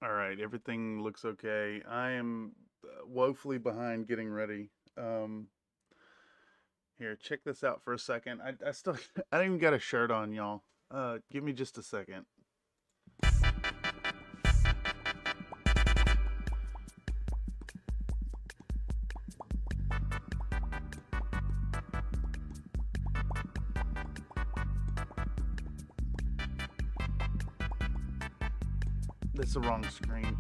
All right, everything looks okay. I am woefully behind getting ready. Um, Here, check this out for a second. I still, I don't even got a shirt on, y'all. Give me just a second. That's the wrong screen.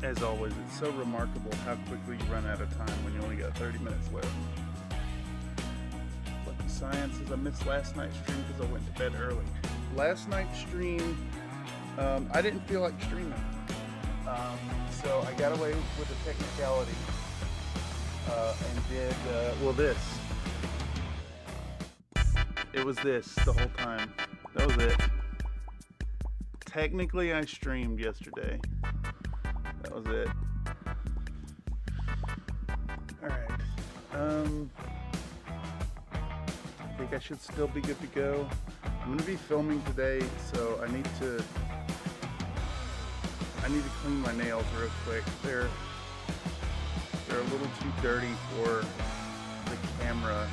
As always, it's so remarkable how quickly you run out of time when you only got 30 minutes left. Lucky science is I missed last night's stream because I went to bed early. Last night's stream, I didn't feel like streaming. So I got away with a technicality and did, well, this. It was this the whole time. That was it. Technically, I streamed yesterday. That was it. Alright. I think I should still be good to go. I'm gonna be filming today, so I need to clean my nails real quick. They're a little too dirty for the camera.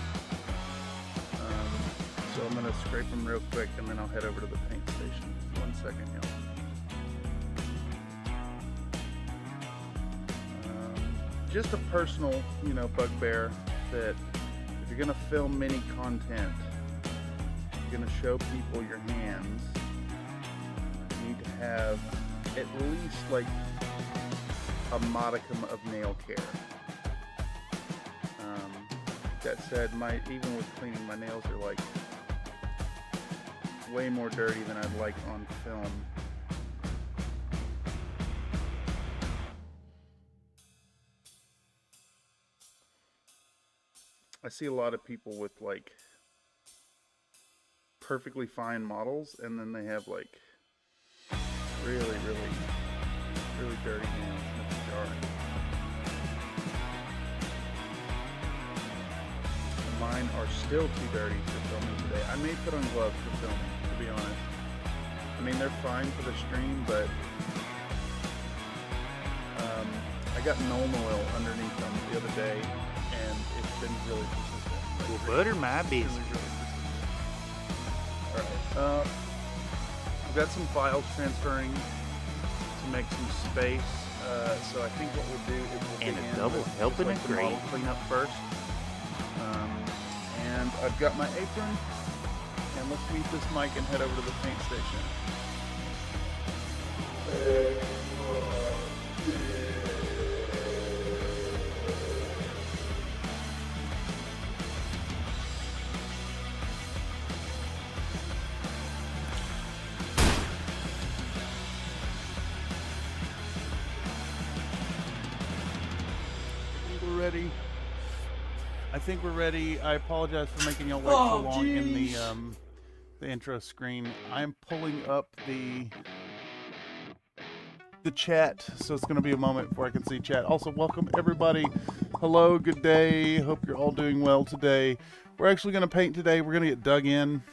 So I'm gonna scrape them real quick and then I'll head over to the paint station. 1 second, y'all. Just a personal, bugbear that if you're gonna film mini content, you're gonna show people your hands, you need to have at least like a modicum of nail care. That said, even with cleaning, my nails are like way more dirty than I'd like on film. I see a lot of people with like perfectly fine models, and then they have like really dirty nails. That's jarring. Mine are still too dirty for filming today. I may put on gloves for filming, to be honest. I mean, they're fine for the stream, but I got gnome oil underneath them the other day, and it's been really persistent. Well, butter my business. Alright, I've got some files transferring to make some space, so I think what we'll do is we'll And begin a double with helping like of the model gravy. cleanup first. And I've got my apron, and let's meet this mic and head over to the paint station. We're ready. I think we're ready. I apologize for making y'all wait so long in the intro screen. I'm pulling up the chat, so it's going to be a moment before I can see chat. Also, welcome everybody. Hello, good day. Hope you're all doing well today. We're actually going to paint today. We're going to get dug in.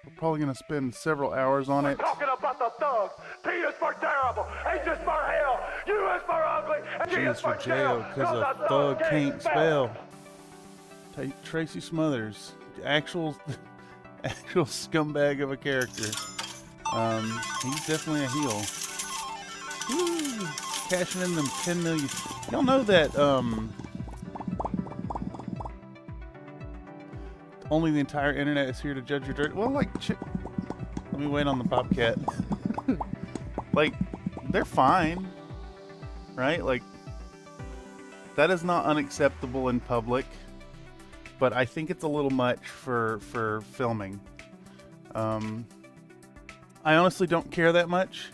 We're probably going to spend several hours on it. Talking about the thugs. P is for terrible. H is for hell. U is for ugly. And G G is is for for jail, jail. because a thug can't spell. Tracy Smothers, actual scumbag of a character. He's definitely a heel. Woo! Cashing in them 10 million. Y'all know that only the entire internet is here to judge your dirt. Well, like, let me wait on the Bobcat. Like, they're fine, right? Like, that is not unacceptable in public, but I think it's a little much for filming. I honestly don't care that much.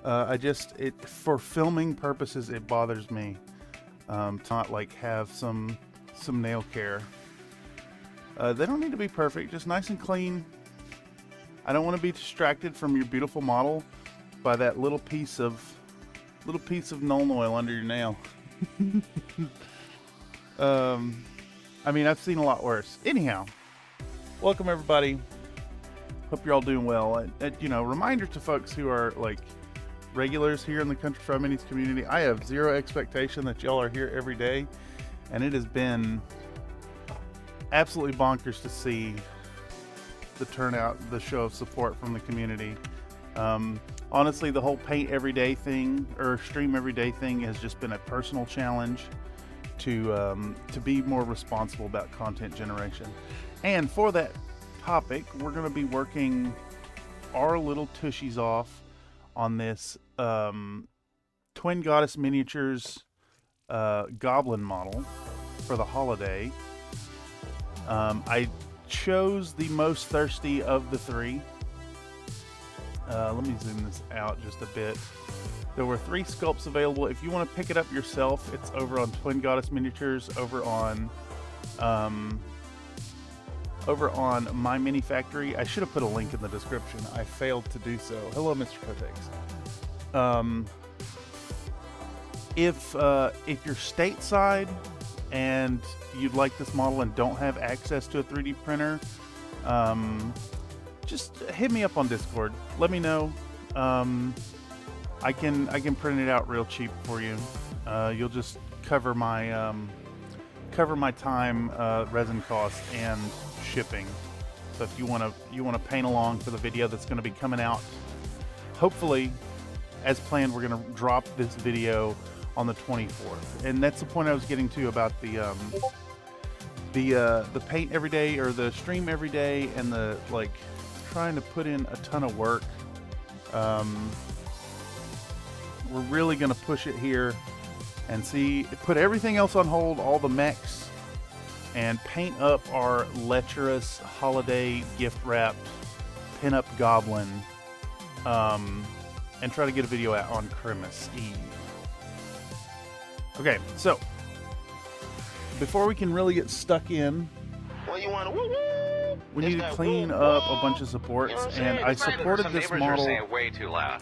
For filming purposes, it bothers me to not like have some nail care. They don't need to be perfect, just nice and clean. I don't want to be distracted from your beautiful model by that little piece of Nuln oil under your nail. I mean, I've seen a lot worse. Anyhow, welcome everybody. Hope you're all doing well. You know, reminder to folks who are like regulars here in the Country Fried Minis community, I have zero expectation that y'all are here every day, and it has been absolutely bonkers to see the turnout, the show of support from the community. Honestly, the whole paint everyday thing or stream everyday thing has just been a personal challenge to be more responsible about content generation. And for that topic, we're going to be working our little tushies off on this Twin Goddess Miniatures Goblin model for the holiday. I chose the most thirsty of the three. Let me zoom this out just a bit. There were 3 sculpts available. If you want to pick it up yourself, it's over on Twin Goddess Miniatures, over on My Mini Factory. I should have put a link in the description. I failed to do so. Hello, Mr. Kotex. If you're stateside and you'd like this model and don't have access to a 3D printer, just hit me up on Discord. Let me know. I can print it out real cheap for you. You'll just cover my time, resin cost, and shipping. So if you want to paint along for the video that's going to be coming out, hopefully, as planned, we're going to drop this video on the 24th. And that's the point I was getting to about the paint every day, or the stream every day, and the like trying to put in a ton of work. We're really going to push it here and put everything else on hold, all the mechs, and paint up our lecherous holiday gift wrapped pinup goblin, and try to get a video out on Christmas Eve. Okay, so before we can really get stuck in, Well, you want to we need to clean up a bunch of supports, and I supported this model way too loud.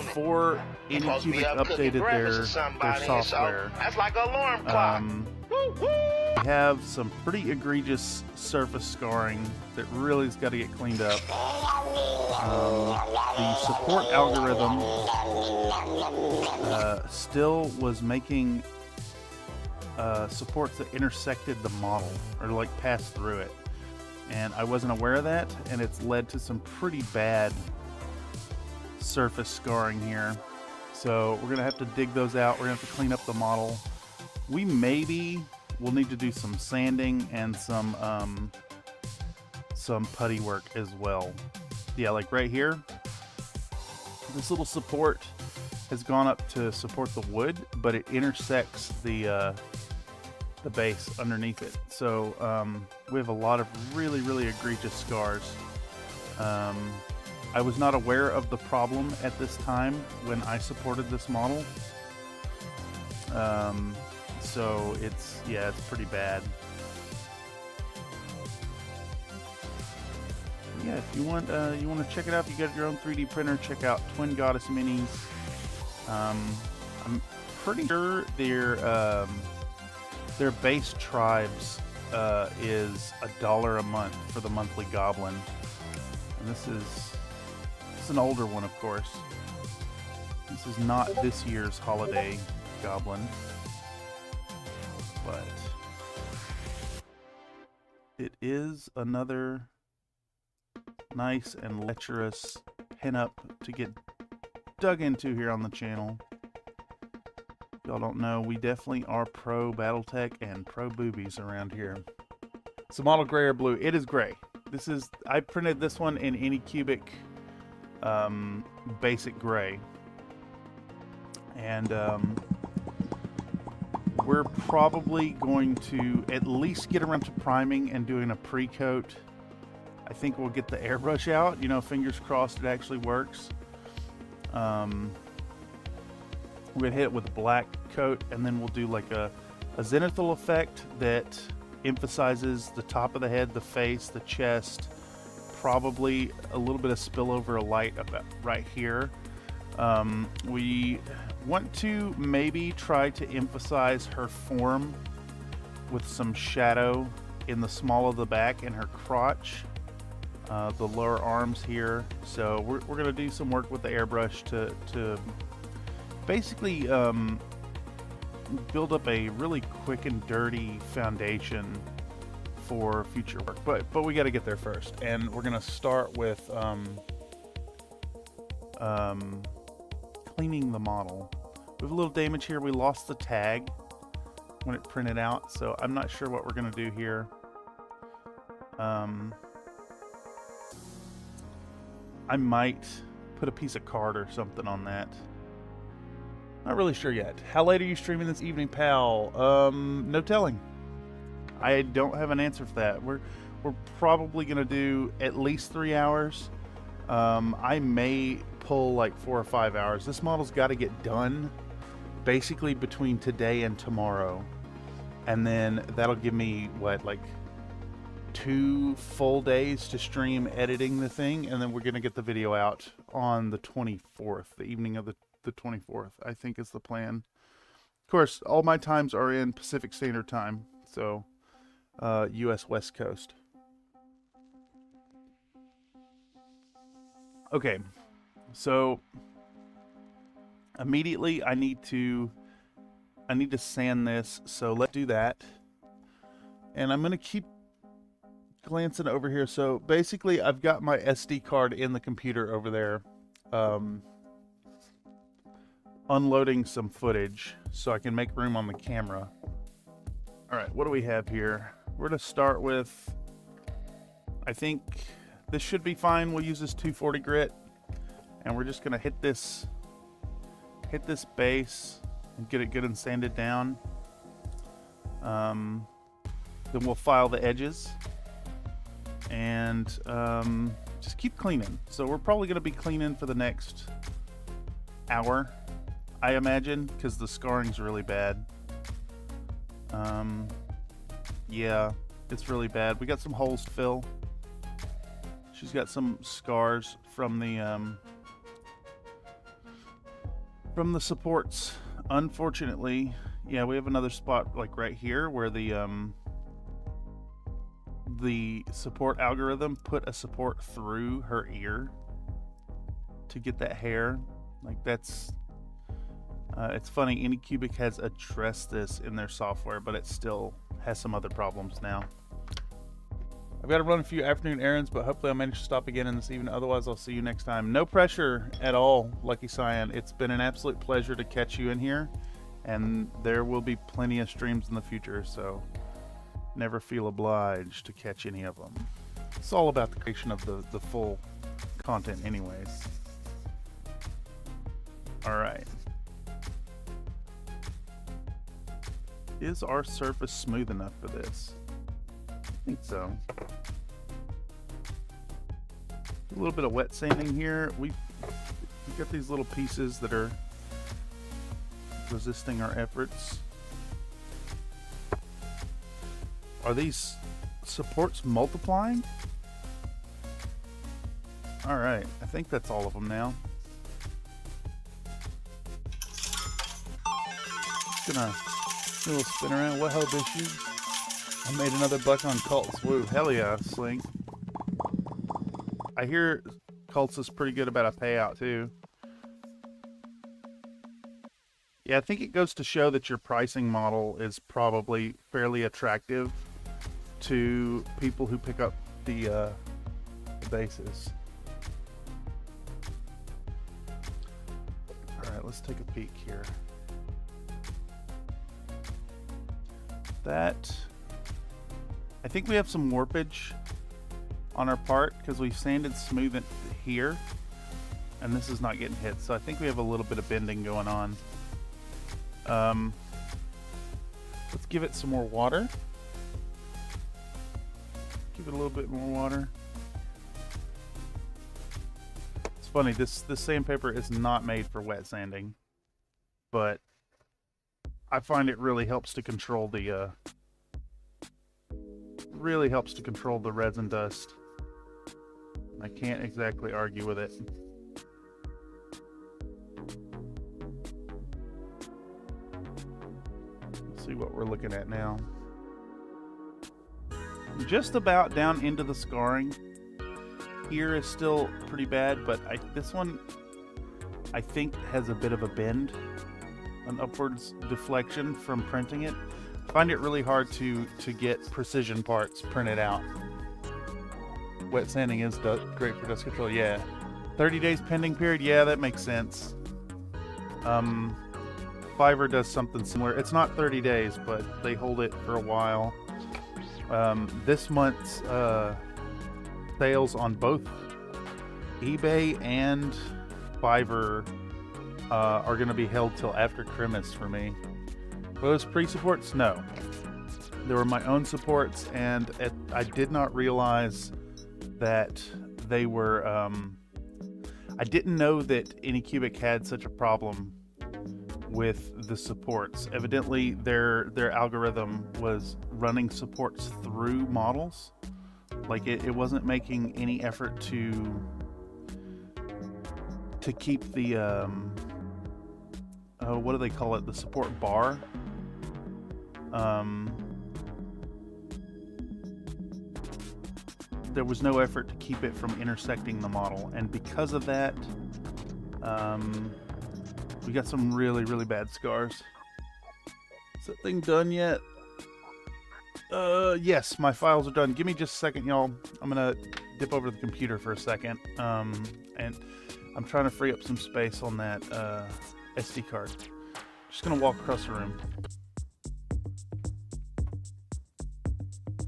before Anycubic updated their software. That's like an alarm clock. We have some pretty egregious surface scarring that really has got to get cleaned up. The support algorithm still was making supports that intersected the model, or like passed through it. And I wasn't aware of that, and it's led to some pretty bad surface scarring here. So we're gonna have to dig those out. We're gonna have to clean up the model. We maybe will need to do some sanding and some putty work as well. Yeah, like right here, this little support has gone up to support the wood, but it intersects the base underneath it. So we have a lot of really, really egregious scars. I was not aware of the problem at this time when I supported this model. So it's pretty bad. Yeah, if you want to check it out, if you got your own 3D printer, check out Twin Goddess Minis. I'm pretty sure their base tribes is $1 a month for the monthly Goblin, and this is an older one, of course. This is not this year's holiday Goblin, but is another nice and lecherous pinup to get dug into here on the channel. Y'all don't know, we definitely are pro Battletech and pro boobies around here. It's a model gray or blue. It is gray. This is, I printed this one in any cubic basic gray. And we're probably going to at least get around to priming and doing a pre-coat. I think we'll get the airbrush out, you know, fingers crossed it actually works. We're gonna hit it with a black coat, and then we'll do like a zenithal effect that emphasizes the top of the head, the face, the chest, probably a little bit of spillover of light about right here. We want to maybe try to emphasize her form with some shadow in the small of the back and her crotch, the lower arms here. So we're going to do some work with the airbrush to basically build up a really quick and dirty foundation for future work. But we got to get there first, and we're going to start with cleaning the model. We have a little damage here. We lost the tag when it printed out, so I'm not sure what we're going to do here. I might put a piece of card or something on that. Not really sure yet. How late are you streaming this evening, pal? No telling. I don't have an answer for that. We're probably going to do at least 3 hours. I may pull like 4 or 5 hours. This model's got to get done basically between today and tomorrow, and then that'll give me what, like 2 full days to stream editing the thing, and then we're gonna get the video out on the 24th, the evening of the 24th, I think is the plan. Of course, all my times are in Pacific Standard Time, so US West Coast. Okay, so immediately I need to sand this, so let's do that. And I'm gonna keep glancing over here. So basically I've got my SD card in the computer over there, unloading some footage so I can make room on the camera. All right, what do we have here? We're gonna start with, I think this should be fine. We'll use this 240 grit, and we're just gonna hit this base and get it good and sanded down. Then we'll file the edges and just keep cleaning. So we're probably gonna be cleaning for the next hour, I imagine, because the scarring's really bad. Yeah, it's really bad. We got some holes to fill. She's got some scars from the supports. Unfortunately, yeah, we have another spot like right here where the support algorithm put a support through her ear to get that hair. Like that's it's funny, Anycubic has addressed this in their software, but it still has some other problems now. I've got to run a few afternoon errands, but hopefully I'll manage to stop again in this evening. Otherwise, I'll see you next time. No pressure at all, Lucky Cyan. It's been an absolute pleasure to catch you in here, and there will be plenty of streams in the future, so never feel obliged to catch any of them. It's all about the creation of the full content anyways. All right. Is our surface smooth enough for this? I think so. A little bit of wet sanding here. We've got these little pieces that are resisting our efforts. Are these supports multiplying? All right, I think that's all of them now. Just gonna do a little spin around. What hope issues? I made another buck on cults. Woo, hell yeah, Slink. I hear cults is pretty good about a payout too. Yeah, I think it goes to show that your pricing model is probably fairly attractive to people who pick up the bases. Alright, let's take a peek here. That, I think we have some warpage on our part because we've sanded smooth it here, and this is not getting hit, so I think we have a little bit of bending going on. Let's give it some more water. Give it a little bit more water. It's funny, this sandpaper is not made for wet sanding, but I find it really helps to control the resin dust. I can't exactly argue with it. Let's see what we're looking at now. Just about down into the scarring. Here is still pretty bad, but this one I think has a bit of a bend, an upwards deflection from printing it. I find it really hard to get precision parts printed out. Wet sanding is great for dust control, yeah. 30 days pending period, yeah, that makes sense. Fiverr does something similar. It's not 30 days, but they hold it for a while. This month's sales on both eBay and Fiverr are going to be held till after Christmas for me. Were those pre-supports? No. They were my own supports, and I did not realize that they were... I didn't know that Anycubic had such a problem with the supports. Evidently, their algorithm was running supports through models. Like it wasn't making any effort to keep the what do they call it? The support bar. There was no effort to keep it from intersecting the model, and because of that, we got some really, really bad scars. Is that thing done yet? Yes, my files are done. Give me just a second, y'all. I'm gonna dip over to the computer for a second, and I'm trying to free up some space on that SD card. Just gonna walk across the room.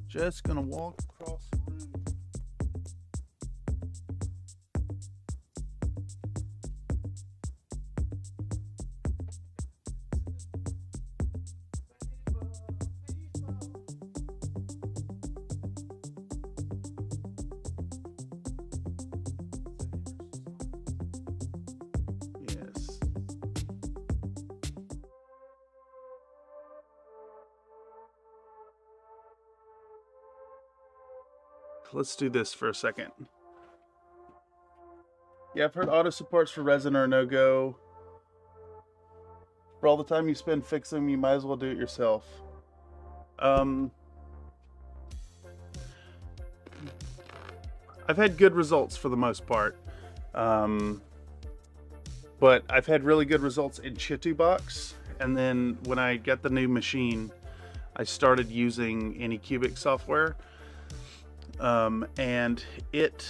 Just gonna walk across the room. Yes. Let's do this for a second. Yeah, I've heard auto supports for resin are no-go. For all the time you spend fixing them, you might as well do it yourself. I've had good results for the most part. But I've had really good results in Chitubox, and then when I got the new machine, I started using Anycubic software. And it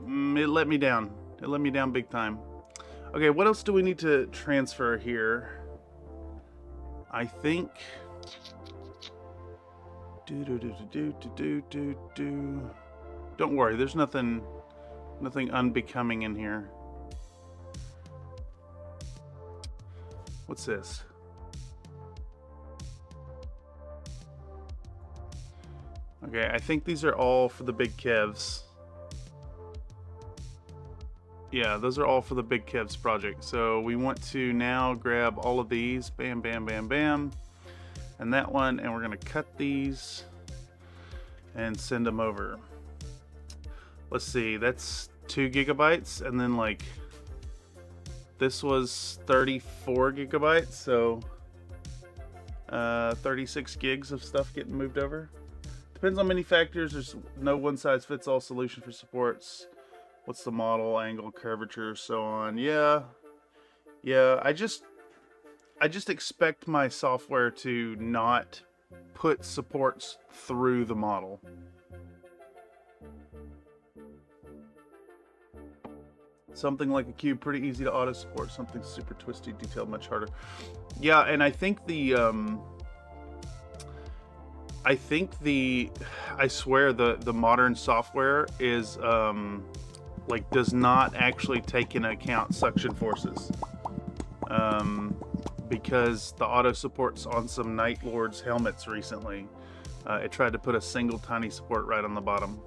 let me down. It let me down big time. Okay, what else do we need to transfer here? I think. Don't worry, there's nothing unbecoming in here. What's this? Okay, I think these are all for the big Kevs. Yeah, those are all for the big Kevs project. So we want to now grab all of these, bam, bam, bam, bam, and that one, and we're gonna cut these and send them over. Let's see, that's 2 gigabytes, and then like this was 34 gigabytes, so 36 gigs of stuff getting moved over. Depends on many factors. There's no one-size-fits-all solution for supports. What's the model, angle, curvature, so on. Yeah. I I just expect my software to not put supports through the model. Something like a cube, pretty easy to auto support. Something super twisty, detailed, much harder. Yeah, and I think the I swear the modern software is like does not actually take into account suction forces. Because the auto supports on some Night Lords helmets recently, it tried to put a single tiny support right on the bottom.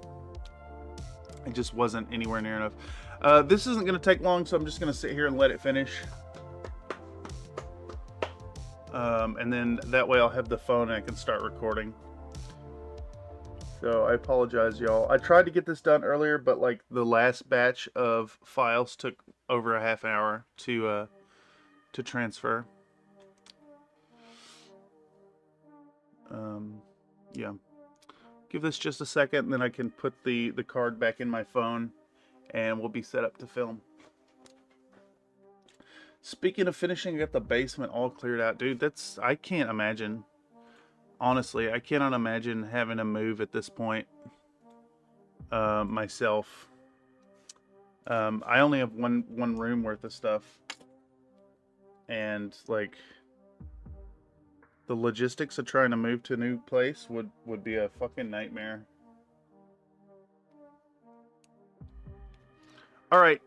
It just wasn't anywhere near enough. This isn't going to take long, so I'm just going to sit here and let it finish. And then that way I'll have the phone and I can start recording. So I apologize, y'all. I tried to get this done earlier, but like the last batch of files took over a half an hour to transfer. Yeah. Give this just a second, and then I can put the card back in my phone, and we'll be set up to film. Speaking of finishing, I got the basement all cleared out. Dude, I can't imagine. Honestly, I cannot imagine having to move at this point myself. I only have one room worth of stuff. And, like, the logistics of trying to move to a new place would be a fucking nightmare. Alright,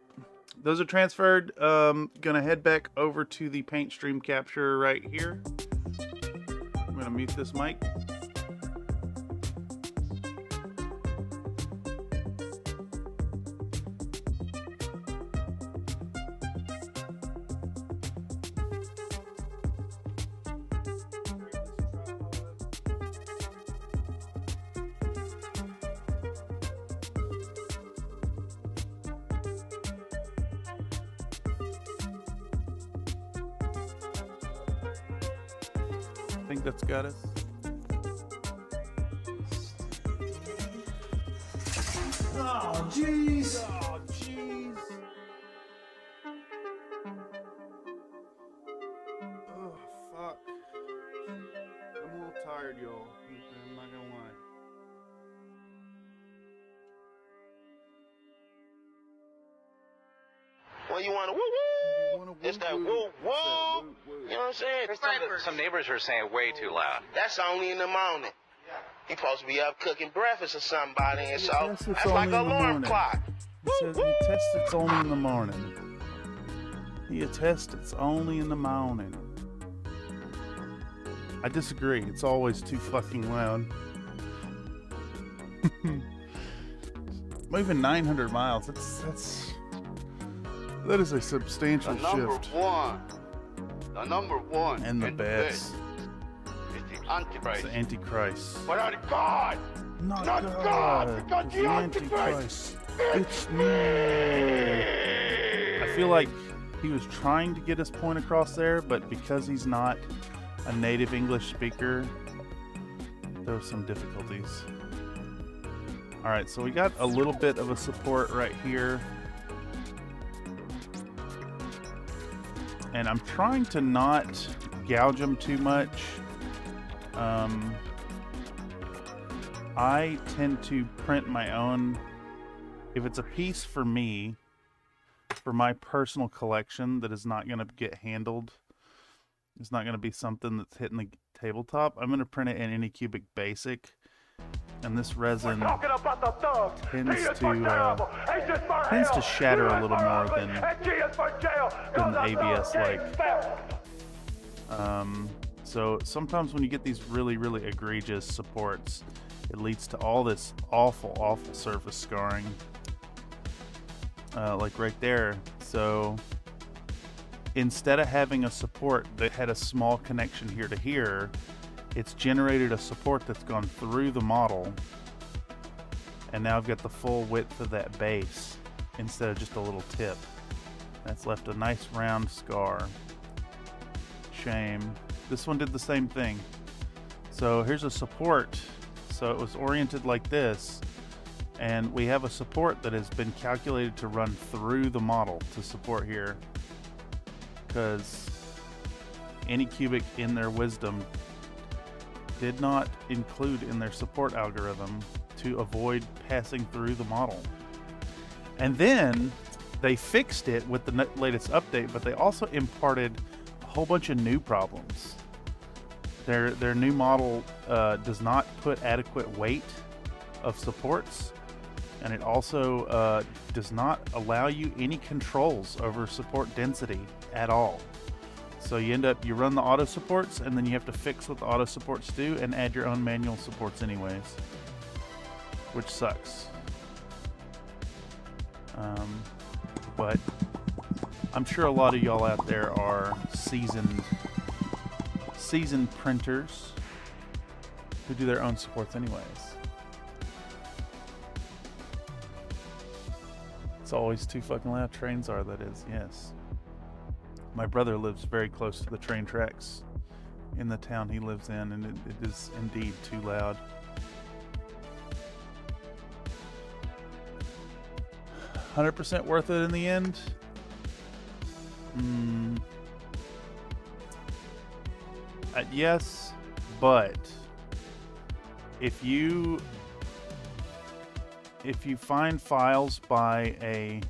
those are transferred. Gonna head back over to the paint stream capture right here. I'm gonna mute this mic. I think that's got us. Oh, jeez. Oh, jeez. Oh, fuck. I'm a little tired, y'all. I'm not gonna lie. Well, you want to woo woo? It's that woo woo. You know what I'm saying? Some neighbors are saying way too loud. That's only in the morning. He supposed to be up cooking breakfast or somebody, and so Yes, that's like an alarm clock. He says he tests it's only in the morning. He attests it's only in the morning. I disagree. It's always too fucking loud. Moving 900 miles. That is a substantial shift. The number one. And the in best. It's the Antichrist. It's the Antichrist. But not God. Not God, because It's the the Antichrist. It's me. I feel like he was trying to get his point across there, but because he's not a native English speaker, there were some difficulties. Alright, so we got a little bit of a support right here. And I'm trying to not gouge them too much. I tend to print my own. If it's a piece for me, for my personal collection that is not going to get handled, it's not going to be something that's hitting the tabletop, I'm going to print it in Anycubic Basic. And this resin tends to shatter a little more than the ABS like. So sometimes when you get these really, really egregious supports, it leads to all this awful, awful surface scarring. Like right there. So instead of having a support that had a small connection here to here, it's generated a support that's gone through the model, and now I've got the full width of that base instead of just a little tip. That's left a nice round scar. Shame. This one did the same thing. So here's a support. So it was oriented like this, and we have a support that has been calculated to run through the model to support here, because Anycubic, in their wisdom, did not include in their support algorithm to avoid passing through the model. And then they fixed it with the latest update, but they also imparted a whole bunch of new problems. Their new model does not put adequate weight of supports, and it also does not allow you any controls over support density at all. So you run the auto supports, and then you have to fix what the auto supports do and add your own manual supports anyways, which sucks. But I'm sure a lot of y'all out there are seasoned printers who do their own supports anyways. It's always too fucking loud. Trains are, that is, yes. My brother lives very close to the train tracks in the town he lives in, and it is indeed too loud. 100% worth it in the end? Yes, but if you find files by a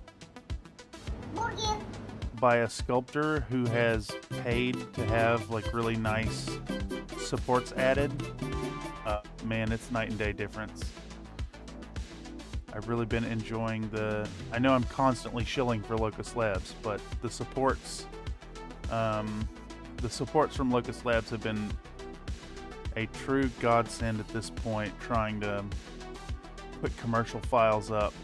sculptor who has paid to have like really nice supports added, man, it's night and day difference. I've really been enjoying I know I'm constantly shilling for Locust Labs, but the supports from Locust Labs have been a true godsend at this point, trying to put commercial files up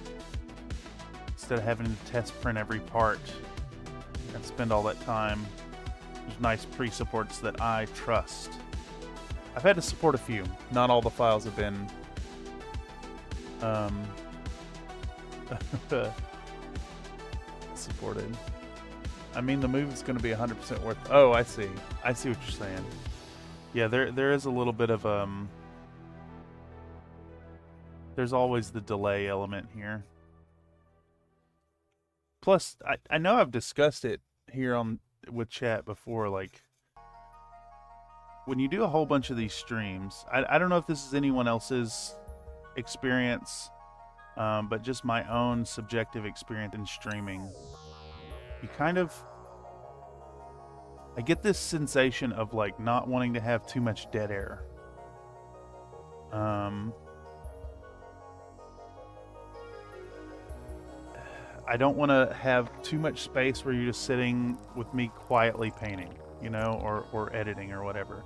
instead of having to test print every part and spend all that time. There's nice pre-supports that I trust. I've had to support a few. Not all the files have been supported. I mean, the move is going to be 100% worth. Oh, I see what you're saying. Yeah, there is a little bit of there's always the delay element here. Plus, I know I've discussed it here with chat before, like when you do a whole bunch of these streams, I don't know if this is anyone else's experience, but just my own subjective experience in streaming. I get this sensation of like not wanting to have too much dead air. I don't want to have too much space where you're just sitting with me quietly painting, or editing or whatever.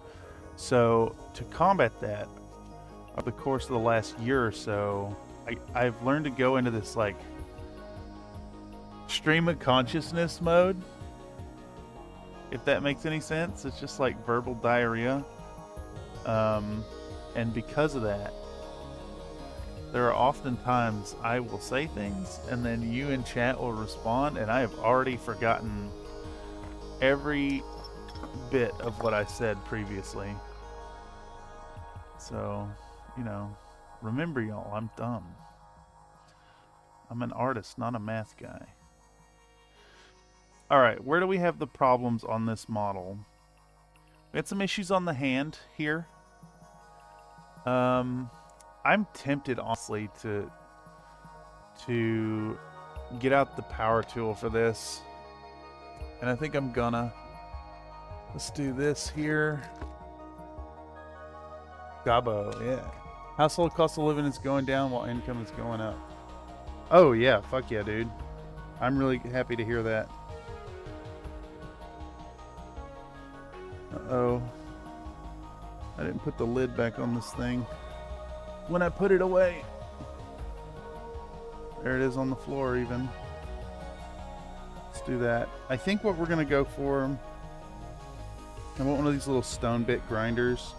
So to combat that, over the course of the last year or so, I've learned to go into this like stream of consciousness mode, if that makes any sense. It's just like verbal diarrhea, and because of that, there are often times I will say things and then you in chat will respond, and I have already forgotten every bit of what I said previously. So, remember y'all, I'm dumb. I'm an artist, not a math guy. Alright, where do we have the problems on this model? We had some issues on the hand here. I'm tempted, honestly, to get out the power tool for this. And I think I'm gonna. Let's do this here. Gabo, yeah. Household cost of living is going down while income is going up. Oh yeah, fuck yeah, dude. I'm really happy to hear that. Uh-oh. I didn't put the lid back on this thing when I put it away. There it is on the floor even. Let's do that. I think what we're gonna go for, I want one of these little stone bit grinders.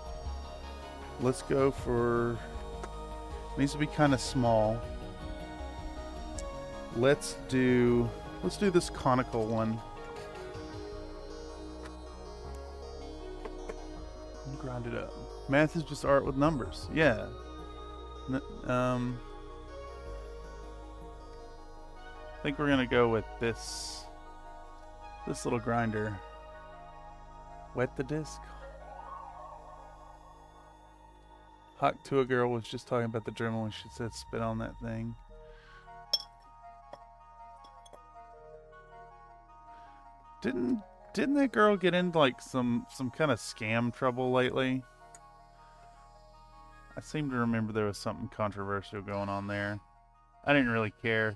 Let's go for, it needs to be kind of small. Let's do this conical one. Grind it up. Math is just art with numbers. Yeah. I think we're gonna go with this little grinder. Wet the disc. Hawk to a girl was just talking about the Dremel when she said spit on that thing. Didn't that girl get into like some kind of scam trouble lately? I seem to remember there was something controversial going on there. I didn't really care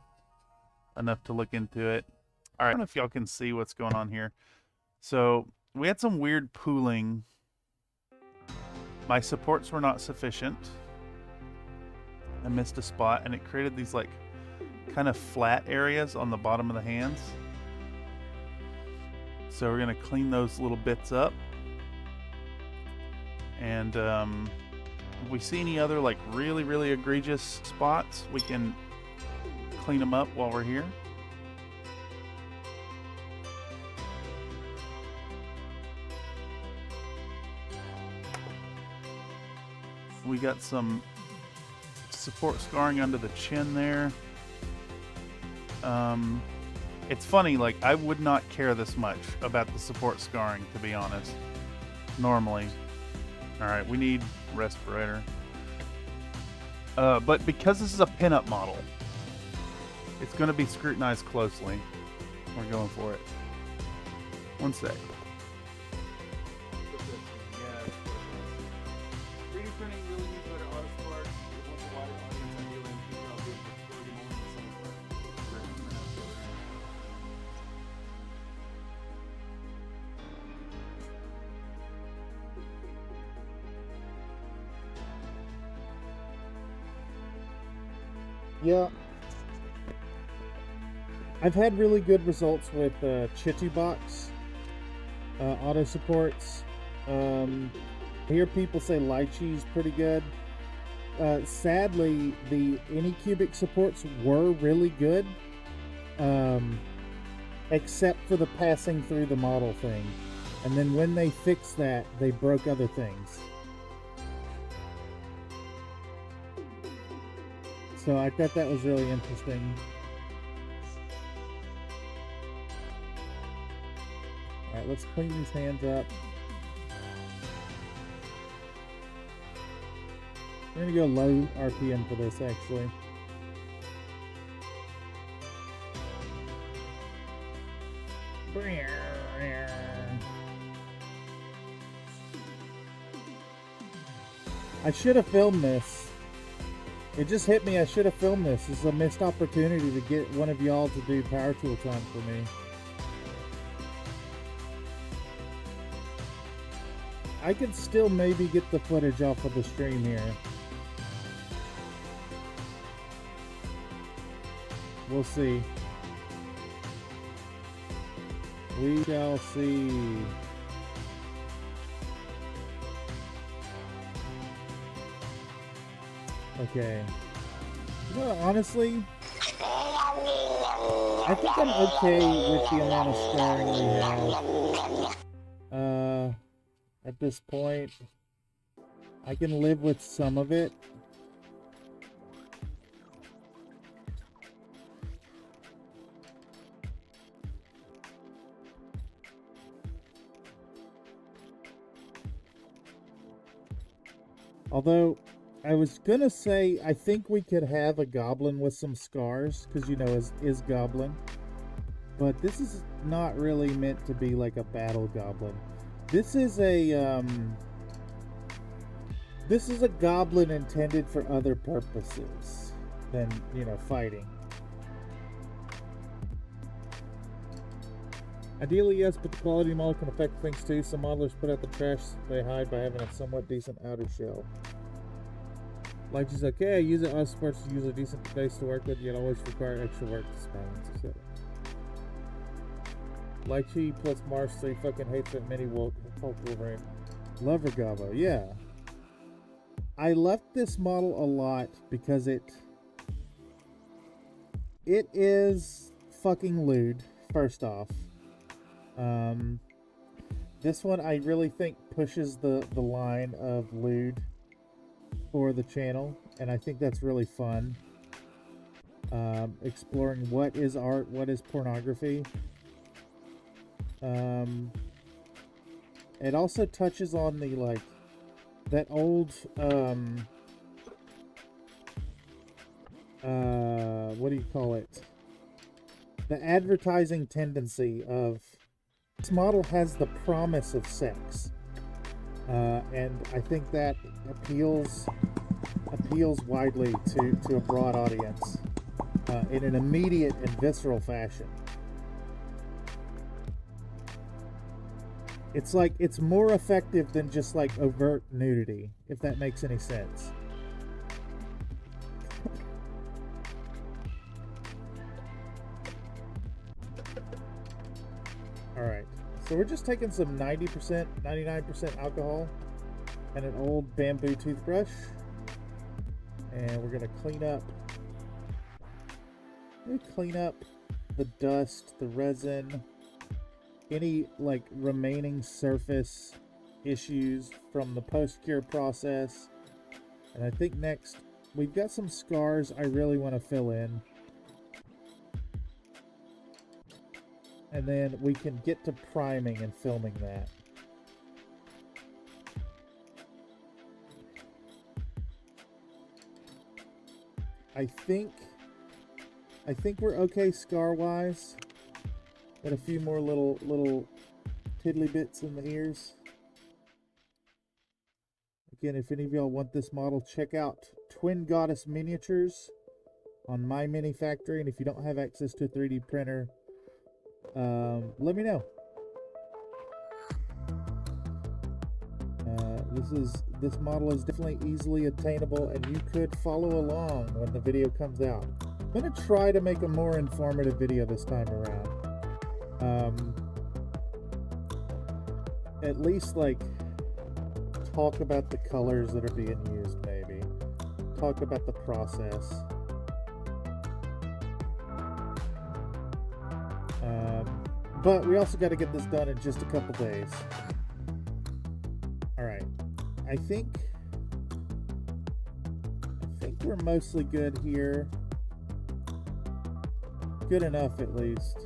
enough to look into it. All right, I don't know if y'all can see what's going on here. So we had some weird pooling. My supports were not sufficient. I missed a spot, and it created these like kind of flat areas on the bottom of the hands. So we're gonna clean those little bits up. And if we see any other like really egregious spots, we can clean them up while we're here. We got some support scarring under the chin there. It's funny, like I would not care this much about the support scarring, to be honest, normally. All right, we need respirator. But because this is a pinup model, it's going to be scrutinized closely. We're going for it. One sec. 3D printing really needs better auto sparks. It wants a wider audience ideally, and people are doing it for 30 moments in the same way. Yeah. I've had really good results with Chitu Box auto supports. I hear people say Lychee's pretty good. Sadly, the Anycubic supports were really good, except for the passing through the model thing. And then when they fixed that, they broke other things. So I thought that was really interesting. Alright, let's clean these hands up. I'm gonna go low RPM for this, actually. I should have filmed this. It just hit me, I should have filmed this. This is a missed opportunity to get one of y'all to do power tool time for me. I could still maybe get the footage off of the stream here. We'll see. We shall see. Okay. You know, honestly, I think I'm okay with the amount of scarring we have. At this point, I can live with some of it. Although, I was gonna say, I think we could have a goblin with some scars, because, you know, is goblin. But this is not really meant to be like a battle goblin. This is a goblin intended for other purposes than, you know, fighting. Ideally, yes, but the quality of the model can affect things too. Some modelers put out the trash they hide by having a somewhat decent outer shell. Like she's like, okay, I use it on sports to use a decent base to work with, yet always require extra work to balance, etc. Lychee plus Marsh, so he fucking hates that mini Hulk Wolverine. Love Regavo, yeah. I left this model a lot because it is fucking lewd, first off. This one I really think pushes the line of lewd for the channel, and I think that's really fun. Exploring what is art, what is pornography. It also touches on the, like, that old, what do you call it? The advertising tendency of this model has the promise of sex. And I think that appeals widely to a broad audience in an immediate and visceral fashion. It's like, it's more effective than just like overt nudity, if that makes any sense. Alright, so we're just taking some 90%, 99% alcohol and an old bamboo toothbrush. And we're gonna clean up the dust, the resin, any like remaining surface issues from the post-cure process. And I think next we've got some scars I really want to fill in, and then we can get to priming and filming that. I think we're okay scar wise. Got a few more little tiddly bits in the ears. Again, if any of y'all want this model, check out Twin Goddess Miniatures on My Mini Factory. And if you don't have access to a 3D printer, let me know. This model is definitely easily attainable, and you could follow along when the video comes out. I'm gonna try to make a more informative video this time around. At least like talk about the colors that are being used, maybe talk about the process. But we also got to get this done in just a couple days. All right, I think we're mostly good here. Good enough, at least.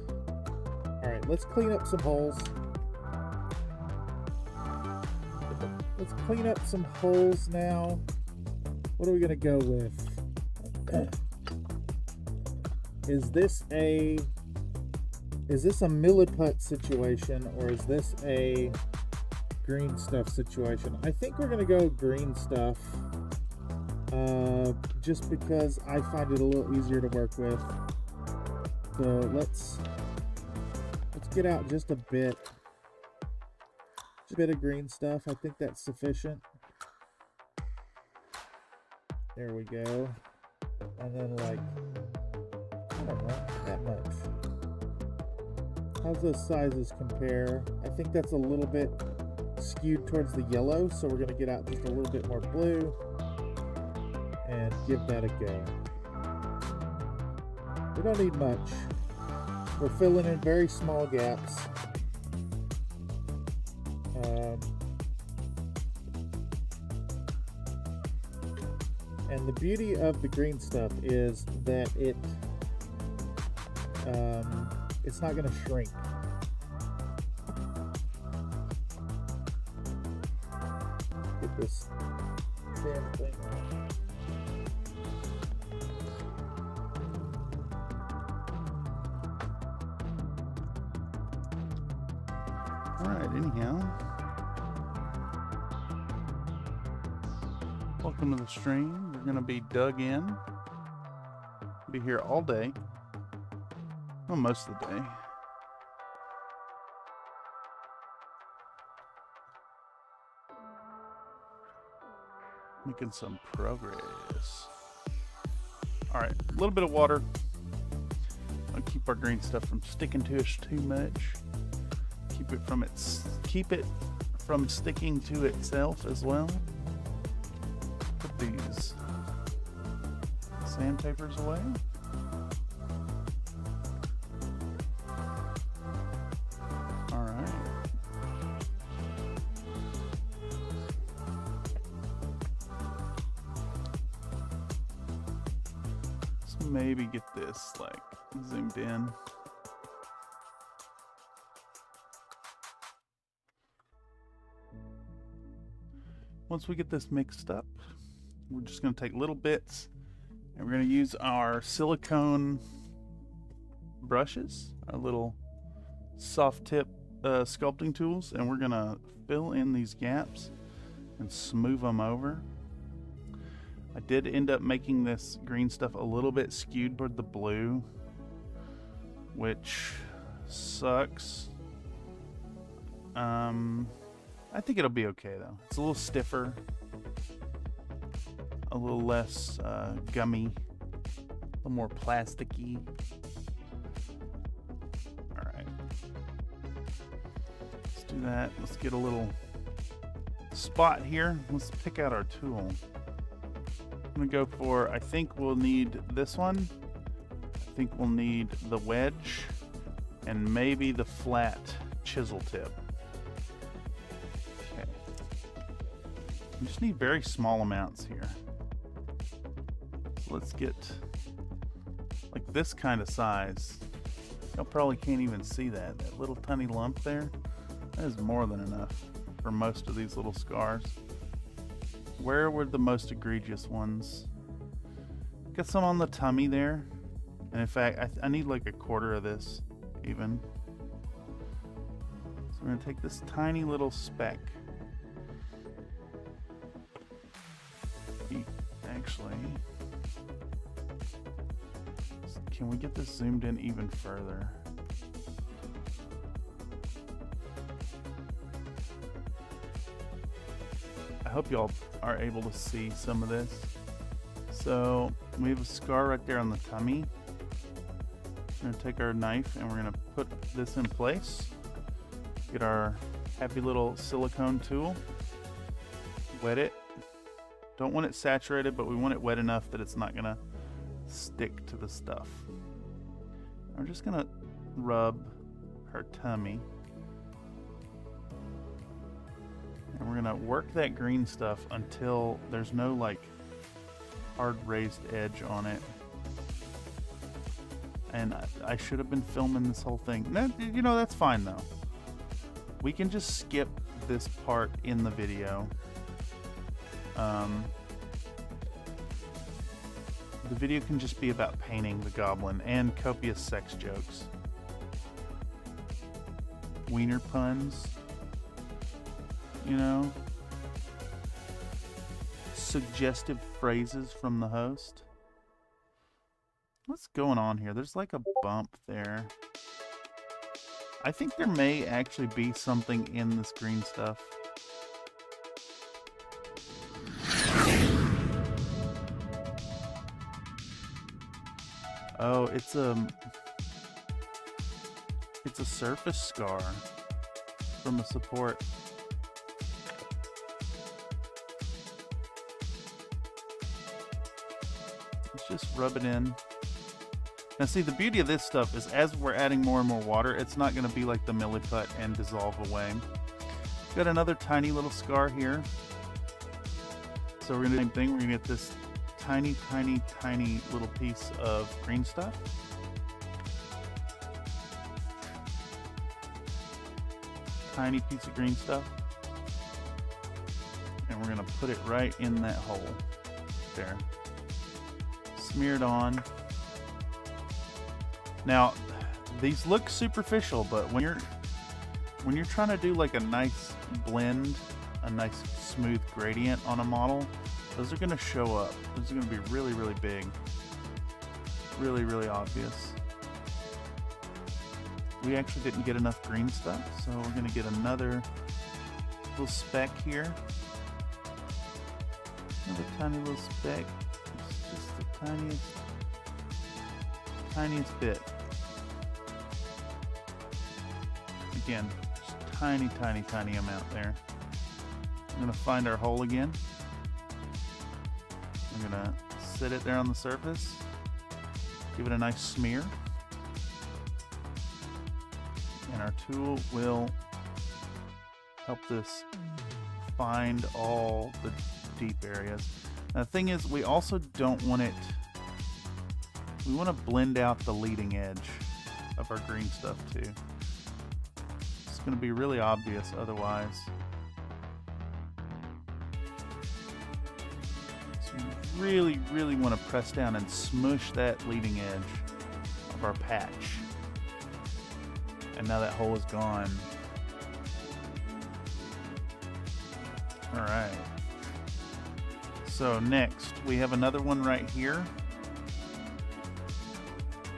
All right, let's clean up some holes. Let's clean up some holes now. What are we gonna go with? Is this a milliput situation, or is this a green stuff situation? I think we're gonna go green stuff, just because I find it a little easier to work with. So let's get out just a bit of green stuff. I think that's sufficient. There we go. And then, like, I don't know, that much. How's those sizes compare? I think that's a little bit skewed towards the yellow, so we're going to get out just a little bit more blue and give that a go. We don't need much. We're filling in very small gaps. And the beauty of the green stuff is that it's not going to shrink. Get this damn thing out. Alright, anyhow. Welcome to the stream. We're going to be dug in. Be here all day. Well, most of the day. Making some progress. Alright, a little bit of water. I'll keep our green stuff from sticking to us too much. Keep it from sticking to itself as well. Put these sandpapers away. All right. Let's maybe get this like zoomed in. Once we get this mixed up, we're just going to take little bits and we're going to use our silicone brushes, our little soft tip sculpting tools, and we're going to fill in these gaps and smooth them over. I did end up making this green stuff a little bit skewed toward the blue, which sucks. I think it'll be okay though. It's a little stiffer, a little less gummy, a little more plasticky. Alright. Let's do that. Let's get a little spot here. Let's pick out our tool. I'm gonna go for, I think we'll need this one. I think we'll need the wedge and maybe the flat chisel tip. Okay. We just need very small amounts here. So let's get like this kind of size. Y'all probably can't even see that. That little tiny lump there, that is more than enough for most of these little scars. Where were the most egregious ones? Got some on the tummy there. And in fact, I need like a quarter of this even. So we're gonna take this tiny little speck. Actually, can we get this zoomed in even further? I hope y'all are able to see some of this. So we have a scar right there on the tummy. We're gonna take our knife and we're gonna put this in place. Get our happy little silicone tool. Wet it. Don't want it saturated, but we want it wet enough that it's not gonna stick to the stuff. I'm just gonna rub her tummy. And we're gonna work that green stuff until there's no like hard raised edge on it. And I should have been filming this whole thing. No, you know, that's fine though. We can just skip this part in the video. The video can just be about painting the goblin and copious sex jokes. Wiener puns. You know, suggestive phrases from the host. What's going on here? There's like a bump there. I think there may actually be something in this green stuff. Oh, it's a surface scar from a support. Let's just rub it in. Now see, the beauty of this stuff is as we're adding more and more water, it's not going to be like the milliput and dissolve away. Got another tiny little scar here. So we're going to do the same thing. We're going to get this tiny, tiny, tiny little piece of green stuff. Tiny piece of green stuff. And we're going to put it right in that hole. There. Smear it on. Now, these look superficial, but when you're trying to do like a nice blend, a nice smooth gradient on a model, those are going to show up. Those are going to be really, really big. Really, really obvious. We actually didn't get enough green stuff, so we're going to get another little speck here. Another tiny little speck. It's just the tiniest bit. Again, just tiny, tiny, tiny amount there. I'm going to find our hole again. I'm going to sit it there on the surface. Give it a nice smear. And our tool will help this find all the deep areas. Now, the thing is, we also don't want it, we want to blend out the leading edge of our green stuff too. It's going to be really obvious otherwise. really, really want to press down and smush that leading edge of our patch. And now that hole is gone. Alright. So next, we have another one right here.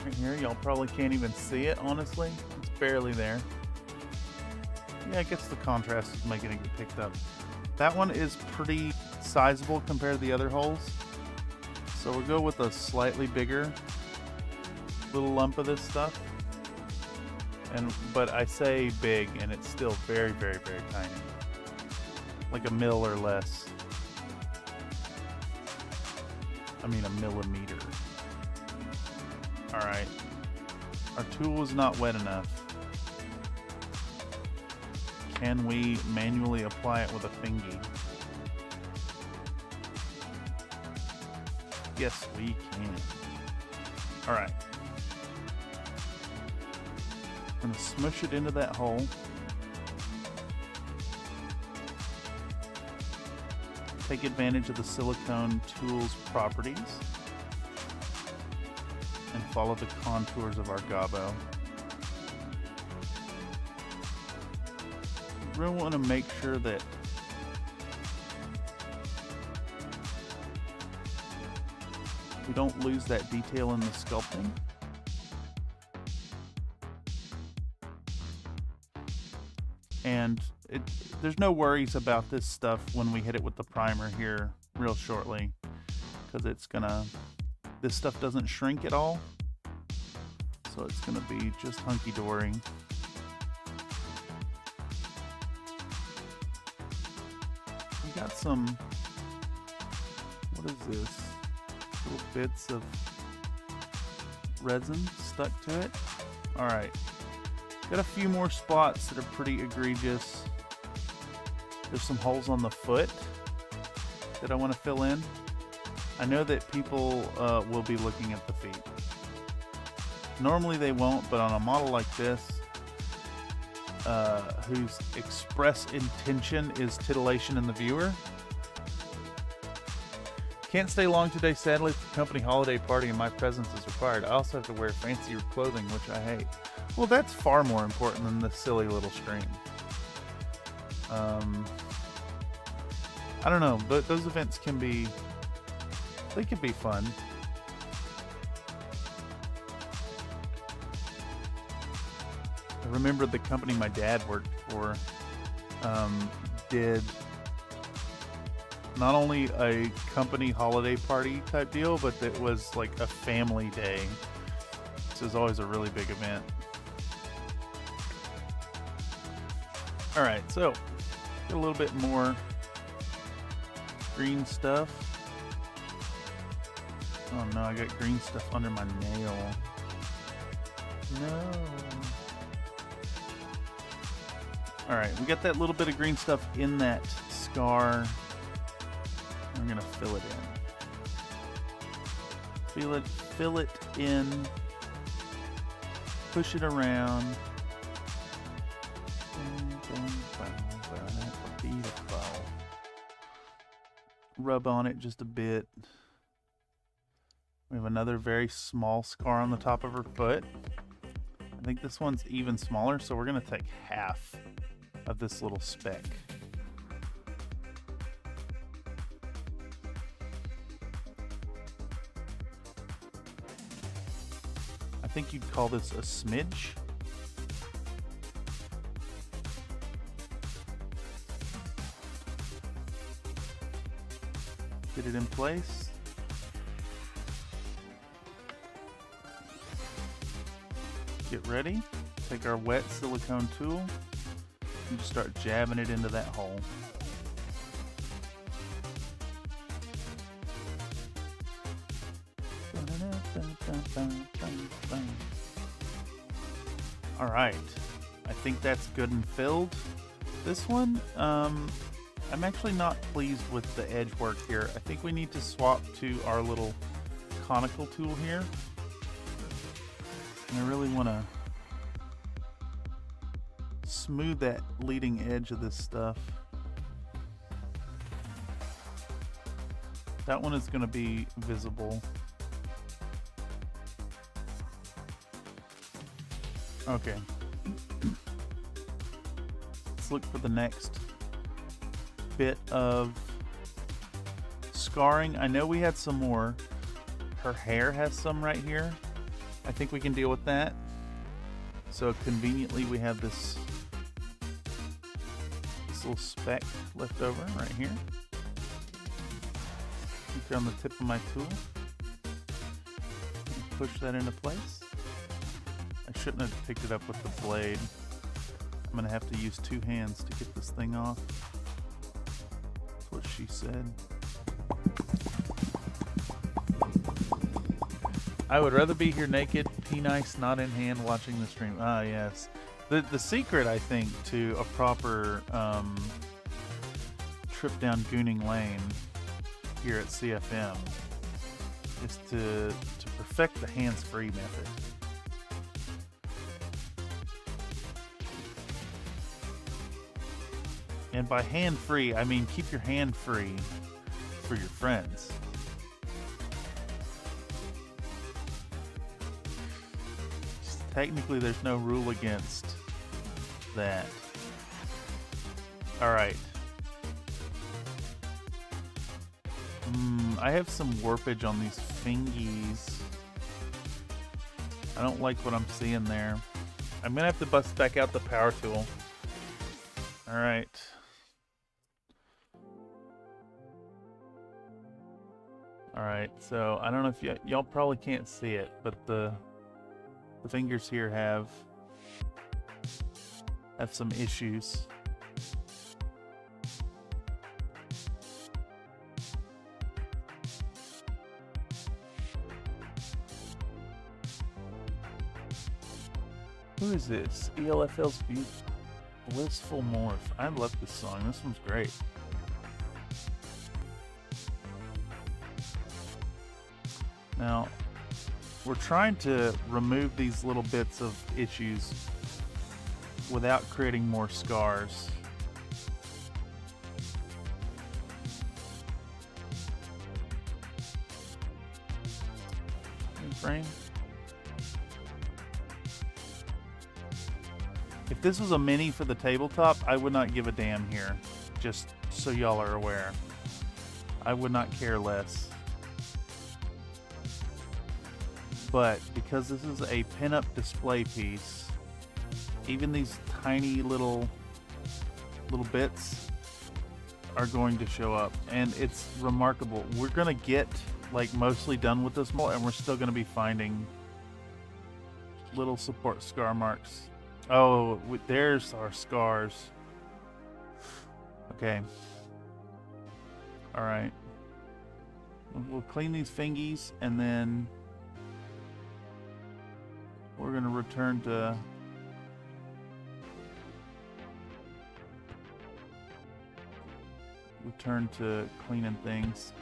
Right here, y'all probably can't even see it, honestly. It's barely there. Yeah, I guess the contrast is making it get picked up. That one is pretty sizable compared to the other holes. So we'll go with a slightly bigger little lump of this stuff. But I say big, and it's still very, very, very tiny. Like a mil or less. I mean a millimeter. Alright. Our tool is not wet enough. Can we manually apply it with a fingy? Yes, we can. Alright. I'm going to smush it into that hole. Take advantage of the silicone tool's properties. And follow the contours of our gobbo. We really want to make sure that we don't lose that detail in the sculpting. And there's no worries about this stuff when we hit it with the primer here real shortly, because this stuff doesn't shrink at all, so it's gonna be just hunky-dory. We got some, what is this? Little bits of resin stuck to it. All right. Got a few more spots that are pretty egregious. There's some holes on the foot that I want to fill in. I know that people will be looking at the feet. Normally they won't, but on a model like this, whose express intention is titillation in the viewer. Can't stay long today, sadly. It's the company holiday party and my presence is required. I also have to wear fancier clothing, which I hate. Well, that's far more important than this silly little stream. I don't know, but those events can be fun. I remember the company my dad worked for did not only a company holiday party type deal, but it was like a family day. This is always a really big event. All right, so get a little bit more green stuff. Oh no, I got green stuff under my nail. No. All right, we got that little bit of green stuff in that scar. We're gonna fill it in. Fill it in. Push it around. Rub on it just a bit. We have another very small scar on the top of her foot. I think this one's even smaller, so we're gonna take half of this little speck. I think you'd call this a smidge. Get it in place. Get ready. Take our wet silicone tool and just start jabbing it into that hole. All right, I think that's good and filled. This one, I'm actually not pleased with the edge work here. I think we need to swap to our little conical tool here. And I really want to smooth that leading edge of this stuff. That one is going to be visible. Okay. Let's look for the next bit of scarring. I know we had some more. Her hair has some right here. I think we can deal with that. So conveniently we have this little speck left over right here. Keep it on the tip of my tool. And push that into place. I shouldn't have picked it up with the blade. I'm gonna have to use 2 hands to get this thing off. That's what she said. I would rather be here naked, pea nice, not in hand, watching the stream. Ah, yes. The secret, I think, to a proper trip down Gooning Lane here at CFM is to perfect the hands-free method. And by hand-free, I mean keep your hand free for your friends. Technically, there's no rule against that. Alright. I have some warpage on these fingies. I don't like what I'm seeing there. I'm gonna have to bust back out the power tool. Alright. Alright, so I don't know if y'all probably can't see it, but the fingers here have some issues. Who is this? ELFL's Blissful Morph. I love this song. This one's great. Now, we're trying to remove these little bits of issues without creating more scars. Frame. If this was a mini for the tabletop, I would not give a damn here. Just so y'all are aware. I would not care less. But because this is a pinup display piece, even these tiny little bits are going to show up, and it's remarkable. We're gonna get like mostly done with this mold, and we're still gonna be finding little support scar marks. Oh, there's our scars. Okay. All right. We'll clean these fingies, and then we're gonna return to cleaning things.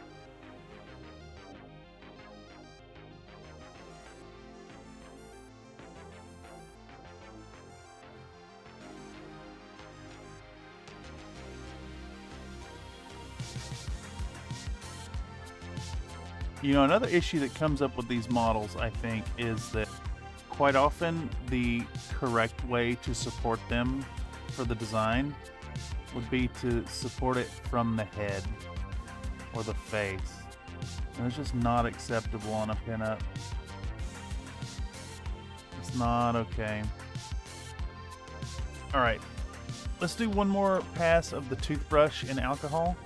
You know, another issue that comes up with these models, I think, is that quite often the correct way to support them for the design would be to support it from the head or the face. And it's just not acceptable on a pinup. It's not okay. Alright, let's do one more pass of the toothbrush in alcohol.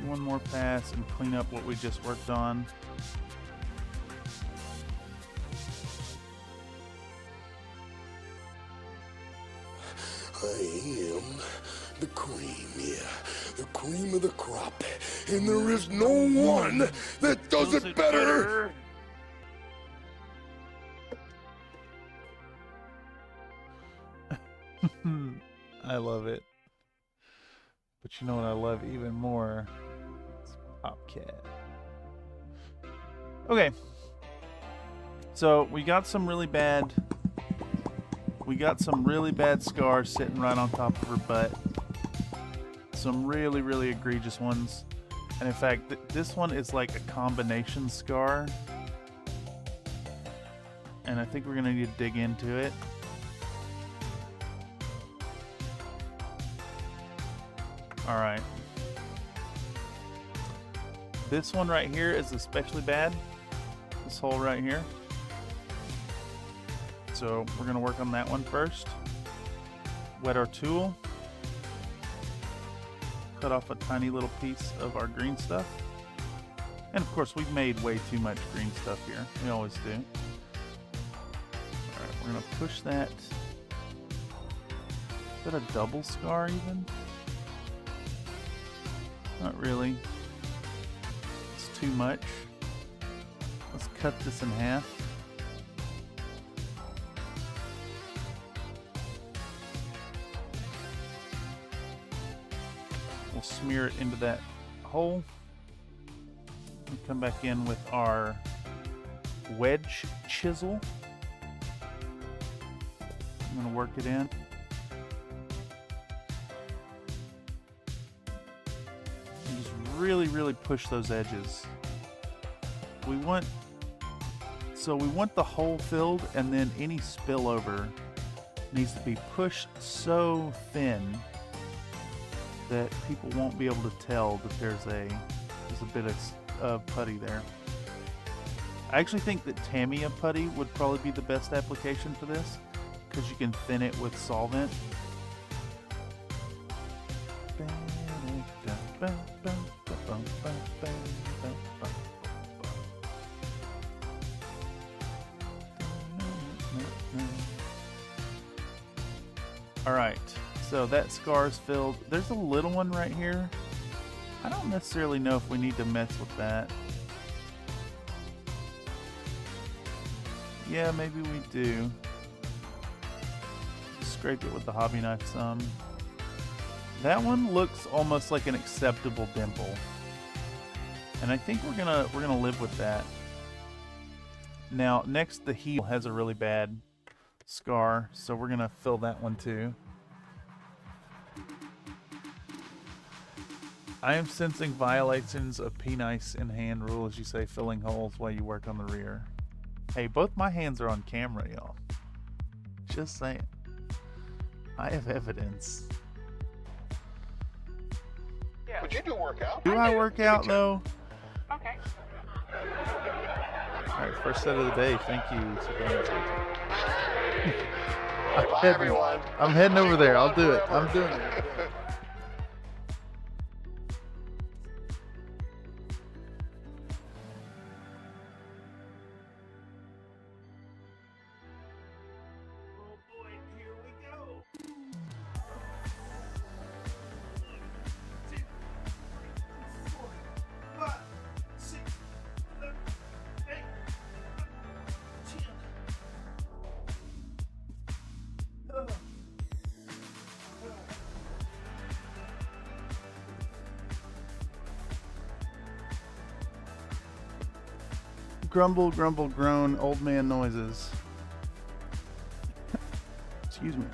One more pass and clean up what we just worked on. I am the cream, yeah. The cream of the crop. And there is no one that does it better. I love it. But you know what I love even more? Popcat. Okay. So we got some really bad scars sitting right on top of her butt. some really, really egregious ones. And in fact, this one is like a combination scar. And I think we're gonna need to dig into it. All right. This one right here is especially bad. This hole right here. So we're gonna work on that one first. Wet our tool. Cut off a tiny little piece of our green stuff. And of course, we've made way too much green stuff here. We always do. All right, we're gonna push that. Is that a double scar even? Not really. It's too much. Let's cut this in half. We'll smear it into that hole. And come back in with our wedge chisel. I'm going to work it in. Really, really push those edges. We want the hole filled, and then any spillover needs to be pushed so thin that people won't be able to tell that there's a bit of putty there. I actually think that Tamiya putty would probably be the best application for this, because you can thin it with solvent. Alright, so that scar is filled. There's a little one right here. I don't necessarily know if we need to mess with that. Yeah, maybe we do. Scrape it with the hobby knife some. That one looks almost like an acceptable dimple. And I think we're gonna live with that. Now, next, the heel has a really bad scar, so we're gonna fill that one too. I am sensing violations of P-Nice in hand rule, as you say, filling holes while you work on the rear. Hey, both my hands are on camera, y'all. Just saying. I have evidence. Yeah. But you do work out. Do I work out though? Okay. Alright, first set of the day. Thank you. Bye, everyone. I'm heading over there. I'll do it. I'm doing it. Grumble, grumble, groan, old man noises. Excuse me.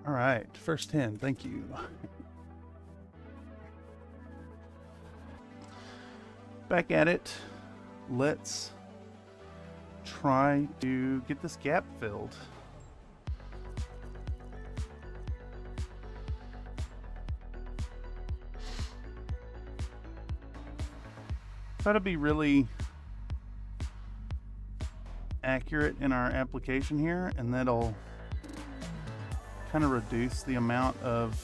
All right, first 10, thank you. Back at it. Let's try to get this gap filled. Try to be really accurate in our application here, and that'll kind of reduce the amount of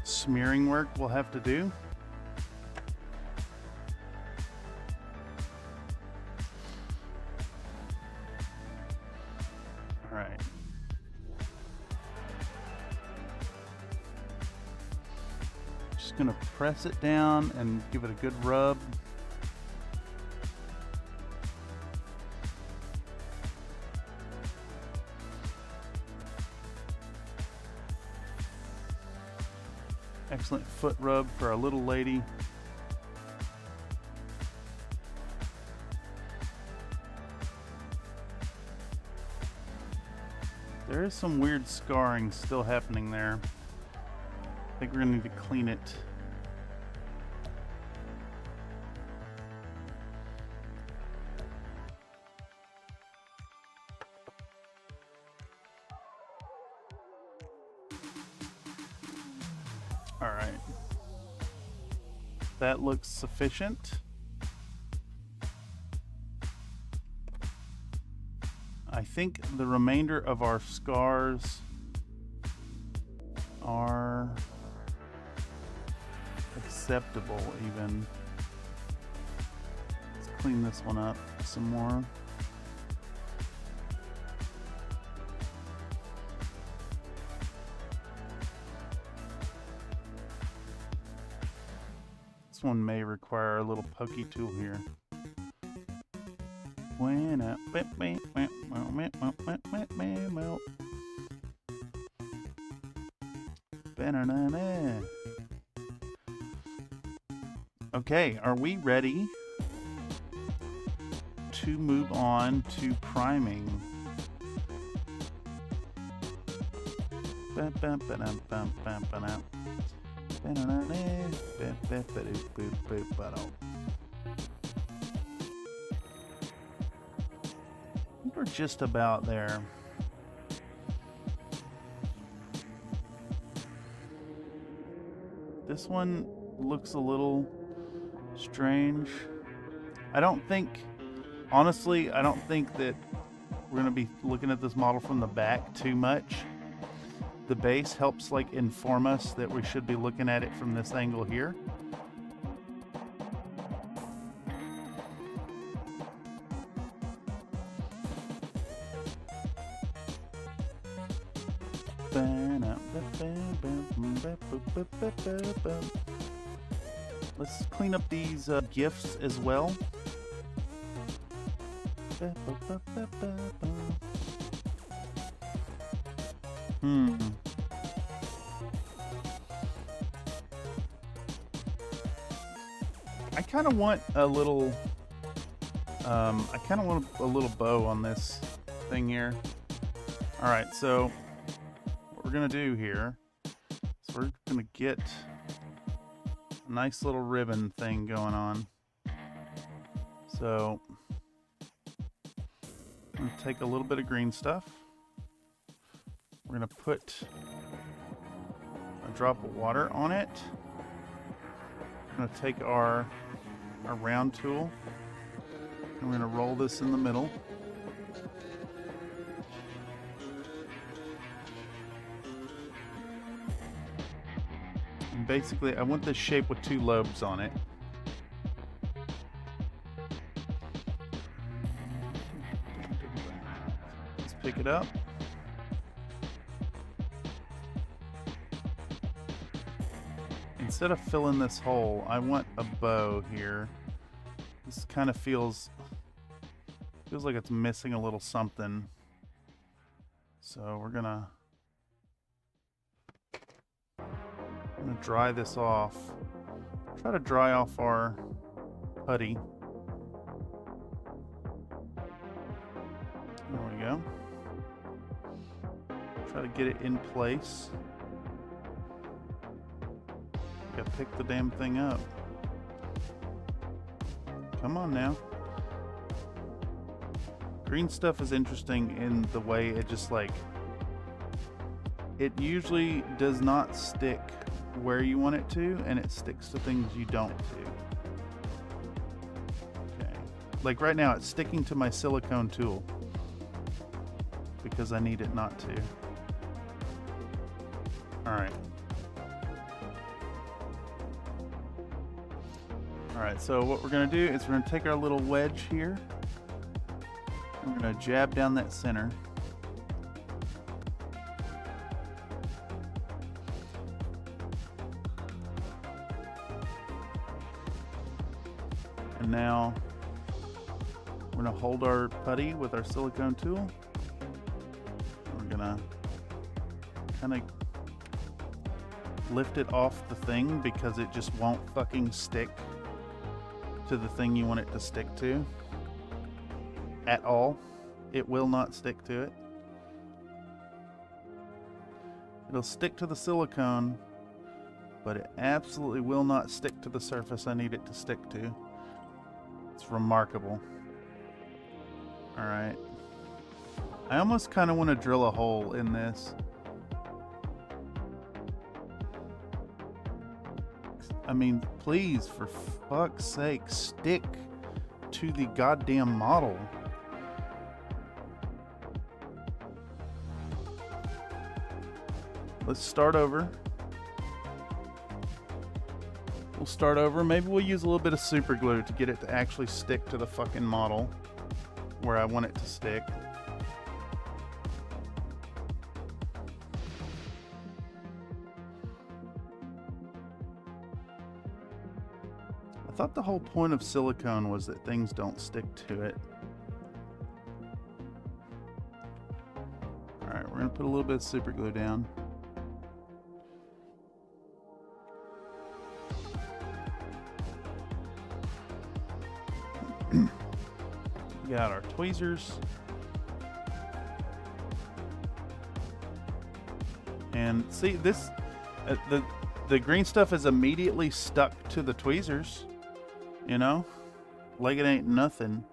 smearing work we'll have to do. All right. Just gonna press it down and give it a good rub. Excellent foot rub for our little lady. There is some weird scarring still happening there. I think we're gonna need to clean it. All right. That looks sufficient. I think the remainder of our scars are acceptable even. Let's clean this one up some more. This one may require a little pokey tool here. Okay, are we ready to move on to priming? We're just about there. This one looks a little strange. I don't think, honestly, I don't think that we're going to be looking at this model from the back too much. The base helps like inform us that we should be looking at it from this angle here. Let's clean up these gifts as well. I kind of want a little bow on this thing here. All right, so what we're gonna do here is we're gonna get a nice little ribbon thing going on. So I'm gonna take a little bit of green stuff. We're gonna put a drop of water on it. We're gonna take our round tool and we're gonna roll this in the middle. And basically, I want this shape with two lobes on it. Let's pick it up. Instead of filling this hole, I want a bow here. This kind of feels like it's missing a little something. So we're gonna dry this off. Try to dry off our putty. There we go. Try to get it in place. Gotta pick the damn thing up. Come on now. Green stuff is interesting in the way it just like, it usually does not stick where you want it to, and it sticks to things you don't to. Okay. Like right now, it's sticking to my silicone tool because I need it not to. Alright. Alright, so what we're going to do is we're going to take our little wedge here. And we're going to jab down that center. And now we're going to hold our putty with our silicone tool. We're going to kind of lift it off the thing because it just won't fucking stick to the thing you want it to stick to at all. It will not stick to it. It'll stick to the silicone, but it absolutely will not stick to the surface I need it to stick to. It's remarkable. Alright. I almost kind of want to drill a hole in this. I mean, please, for fuck's sake, stick to the goddamn model. Let's start over. We'll start over. Maybe we'll use a little bit of super glue to get it to actually stick to the fucking model where I want it to stick. I thought the whole point of silicone was that things don't stick to it. Alright, we're going to put a little bit of super glue down. We got our tweezers. And see, this, the green stuff is immediately stuck to the tweezers. You know, like it ain't nothing.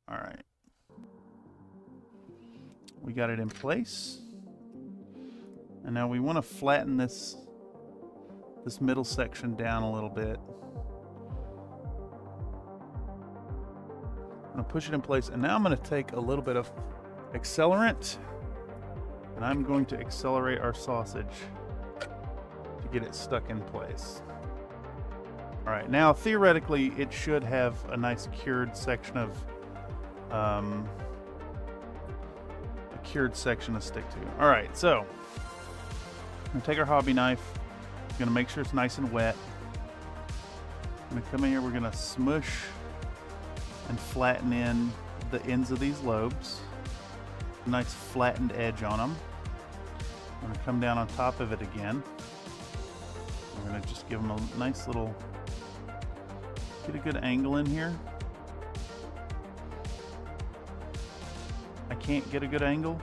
All right, we got it in place, and now we want to flatten this middle section down a little bit. I'm gonna push it in place, and now I'm gonna take a little bit of accelerant, and I'm going to accelerate our sausage to get it stuck in place. All right, now theoretically it should have a nice cured section of a cured section to stick to. All right, so I'm gonna take our hobby knife. I'm gonna make sure it's nice and wet. I'm gonna come in here. We're gonna smush and flatten in the ends of these lobes. Nice flattened edge on them. I'm gonna come down on top of it again. We're gonna just give them a nice little, get a good angle in here. I can't get a good angle.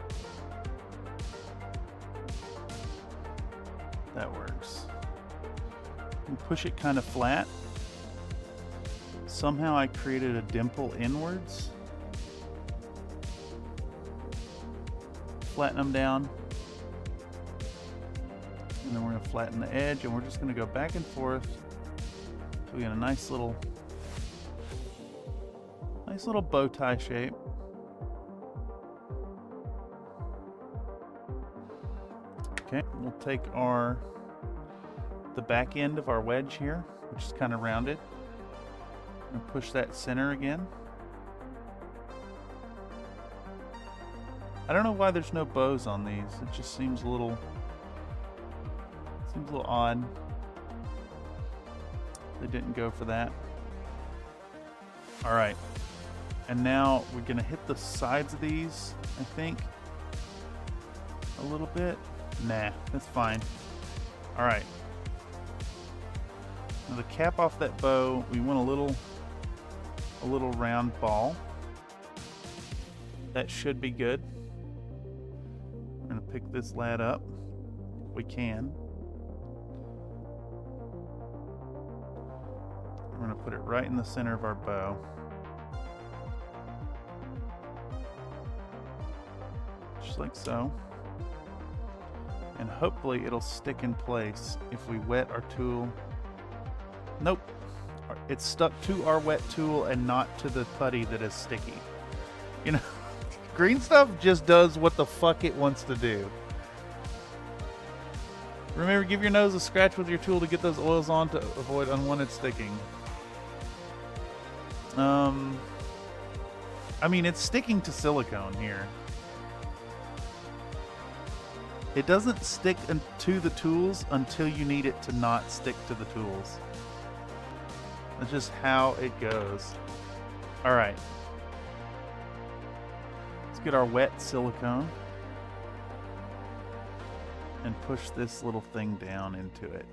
That works. And push it kind of flat. Somehow I created a dimple inwards. Flatten them down. And then we're going to flatten the edge, and we're just going to go back and forth so we get a nice little bow tie shape. Okay, we'll take the back end of our wedge here, which is kind of rounded, and push that center again. I don't know why there's no bows on these. It just seems a little odd. They didn't go for that. All right, and now we're gonna hit the sides of these, I think, a little bit. Nah, that's fine. All right. Now the cap off that bow, we want a little round ball. That should be good. We're gonna pick this lad up. We can. We're going to put it right in the center of our bow. Just like so. And hopefully it'll stick in place if we wet our tool. Nope. It's stuck to our wet tool and not to the putty that is sticky. You know, green stuff just does what the fuck it wants to do. Remember, give your nose a scratch with your tool to get those oils on to avoid unwanted sticking. I mean, it's sticking to silicone here. It doesn't stick to the tools until you need it to not stick to the tools. That's just how it goes. All right. Let's get our wet silicone and push this little thing down into it.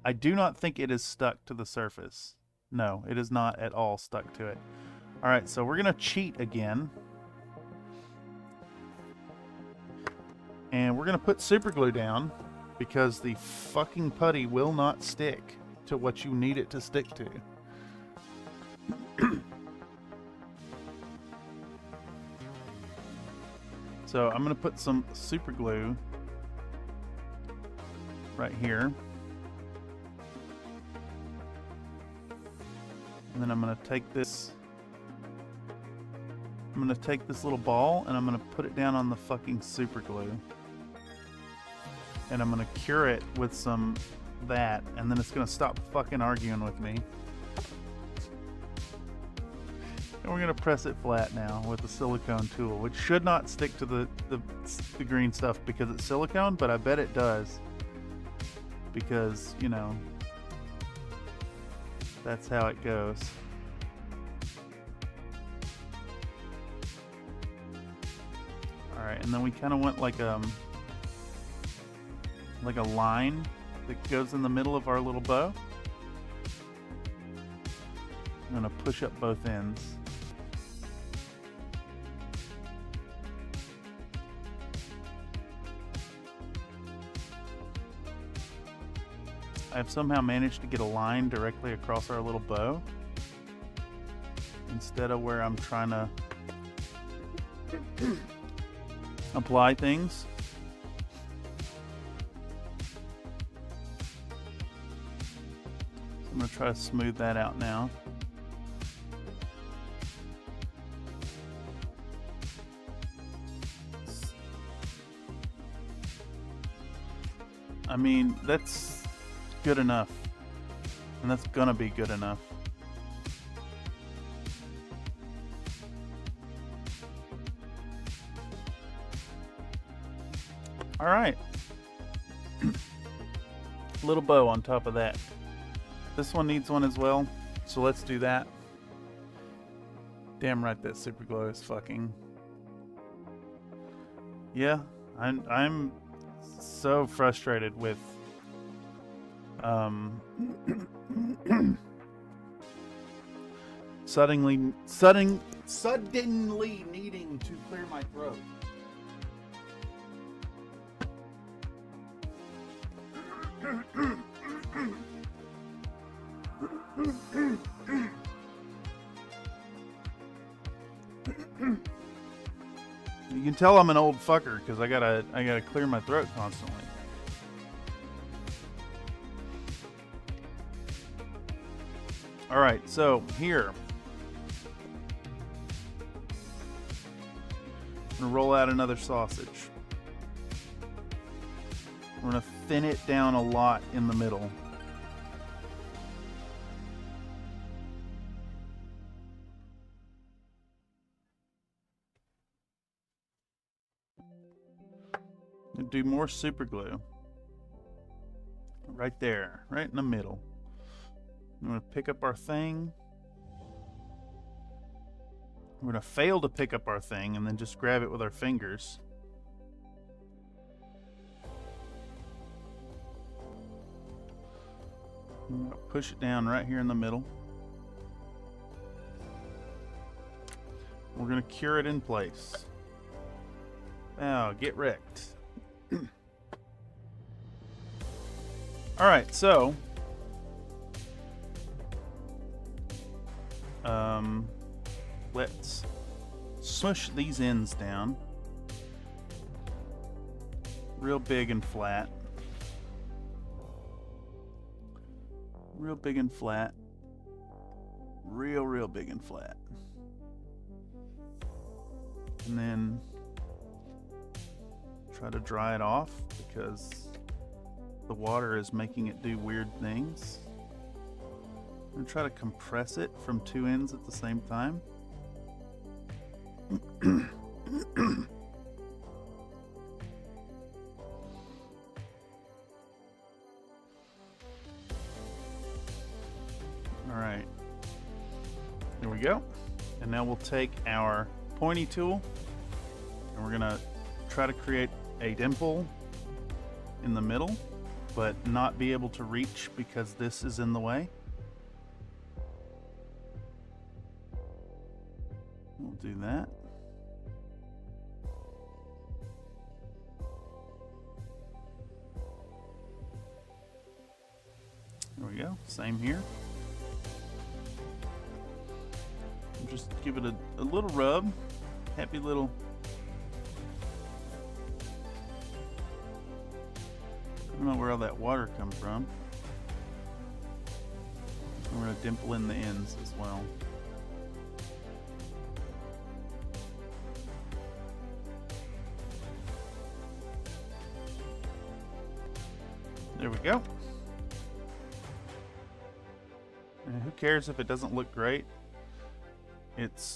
I do not think it is stuck to the surface. No, it is not at all stuck to it. All right, so we're gonna cheat again. And we're going to put super glue down because the fucking putty will not stick to what you need it to stick to. So I'm going to put some super glue right here. And then I'm going to take this little ball and I'm going to put it down on the fucking super glue. And I'm going to cure it with some that, and then it's going to stop fucking arguing with me. And we're going to press it flat now with the silicone tool, which should not stick to the green stuff because it's silicone, but I bet it does. Because, you know, that's how it goes. Alright, and then we kind of want like a line that goes in the middle of our little bow. I'm going to push up both ends. I've somehow managed to get a line directly across our little bow instead of where I'm trying to apply things. I'm going to try to smooth that out now. I mean, that's good enough. And that's gonna be good enough. Alright. Little bow on top of that. This one needs one as well, so let's do that. Damn right that super glue is fucking... Yeah, I'm so frustrated with suddenly needing to clear my throat. You can tell I'm an old fucker because I gotta clear my throat constantly. All right, so here I'm gonna roll out another sausage. We're gonna thin it down a lot in the middle. And do more super glue. Right there, right in the middle. I'm going to pick up our thing. We're going to fail to pick up our thing and then just grab it with our fingers. I'm going to push it down right here in the middle. We're going to cure it in place. Now, get wrecked. Alright, so let's smush these ends down real big and flat. Real big and flat. Real big and flat. And then try to dry it off because the water is making it do weird things. I'm going to try to compress it from two ends at the same time. Alright. There we go. And now we'll take our pointy tool and we're going to try to create a dimple in the middle, but not be able to reach because this is in the way. We'll do that. Same here. Just give it a little rub. Happy little. I don't know where all that water comes from. And we're going to dimple in the ends as well. There we go. And who cares if it doesn't look great?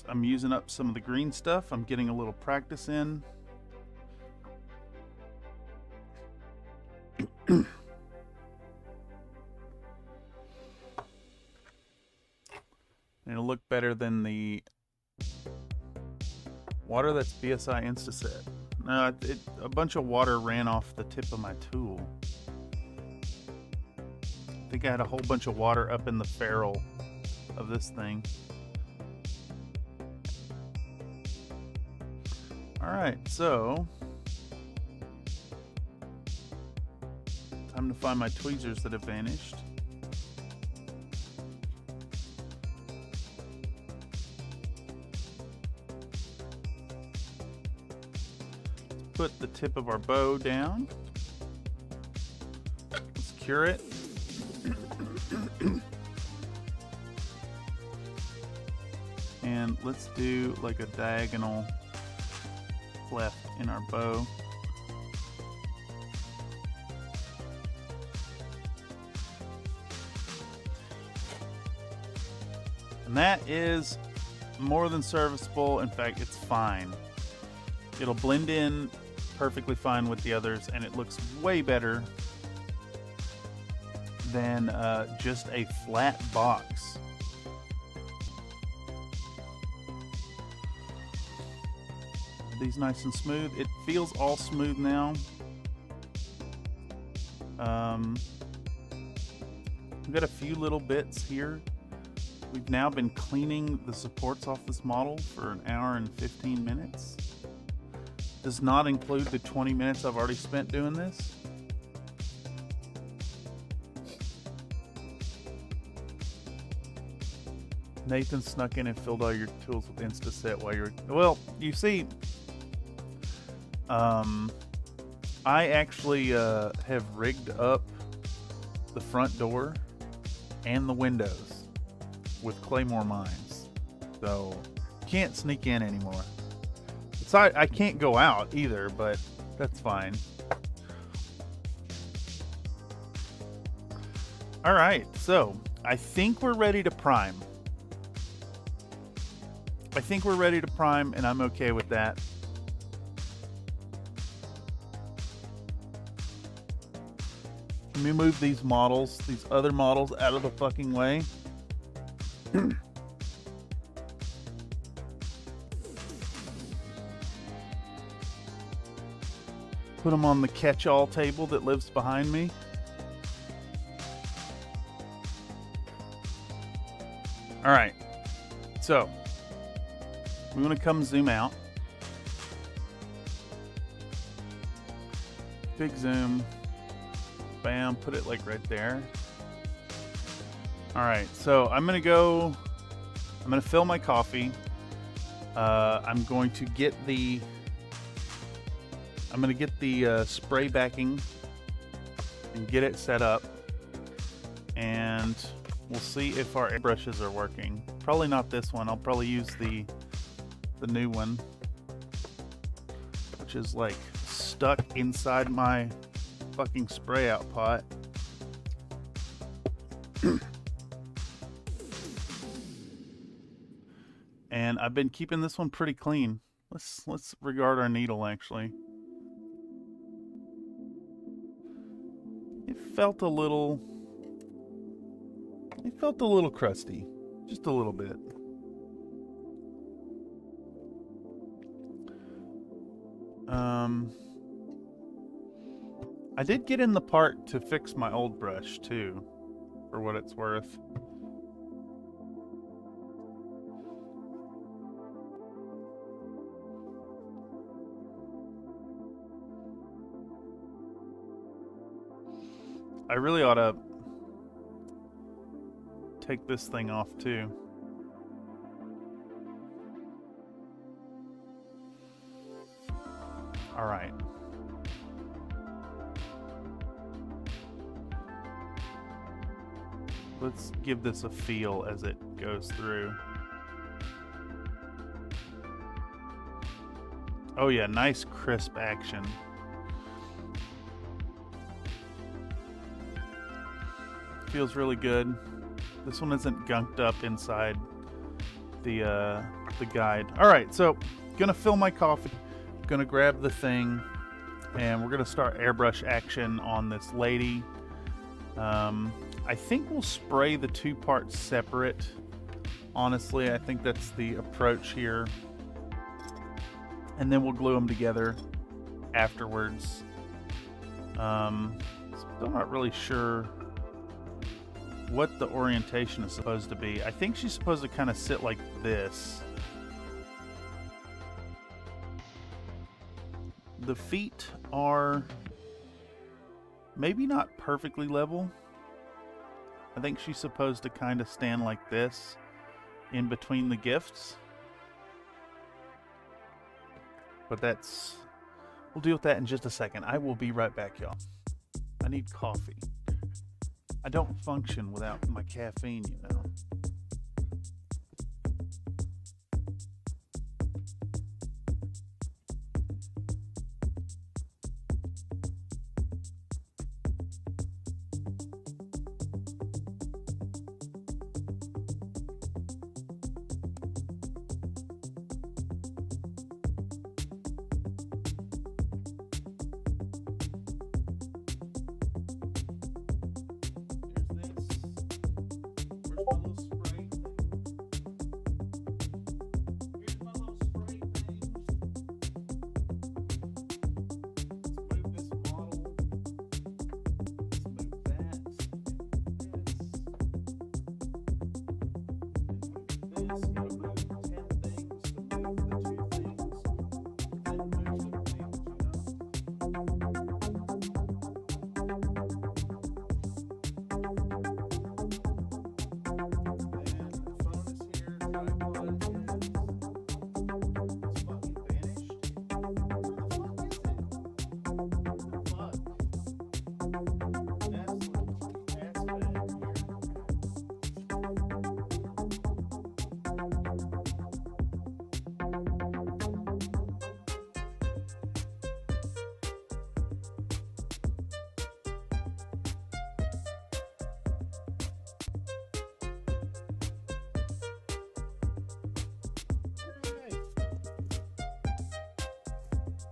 I'm using up some of the green stuff. I'm getting a little practice in. It'll look better than the water that's BSI Instaset. No, a bunch of water ran off the tip of my tool. I think I had a whole bunch of water up in the ferrule of this thing. Alright, so time to find my tweezers that have vanished. Put the tip of our bow down. Let's cure it. And let's do like a diagonal cleft in our bow. And that is more than serviceable. In fact, it's fine. It'll blend in perfectly fine with the others, and it looks way better than just a flat box. Are these nice and smooth? It feels all smooth now. We've got a few little bits here. We've now been cleaning the supports off this model for an hour and 15 minutes. Does not include the 20 minutes I've already spent doing this. Nathan snuck in and filled all your tools with Instaset while you're... Well, you see, I actually have rigged up the front door and the windows with Claymore mines. So, can't sneak in anymore. So I can't go out either, but that's fine. Alright, so I think we're ready to prime. I think we're ready to prime, and I'm okay with that. Let me move these models, these other models, out of the fucking way. Put them on the catch-all table that lives behind me. All right, so we're gonna come zoom out. Big zoom. Bam, put it like right there. All right, so I'm gonna fill my coffee. I'm going to get the spray backing and get it set up, and we'll see if our brushes are working. Probably not this one. I'll probably use the new one, which is like stuck inside my fucking spray out pot. And I've been keeping this one pretty clean. Let's regard our needle actually. It felt a little crusty. Just a little bit. I did get in the part to fix my old brush too, for what it's worth. I really ought to take this thing off too. All right. Let's give this a feel as it goes through. Oh yeah, nice crisp action. Feels really good. This one isn't gunked up inside the guide. All right, so gonna fill my coffee. Gonna grab the thing, and we're gonna start airbrush action on this lady. I think we'll spray the two parts separate. Honestly, I think that's the approach here. And then we'll glue them together afterwards. Still not really sure what the orientation is supposed to be. I think she's supposed to kind of sit like this. The feet are maybe not perfectly level. I think she's supposed to kind of stand like this in between the gifts. But we'll deal with that in just a second. I will be right back, y'all. I need coffee. I don't function without my caffeine, you know.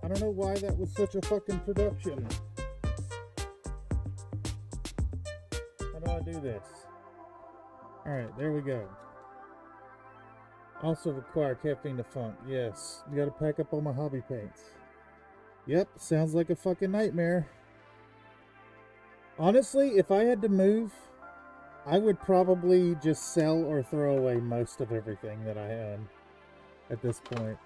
I don't know why that was such a fucking production. How do I do this? Alright, there we go. Also require caffeine to funk. Yes, you gotta pack up all my hobby paints. Yep, sounds like a fucking nightmare. Honestly, if I had to move, I would probably just sell or throw away most of everything that I had at this point.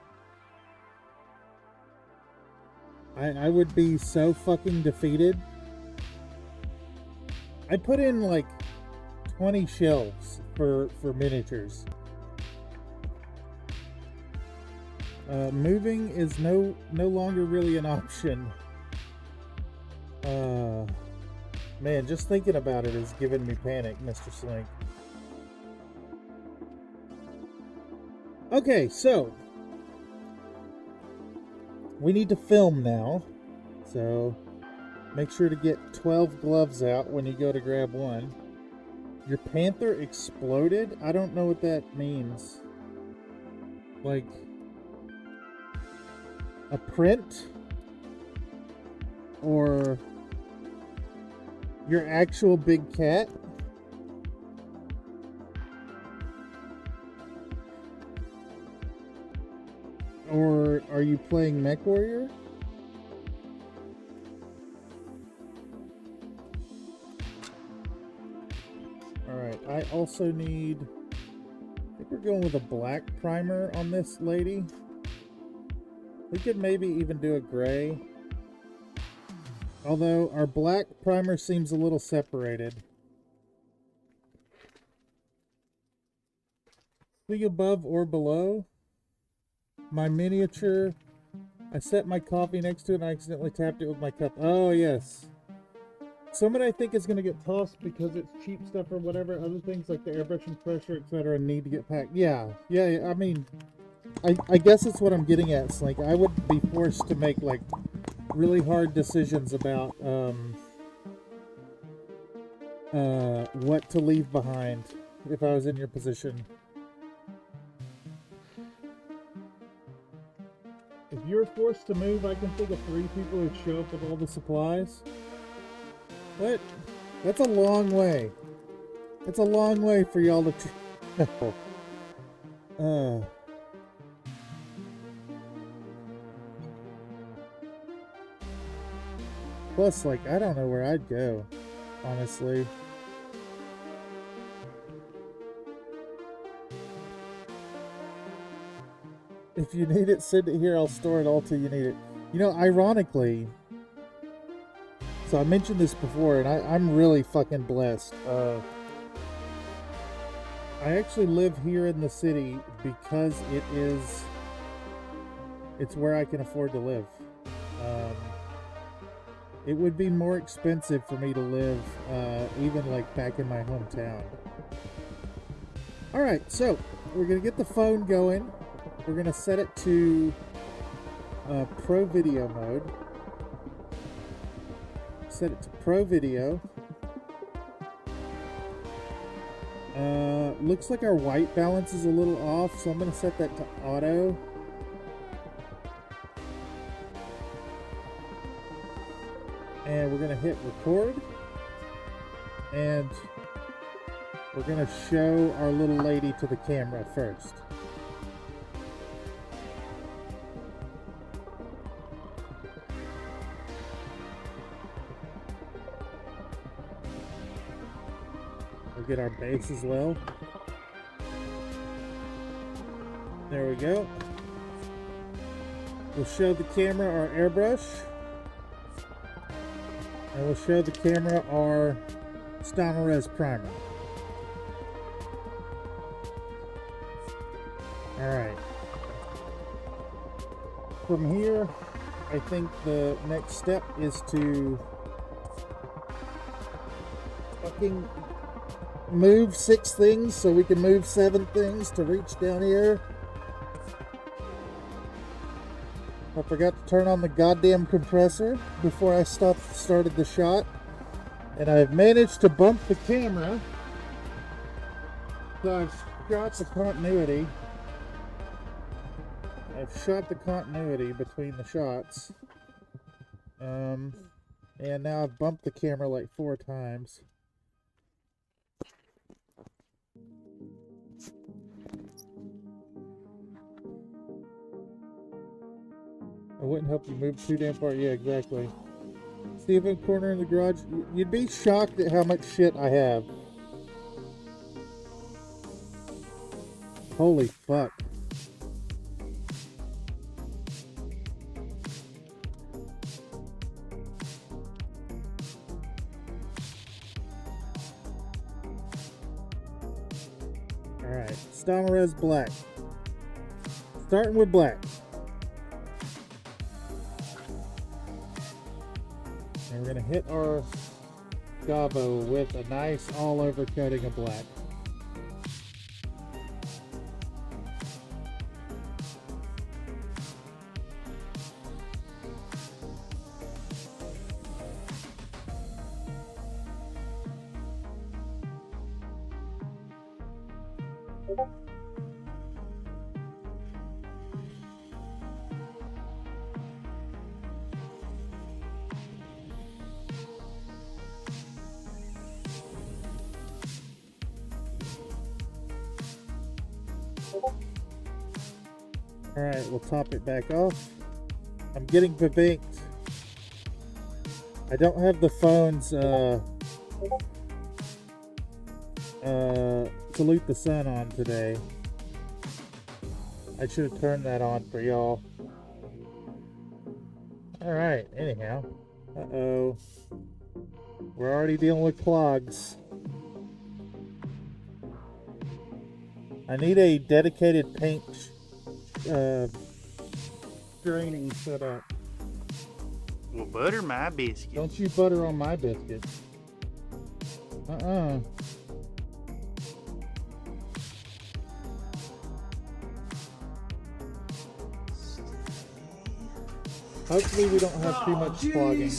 I would be so fucking defeated. I put in like 20 shelves for miniatures. Moving is no longer really an option. Man, just thinking about it is giving me panic, Mr. Slink. Okay, so we need to film now, so make sure to get 12 gloves out when you go to grab one. Your panther exploded? I don't know what that means. Like a print? Or your actual big cat? Or are you playing Mech Warrior? Alright, I also need... I think we're going with a black primer on this lady. We could maybe even do a gray. Although our black primer seems a little separated. Anything above or below? My miniature. I set my coffee next to it and I accidentally tapped it with my cup. Oh, yes. Some of it I think is going to get tossed because it's cheap stuff or whatever. Other things like the airbrush and pressure, etc. need to get packed. Yeah. I mean, I guess it's what I'm getting at. It's like I would be forced to make like really hard decisions about what to leave behind if I was in your position. If you're forced to move, I can think of 3 people who'd show up with all the supplies. But that's a long way. That's a long way for y'all to travel. Plus, like, I don't know where I'd go, honestly. If you need it, send it here. I'll store it all till you need it. You know, ironically, so I mentioned this before, and I'm really fucking blessed. I actually live here in the city because it's where I can afford to live. It would be more expensive for me to live, even like back in my hometown. All right, so we're gonna get the phone going. We're going to set it to Pro Video mode. Set it to Pro Video. Looks like our white balance is a little off, so I'm going to set that to auto. And we're going to hit record. And we're going to show our little lady to the camera first. Get our base as well. There we go. We'll show the camera our airbrush. And we'll show the camera our Res primer. Alright. From here, I think the next step is to fucking move 6 things so we can move 7 things to reach down here. I forgot to turn on the goddamn compressor before I started the shot, and I've managed to bump the camera, so I've shot the continuity. I've shot the continuity between the shots, and now I've bumped the camera like 4 times. I wouldn't help you move too damn far. Yeah, exactly. See if a corner in the garage. You'd be shocked at how much shit I have. Holy fuck. Alright, Res black. Starting with black. And we're going to hit our gobbo with a nice all-over coating of black. Alright, we'll top it back off. I'm getting bebanked. I don't have the phone's salute the sun on today. I should have turned that on for y'all. Alright, anyhow. Uh-oh. We're already dealing with clogs. I need a dedicated paint draining setup. Well, butter my biscuit. Don't you butter on my biscuit. Hopefully we don't have too much clogging.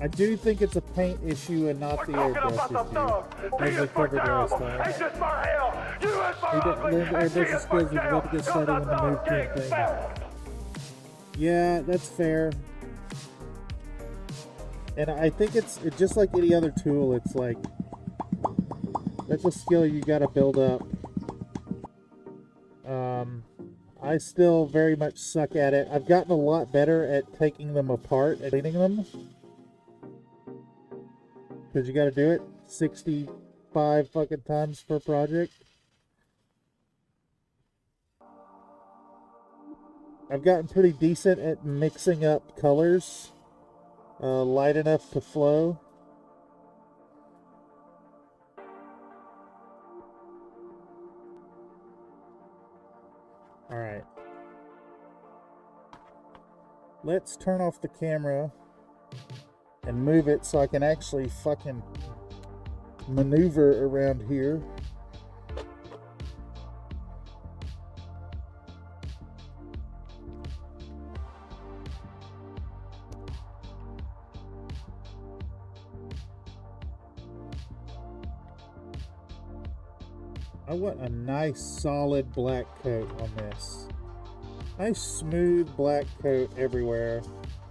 I do think it's a paint issue and not the airbrush issue. As I covered last time. The airbrush is good. We're about to get started on the move kit thing. Yeah, that's fair. And I think it's just like any other tool. It's like, that's a skill you gotta build up. I still very much suck at it. I've gotten a lot better at taking them apart and cleaning them. Because you gotta do it 65 fucking times per project. I've gotten pretty decent at mixing up colors. Light enough to flow. Alright. Let's turn off the camera and move it so I can actually fucking maneuver around here. I want a nice solid black coat on this. Nice smooth black coat everywhere.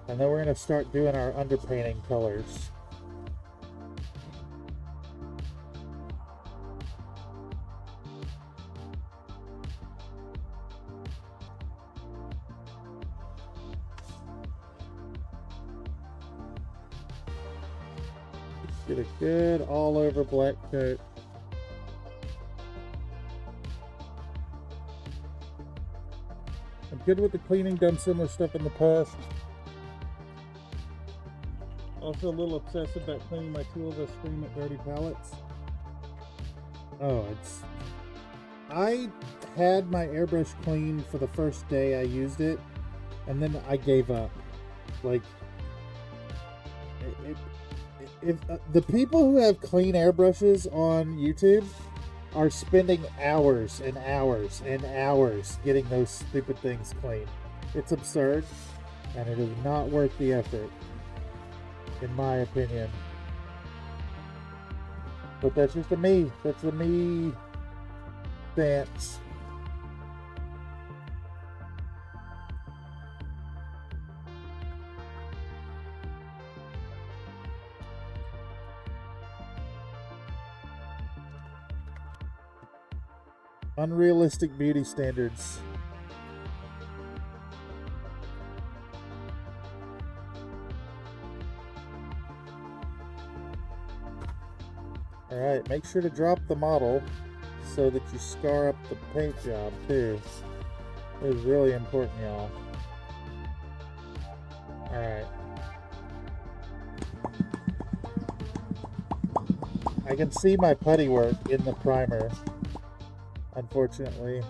And then we're going to start doing our underpainting colors. Just get a good all over black coat. I'm good with the cleaning, done similar stuff in the past. Also a little obsessive about cleaning my tools. I scream at dirty pallets. Oh, I had my airbrush clean for the first day I used it, and then I gave up. Like, if the people who have clean airbrushes on YouTube are spending hours and hours and hours getting those stupid things clean. It's absurd, and it is not worth the effort, in my opinion. But that's just a me. That's a me stance. Unrealistic beauty standards. Alright, make sure to drop the model so that you scar up the paint job too. It is really important, y'all. Alright. I can see my putty work in the primer, unfortunately.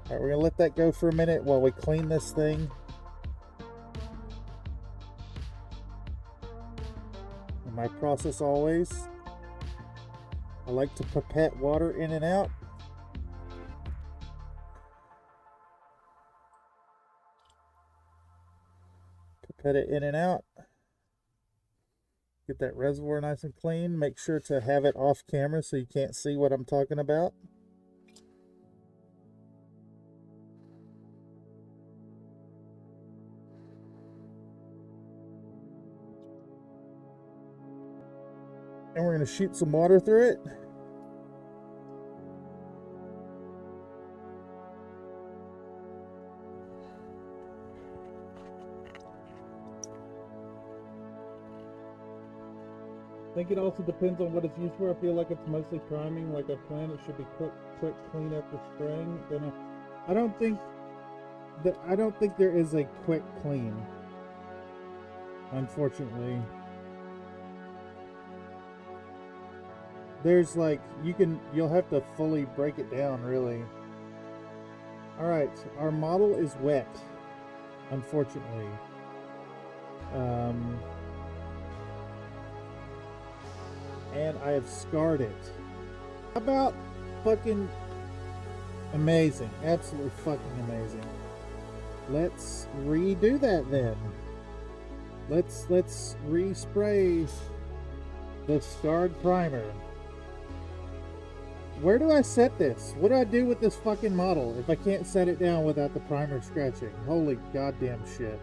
Alright, we're gonna let that go for a minute while we clean this thing. And my process always, I like to pipette water in and out. Pipette it in and out. Get that reservoir nice and clean. Make sure to have it off camera so you can't see what I'm talking about. And we're going to shoot some water through it. I think it also depends on what it's used for. I feel like it's mostly priming, like I planned. It should be quick clean after spraying. Then I don't think there is a quick clean, unfortunately. there's like, you'll have to fully break it down, really. Alright, our model is wet, unfortunately. And I have scarred it. How about fucking amazing? Absolutely fucking amazing. Let's redo that then. Let's respray the scarred primer. Where do I set this? What do I do with this fucking model if I can't set it down without the primer scratching? Holy goddamn shit.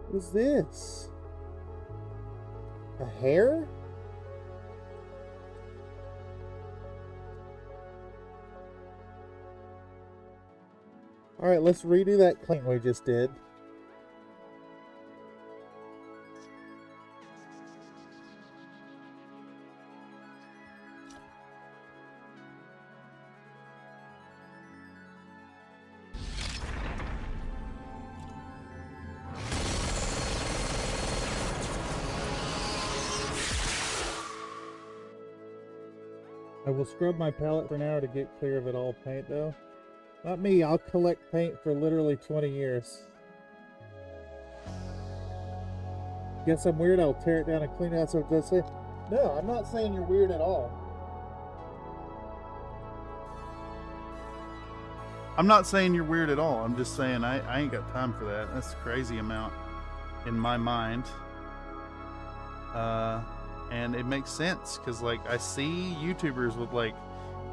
What is this? A hair? Alright, let's redo that clean we just did. I will scrub my palette for an hour to get clear of it all paint though. Not me, I'll collect paint for literally 20 years. Guess I'm weird, I'll tear it down and clean it out so it does say. No, I'm not saying you're weird at all. I'm not saying you're weird at all. I'm just saying I ain't got time for that. That's a crazy amount in my mind. And it makes sense because, like, I see YouTubers with, like,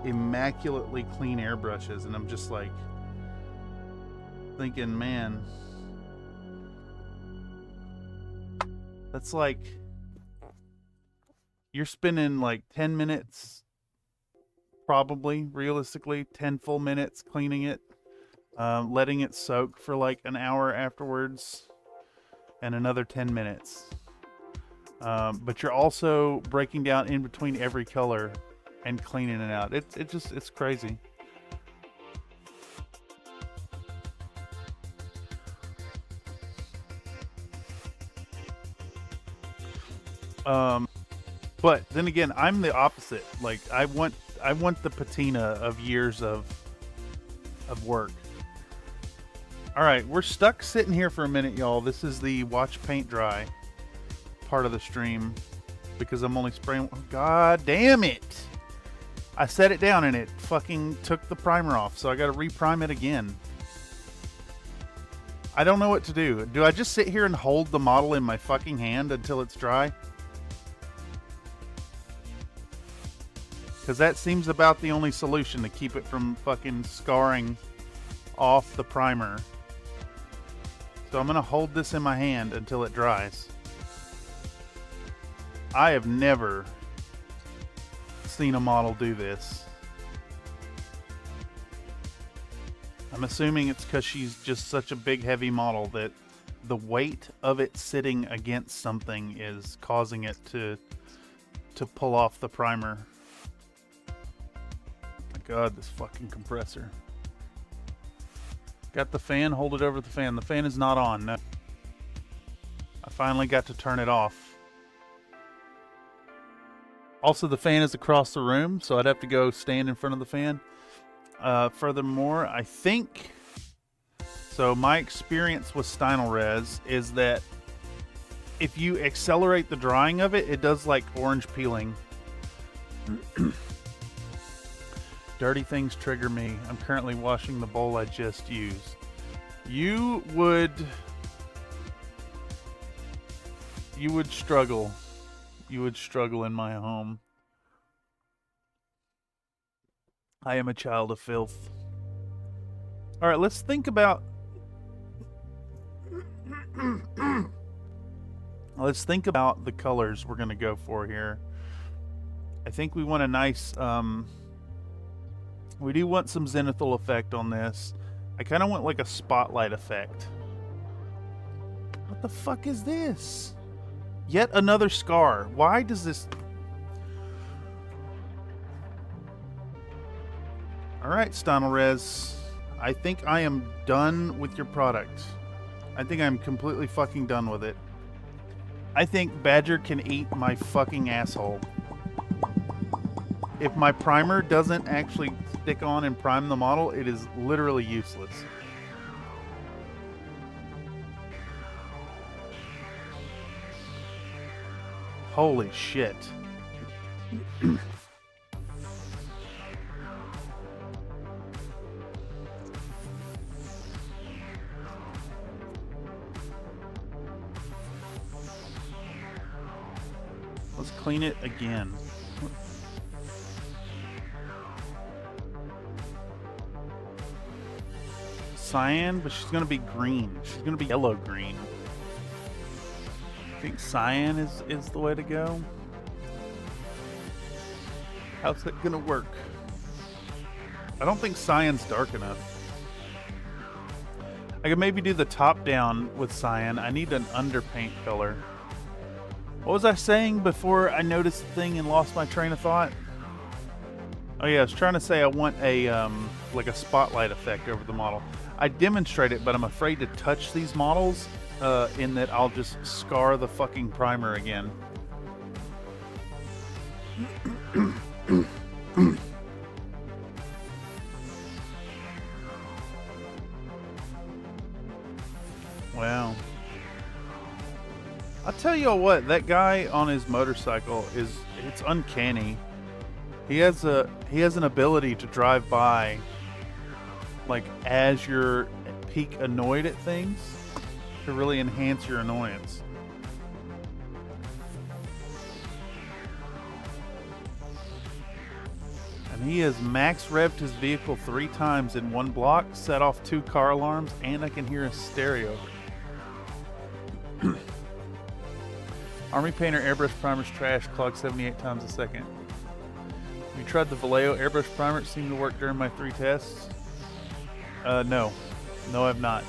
immaculately clean airbrushes, and I'm just, like, thinking, man, that's like, you're spending, like, 10 minutes, probably, realistically, 10 full minutes cleaning it, letting it soak for, like, an hour afterwards, and another 10 minutes. But you're also breaking down in between every color and cleaning it out. It's crazy. But then again, I'm the opposite. Like, I want the patina of years of work. All right, we're stuck sitting here for a minute, y'all. This is the watch paint dry part of the stream because I'm only spraying. God damn it! I set it down and it fucking took the primer off, so I got to reprime it again. I don't know what to do. Do I just sit here and hold the model in my fucking hand until it's dry? Because that seems about the only solution to keep it from fucking scarring off the primer. So I'm going to hold this in my hand until it dries. I have never seen a model do this. I'm assuming it's because she's just such a big heavy model that the weight of it sitting against something is causing it to pull off the primer. My God, this fucking compressor. Got the fan, hold it over the fan. The fan is not on. No. I finally got to turn it off. Also, the fan is across the room, so I'd have to go stand in front of the fan. Furthermore, I think... So my experience with Stynylrez is that if you accelerate the drying of it, it does like orange peeling. Dirty things trigger me. I'm currently washing the bowl I just used. You would struggle. You would struggle in my home. I am a child of filth. All right, let's think about... Let's think about the colors we're going to go for here. I think we want a nice... we do want some zenithal effect on this. I kind of want like a spotlight effect. What the fuck is this? Yet another scar. Why does this... All right, Stonalrez. I think I am done with your product. I think I'm completely fucking done with it. I think Badger can eat my fucking asshole. If my primer doesn't actually stick on and prime the model, it is literally useless. Holy shit. Let's clean it again. Cyan, but she's gonna be green. She's gonna be yellow-green. I think cyan is the way to go. How's that gonna work? I don't think cyan's dark enough. I could maybe do the top down with cyan. I need an underpaint color. What was I saying before I noticed the thing and lost my train of thought? Oh yeah, I was trying to say I want a like a spotlight effect over the model. I demonstrate it, but I'm afraid to touch these models in that I'll just scar the fucking primer again. Wow. I'll tell you what, that guy on his motorcycle it's uncanny. He has an ability to drive by like as you're peak annoyed at things to really enhance your annoyance. And he has max revved his vehicle 3 times in one block, set off 2 car alarms, and I can hear a stereo. Army Painter airbrush primer's trash, clogged 78 times a second. Have you tried the Vallejo airbrush primer? It seemed to work during my 3 tests. No, I've not.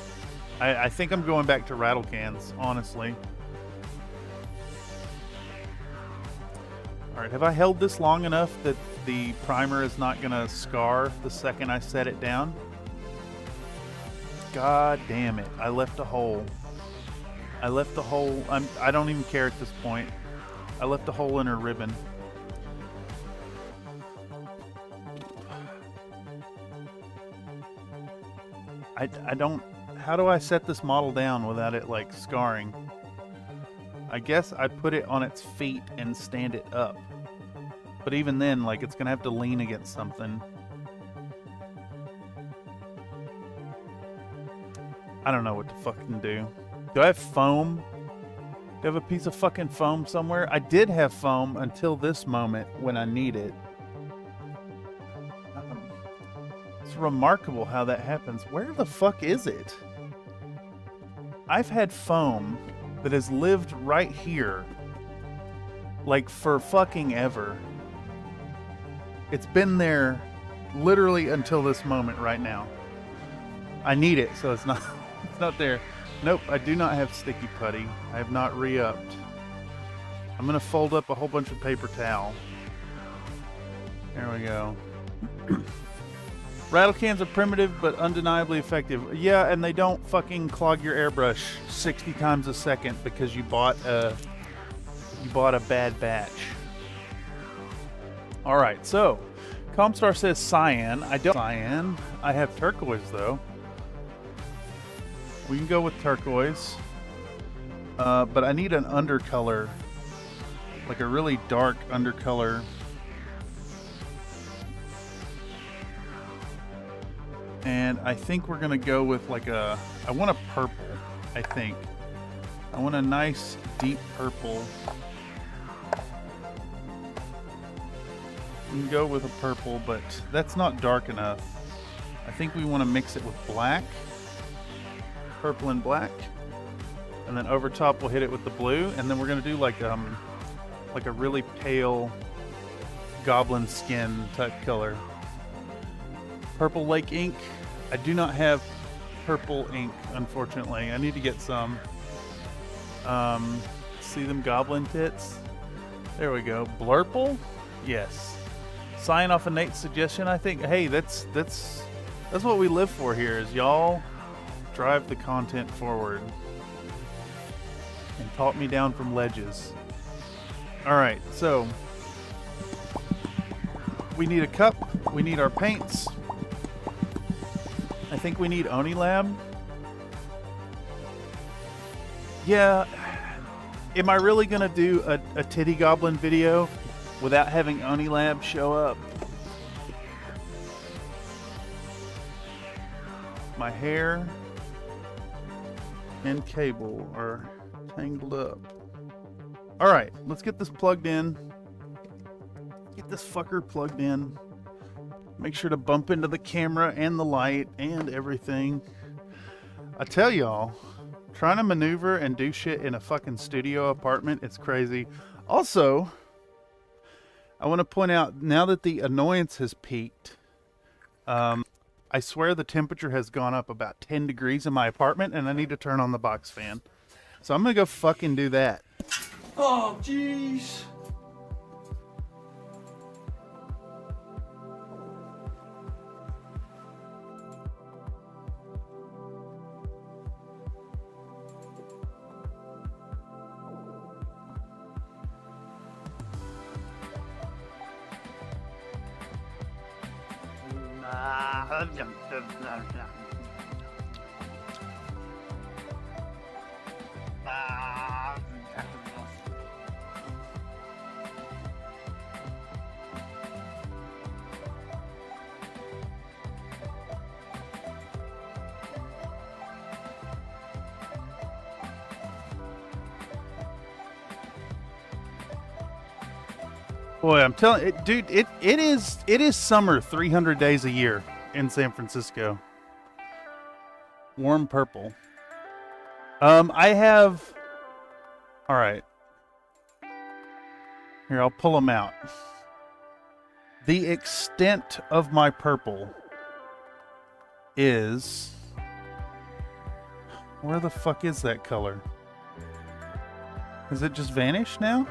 I think I'm going back to rattle cans, honestly. Alright, have I held this long enough that the primer is not gonna scar the second I set it down? God damn it, I left a hole. I left the hole. I don't even care at this point. I left a hole in her ribbon. I don't. How do I set this model down without it like scarring? I guess I put it on its feet and stand it up. But even then, like, it's gonna have to lean against something. I don't know what to fucking do. Do I have foam? Do I have a piece of fucking foam somewhere? I did have foam until this moment when I need it. It's remarkable how that happens. Where the fuck is it? I've had foam that has lived right here, like, for fucking ever. It's been there literally until this moment right now. I need it, so it's not there. Nope, I do not have sticky putty. I have not re-upped. I'm gonna fold up a whole bunch of paper towel. There we go. Rattle cans are primitive but undeniably effective. Yeah, and they don't fucking clog your airbrush 60 times a second because you bought a bad batch. All right, so Comstar says cyan. I don't cyan. I have turquoise though. We can go with turquoise, but I need an undercolor, like a really dark undercolor. And I think we're gonna go with like I want a purple, I think. I want a nice deep purple. We can go with a purple, but that's not dark enough. I think we want to mix it with black. Purple and black. And then over top we'll hit it with the blue, and then we're gonna do like a really pale goblin skin type color. Purple Lake ink. I do not have purple ink, unfortunately. I need to get some. See them goblin tits? There we go. Blurple? Yes. sign off of Nate's suggestion, I think, hey, that's what we live for here, is y'all drive the content forward and talk me down from ledges. All right, so we need a cup. We need our paints. I think we need Oni Lab. Yeah. Am I really gonna do a titty goblin video without having Oni Lab show up? My hair and cable are tangled up. Alright, let's get this plugged in. Get this fucker plugged in. Make sure to bump into the camera and the light and everything. I tell y'all, trying to maneuver and do shit in a fucking studio apartment, it's crazy. Also, I want to point out, now that the annoyance has peaked, I swear the temperature has gone up about 10 degrees in my apartment, and I need to turn on the box fan. So I'm gonna go fucking do that. Oh, jeez. Boy, I'm telling it, dude, it is summer 300 days a year in San Francisco. Warm purple. I have, all right. Here, I'll pull them out. The extent of my purple is, where the fuck is that color? Has it just vanished now?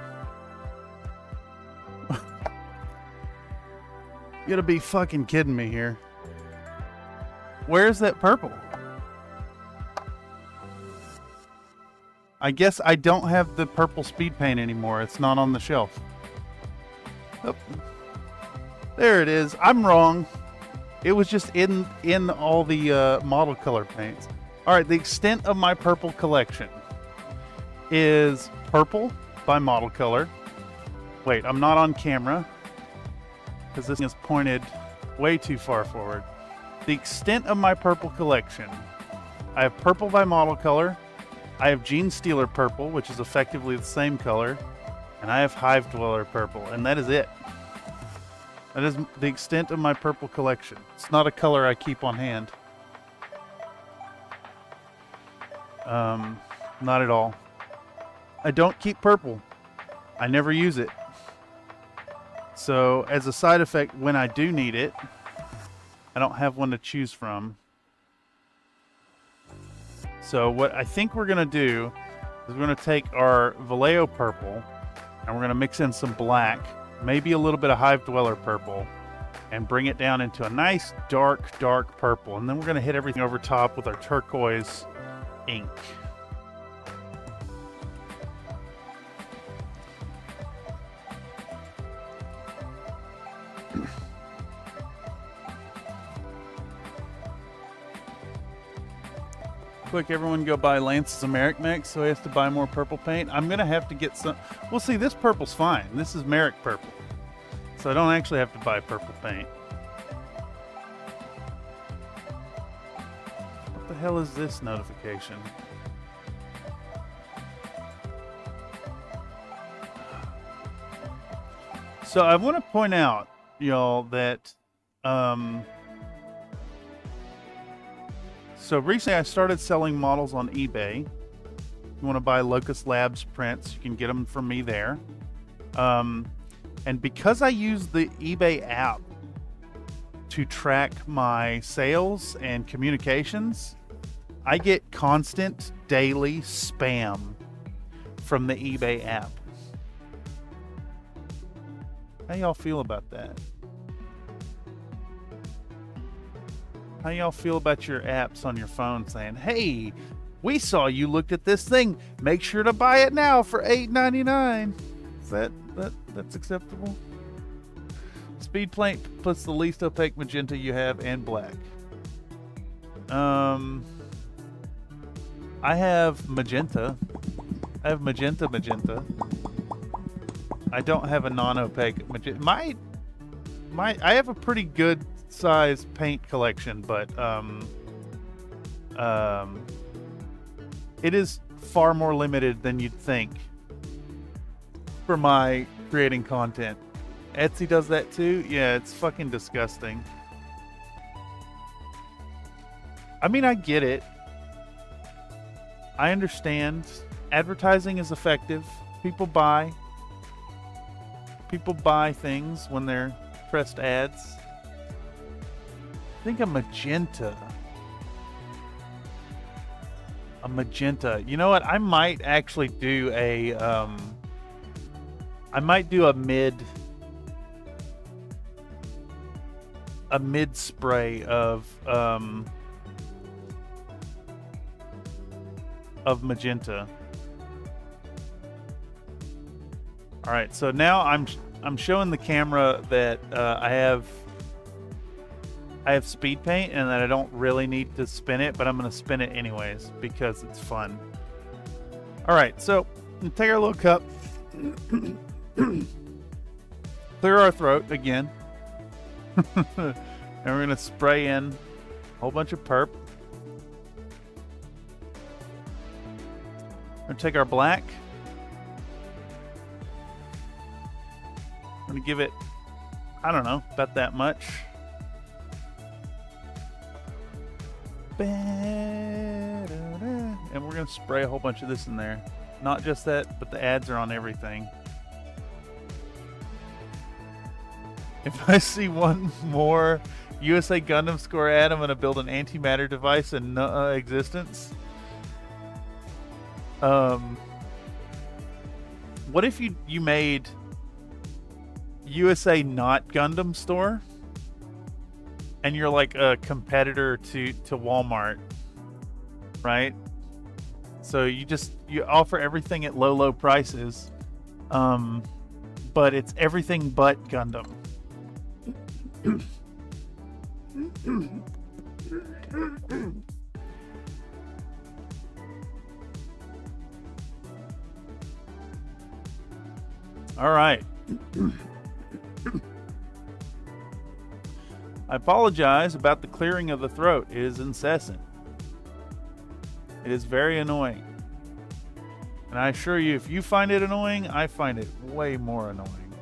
You gotta be fucking kidding me here. Where's that purple? I guess I don't have the purple speed paint anymore. It's not on the shelf. Oh. There it is. I'm wrong. It was just in all the model color paints. All right, the extent of my purple collection is purple by model color. Wait, I'm not on camera because this is pointed way too far forward. The extent of my purple collection, I have purple by model color, I have Gene Stealer purple, which is effectively the same color, and I have Hive Dweller purple, and that is it. That is the extent of my purple collection. It's not a color I keep on hand. Not at all. I don't keep purple. I never use it. So, as a side effect, when I do need it, I don't have one to choose from. So, what I think we're going to do is we're going to take our Vallejo purple and we're going to mix in some black, maybe a little bit of Hive Dweller purple, and bring it down into a nice dark, dark purple. And then we're going to hit everything over top with our turquoise ink. Quick, everyone go buy Lance's Merrick mix, so he has to buy more purple paint. I'm going to have to get some... Well, see, this purple's fine. This is Merrick purple. So I don't actually have to buy purple paint. What the hell is this notification? So I want to point out, y'all, that... So recently I started selling models on eBay. If you want to buy Locust Labs prints, you can get them from me there. And because I use the eBay app to track my sales and communications, I get constant daily spam from the eBay app. How y'all feel about that? How y'all feel about your apps on your phone saying, "Hey, we saw you looked at this thing. Make sure to buy it now for $8.99." Is that's acceptable? Speed paint puts the least opaque magenta you have and black. I have magenta. I have magenta. I don't have a non-opaque magenta. I have a pretty good size paint collection, but it is far more limited than you'd think for my creating content. Etsy does that too? Yeah, it's fucking disgusting. I mean, I get it. I understand. Advertising is effective. People buy things when they're pressed ads. I think a magenta. You know what? I might actually do a mid spray of magenta. All right, so now I'm showing the camera that I have speed paint and that I don't really need to spin it, but I'm going to spin it anyways because it's fun. All right, so take our little cup, clear our throat again, and we're going to spray in a whole bunch of perp. We're going to take our black. I'm going to give it, I don't know, about that much. And we're going to spray a whole bunch of this in there. Not just that, but the ads are on everything. If I see one more USA Gundam score ad, I'm going to build an antimatter device in existence. What if you made USA not Gundam store? And you're like a competitor to Walmart, right? So you offer everything at low prices, but it's everything but Gundam. All right. I apologize about the clearing of the throat. It is incessant. It is very annoying. And I assure you, if you find it annoying, I find it way more annoying.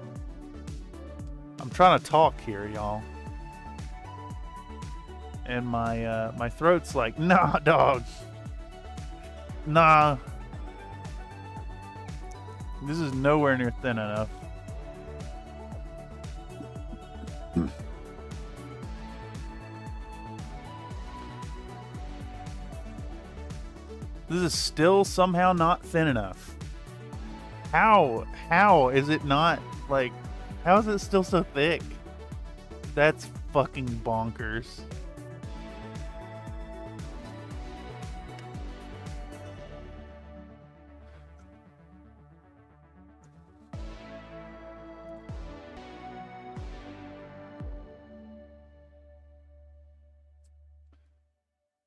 I'm trying to talk here, y'all. And my throat's like, nah, dog. Nah. This is nowhere near thin enough. This is still somehow not thin enough. How is it not, like, how is it still so thick? That's fucking bonkers.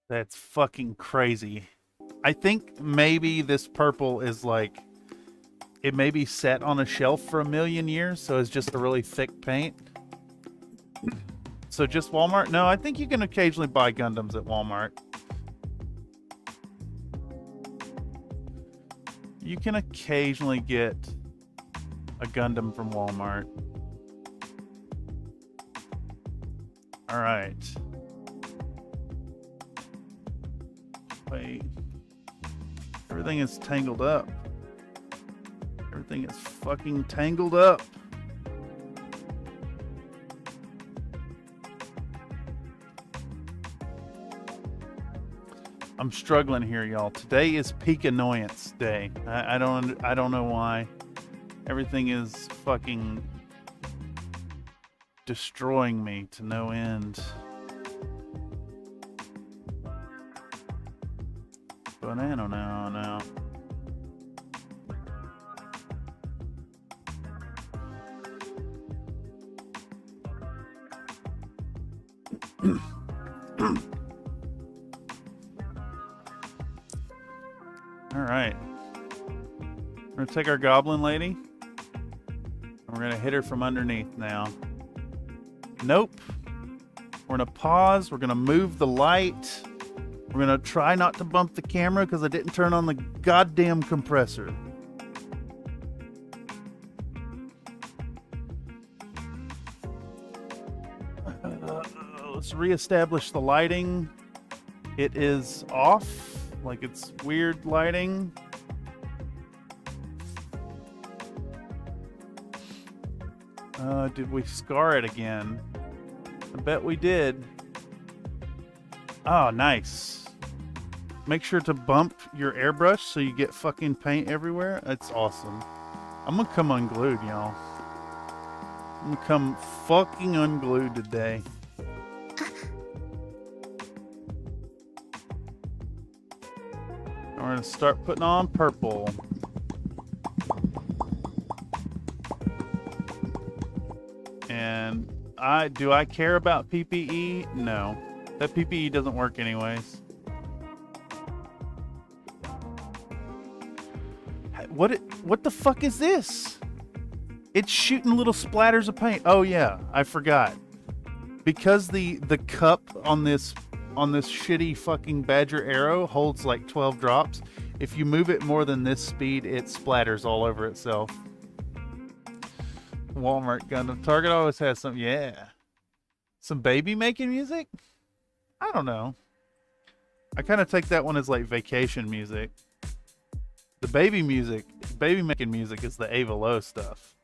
That's fucking crazy. I think maybe this purple is like, it may be set on a shelf for a million years, so it's just a really thick paint. So just Walmart? No, I think you can occasionally buy Gundams at Walmart. You can occasionally get a Gundam from Walmart. All right. Wait. Everything is tangled up. Everything is fucking tangled up. I'm struggling here, y'all. Today is peak annoyance day. I don't know why. Everything is fucking destroying me to no end. I don't know now. All right. We're going to take our goblin lady. We're going to hit her from underneath now. Nope. We're going to pause. We're going to move the light. We're going to try not to bump the camera because I didn't turn on the goddamn compressor. Let's reestablish the lighting. It is off. Like it's weird lighting. Did we scar it again? I bet we did. Oh, nice. Make sure to bump your airbrush so you get fucking paint everywhere. That's awesome. I'm gonna come unglued, y'all. I'm gonna come fucking unglued today. We're gonna start putting on purple. And do I care about PPE? No. That PPE doesn't work anyways. What the fuck is this? It's shooting little splatters of paint. Oh yeah, I forgot. Because the cup on this shitty fucking Badger Arrow holds like 12 drops. If you move it more than this speed, it splatters all over itself. Walmart Gundam. Target always has some, yeah. Some baby making music? I don't know. I kind of take that one as like vacation music. The baby making music is the Ava Lowe stuff.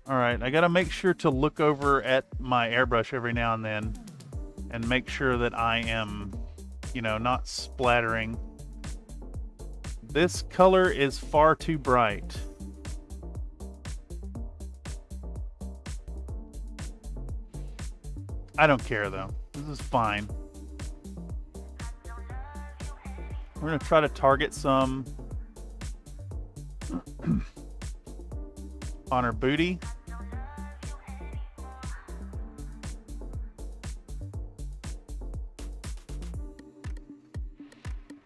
Alright, I gotta make sure to look over at my airbrush every now and then and make sure that I am, you know, not splattering. This color is far too bright. I don't care though. This is fine. We're gonna try to target some on her booty.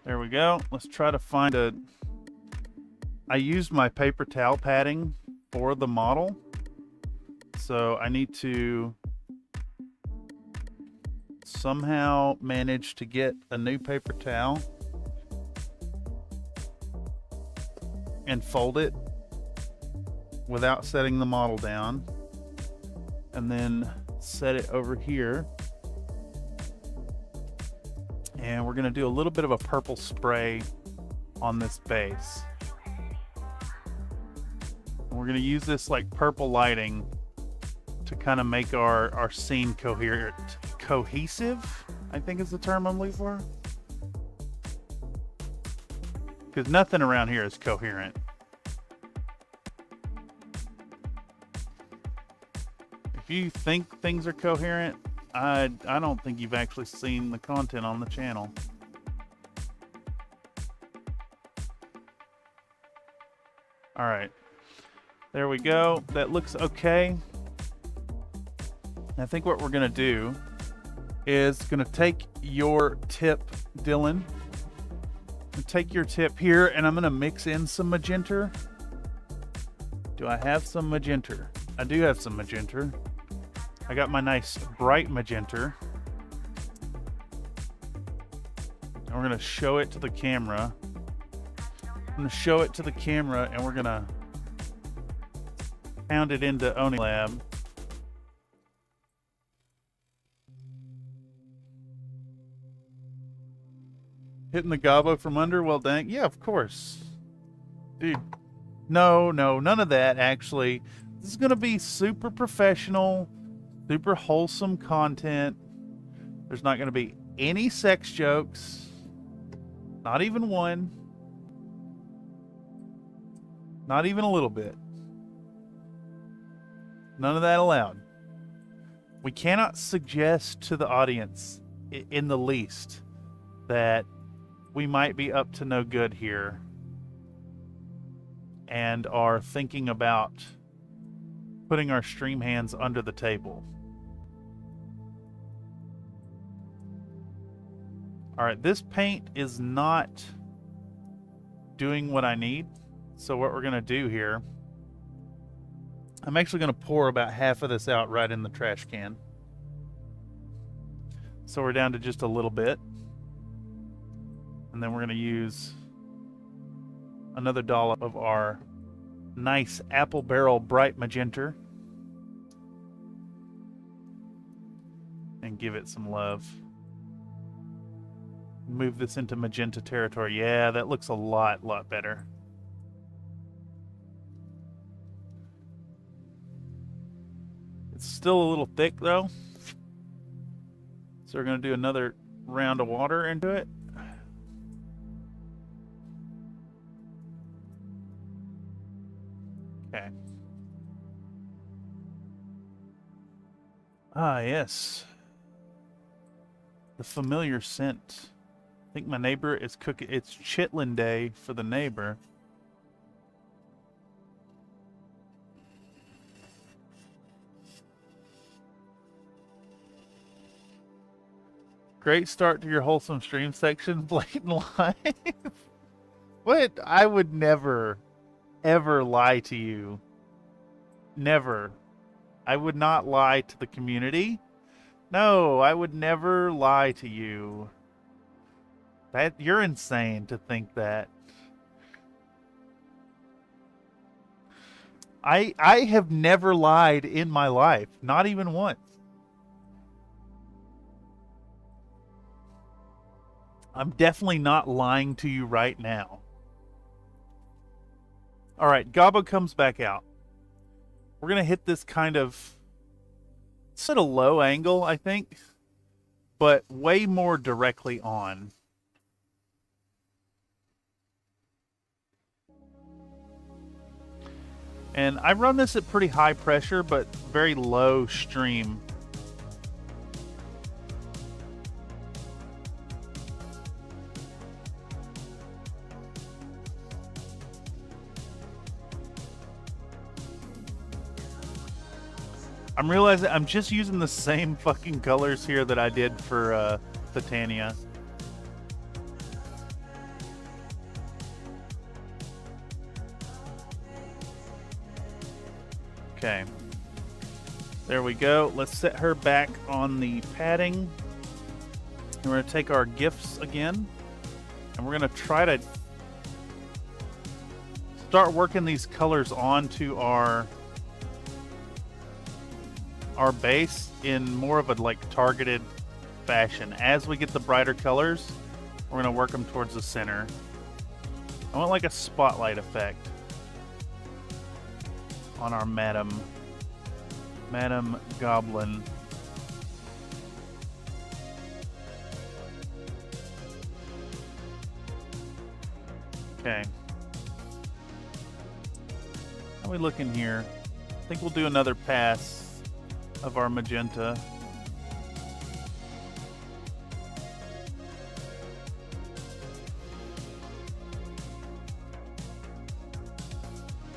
There we go. Let's try to find a... I used my paper towel padding for the model, so I need to somehow manage to get a new paper towel and fold it without setting the model down, and then set it over here. And we're gonna do a little bit of a purple spray on this base. And we're gonna use this like purple lighting to kind of make our scene cohesive, I think is the term I'm looking for. Because nothing around here is coherent. If you think things are coherent, I don't think you've actually seen the content on the channel. Alright. There we go. That looks okay. I think what we're going to do is going to take your tip, Dylan. Take your tip here, and I'm going to mix in some magenta. Do I have some magenta? I do have some magenta. I got my nice bright magenta. And we're going to show it to the camera. I'm going to show it to the camera, and we're going to pound it into Onilab. Hitting the gobbo from under? Well, dang. Yeah, of course. Dude. No, none of that, actually. This is going to be super professional. Super wholesome content. There's not going to be any sex jokes. Not even one. Not even a little bit. None of that allowed. We cannot suggest to the audience in the least that we might be up to no good here and are thinking about putting our stream hands under the table. All right, this paint is not doing what I need. So what we're gonna do here, I'm actually gonna pour about half of this out right in the trash can. So we're down to just a little bit. And then we're gonna use another dollop of our nice apple barrel bright magenta and give it some love. Move this into magenta territory. Yeah, that looks a lot better. It's still a little thick though. So we're going to do another round of water into it. Okay. Ah, yes. The familiar scent. I think my neighbor is cooking. It's chitlin day for the neighbor. Great start to your wholesome stream section, blatant lie. What? I would never, ever lie to you. Never. I would not lie to the community. No, I would never lie to you. That you're insane to think that. I have never lied in my life, not even once. I'm definitely not lying to you right now. All right, Gobbo comes back out. We're going to hit this kind of, it's at a low angle, I think, but way more directly on. And I run this at pretty high pressure, but very low stream. I'm realizing I'm just using the same fucking colors here that I did for Titania. Okay. There we go. Let's set her back on the padding. And we're going to take our gifts again. And we're going to try to start working these colors onto our base in more of a like targeted fashion. As we get the brighter colors, we're going to work them towards the center. I want like a spotlight effect on our Madam Goblin. Okay. How we looking here? I think we'll do another pass of our magenta.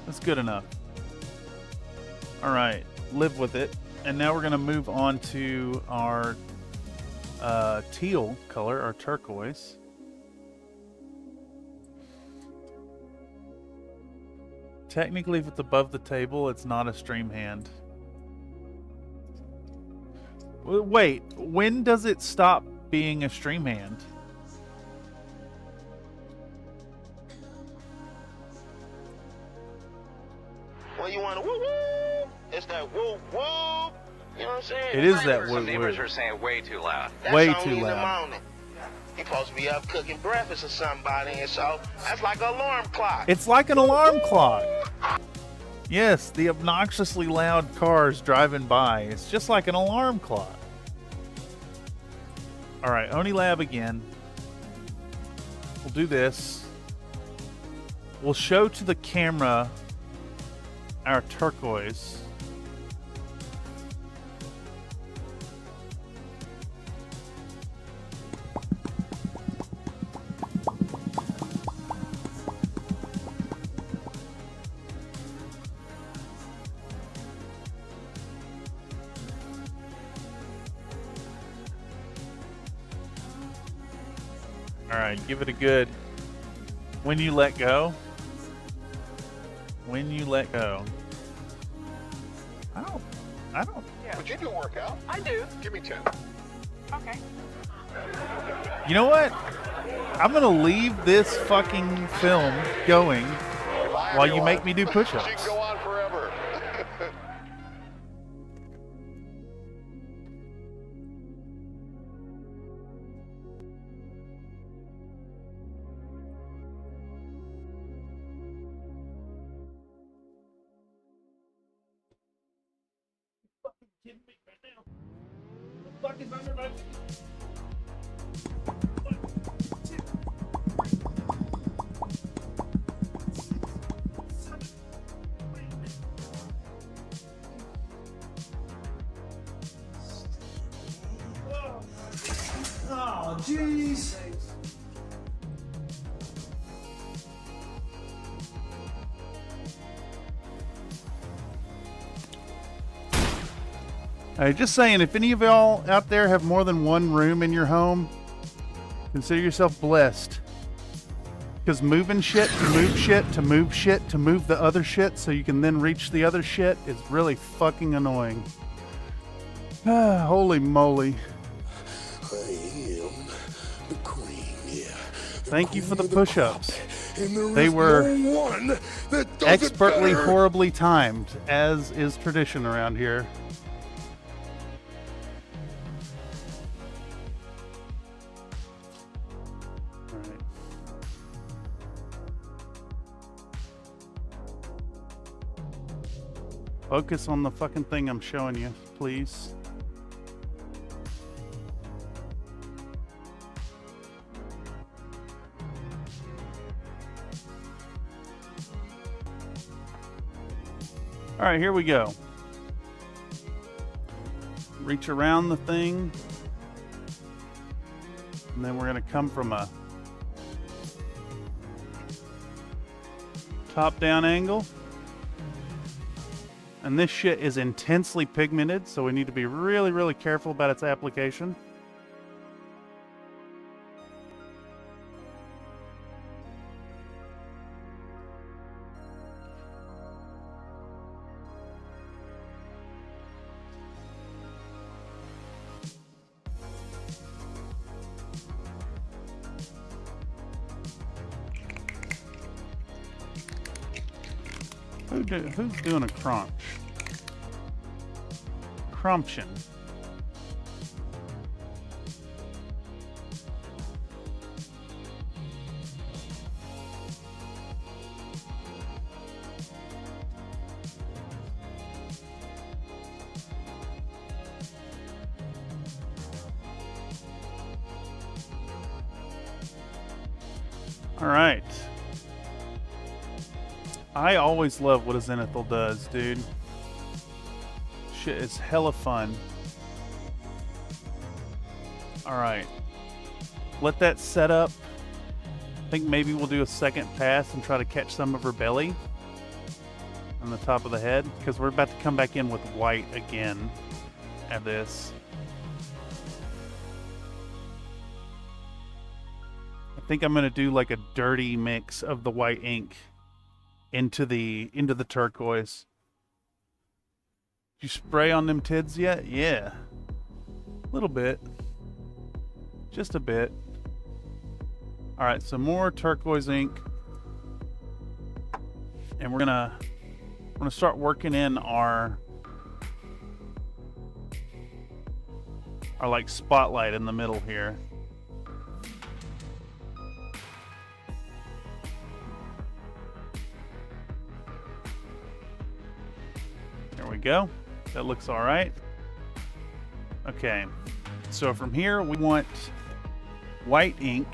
That's good enough. All right, live with it. And now we're going to move on to our teal color, our turquoise. Technically, if it's above the table, it's not a stream hand. Wait, when does it stop being a stream hand? Well, you want to woo woo? It's that woo woo. You know what I'm saying? It is that woo Some neighbors woo. are saying way too loud. That's Way only too in the loud. morning. He supposed to be up cooking breakfast or somebody, and so that's like an alarm clock. It's like an alarm clock. Yes, the obnoxiously loud cars driving by. It's just like an alarm clock. All right, Oni Lab again. We'll do this. We'll show to the camera our turquoise. Alright, give it a good. When you let go. When you let go. I don't. Would you do a workout? I do. Give me 10. Okay. You know what? I'm gonna leave this fucking film going while you make me do She push-ups. can go on forever. Oh, jeez. Hey, just saying, if any of y'all out there have more than one room in your home, consider yourself blessed. Because moving shit to move shit to move shit to move the other shit so you can then reach the other shit is really fucking annoying. Ah, holy moly. I am the queen, yeah. Thank you for the push-ups. And there They is were no one that does Expertly, it better. horribly timed, as is tradition around here. Alright. Focus on the fucking thing I'm showing you, please. All right, here we go. Reach around the thing. And then we're going to come from a top-down angle. And this shit is intensely pigmented, so we need to be really, really careful about its application. Who's doing a crunch? Crumption. All right. I always love what a Zenithal does, dude. Shit is hella fun. Alright. Let that set up. I think maybe we'll do a second pass and try to catch some of her belly on the top of the head, because we're about to come back in with white again at this. I think I'm going to do like a dirty mix of the white ink into the turquoise. Did you spray on them tids yet? Yeah. A little bit. Just a bit. Alright, so more turquoise ink. And we're gonna start working in our like spotlight in the middle here. There we go. That looks all right. Okay. So from here, we want white ink.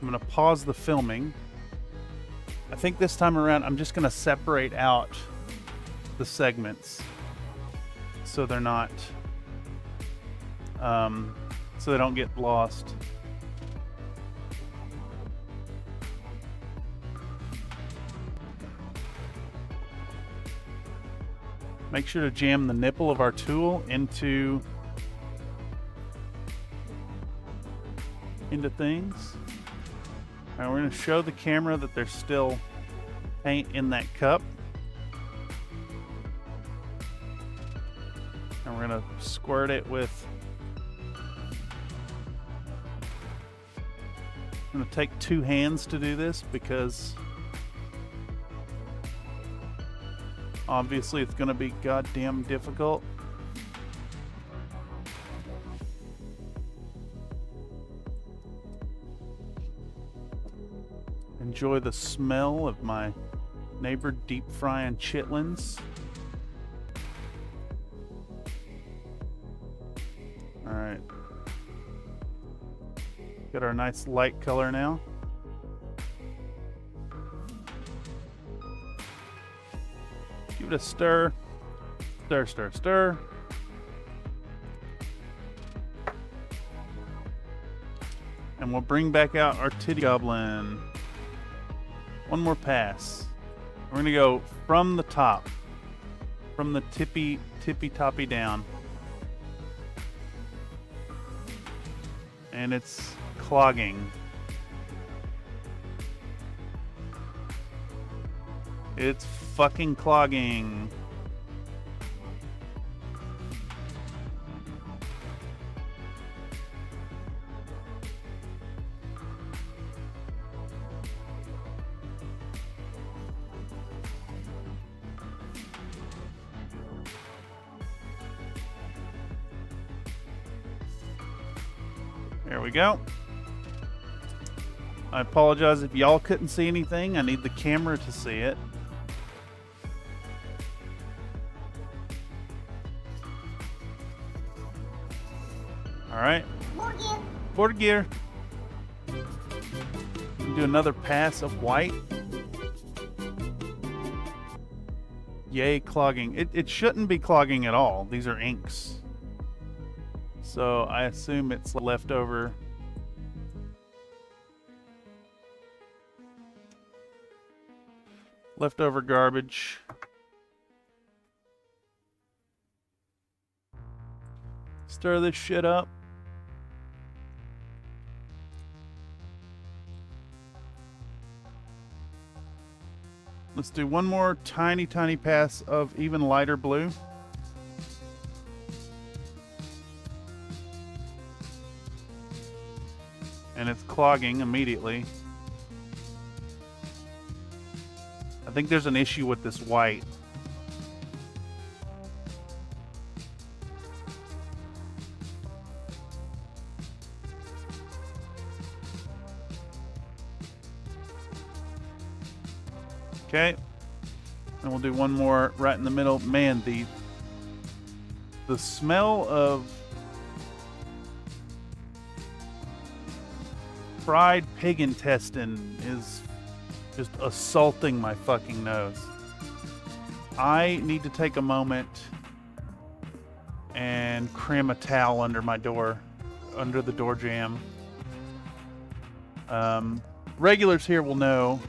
I'm going to pause the filming. I think this time around, I'm just going to separate out the segments so they're not, so they don't get lost. Make sure to jam the nipple of our tool into into things. All right, we're going to show the camera that there's still paint in that cup. And we're going to squirt it with... I'm going to take 2 hands to do this because obviously it's going to be goddamn difficult. Enjoy the smell of my neighbor deep frying chitlins. All right. Got our nice light color now. Give it a stir. Stir, stir, stir. And we'll bring back out our titty goblin. One more pass. We're gonna go from the top. From the tippy toppy down. And it's clogging. It's fucking clogging. There we go. I apologize if y'all couldn't see anything. I need the camera to see it. All right. Board gear. Do another pass of white. Yay, clogging. It shouldn't be clogging at all. These are inks. So I assume it's leftover. Leftover garbage. Stir this shit up. Let's do one more tiny pass of even lighter blue. And it's clogging immediately. I think there's an issue with this white. Okay. And we'll do one more right in the middle. Man, the smell of fried pig intestine is just assaulting my fucking nose. I need to take a moment and cram a towel under my door, under the door jamb. Regulars here will know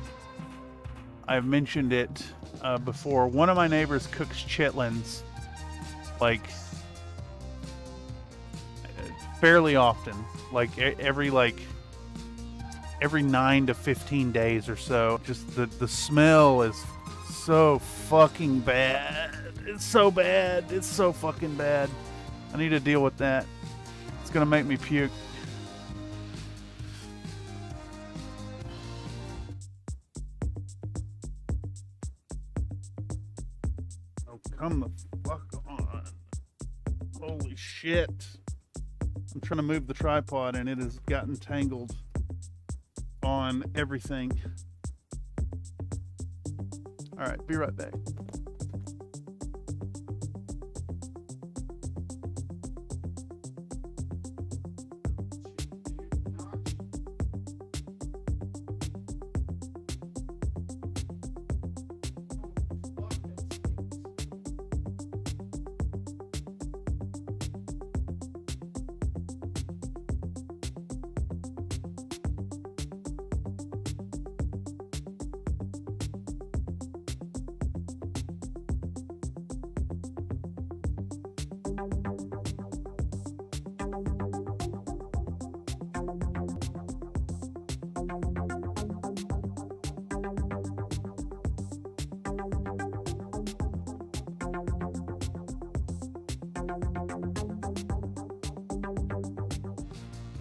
I've mentioned it before. One of my neighbors cooks chitlins like fairly often, like every 9 to 15 days or so. Just the smell is so fucking bad. It's so bad. It's so fucking bad. I need to deal with that. It's gonna make me puke. Oh, come the fuck on. Holy shit. I'm trying to move the tripod and it has gotten tangled on everything. All right, be right back.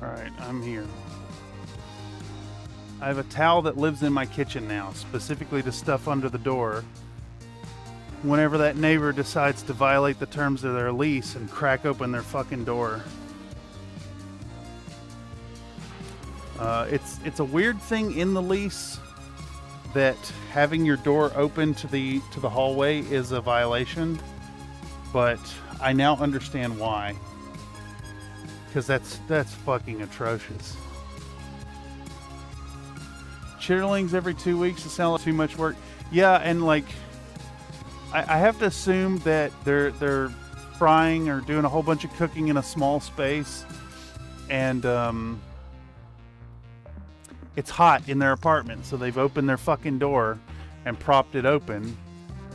Alright, I'm here. I have a towel that lives in my kitchen now, specifically to stuff under the door whenever that neighbor decides to violate the terms of their lease and crack open their fucking door. It's a weird thing in the lease that having your door open to the hallway is a violation, but I now understand why. Because that's fucking atrocious. Chitterlings every 2 weeks, it sounds like too much work. Yeah, and like I have to assume that they're frying or doing a whole bunch of cooking in a small space, and it's hot in their apartment, so they've opened their fucking door and propped it open,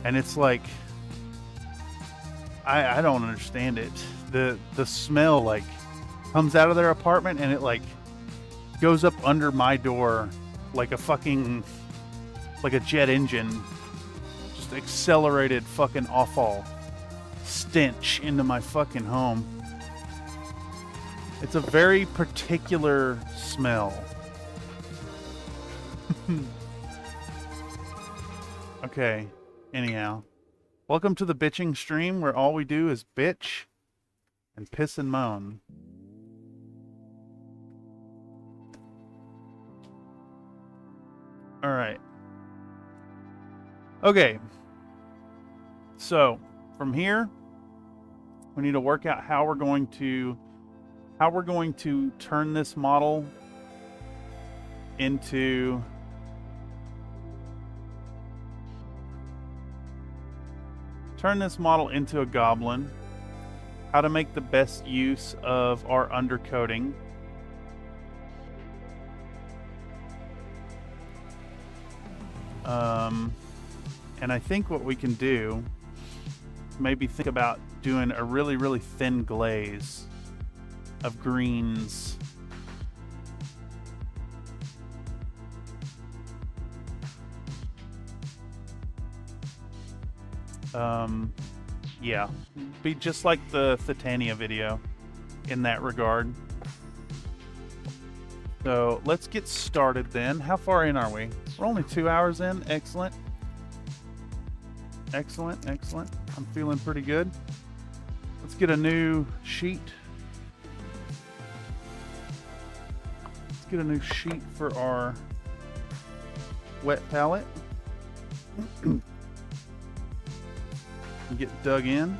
and it's like I don't understand it. The smell like comes out of their apartment and it like goes up under my door like a jet engine. Just accelerated fucking awful stench into my fucking home. It's a very particular smell. Okay, anyhow. Welcome to the bitching stream where all we do is bitch and piss and moan. Alright. Okay. So, from here, we need to work out how we're going to turn this model into a goblin, how to make the best use of our undercoating, and I think what we can do, maybe think about doing a really, really thin glaze of greens. Yeah, be just like the Titania video in that regard. So let's get started then. How far in are we? We're only 2 hours in. Excellent. Excellent, excellent. I'm feeling pretty good. Let's get a new sheet. Let's get a new sheet for our wet palette. Get dug in.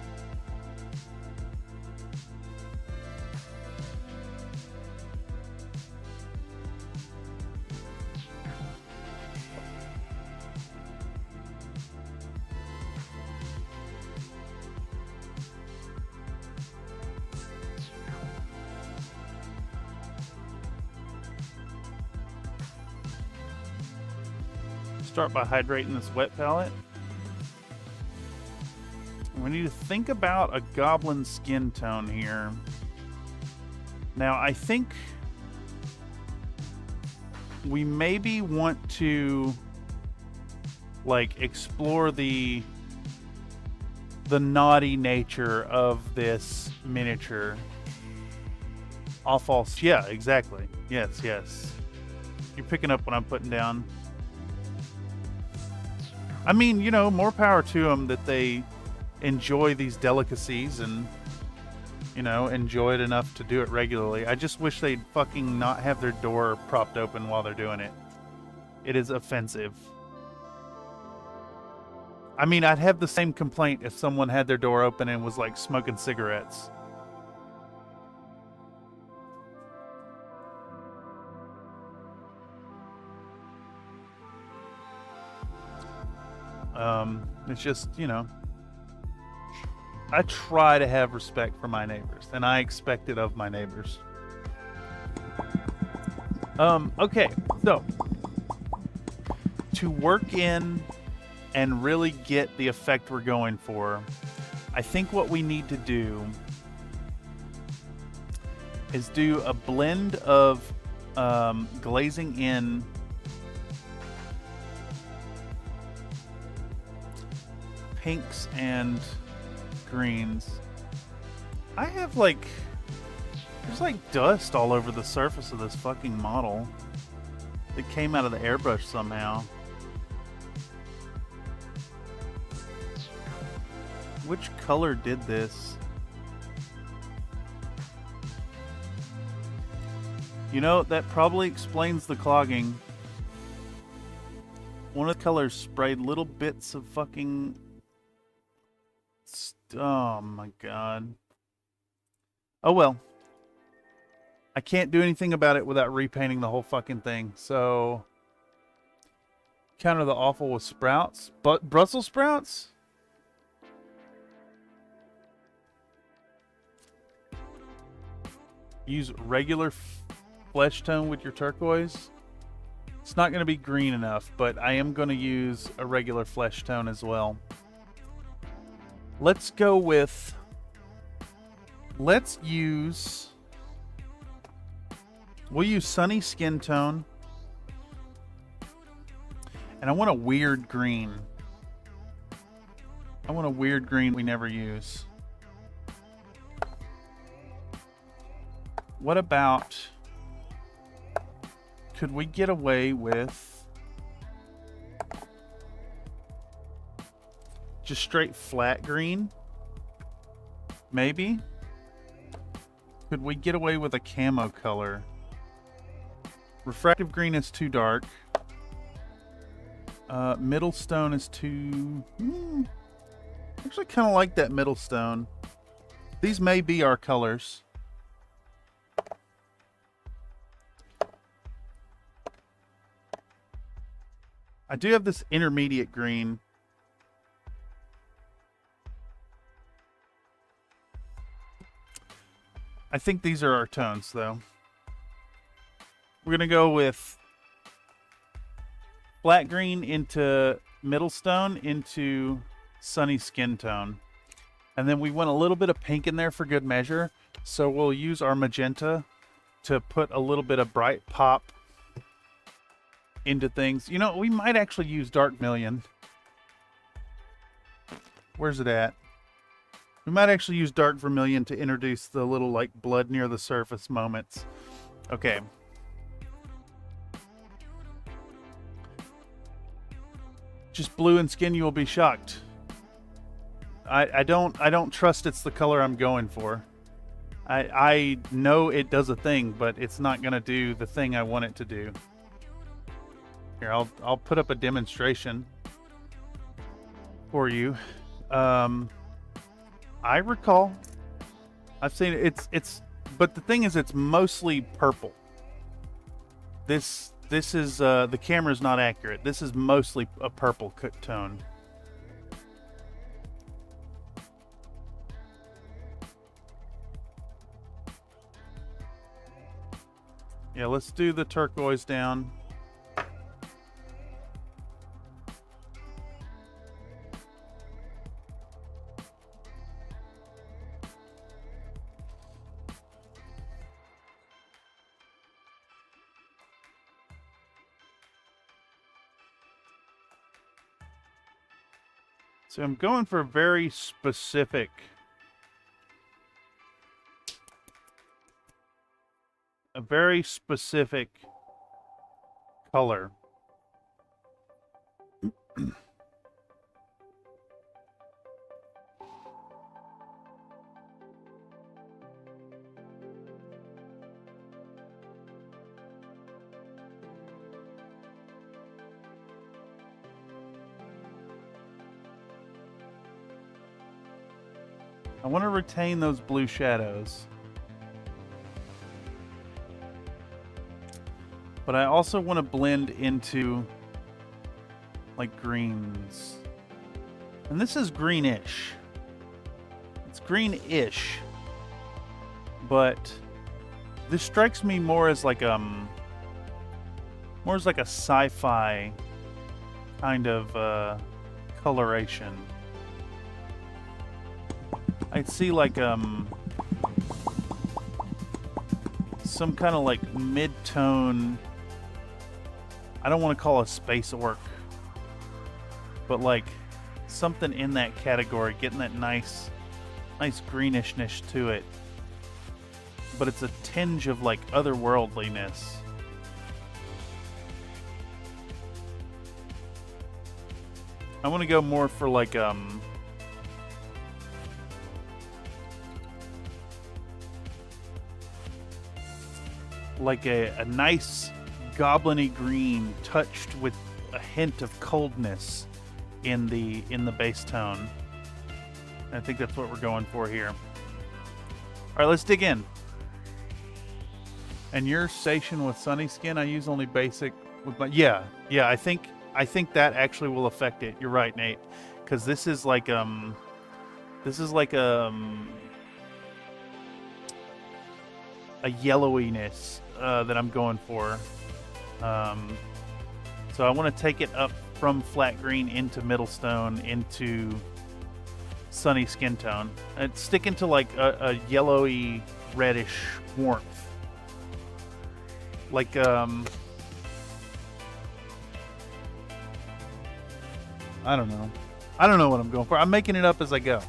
Start by hydrating this wet palette. We need to think about a goblin skin tone here. Now, I think we maybe want to like explore the naughty nature of this miniature. All false. Yeah, exactly. Yes, yes. You're picking up what I'm putting down. I mean, you know, more power to them that they enjoy these delicacies and, you know, enjoy it enough to do it regularly. I just wish they'd fucking not have their door propped open while they're doing it. It is offensive. I mean, I'd have the same complaint if someone had their door open and was like smoking cigarettes. It's just, you know, I try to have respect for my neighbors, and I expect it of my neighbors. Okay, so to work in and really get the effect we're going for, I think what we need to do is do a blend of glazing in pinks and greens. I have like There's like dust all over the surface of this fucking model. It came out of the airbrush somehow. Which color did this? You know, that probably explains the clogging. One of the colors sprayed little bits of fucking... Oh my god. Oh well. I can't do anything about it without repainting the whole fucking thing, so... Counter the awful with sprouts. But Brussels sprouts? Use regular flesh tone with your turquoise. It's not going to be green enough, but I am going to use a regular flesh tone as well. Let's go with... Let's use... We'll use sunny skin tone. And I want a weird green. I want a weird green we never use. What about... Could we get away with just straight flat green? Maybe? Could we get away with a camo color? Refractive green is too dark. Middle stone is too... Actually kind of like that middle stone. These may be our colors. I do have this intermediate green. I think these are our tones, though. We're going to go with flat green into middle stone into sunny skin tone. And then we want a little bit of pink in there for good measure. So we'll use our magenta to put a little bit of bright pop into things. You know, we might actually use dark vermilion. Where's it at? We might actually use dark vermilion to introduce the little like blood near the surface moments. Okay. Just blue in skin, you will be shocked. I don't trust it's the color I'm going for. I know it does a thing, but it's not gonna do the thing I want it to do. Here, I'll put up a demonstration for you. I recall I've seen it. It's but the thing is, it's mostly purple. This is the camera's not accurate. This is mostly a purple tone. Yeah, let's do the turquoise down. So I'm going for a very specific color. I want to retain those blue shadows. But I also want to blend into like greens. And this is greenish. It's greenish. But this strikes me more as like a sci-fi kind of coloration. I'd see like some kind of like mid-tone. I don't want to call it space orc, but like something in that category, getting that nice greenish-ness to it. but it's a tinge of like otherworldliness. I want to go more for like a nice goblin-y green touched with a hint of coldness in the base tone. I think that's what we're going for here. All right, let's dig in. And your station with Sunny Skin, I use only basic with my yeah. I think that actually will affect it. You're right, Nate, because this is like a yellowiness that I'm going for. So I want to take it up from flat green into middle stone into sunny skin tone. It's sticking to like a yellowy reddish warmth. Like I don't know. I don't know what I'm going for. I'm making it up as I go.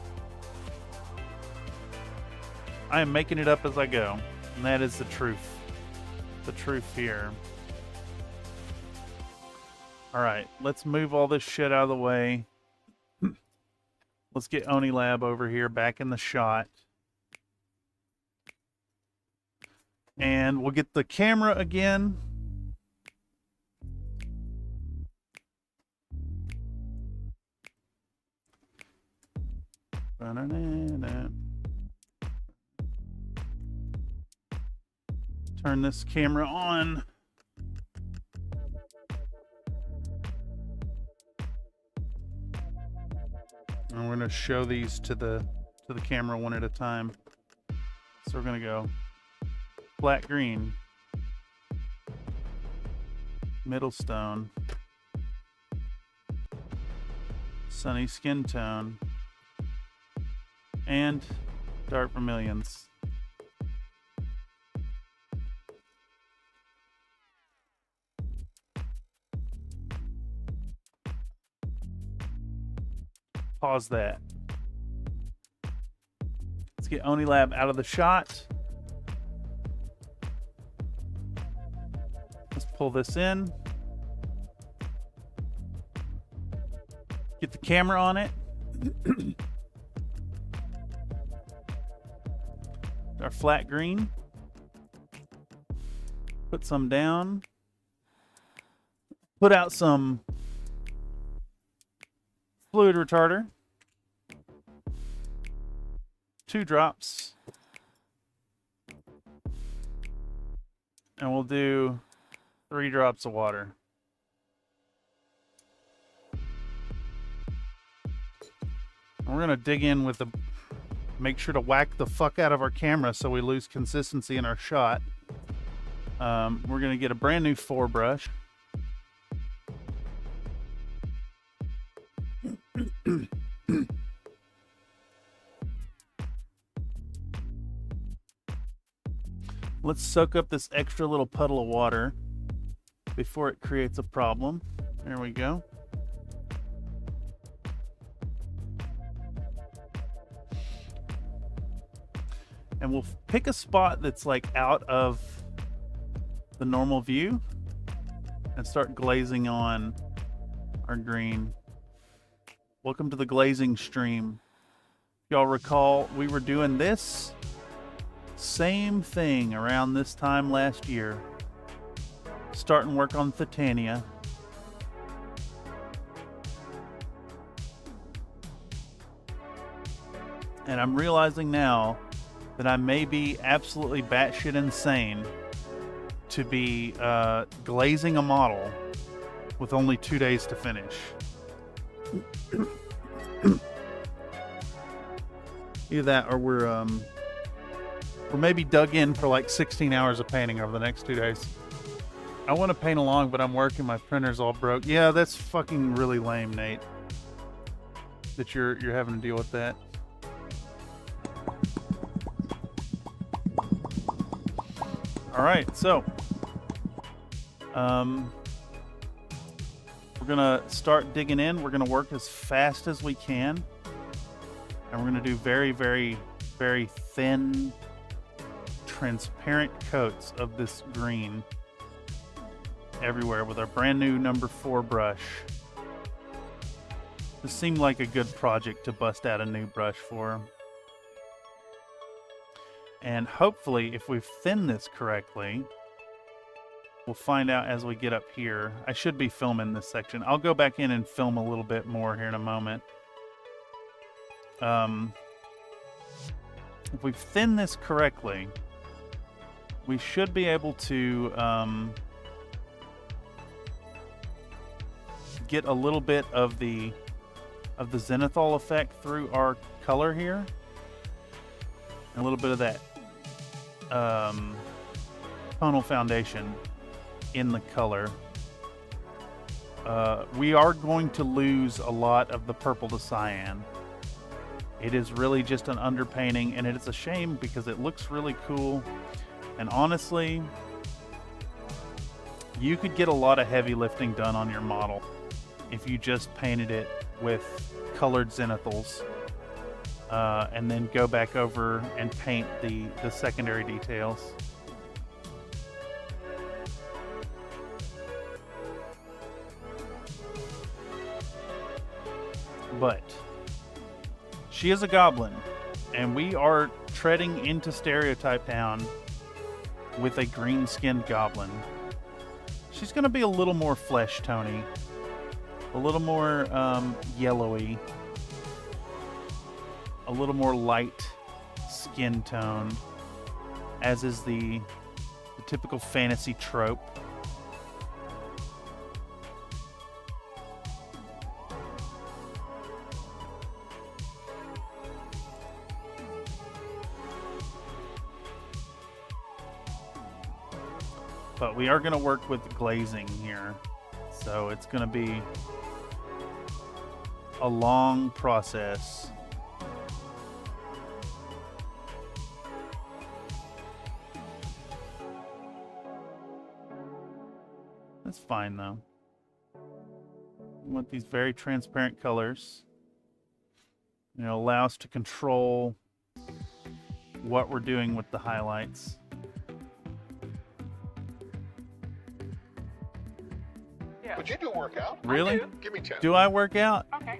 I am making it up as I go. And that is the truth. The truth here. Alright, let's move all this shit out of the way. Let's get Oni Lab over here back in the shot. And we'll get the camera again. Turn this camera on. And we're going to show these to the camera one at a time. So we're going to go flat green, middle stone, sunny skin tone, and dark vermilions. Pause that. Let's get Oni Lab out of the shot. Let's pull this in. Get the camera on it. Our flat green. Put some down. Put out some fluid retarder. 2 drops. And we'll do 3 drops of water. And we're gonna dig in with the, make sure to whack the fuck out of our camera so we lose consistency in our shot. We're gonna get a brand new 4 brush. Let's soak up this extra little puddle of water before it creates a problem. There we go. And we'll pick a spot that's like out of the normal view and start glazing on our green. Welcome to the glazing stream. Y'all recall we were doing this same thing around this time last year. Starting work on Titania. And I'm realizing now that I may be absolutely batshit insane to be glazing a model with only 2 days to finish. Either that or we're maybe dug in for like 16 hours of painting over the next 2 days. I want to paint along, but I'm working. My printer's all broke. Yeah, that's fucking really lame, Nate. That you're having to deal with that. All right, so we're gonna start digging in. We're gonna work as fast as we can, and we're gonna do very, very, very thin transparent coats of this green everywhere with our brand new number 4 brush. This seemed like a good project to bust out a new brush for. And hopefully, if we've thinned this correctly, we'll find out as we get up here. I should be filming this section. I'll go back in and film a little bit more here in a moment. If we've thinned this correctly, we should be able to get a little bit of the zenithal effect through our color here. And a little bit of that tonal foundation in the color. We are going to lose a lot of the purple to cyan. It is really just an underpainting, and it's a shame because it looks really cool. And honestly, you could get a lot of heavy lifting done on your model if you just painted it with colored zenithals, and then go back over and paint the secondary details. But she is a goblin, and we are treading into Stereotype Town with a green-skinned goblin. She's going to be a little more flesh-tony, a little more yellowy, a little more light skin tone, as is the typical fantasy trope. But we are going to work with glazing here, so it's going to be a long process. That's fine though. We want these very transparent colors. It'll allow us to control what we're doing with the highlights. But you do work out. Really? Give me 10. Do I work out? Okay.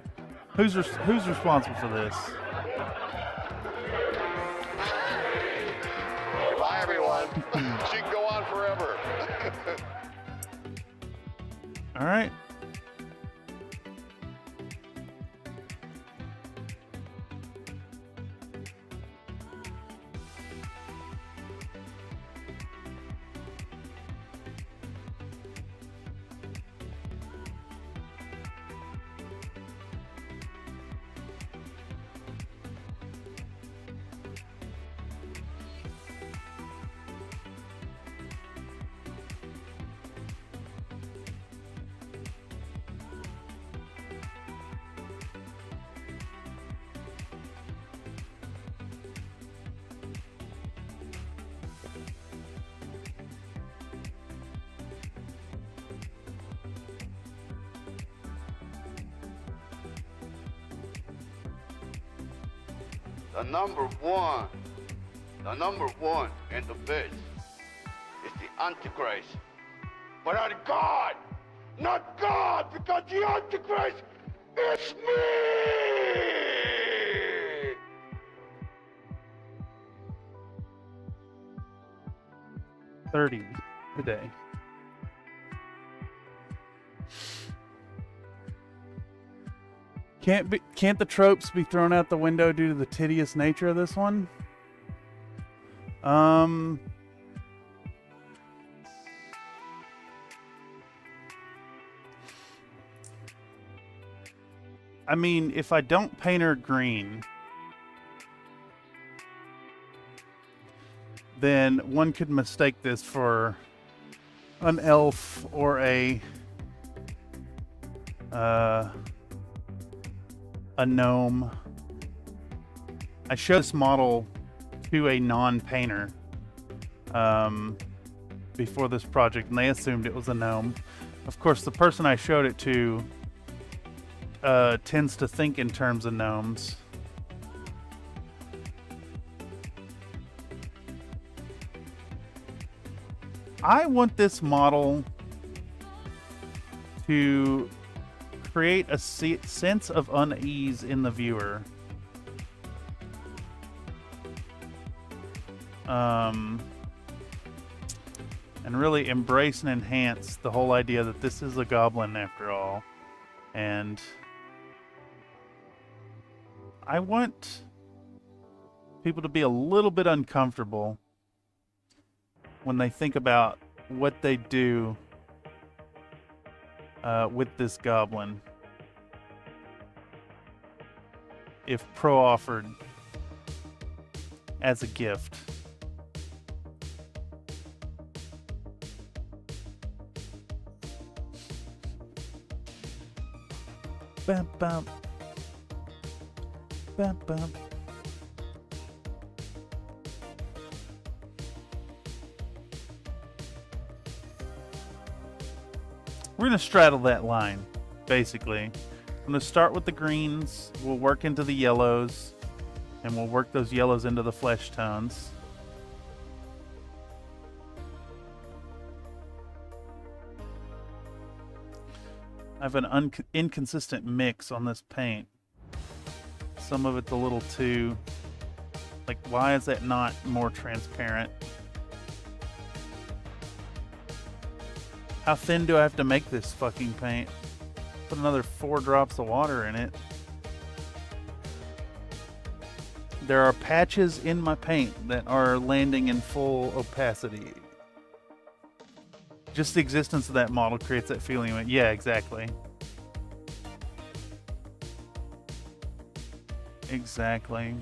Who's responsible for this? Bye, everyone. She can go on forever. All right. The number one and the best is the Antichrist. But not God, not God, because the Antichrist is me! 30 today. Can't the tropes be thrown out the window due to the tedious nature of this one? I mean, if I don't paint her green, then one could mistake this for an elf or a gnome. I showed this model to a non-painter before this project, and they assumed it was a gnome. Of course, the person I showed it to tends to think in terms of gnomes. I want this model to create a sense of unease in the viewer. And really embrace and enhance the whole idea that this is a goblin after all. And I want people to be a little bit uncomfortable when they think about what they do with this goblin if Pro offered as a gift. Bam, bam. Bam, bam. We're going to straddle that line, basically. I'm going to start with the greens, we'll work into the yellows, and we'll work those yellows into the flesh tones. I have an inconsistent mix on this paint. Some of it's a little too... Like, why is that not more transparent? How thin do I have to make this fucking paint? Put another 4 drops of water in it. There are patches in my paint that are landing in full opacity. Just the existence of that model creates that feeling of, yeah, exactly. Exactly.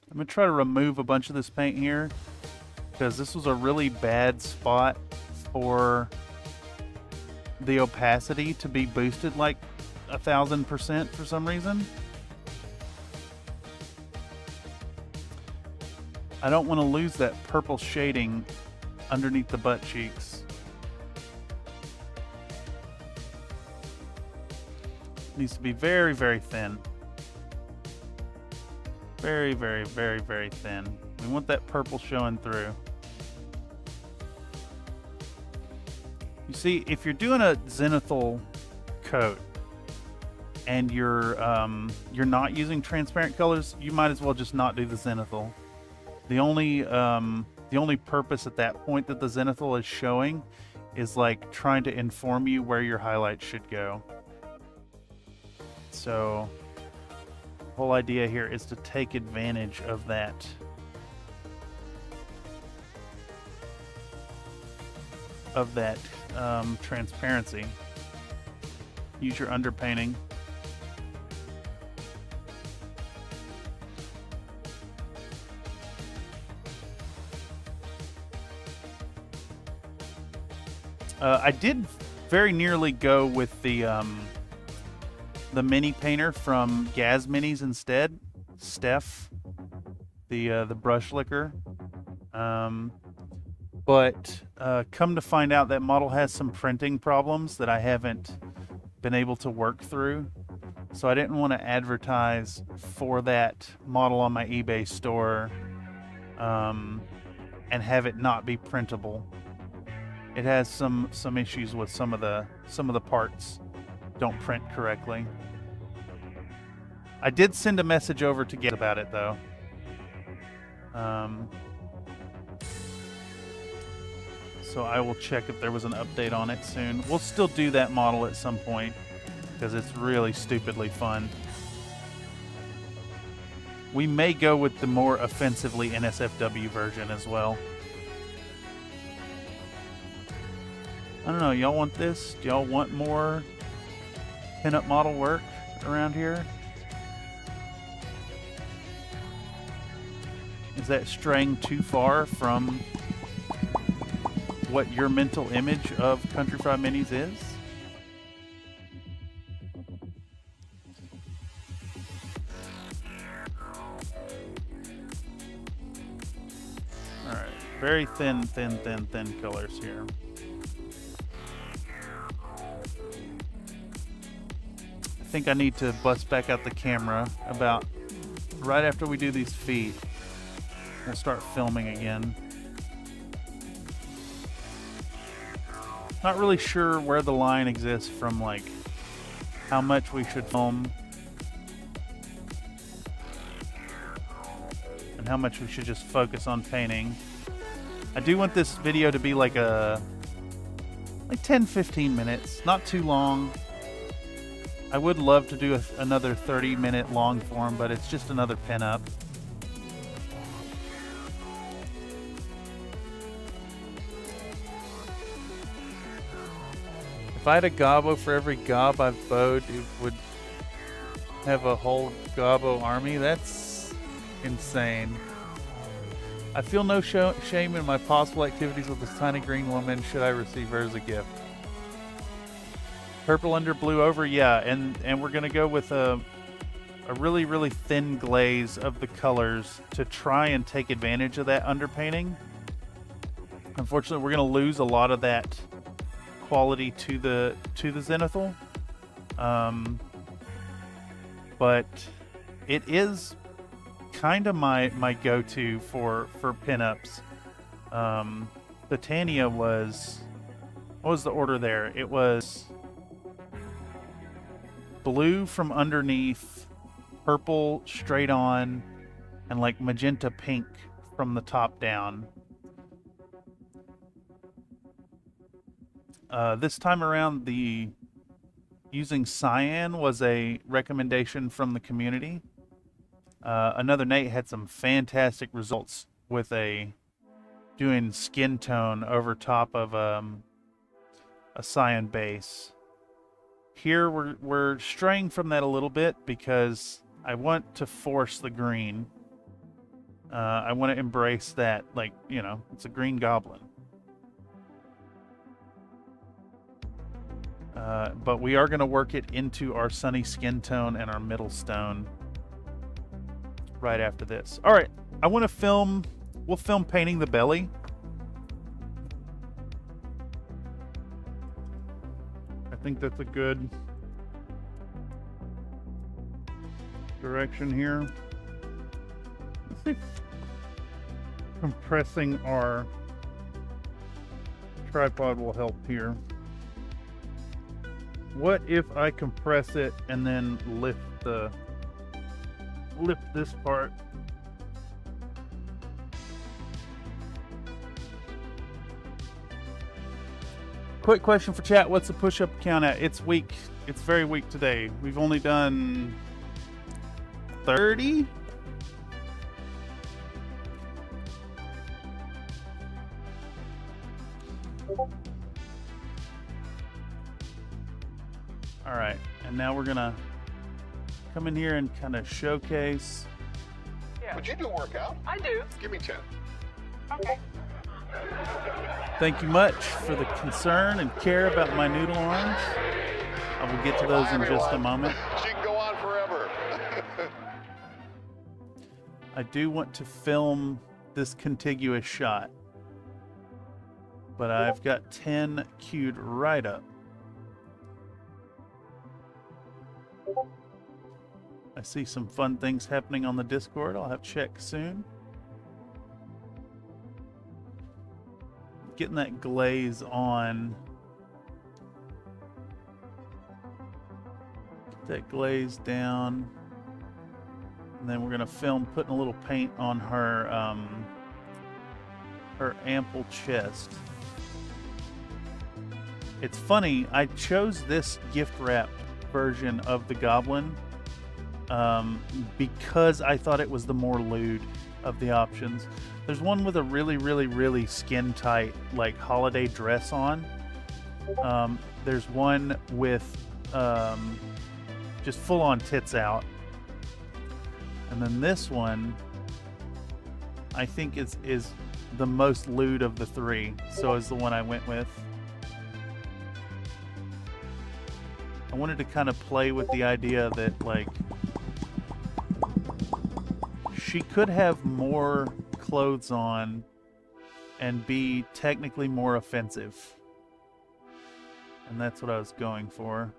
I'm going to try to remove a bunch of this paint here because this was a really bad spot for the opacity to be boosted like 1000% for some reason. I don't want to lose that purple shading underneath the butt cheeks. It needs to be very, very thin. Very, very, very, very thin. We want that purple showing through. You see, if you're doing a zenithal coat and you're not using transparent colors, you might as well just not do the zenithal. The only purpose at that point that the zenithal is showing is like trying to inform you where your highlights should go. So the whole idea here is to take advantage of that. Transparency. Use your underpainting. I did very nearly go with the mini painter from Gaz Minis instead, Steph, the brush liquor. But come to find out that model has some printing problems that I haven't been able to work through. So I didn't want to advertise for that model on my eBay store and have it not be printable. It has some issues with some of the parts don't print correctly. I did send a message over to get about it though. So I will check if there was an update on it soon. We'll still do that model at some point because it's really stupidly fun. We may go with the more offensively NSFW version as well. I don't know, y'all want this? Do y'all want more pinup model work around here? Is that straying too far from what your mental image of Country Fried Minis is? Alright, very thin colors think I need to bust back out the camera about right after we do these feet. We'll start filming again. Not really sure where the line exists from like how much we should film and how much we should just focus on painting. I do want this video to be like 10-15 minutes, not too long. I would love to do another 30-minute long form, but it's just another pinup. If I had a gobbo for every gob I've bowed, it would have a whole gobbo army. That's insane. I feel no shame in my possible activities with this tiny green woman should I receive her as a gift. Purple under, blue over, yeah, and we're gonna go with a really, really thin glaze of the colors to try and take advantage of that underpainting. Unfortunately, we're gonna lose a lot of that quality to the zenithal, but it is kind of my go-to for pinups. The Tania was, what was the order there? It was blue from underneath, purple straight on, and like magenta pink from the top down. This time around, using cyan was a recommendation from the community. Another Nate had some fantastic results with doing skin tone over top of a cyan base. Here we're straying from that a little bit because I want to force the green. I want to embrace that, like, you know, it's a green goblin. But we are going to work it into our sunny skin tone and our middle stone right after this. All right, I want to film, we'll film painting the belly. I think that's a good direction here. Let's see if compressing our tripod will help here. What if I compress it and then lift this part? Quick question for chat. What's the push-up count at? It's weak. It's very weak today. We've only done 30? All right, and now we're gonna come in here and kind of showcase. Yeah. Would you do a workout? I do. Give me 10. Okay. Thank you much for the concern and care about my noodle arms. I will get to those in just a moment. She can go on forever. I do want to film this contiguous shot, but I've got 10 queued right up. I see some fun things happening on the Discord. I'll have to check soon. Getting that glaze on. Get that glaze down. And then we're going to film putting a little paint on her her ample chest. It's funny, I chose this gift wrap version of the Goblin because I thought it was the more lewd of the options. There's one with a really, really, really skin tight, like, holiday dress on. There's one with just full on tits out. And then this one, I think is the most lewd of the three, so is the one I went with. I wanted to kind of play with the idea that, like, she could have more clothes on and be technically more offensive. And that's what I was going for.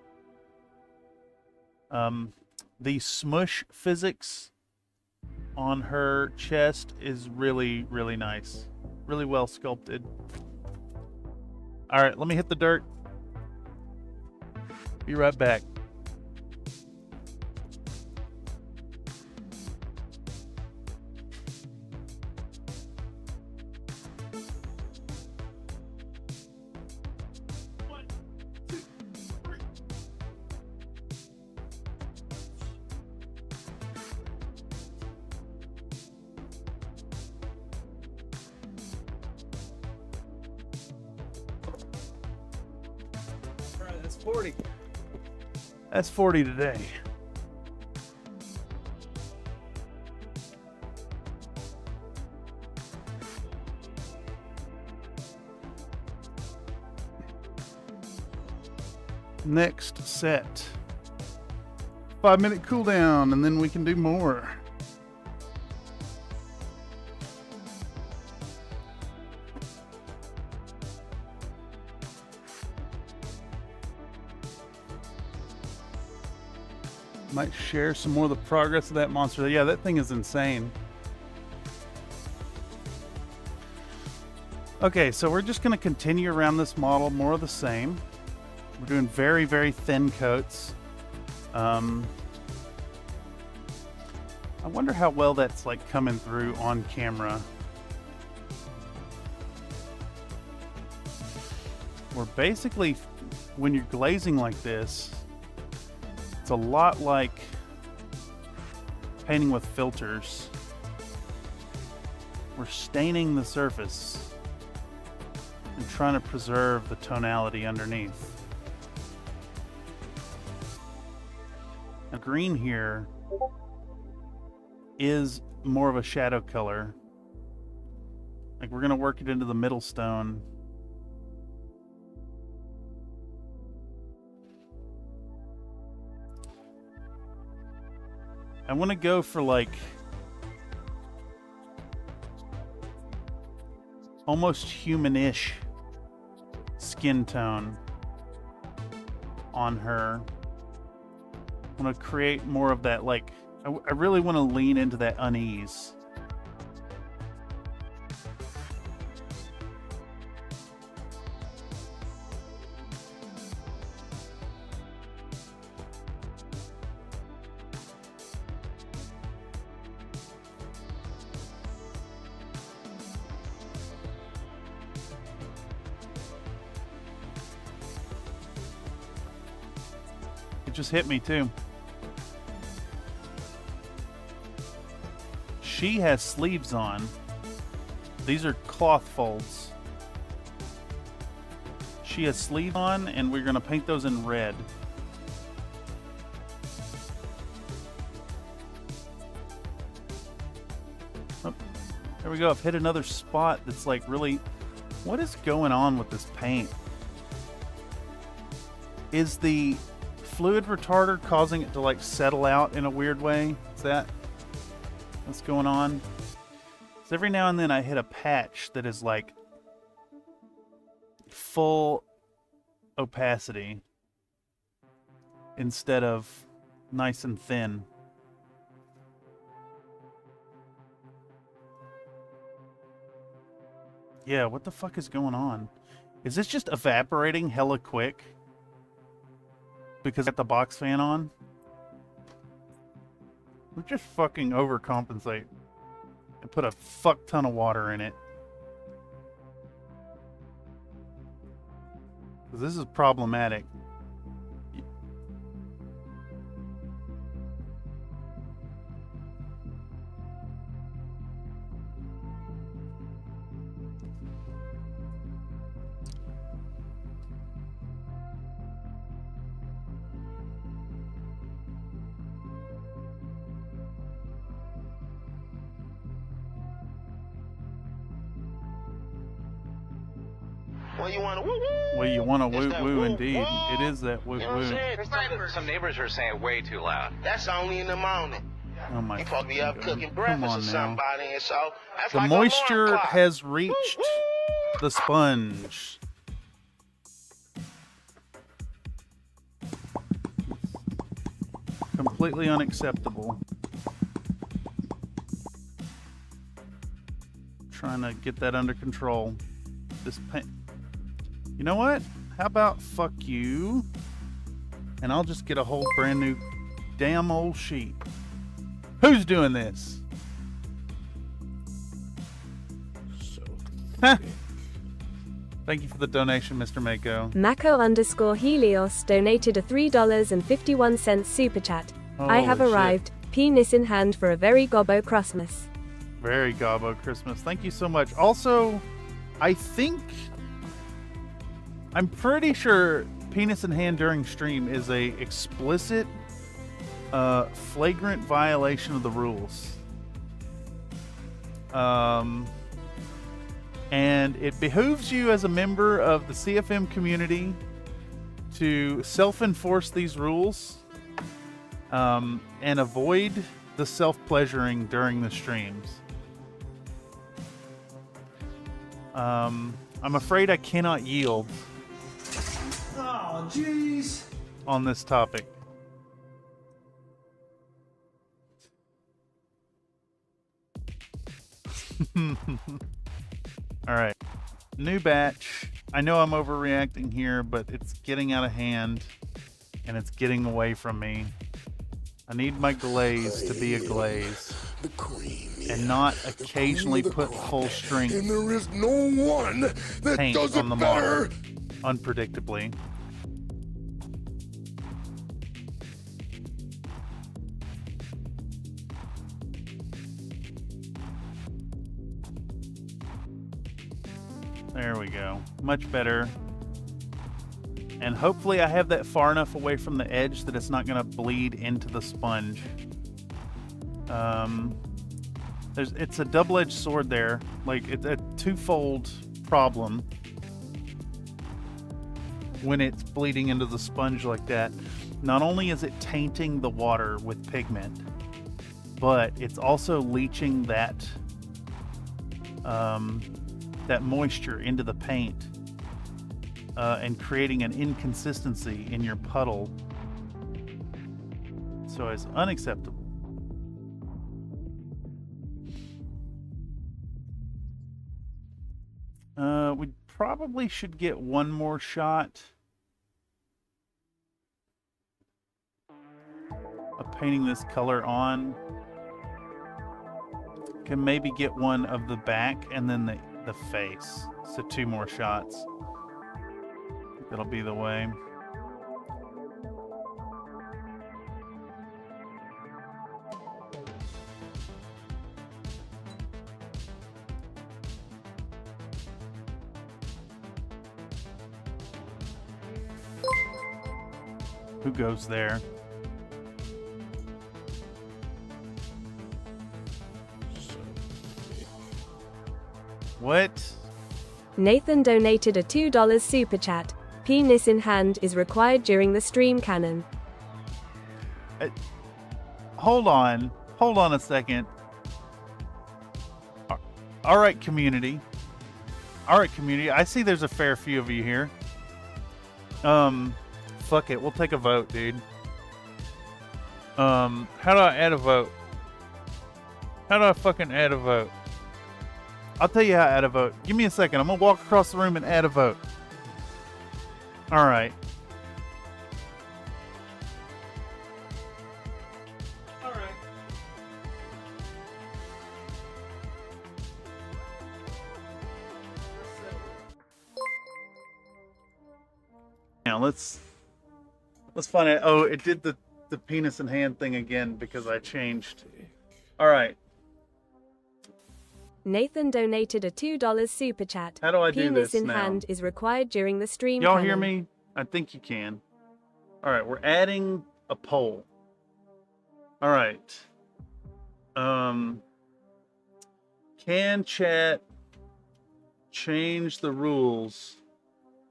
The smush physics on her chest is really, really nice. Really well sculpted. All right, let me hit the dirt. Be right back. That's 40. That's 40 today. Next set. 5-minute cooldown, and then we can do more. Might share some more of the progress of that monster. Yeah, that thing is insane. Okay, so we're just going to continue around this model, more of the same. We're doing very, very thin coats. I wonder how well that's like coming through on camera. We're basically, when you're glazing like this, it's a lot like painting with filters. We're staining the surface and trying to preserve the tonality underneath. Now, green here is more of a shadow color. Like, we're gonna work it into the middle stone. I want to go for like almost humanish skin tone on her. I want to create more of that, like, I really want to lean into that unease. Just hit me too. She has sleeves on. These are cloth folds. She has sleeves on, and we're going to paint those in red. Oh, there we go. I've hit another spot that's like really... What is going on with this paint? Is the fluid retarder causing it to like settle out in a weird way? Is that what's going on? So every now and then I hit a patch that is like full opacity instead of nice and thin. Yeah, what the fuck is going on? Is this just evaporating hella quick? Because I got the box fan on? We just fucking overcompensate and put a fuck ton of water in it. Because this is problematic. Well, you want to woo-woo. Well, you want to It's that woo-woo indeed. woo-woo. It is that You know what I'm woo-woo. saying? Some neighbors are saying way too loud. That's only in the morning. Oh my You supposed to be up God. cooking Come breakfast on or now. somebody, and so that's The like an moisture alarm clock. has reached the sponge. completely unacceptable. Trying to get that under control. This paint. You know what? How about fuck you? And I'll just get a whole brand new damn old sheet. Who's doing this? So Thank you for the donation, Mr. Mako. Mako_Helios donated a $3.51 super chat. I have Holy shit. arrived, penis in hand for a very gobbo Christmas. Very gobbo Christmas. Thank you so much. Also, I'm pretty sure penis in hand during stream is a explicit, flagrant violation of the rules. And it behooves you as a member of the CFM community to self-enforce these rules, and avoid the self-pleasuring during the streams. I'm afraid I cannot yield Oh, jeez. on this topic. All right, new batch. I know I'm overreacting here, but it's getting out of hand and it's getting away from me. I need my glaze to be a glaze the cream, and not occasionally put full strength and there is no one that paint does on it the model better. unpredictably. There we go. Much better. And hopefully I have that far enough away from the edge that it's not going to bleed into the sponge. It's a double-edged sword there. Like, it's a twofold problem when it's bleeding into the sponge like that. Not only is it tainting the water with pigment, but it's also leaching that that moisture into the paint, and creating an inconsistency in your puddle. So it's unacceptable. We probably should get one more shot of painting this color on. Can maybe get one of the back and then the face. So 2 more shots. That'll be the way. Who goes there? What? Nathan donated a $2 super chat. Penis in hand is required during the stream canon. Hold on a second. All right, community. I see there's a fair few of you here. Fuck it, we'll take a vote, dude. How do I add a vote? How do I fucking add a vote? I'll tell you how to add a vote. Give me a second. I'm gonna walk across the room and add a vote. All right. All right. Now let's find it. Oh, it did the penis in hand thing again because I changed. All right. Nathan donated a $2 super chat. How do I do Penis this in now? hand is required during the stream Y'all canon. hear me? I think you can. All right, we're adding a poll. All right. Can chat change the rules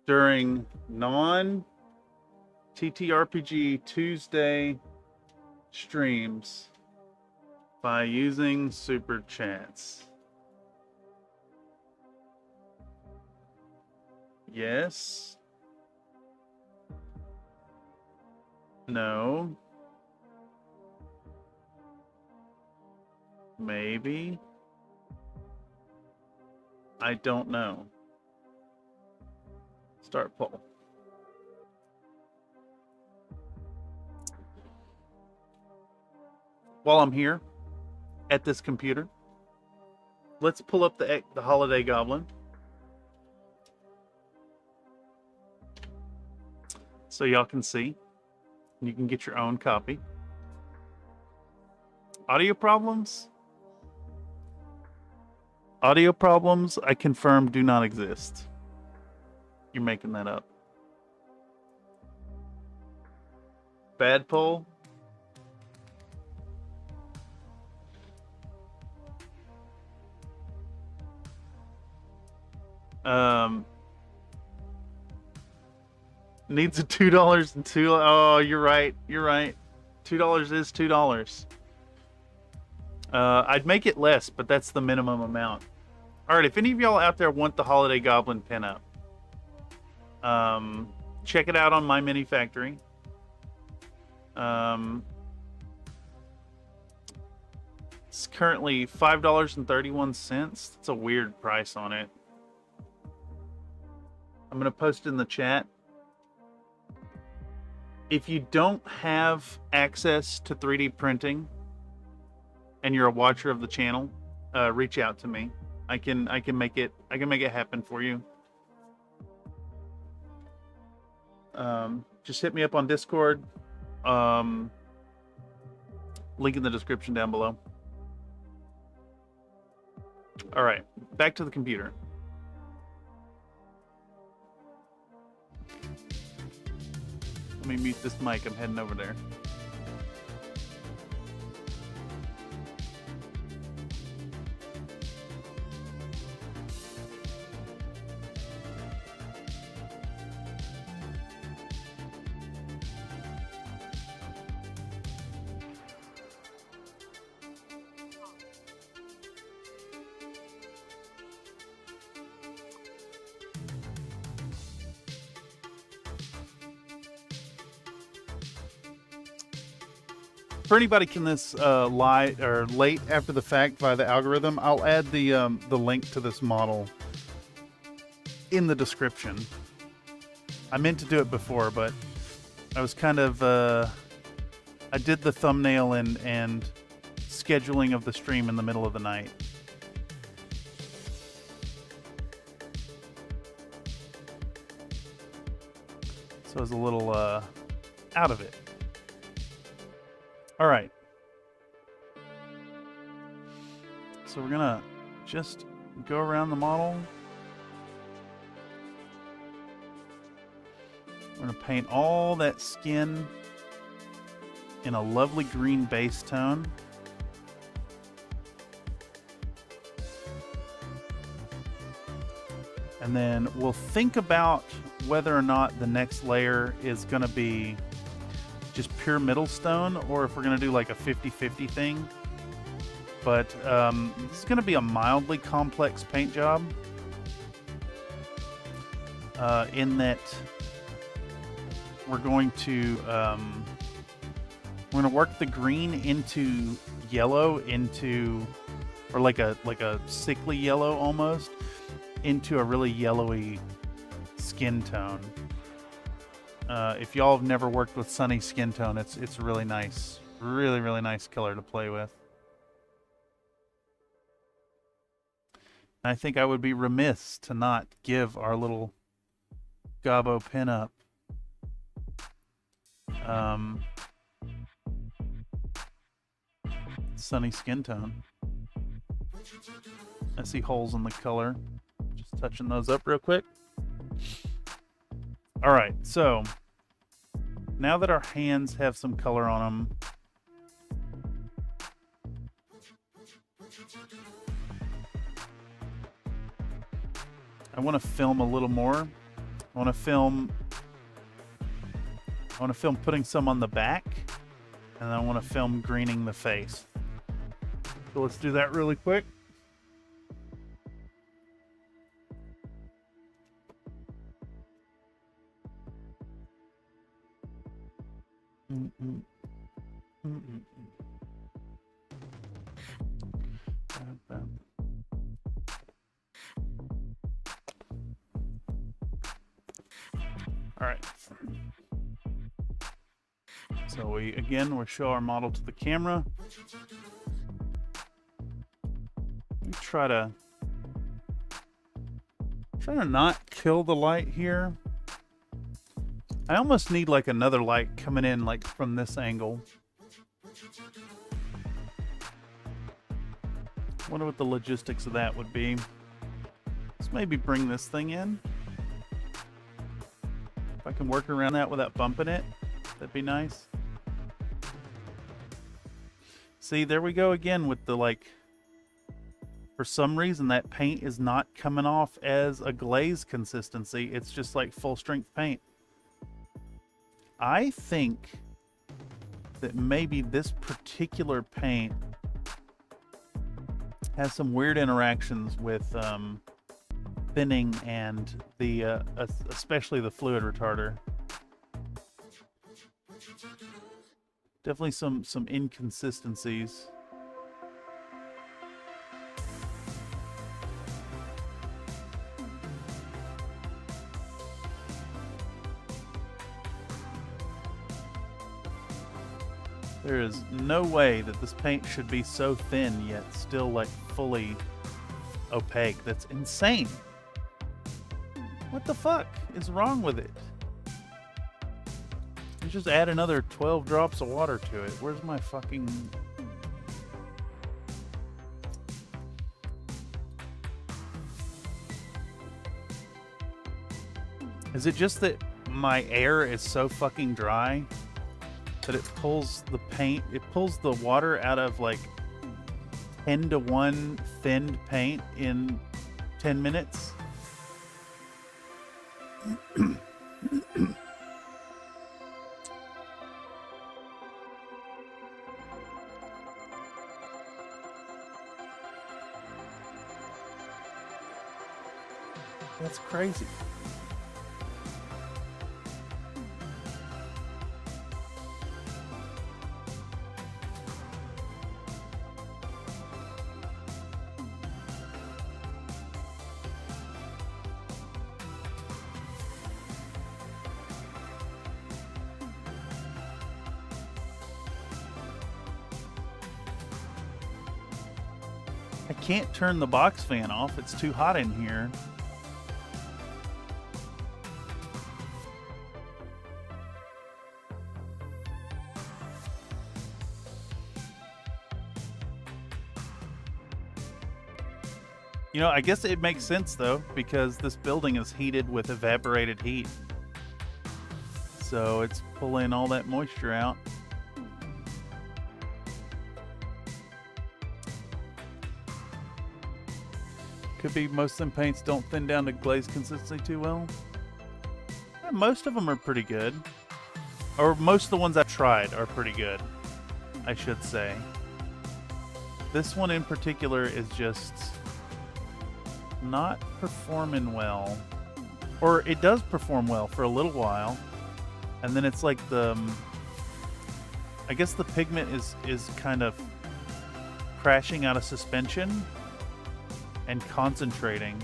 during non-TTRPG Tuesday streams by using super chats? Yes. No. Maybe. I don't know. Start poll. While I'm here at this computer, let's pull up the Holiday Goblin. So y'all can see. You can get your own copy. Audio problems? Audio problems, I confirm, do not exist. You're making that up. Bad poll? Needs a $2 and two. Oh, you're right. You're right. $2 is $2. I'd make it less, but that's the minimum amount. All right, if any of y'all out there want the Holiday Goblin pinup, check it out on My Mini Factory. It's currently $5.31. That's a weird price on it. I'm gonna post in the chat. If you don't have access to 3D printing and you're a watcher of the channel, reach out to me. I can make it happen for you. Just hit me up on Discord. Link in the description down below. All right, back to the computer. Let me mute this mic. I'm heading over there. For anybody can this live or late after the fact via the algorithm, I'll add the link to this model in the description. I meant to do it before, but I was kind of I did the thumbnail and scheduling of the stream in the middle of the night. So I was a little out of it. All right. So we're gonna just go around the model. We're gonna paint all that skin in a lovely green base tone. And then we'll think about whether or not the next layer is gonna be just pure middle stone, or if we're going to do like a 50-50 thing. But this is going to be a mildly complex paint job in that we're going to work the green into yellow, or like a sickly yellow almost, into a really yellowy skin tone. If y'all have never worked with sunny skin tone, it's really nice. Really nice color to play with. And I think I would be remiss to not give our little Gobbo pinup sunny skin tone. I see holes in the color. Just touching those up real quick. All right, so now that our hands have some color on them, I want to film a little more. I want to film putting some on the back, and I want to film greening the face. So let's do that really quick. All right. So we'll show our model to the camera. We try to not kill the light here. I almost need like another light coming in like from this angle. Wonder what the logistics of that would be. Let's maybe bring this thing in. If I can work around that without bumping it, that'd be nice. See, there we go again with the like, for some reason that paint is not coming off as a glaze consistency. It's just like full strength paint. I think that maybe this particular paint has some weird interactions with thinning and the especially the fluid retarder. Definitely some inconsistencies. There is no way that this paint should be so thin yet still like fully opaque. That's insane. What the fuck is wrong with it? You just add another 12 drops of water to it. Where's my fucking... Is it just that my air is so fucking dry that it pulls the paint, it pulls the water out of like 10-to-1 thinned paint in 10 minutes? That's crazy. I can't turn the box fan off. It's too hot in here. You know, I guess it makes sense though, because this building is heated with evaporated heat. So it's pulling all that moisture out. Could be most of them paints don't thin down to glaze consistency too well. Yeah, most of them are pretty good. Or most of the ones I've tried are pretty good, I should say. This one in particular is just not performing well. Or it does perform well for a little while. And then it's like the... I guess the pigment is kind of crashing out of suspension and concentrating.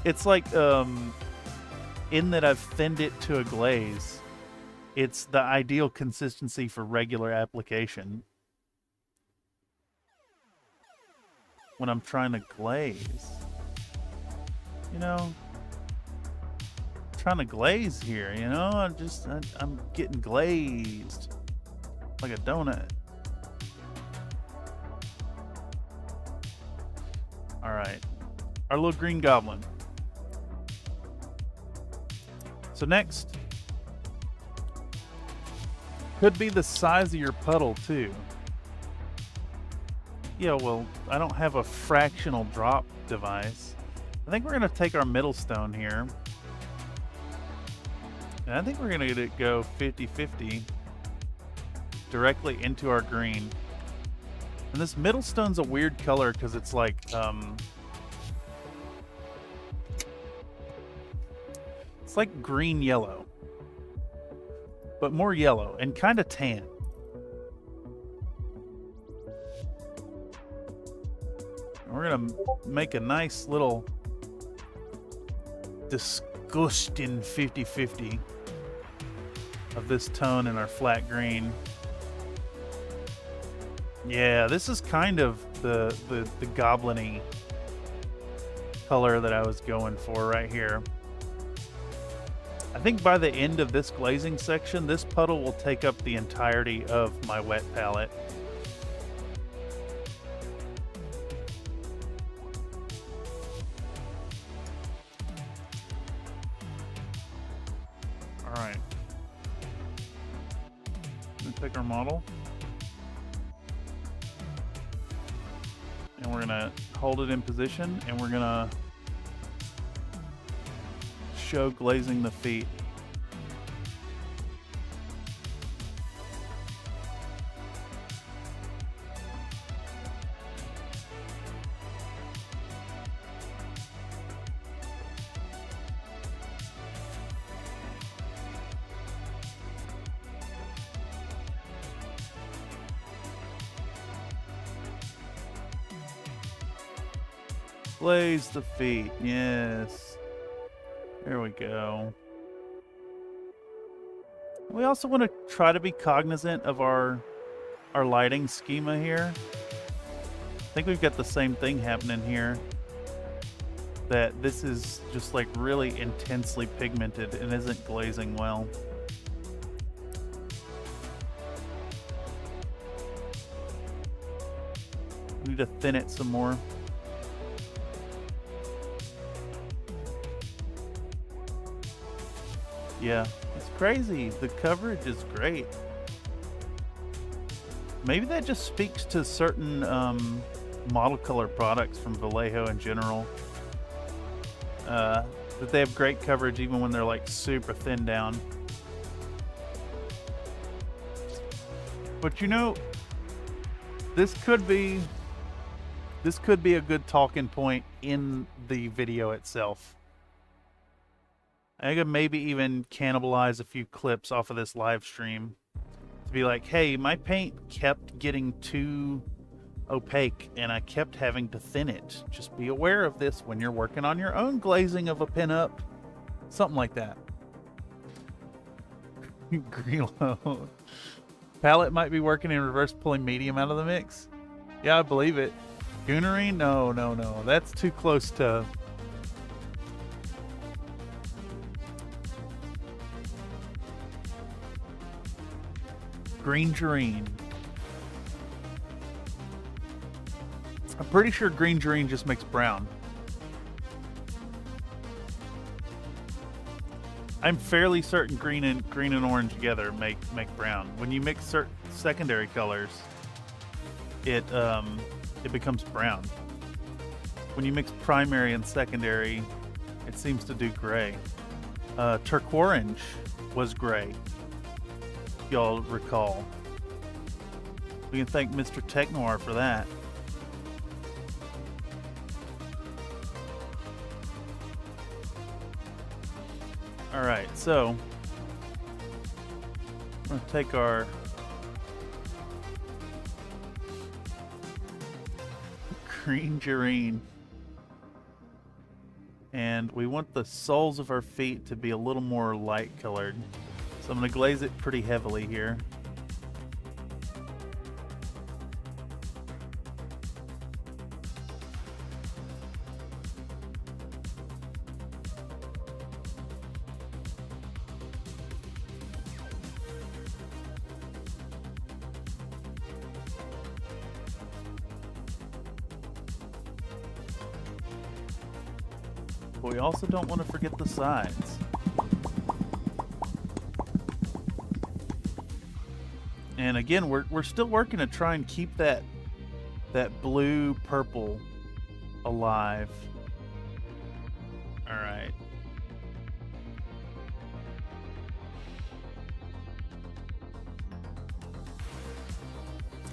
It's like, in that I've thinned it to a glaze, it's the ideal consistency for regular application. When I'm trying to glaze. You know? I'm trying to glaze here, you know? I'm getting glazed. Like a donut. Alright. Our little green goblin. So next. Could be the size of your puddle too. Yeah, well, I don't have a fractional drop device. I think we're going to take our middle stone here. And I think we're going to go 50-50 directly into our green. And this middle stone's a weird color because it's like, it's like green yellow, but more yellow and kind of tan. We're gonna make a nice little disgusting 50-50 of this tone in our flat green. Yeah, this is kind of the goblin-y color that I was going for right here. I think by the end of this glazing section, this puddle will take up the entirety of my wet palette. All right. Let's take our model. And we're gonna hold it in position, and we're gonna show glazing the feet. Glaze the feet, yes. There we go. We also want to try to be cognizant of our lighting schema here. I think we've got the same thing happening here. That this is just like really intensely pigmented and isn't glazing well. We need to thin it some more. Yeah, it's crazy. The coverage is great. Maybe that just speaks to certain model color products from Vallejo in general. That they have great coverage even when they're like super thin down. But you know, this could be a good talking point in the video itself. I could maybe even cannibalize a few clips off of this live stream to be like, hey, my paint kept getting too opaque and I kept having to thin it. Just be aware of this when you're working on your own glazing of a pinup. Something like that. Greenlow. Palette might be working in reverse, pulling medium out of the mix. Yeah, I believe it. Goonerine? No. That's too close to... Green Gerine. I'm pretty sure green Gerine just makes brown. I'm fairly certain green and orange together make brown. When you mix certain secondary colors, it becomes brown. When you mix primary and secondary, it seems to do gray. Turquorange was gray. Y'all recall. We can thank Mr. Tech Noir for that. Alright, so I'm going to take our green Gerine, and we want the soles of our feet to be a little more light colored. So I'm going to glaze it pretty heavily here. But we also don't want to forget the sides. And again, we're still working to try and keep that blue purple alive. All right.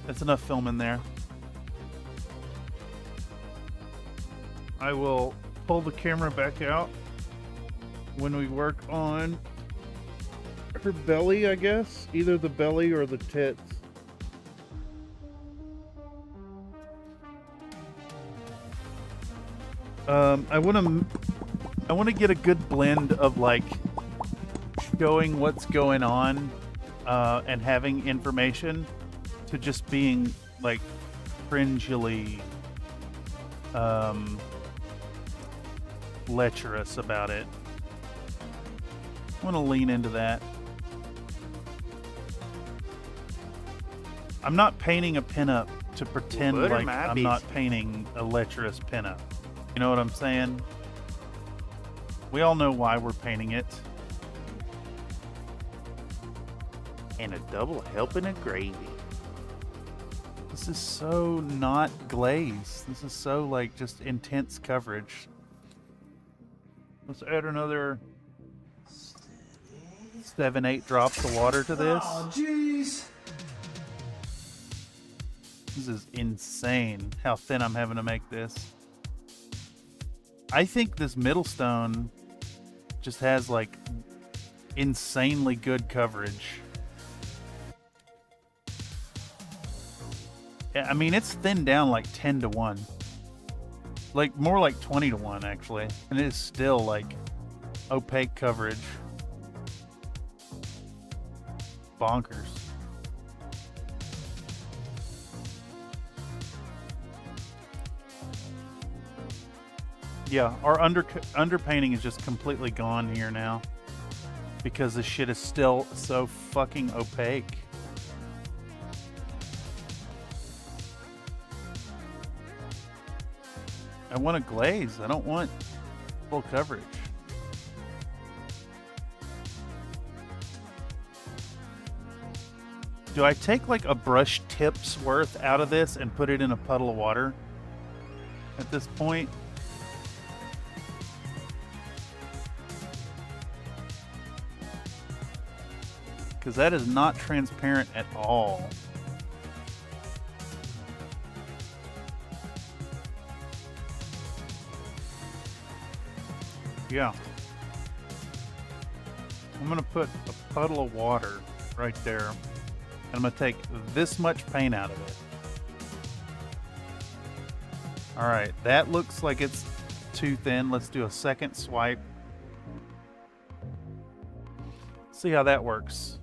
That's enough film in there. I will pull the camera back out when we work on her belly, I guess. Either the belly or the tits. I want to get a good blend of like showing what's going on and having information to just being like cringily lecherous about it. I want to lean into that. I'm not painting a pinup to pretend like I'm not painting a lecherous pinup. You know what I'm saying? We all know why we're painting it. And a double helping of gravy. This is so not glaze. This is so like just intense coverage. Let's add another 7-8 drops of water to this. Oh, jeez. This is insane how thin I'm having to make this. I think this middle stone just has like insanely good coverage. Yeah, I mean, it's thinned down like 10-1. Like more like 20-1 actually. And it is still like opaque coverage. Bonkers. Yeah, our underpainting is just completely gone here now because this shit is still so fucking opaque. I want a glaze. I don't want full coverage. Do I take like a brush tip's worth out of this and put it in a puddle of water at this point? Because that is not transparent at all. Yeah. I'm going to put a puddle of water right there. And I'm going to take this much paint out of it. Alright, that looks like it's too thin. Let's do a second swipe. See how that works.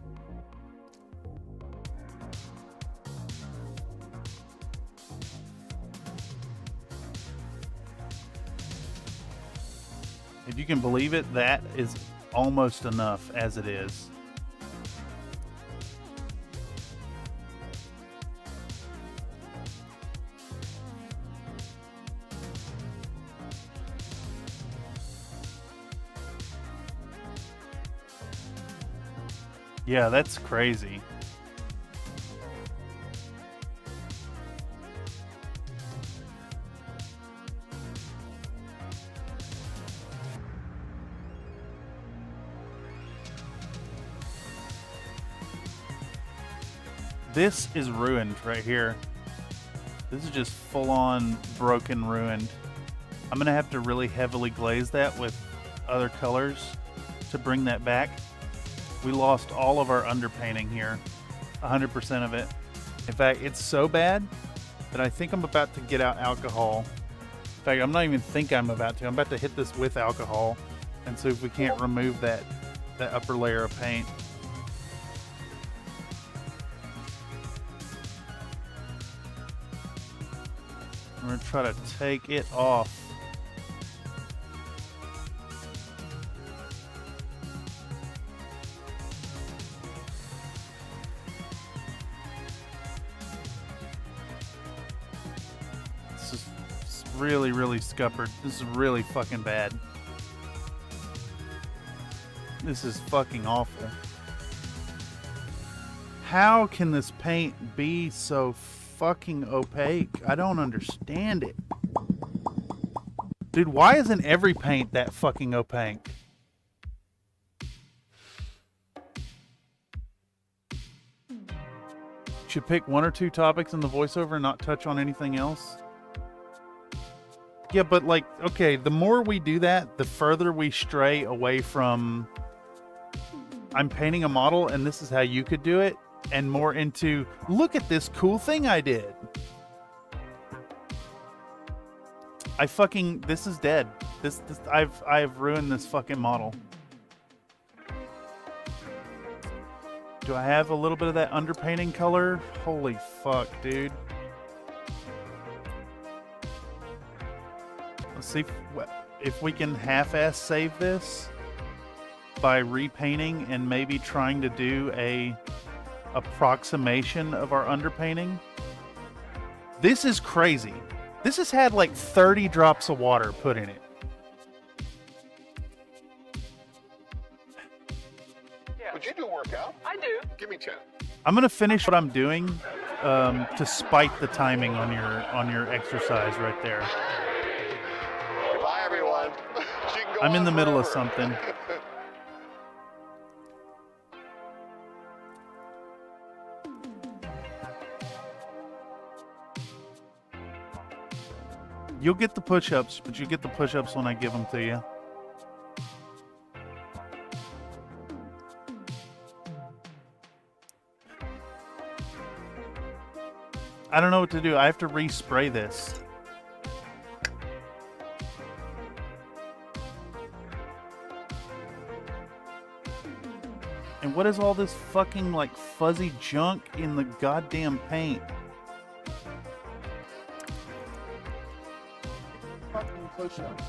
If you can believe it, that is almost enough as it is. Yeah, that's crazy. This is ruined right here. This is just full-on broken ruined. I'm gonna have to really heavily glaze that with other colors to bring that back. We lost all of our underpainting here, 100% of it. In fact, it's so bad that I think I'm about to get out alcohol. In fact, I'm not even think I'm about to. I'm about to hit this with alcohol and see if we can't remove that upper layer of paint. I'm gonna try to take it off. This is really, really scuppered. This is really fucking bad. This is fucking awful. How can this paint be so fucking opaque? I don't understand it. Dude, why isn't every paint that fucking opaque? Should pick one or two topics in the voiceover and not touch on anything else? Yeah, but like, okay, the more we do that, the further we stray away from I'm painting a model and this is how you could do it, and more into, look at this cool thing I did. This is dead. I've ruined this fucking model. Do I have a little bit of that underpainting color? Holy fuck, dude. Let's see if we can half-ass save this by repainting and maybe trying to do a approximation of our underpainting. This is crazy. This has had like 30 drops of water put in it. Yeah. Would you do a workout? I do. Give me 10. I'm gonna finish what I'm doing to spite the timing on your exercise right there. Bye, everyone. I'm in the middle of something. You'll get the push-ups, but you get the push-ups when I give them to you. I don't know what to do. I have to respray this. And what is all this fucking like fuzzy junk in the goddamn paint? Fucking push-ups.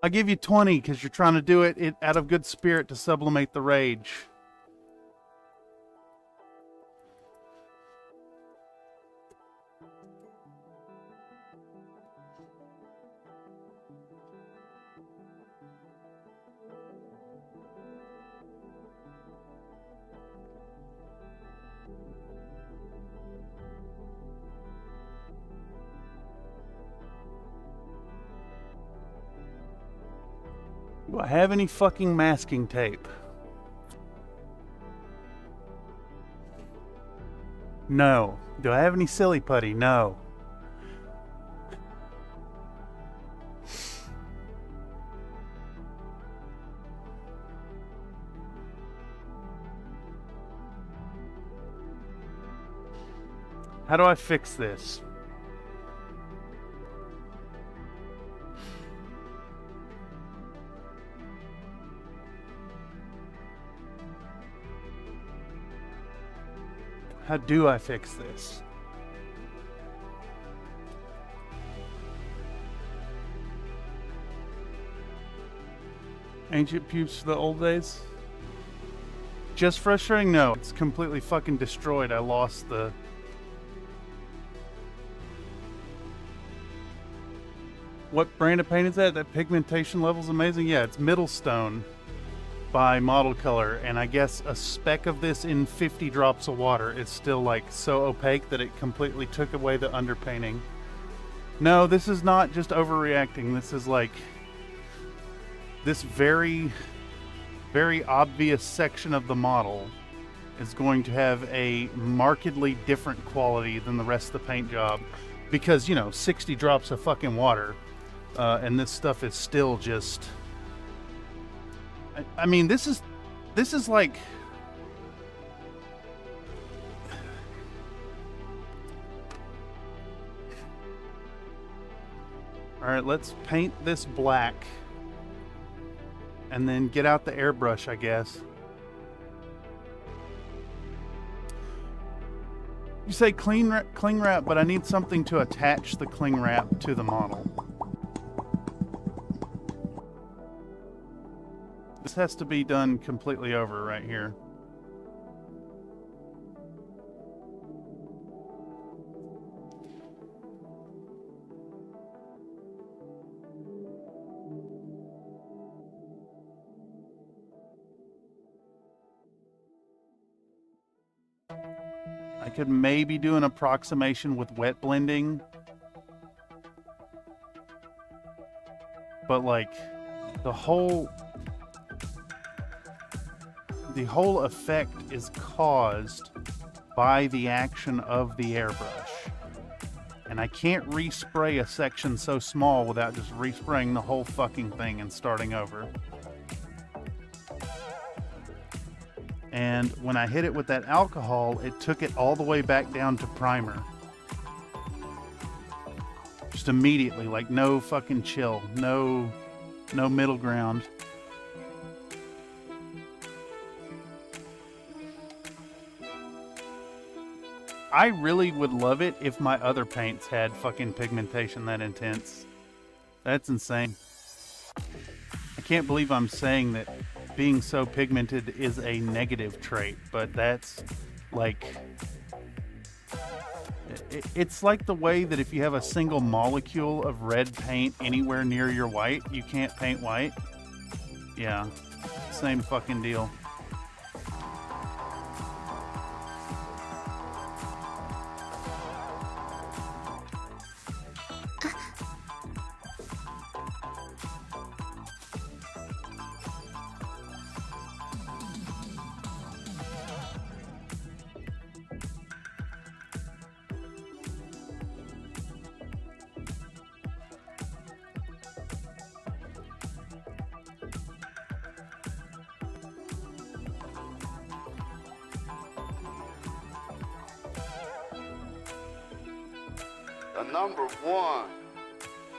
I give you 20 because you're trying to do it out of good spirit to sublimate the rage. Do I have any fucking masking tape? No. Do I have any silly putty? No. How do I fix this? How do I fix this? Ancient pubes for the old days? Just frustrating? No, it's completely fucking destroyed. I lost the... What brand of paint is that? That pigmentation level's amazing? Yeah, it's Middlestone by Model Color, and I guess a speck of this in 50 drops of water is still like so opaque that it completely took away the underpainting. No, this is not just overreacting. This is like this very, very obvious section of the model is going to have a markedly different quality than the rest of the paint job because, you know, 60 drops of fucking water, and this stuff is still just... I mean, this is like... Alright, let's paint this black. And then get out the airbrush, I guess. You say cling wrap, but I need something to attach the cling wrap to the model. This has to be done completely over right here. I could maybe do an approximation with wet blending. But like the whole effect is caused by the action of the airbrush. And I can't respray a section so small without just respraying the whole fucking thing and starting over. And when I hit it with that alcohol, it took it all the way back down to primer. Just immediately, like no fucking chill, no middle ground. I really would love it if my other paints had fucking pigmentation that intense. That's insane. I can't believe I'm saying that being so pigmented is a negative trait, but that's like... It's like the way that if you have a single molecule of red paint anywhere near your white, you can't paint white. Yeah, same fucking deal.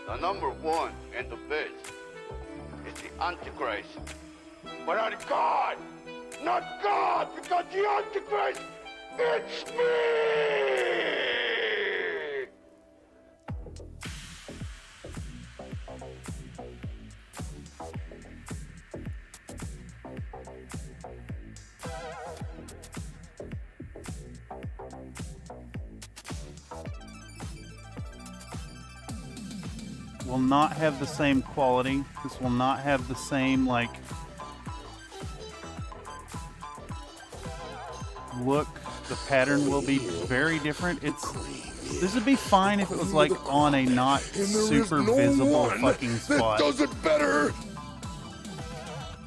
The number one and the best is the Antichrist. But God, not God, because the Antichrist, it's me! Will not have the same quality. This will not have the same, like, look. The pattern will be very different. This would be fine if it was like on a not super visible fucking spot. Does it better.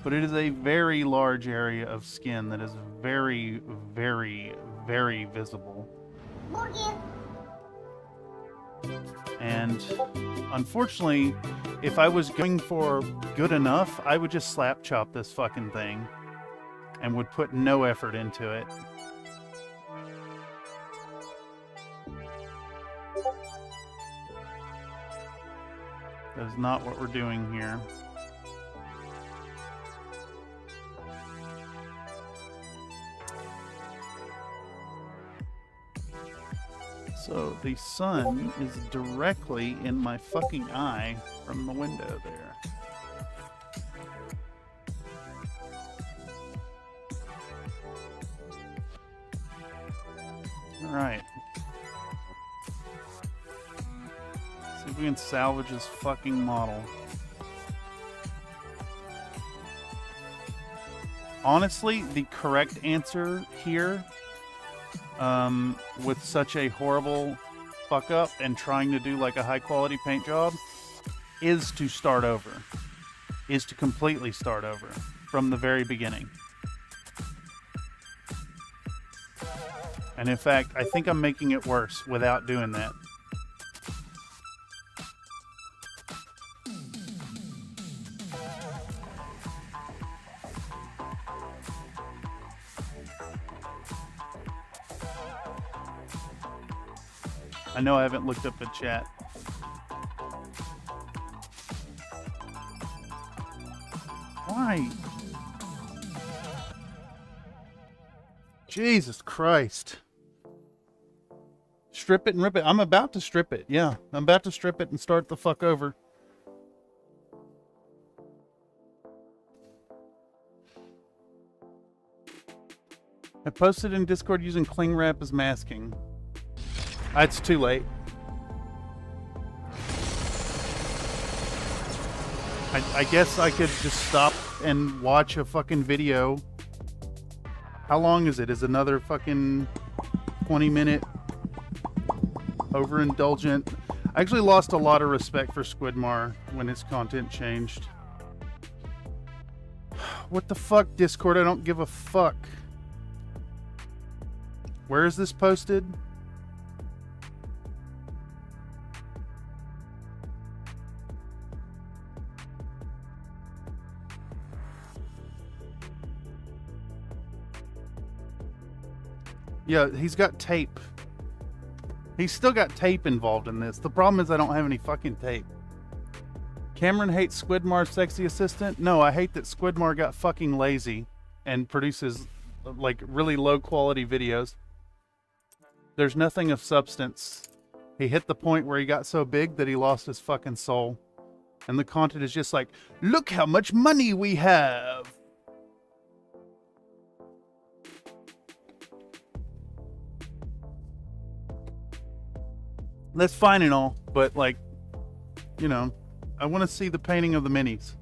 But it is a very large area of skin that is very, very, very visible. And unfortunately, if I was going for good enough, I would just slap chop this fucking thing and would put no effort into it. That is not what we're doing here. So the sun is directly in my fucking eye from the window there. Alright. See if we can salvage this fucking model. Honestly, the correct answer here, with such a horrible fuck up and trying to do like a high quality paint job, is to start over. Is to completely start over from the very beginning. And in fact, I think I'm making it worse without doing that. I know I haven't looked up the chat. Why? Jesus Christ. Strip it and rip it. I'm about to strip it. Yeah, I'm about to strip it and start the fuck over. I posted in Discord using cling wrap as masking. It's too late. I guess I could just stop and watch a fucking video. How long is it? Is another fucking 20-minute overindulgent. I actually lost a lot of respect for Squidmar when his content changed. What the fuck, Discord? I don't give a fuck. Where is this posted? Yeah, he's got tape. He's still got tape involved in this. The problem is I don't have any fucking tape. Cameron hates Squidmar's sexy assistant. No, I hate that Squidmar got fucking lazy and produces like really low quality videos. There's nothing of substance. He hit the point where he got so big that he lost his fucking soul. And the content is just like, look how much money we have. That's fine and all, but like, you know, I want to see the painting of the minis.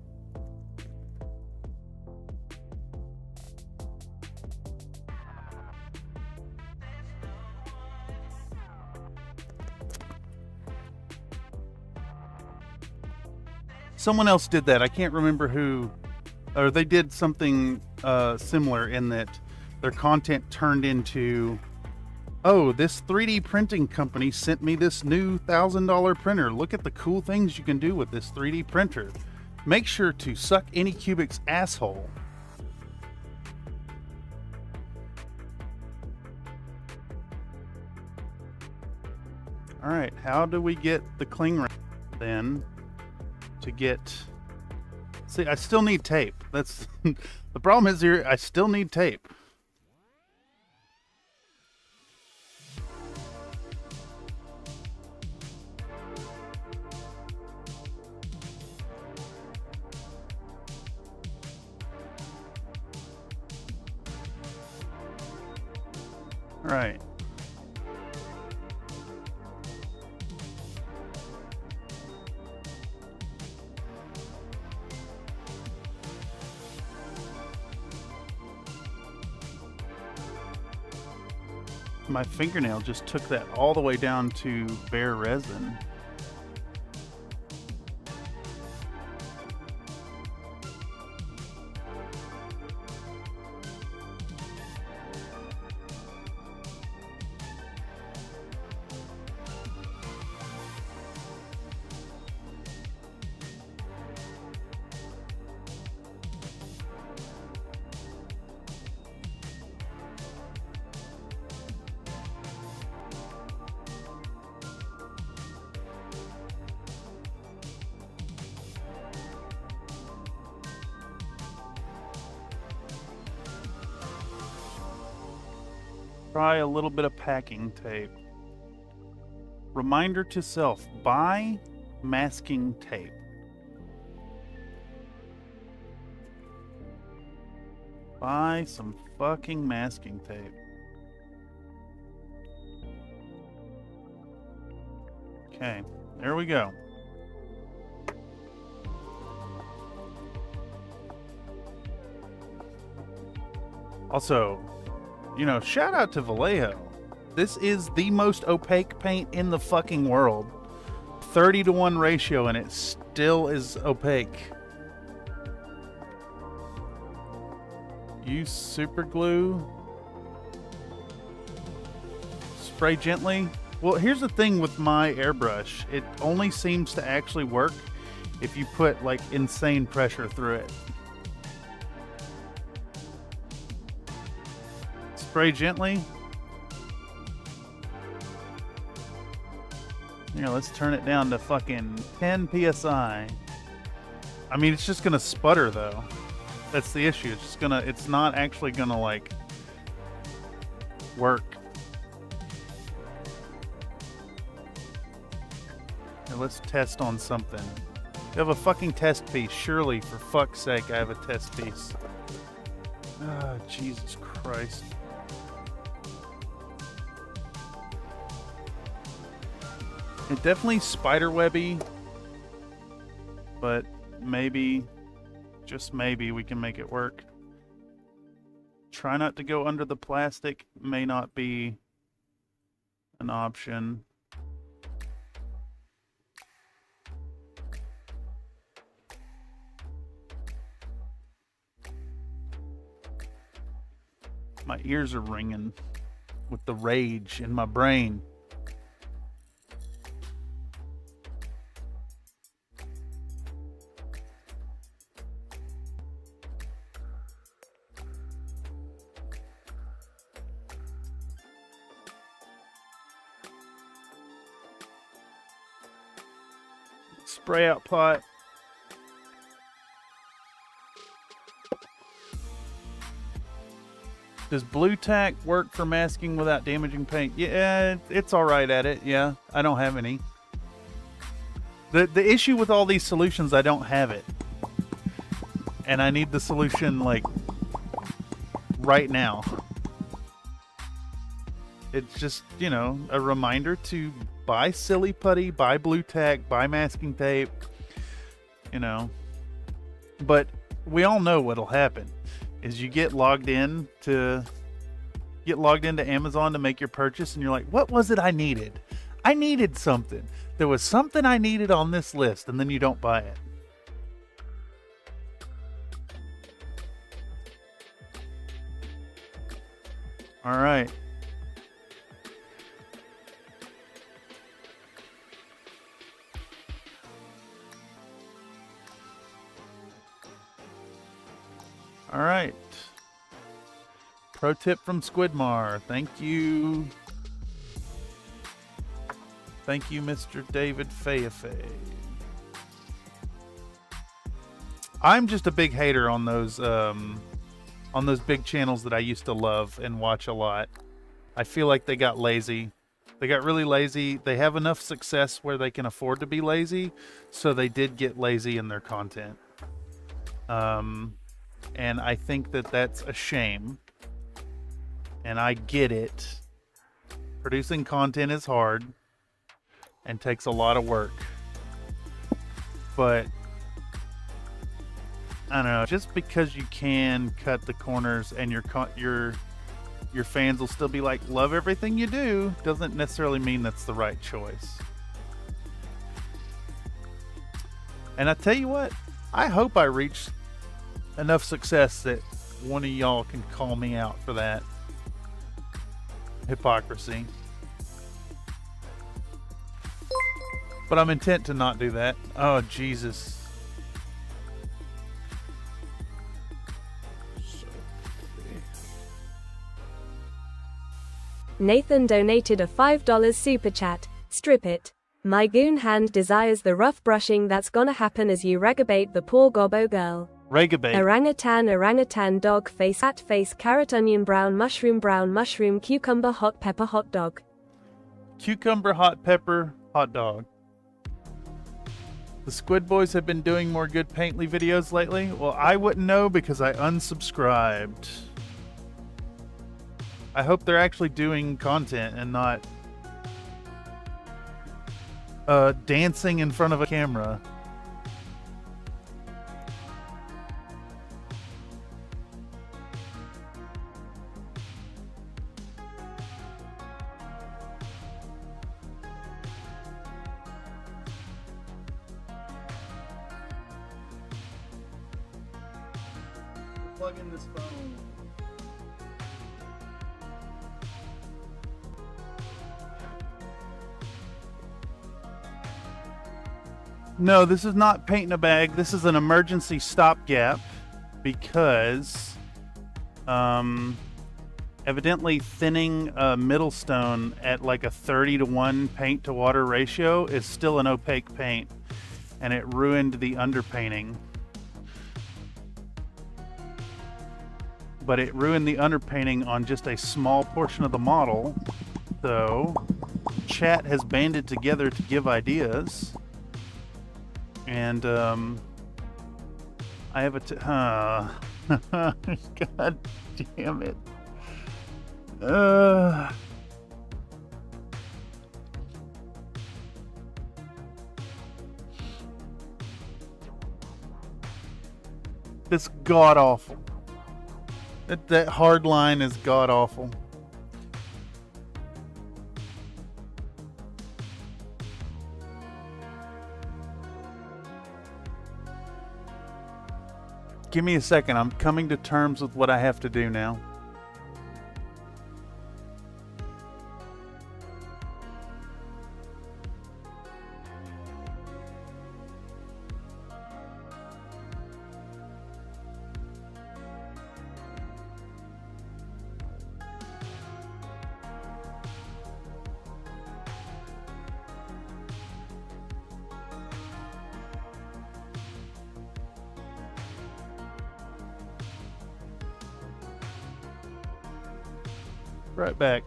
Someone else did that. I can't remember who, or they did something similar in that their content turned into, oh, this 3D printing company sent me this new $1,000 printer. Look at the cool things you can do with this 3D printer. Make sure to suck Anycubic's asshole. Alright, how do we get the cling wrap then to get... See, I still need tape. That's the problem is here, I still need tape. Right. My fingernail just took that all the way down to bare resin. Try a little bit of packing tape. Reminder to self, buy masking tape. Buy some fucking masking tape. Okay, there we go. Also, you know, shout out to Vallejo. This is the most opaque paint in the fucking world. 30-to-1 ratio and it still is opaque. Use super glue. Spray gently. Well, here's the thing with my airbrush. It only seems to actually work if you put like insane pressure through it. Spray gently. Here, let's turn it down to fucking 10 psi. I mean, it's just gonna sputter though. That's the issue. It's just gonna, it's not actually gonna like work. Here, let's test on something. We have a fucking test piece. Surely, for fuck's sake, I have a test piece. Ah, Jesus Christ. It definitely spiderwebby, but maybe, just maybe, we can make it work. Try not to go under the plastic. May not be an option. My ears are ringing with the rage in my brain. Spray out pot. Does blue tack work for masking without damaging paint? Yeah, it's all right at it. Yeah, I don't have any. The issue with all these solutions, I don't have it. And I need the solution, like, right now. It's just, you know, a reminder to buy silly putty, buy blue tack, buy masking tape, you know. But we all know what'll happen is you get logged into Amazon to make your purchase, and you're like, what was it I needed? I needed something. There was something I needed on this list, and then you don't buy it. All right. All right. Pro tip from Squidmar. Thank you. Thank you, Mr. David Fayefe. I'm just a big hater on those big channels that I used to love and watch a lot. I feel like they got lazy. They got really lazy. They have enough success where they can afford to be lazy, so they did get lazy in their content. And I think that that's a shame. And I get it. Producing content is hard and takes a lot of work. But I don't know, just because you can cut the corners and your fans will still be like, love everything you do, doesn't necessarily mean that's the right choice. And I tell you what, I hope I reach enough success that one of y'all can call me out for that hypocrisy. But I'm intent to not do that. Oh, Jesus. Nathan donated a $5 super chat. Strip it. My goon hand desires the rough brushing that's gonna happen as you regabate the poor gobbo girl. Regabate. Orangutan, dog face, hat face, carrot, onion, brown mushroom, cucumber, hot pepper, hot dog. Cucumber, hot pepper, hot dog. The Squid Boys have been doing more good Paintly videos lately? Well, I wouldn't know because I unsubscribed. I hope they're actually doing content and not dancing in front of a camera. Plug in this phone. No, this is not paint in a bag. This is an emergency stopgap because evidently thinning a middle stone at like a 30-to-1 paint to water ratio is still an opaque paint, and it ruined the underpainting. But it ruined the underpainting on just a small portion of the model. So chat has banded together to give ideas. And I have a God damn it. It's god awful. That hard line is god awful. Give me a second. I'm coming to terms with what I have to do now. Right back.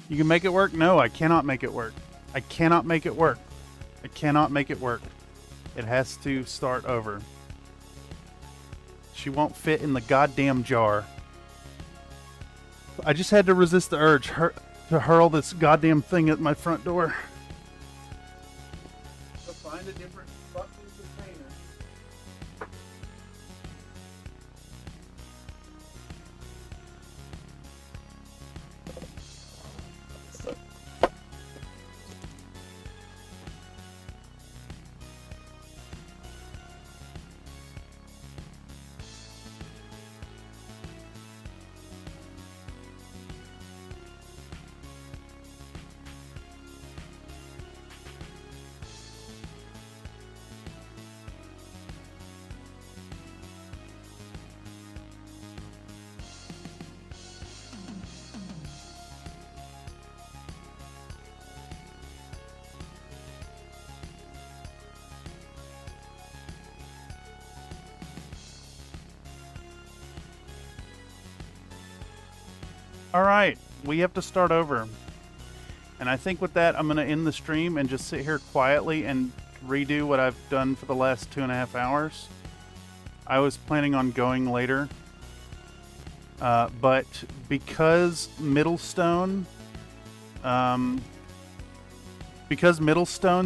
You can make it work? No, I cannot make it work. I cannot make it work. I cannot make it work. It has to start over. She won't fit in the goddamn jar. I just had to resist the urge to hurl this goddamn thing at my front door. So find a different fucking container. All right, we have to start over. And I think with that, I'm going to end the stream and just sit here quietly and redo what I've done for the last 2.5 hours. I was planning on going later. But because Middlestone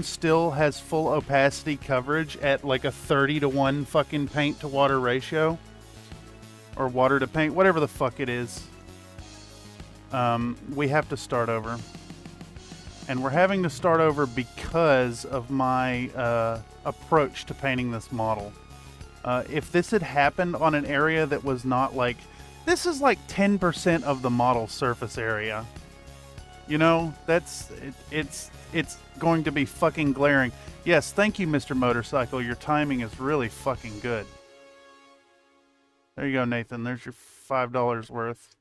still has full opacity coverage at like a 30-to-1 fucking paint to water ratio, or water to paint, whatever the fuck it is, we have to start over. And we're having to start over because of my approach to painting this model. If this had happened on an area that was not like, this is like 10% of the model surface area, you know, it's going to be fucking glaring. Yes, thank you, Mr. Motorcycle. Your timing is really fucking good. There you go, Nathan. There's your $5 worth.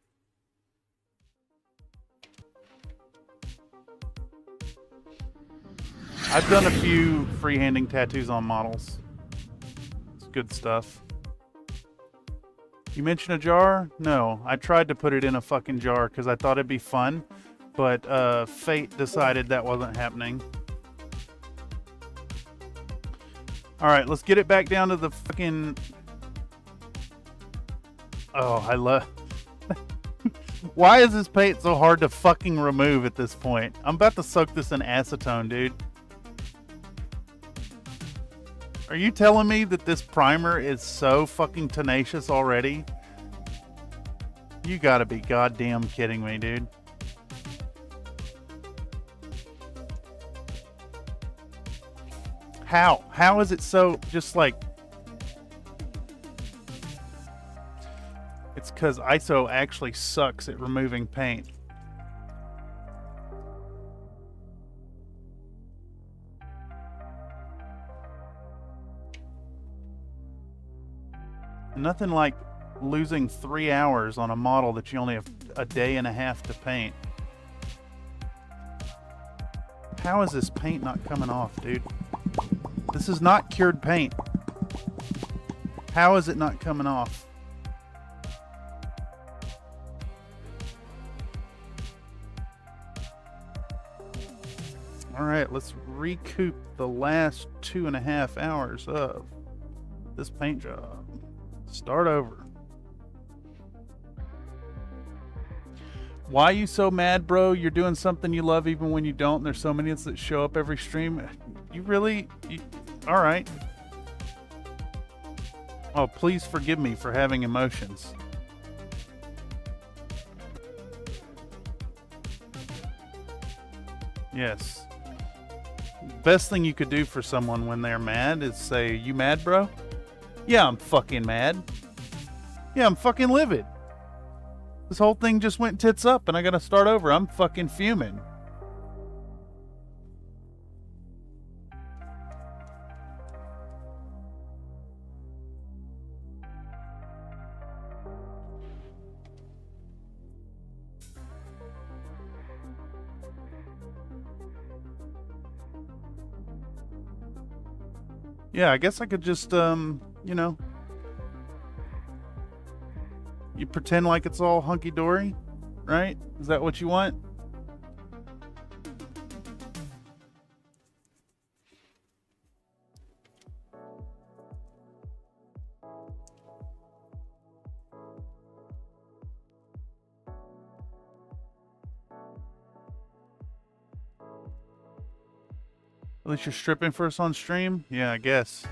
I've done a few freehanding tattoos on models. It's good stuff. You mentioned a jar? No, I tried to put it in a fucking jar because I thought it'd be fun, but fate decided that wasn't happening. Alright, let's get it back down to the fucking... Oh, I love... Why is this paint so hard to fucking remove at this point? I'm about to soak this in acetone, dude. Are you telling me that this primer is so fucking tenacious already? You gotta be goddamn kidding me, dude. How? How is it so just like... It's because ISO actually sucks at removing paint. Nothing like losing 3 hours on a model that you only have a day and a half to paint. How is this paint not coming off, dude? This is not cured paint. How is it not coming off? Alright, let's recoup the last 2.5 hours of this paint job. Start over. Why you so mad, bro? You're doing something you love even when you don't. There's so many that show up every stream. You really... all right. Oh, please forgive me for having emotions. Yes. Best thing you could do for someone when they're mad is say, "You mad, bro?" "Yeah, I'm fucking mad." "Yeah, I'm fucking livid. This whole thing just went tits up and I gotta start over. I'm fucking fuming." Yeah, I guess I could just, you know, you pretend like it's all hunky-dory, right? Is that what you want? At least you're stripping for us on stream? Yeah, I guess.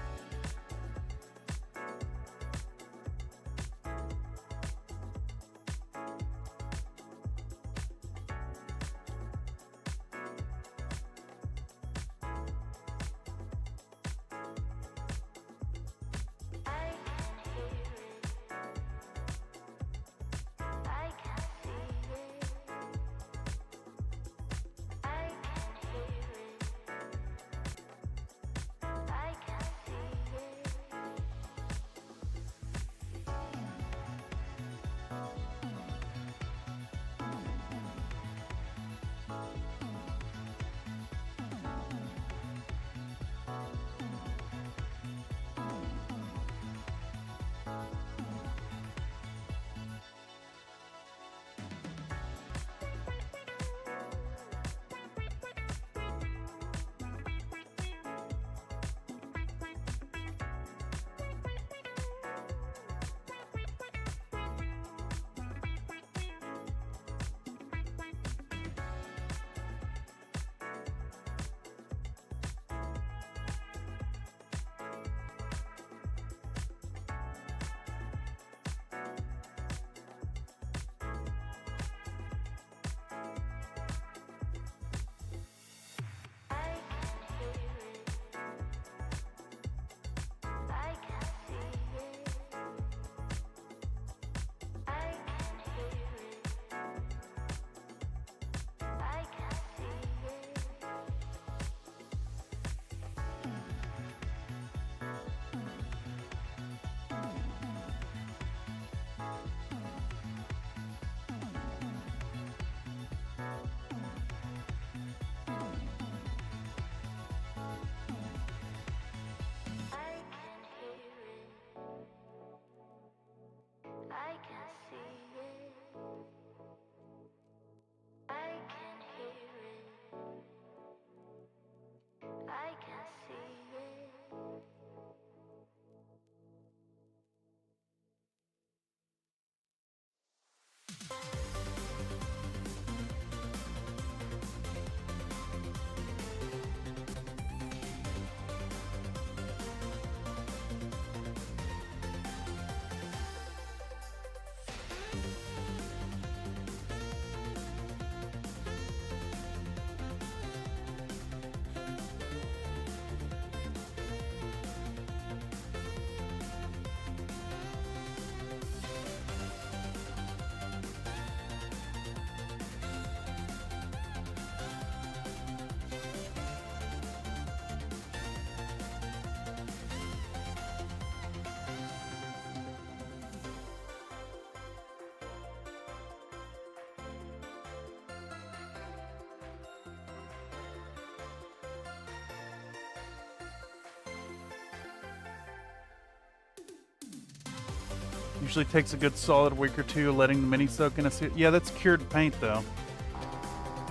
Usually takes a good solid week or two letting the mini soak in a suit. Yeah, that's cured paint though.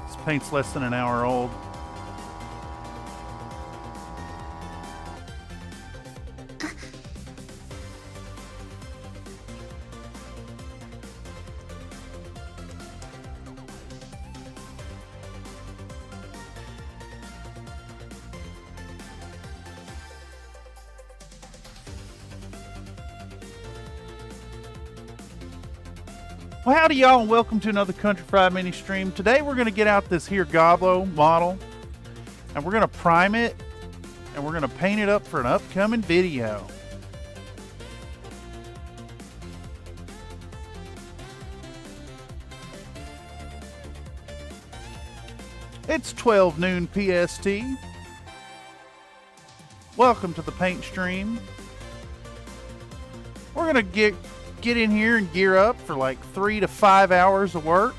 This paint's less than an hour old. Well, howdy y'all, and welcome to another Country Fried Mini stream. Today we're going to get out this here Goblin model, and we're going to prime it, and we're going to paint it up for an upcoming video. It's 12 noon PST. Welcome to the paint stream. We're going to get in here and gear up for like 3 to 5 hours of work.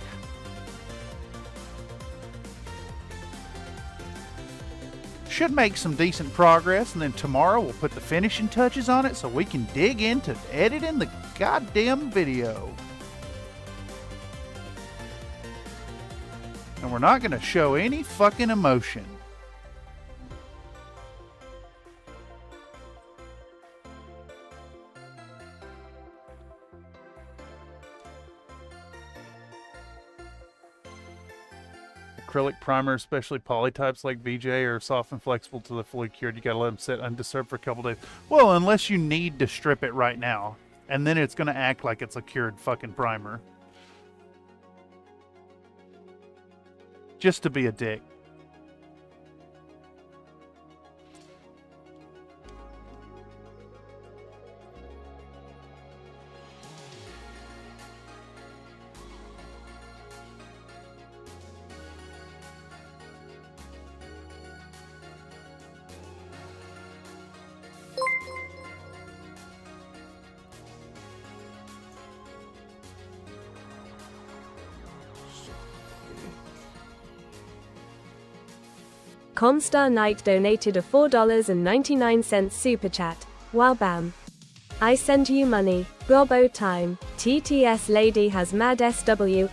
Should make some decent progress, and then tomorrow we'll put the finishing touches on it so we can dig into editing the goddamn video. And we're not going to show any fucking emotion. Acrylic primer, especially polytypes like VJ, are soft and flexible till they're fully cured. You gotta let them sit undisturbed for a couple days. Well, unless you need to strip it right now, and then it's gonna act like it's a cured fucking primer. Just to be a dick. Comstar Knight donated a $4.99 super chat. Wow bam. I send you money. Gobbo time. TTS lady has mad SWAG.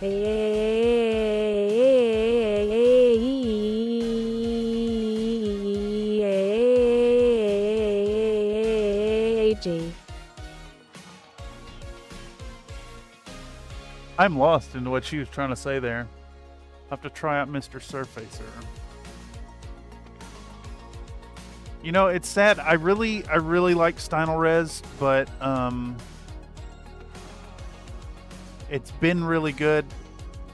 I'm lost into what she was trying to say there. I'll have to try out Mr. Surfacer. You know, it's sad. I really like Steinelrez, but it's been really good,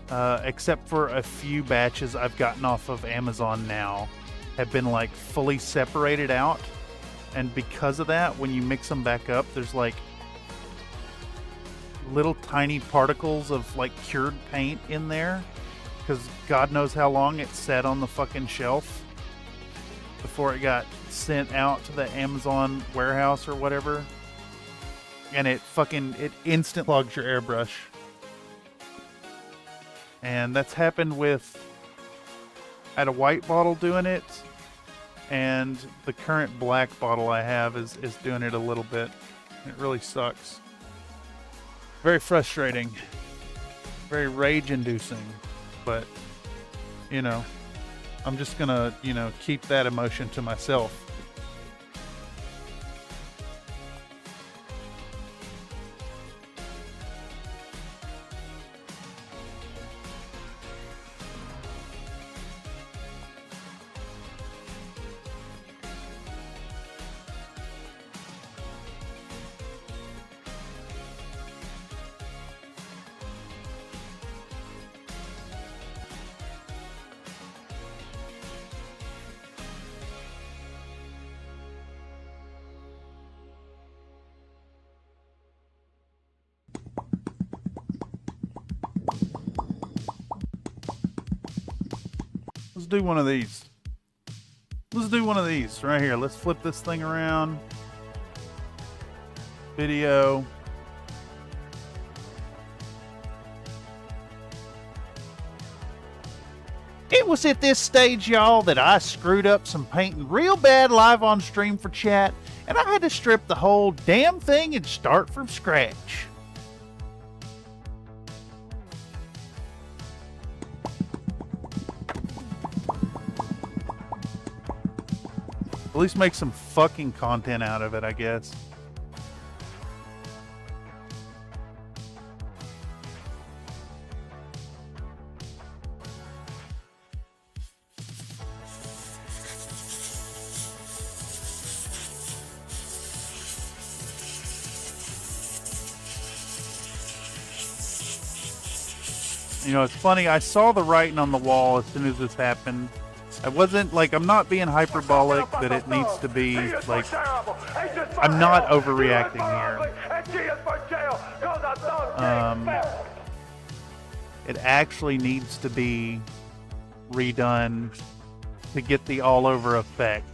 except for a few batches I've gotten off of Amazon now have been like fully separated out, and because of that, when you mix them back up, there's like little tiny particles of like cured paint in there, because God knows how long it sat on the fucking shelf before it got sent out to the Amazon warehouse or whatever, and it instant clogs your airbrush. And that's happened with, I had a white bottle doing it, and the current black bottle I have is doing it a little bit. It really sucks. Very frustrating, very rage inducing, but you know, I'm just gonna, you know, keep that emotion to myself. Let's do one of these. Let's do one of these right here. Let's flip this thing around. Video. It was at this stage, y'all, that I screwed up some painting real bad live on stream for chat, and I had to strip the whole damn thing and start from scratch. At least make some fucking content out of it, I guess. You know, it's funny. I saw the writing on the wall as soon as this happened. I wasn't like, I'm not being hyperbolic that it needs to be like, I'm not overreacting here. It actually needs to be redone to get the all over effect.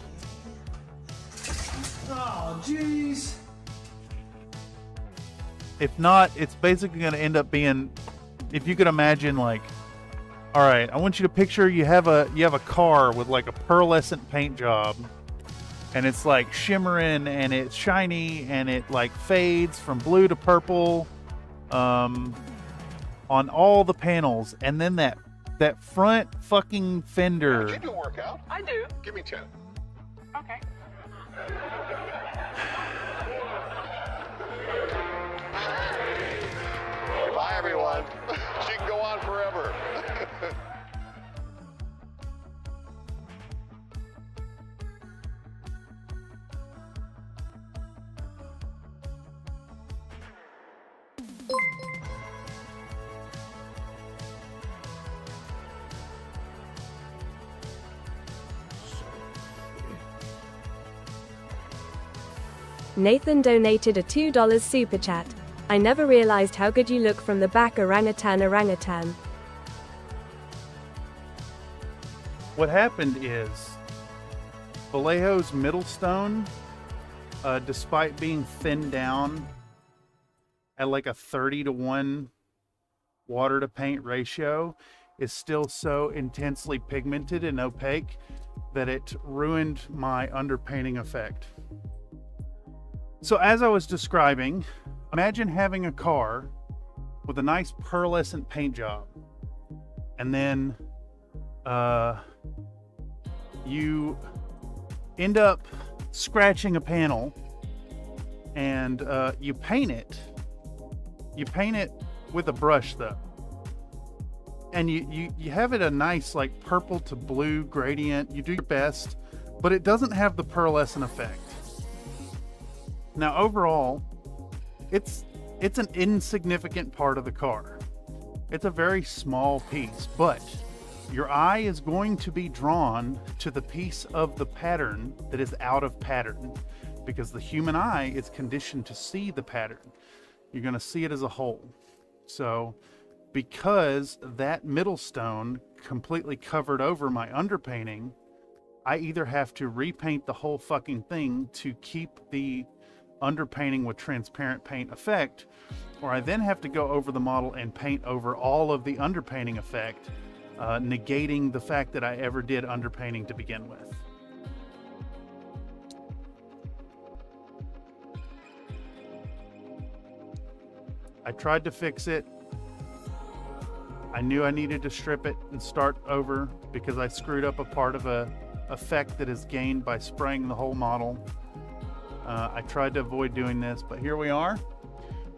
Oh, jeez. If not, it's basically going to end up being, if you could imagine, like, all right, I want you to picture you have a car with like a pearlescent paint job, and it's like shimmering and it's shiny and it like fades from blue to purple on all the panels, and then that front fucking fender. Did you do a workout? I do. Give me 10. Okay. Bye, everyone. She can go on forever. Nathan donated a $2 super chat. I never realized how good you look from the back, orangutan. What happened is Vallejo's middle stone, despite being thinned down at like a 30-to-1 water to paint ratio, is still so intensely pigmented and opaque that it ruined my underpainting effect. So as I was describing, imagine having a car with a nice pearlescent paint job, and then you end up scratching a panel, and you paint it. You paint it with a brush though, and you have it a nice like purple to blue gradient. You do your best, but it doesn't have the pearlescent effect. Now overall, it's an insignificant part of the car. It's a very small piece, but your eye is going to be drawn to the piece of the pattern that is out of pattern, because the human eye is conditioned to see the pattern. You're going to see it as a whole. So because that middle stone completely covered over my underpainting, I either have to repaint the whole fucking thing to keep the underpainting with transparent paint effect, or I then have to go over the model and paint over all of the underpainting effect, negating the fact that I ever did underpainting to begin with. I tried to fix it. I knew I needed to strip it and start over because I screwed up a part of a effect that is gained by spraying the whole model. I tried to avoid doing this, but here we are.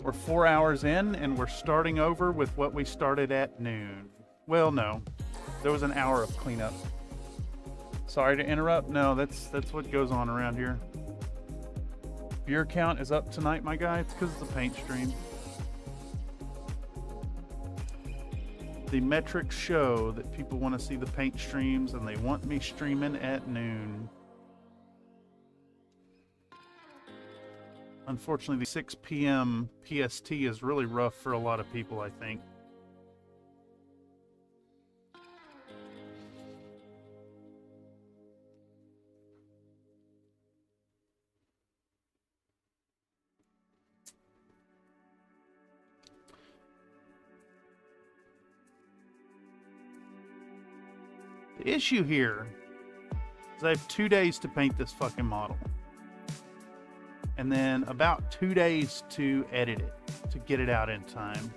We're 4 hours in, and we're starting over with what we started at noon. Well, no, there was an hour of cleanup. Sorry to interrupt. No, that's what goes on around here. Beer count is up tonight, my guy. It's because of the paint stream. The metrics show that people want to see the paint streams, and they want me streaming at noon. Unfortunately, the 6 p.m. PST is really rough for a lot of people, I think. The issue here is I have 2 days to paint this fucking model. And then about 2 days to edit it, to get it out in time.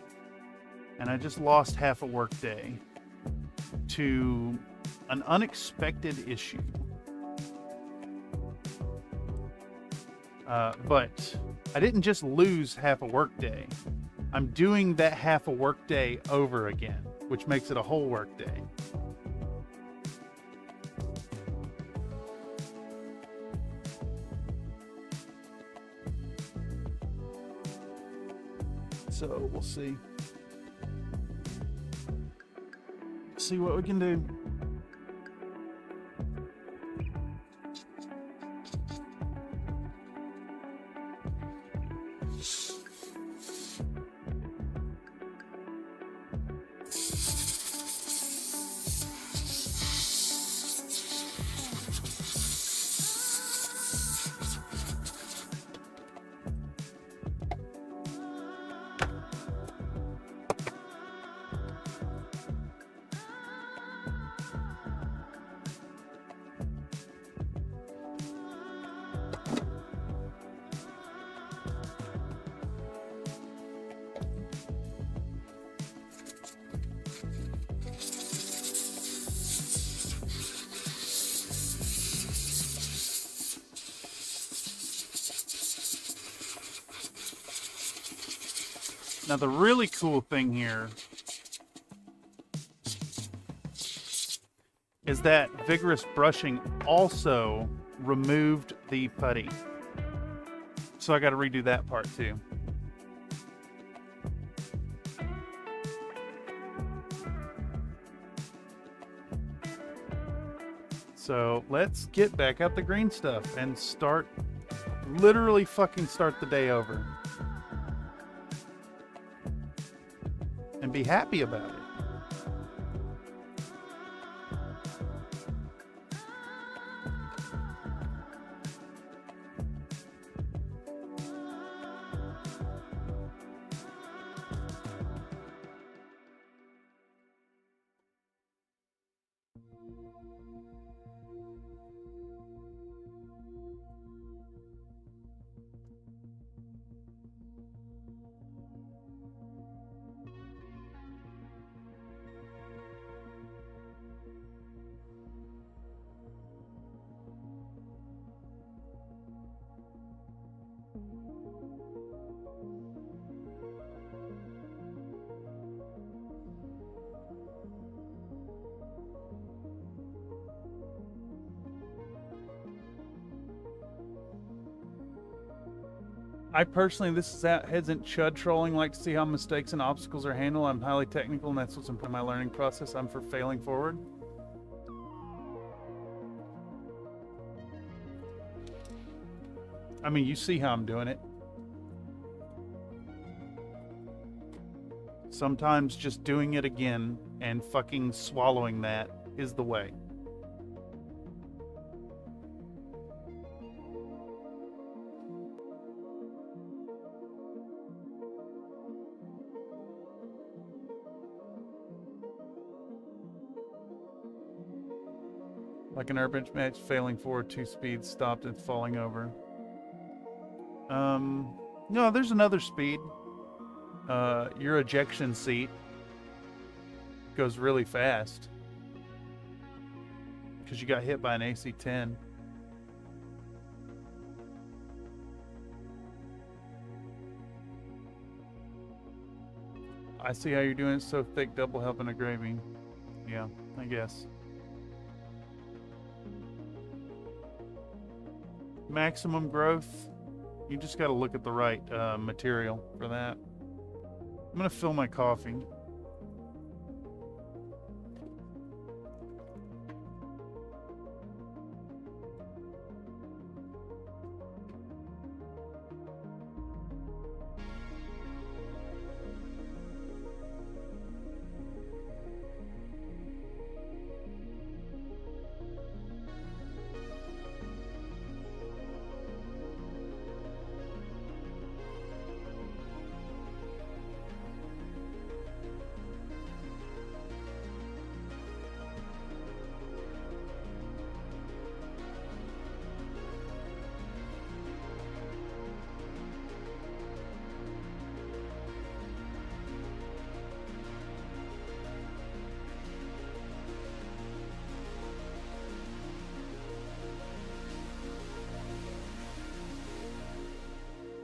And I just lost half a work day to an unexpected issue. But I didn't just lose half a work day. I'm doing that half a work day over again, which makes it a whole work day. So we'll see. see what we can do. Now the really cool thing here is that vigorous brushing also removed the putty. So I got to redo that part too. So let's get back out the green stuff and start, literally fucking start the day over. And be happy about it. I personally, this is isn't chud trolling, like to see how mistakes and obstacles are handled. I'm highly technical, and that's what's in my learning process. I'm for failing forward. I mean, you see how I'm doing it. Sometimes just doing it again and fucking swallowing that is the way. Like an urban match, failing forward 2 speeds, stopped and falling over. No, there's another speed. Your ejection seat goes really fast because you got hit by an AC-10. I see how you're doing it so thick, double helping a gravy. Yeah, I guess. Maximum growth, you just got to look at the right material for that. I'm gonna fill my coffee.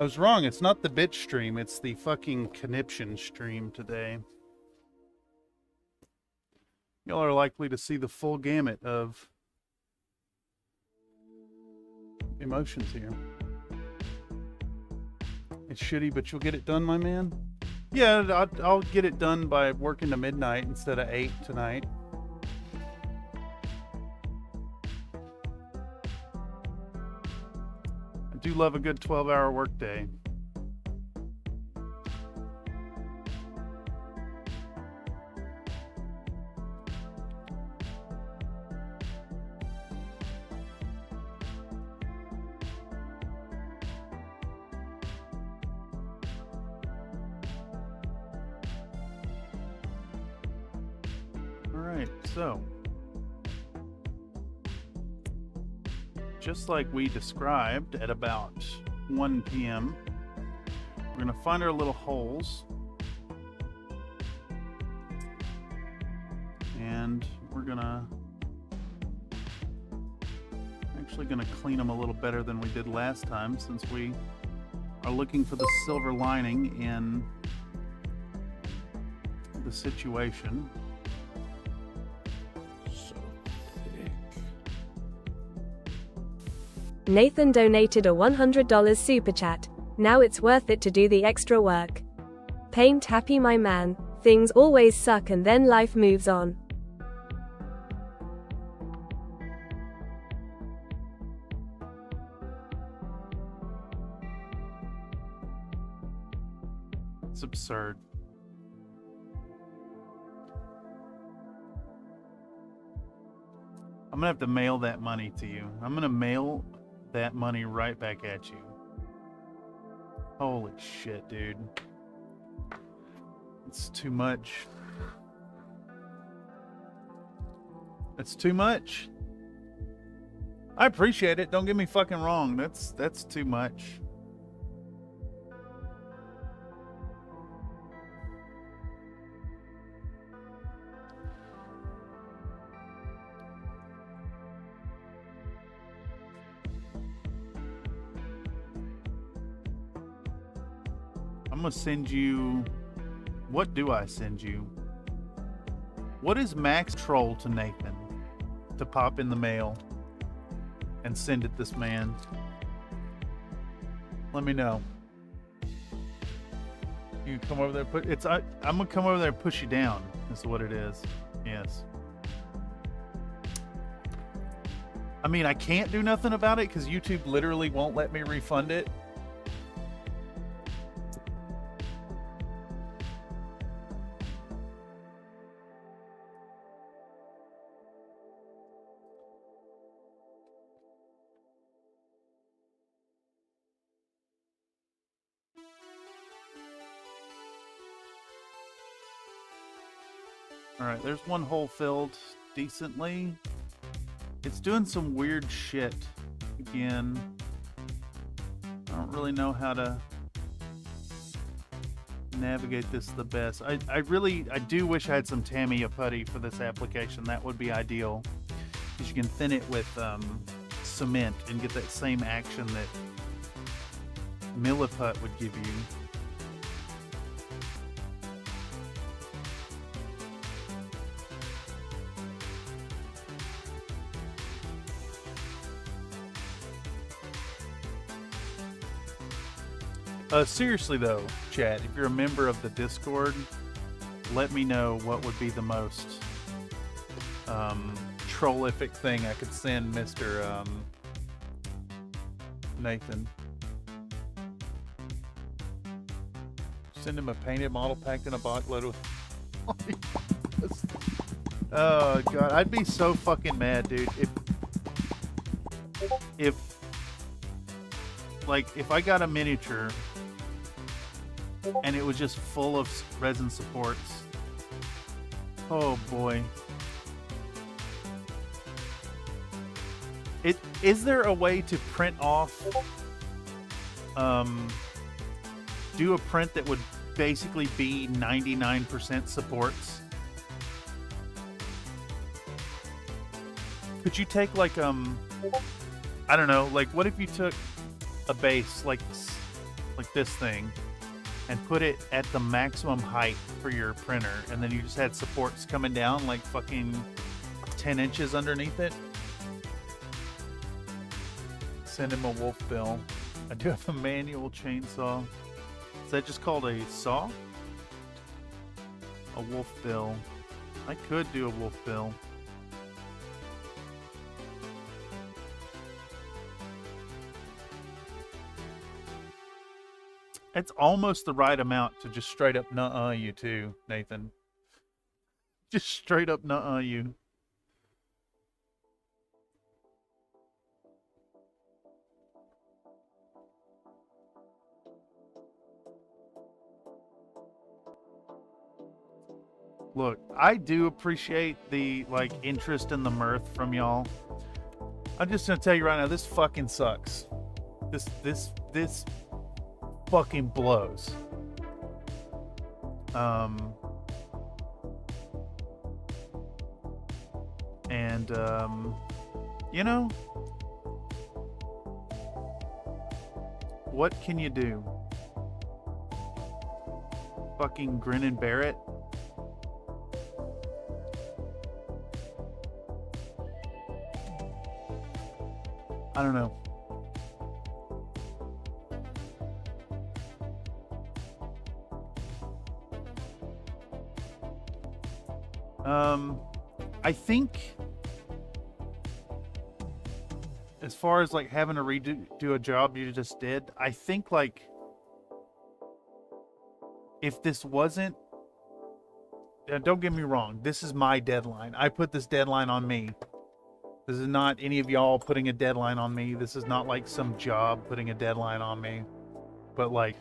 I was wrong. It's not the bitch stream. It's the fucking conniption stream today. Y'all are likely to see the full gamut of emotions here. It's shitty, but you'll get it done, my man? Yeah, I'll get it done by working to midnight instead of 8 tonight. do love a good 12-hour workday. Alright, so just like we described at about 1 p.m., we're going to find our little holes and we're actually going to clean them a little better than we did last time, since we are looking for the silver lining in the situation. Nathan donated a $100 super chat. Now it's worth it to do the extra work. Paint happy, my man. Things always suck and then life moves on. It's absurd. I'm gonna have to mail that money to you. I'm gonna mail that money right back at you. Holy shit, dude. It's too much. It's too much. I appreciate it. Don't get me fucking wrong. That's too much. I'm gonna send you. What do I send you? What is max troll to Nathan to pop in the mail and send it this man? Let me know. You can come over there. I'm gonna come over there and push you down. Is what it is. Yes. I mean, I can't do nothing about it because YouTube literally won't let me refund it. Alright, there's one hole filled decently. It's doing some weird shit again. I don't really know how to navigate this the best. I do wish I had some Tamiya putty for this application. That would be ideal, because you can thin it with cement and get that same action that Milliput would give you. Seriously though, chat, if you're a member of the Discord, let me know what would be the most trollific thing I could send Mr. Nathan. Send him a painted model packed in a boxload of... Oh god, I'd be so fucking mad, dude, if I got a miniature and it was just full of resin supports. Oh boy. Is there a way to print off, do a print that would basically be 99% supports? Could you take like, I don't know, like what if you took a base like this thing and put it at the maximum height for your printer, and then you just had supports coming down like fucking 10 inches underneath it? Send him a wolf bill. I do have a manual chainsaw. Is that just called a saw? A wolf bill. I could do a wolf bill. It's almost the right amount to just straight up nuh-uh you too, Nathan. Just straight up nuh-uh you. Look, I do appreciate the, like, interest and the mirth from y'all. I'm just gonna tell you right now, this fucking sucks. This fucking blows. You know, what can you do? Fucking grin and bear it? I don't know. I think as far as like having to redo a job you just did, I think like if this wasn't, don't get me wrong, this is my deadline. I put this deadline on me. This is not any of y'all putting a deadline on me. This is not like some job putting a deadline on me. But like,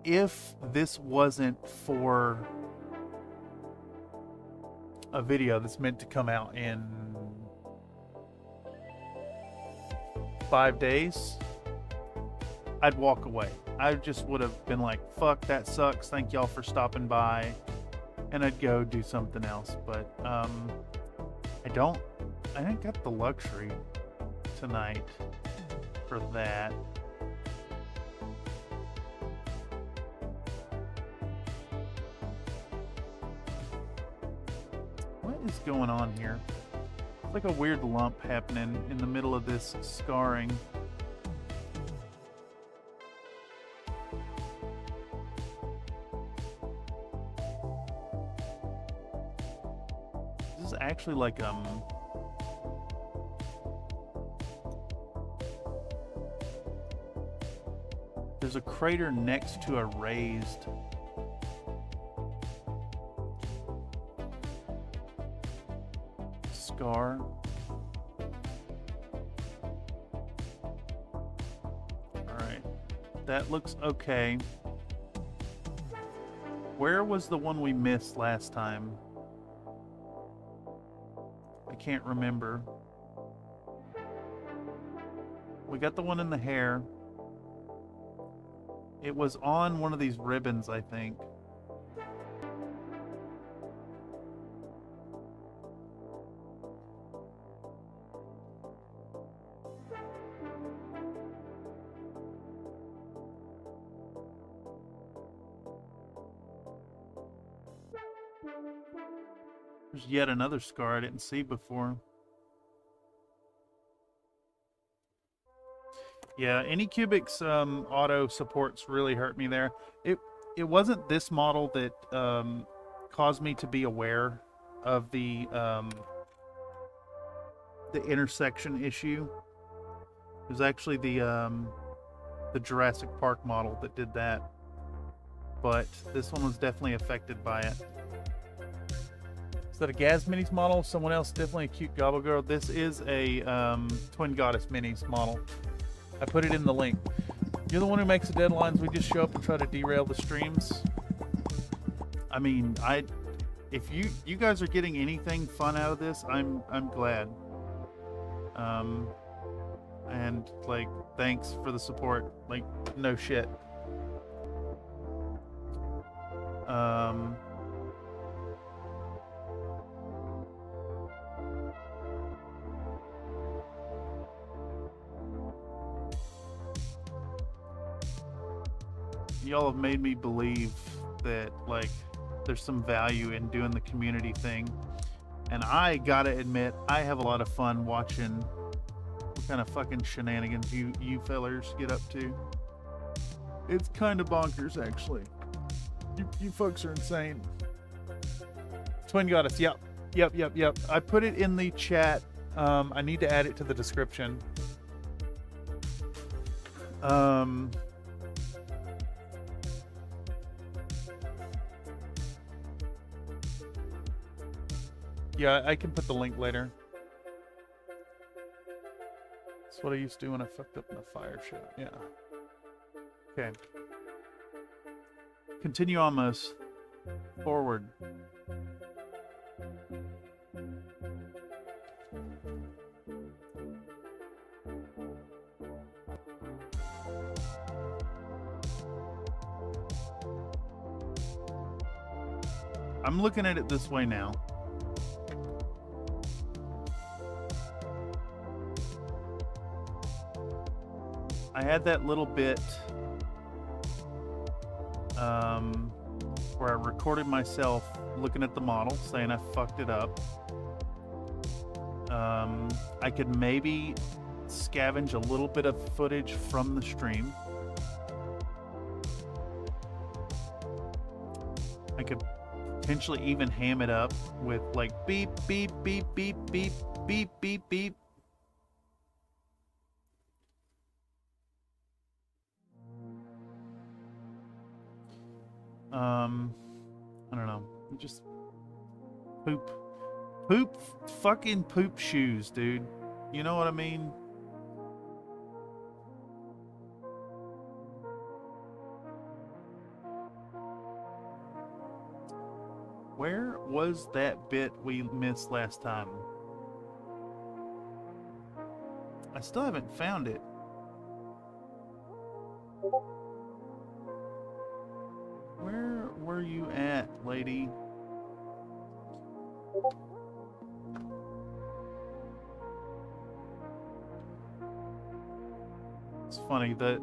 if this wasn't for a video that's meant to come out in 5 days, I'd walk away. I just would have been like, fuck, that sucks. Thank y'all for stopping by. And I'd go do something else. But, I ain't got the luxury tonight for that. What is going on here? It's like a weird lump happening in the middle of this scarring. This is actually like there's a crater next to a raised scar. Alright. That looks okay. Where was the one we missed last time? I can't remember. We got the one in the hair. It was on one of these ribbons, I think. There's yet another scar I didn't see before. Yeah, Anycubic's auto supports really hurt me there. It wasn't this model that caused me to be aware of the intersection issue. It was actually the Jurassic Park model that did that. But this one was definitely affected by it. Is that a Gaz Minis model? Someone else, definitely a cute Gobble Girl. This is a Twin Goddess Minis model. I put it in the link. You're the one who makes the deadlines. We just show up and try to derail the streams. I mean, if you guys are getting anything fun out of this, I'm glad. And like, thanks for the support. Like, no shit. Y'all have made me believe that like there's some value in doing the community thing, and I gotta admit I have a lot of fun watching what kind of fucking shenanigans you fellers get up to. It's kind of bonkers, actually. You folks are insane. Twin Goddess, yep. I put it in the chat. I need to add it to the description. Yeah, I can put the link later. That's what I used to do when I fucked up in the fire show. Yeah. Okay. Continue almost forward. I'm looking at it this way now. I had that little bit where I recorded myself looking at the model saying I fucked it up. I could maybe scavenge a little bit of footage from the stream. I could potentially even ham it up with like beep, beep, beep, beep, beep, beep, beep, beep. I don't know. Just fucking poop shoes, dude. You know what I mean? Where was that bit we missed last time? I still haven't found it. Where were you at, lady? It's funny that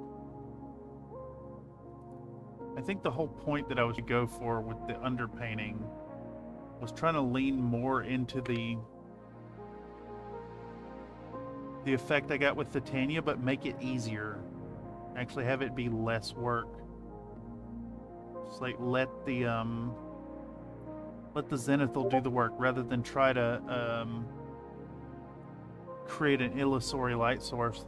I think the whole point that I was to go for with the underpainting was trying to lean more into the effect I got with Titania, but make it easier. Actually have it be less work. Just like let the zenithal do the work rather than try to create an illusory light source.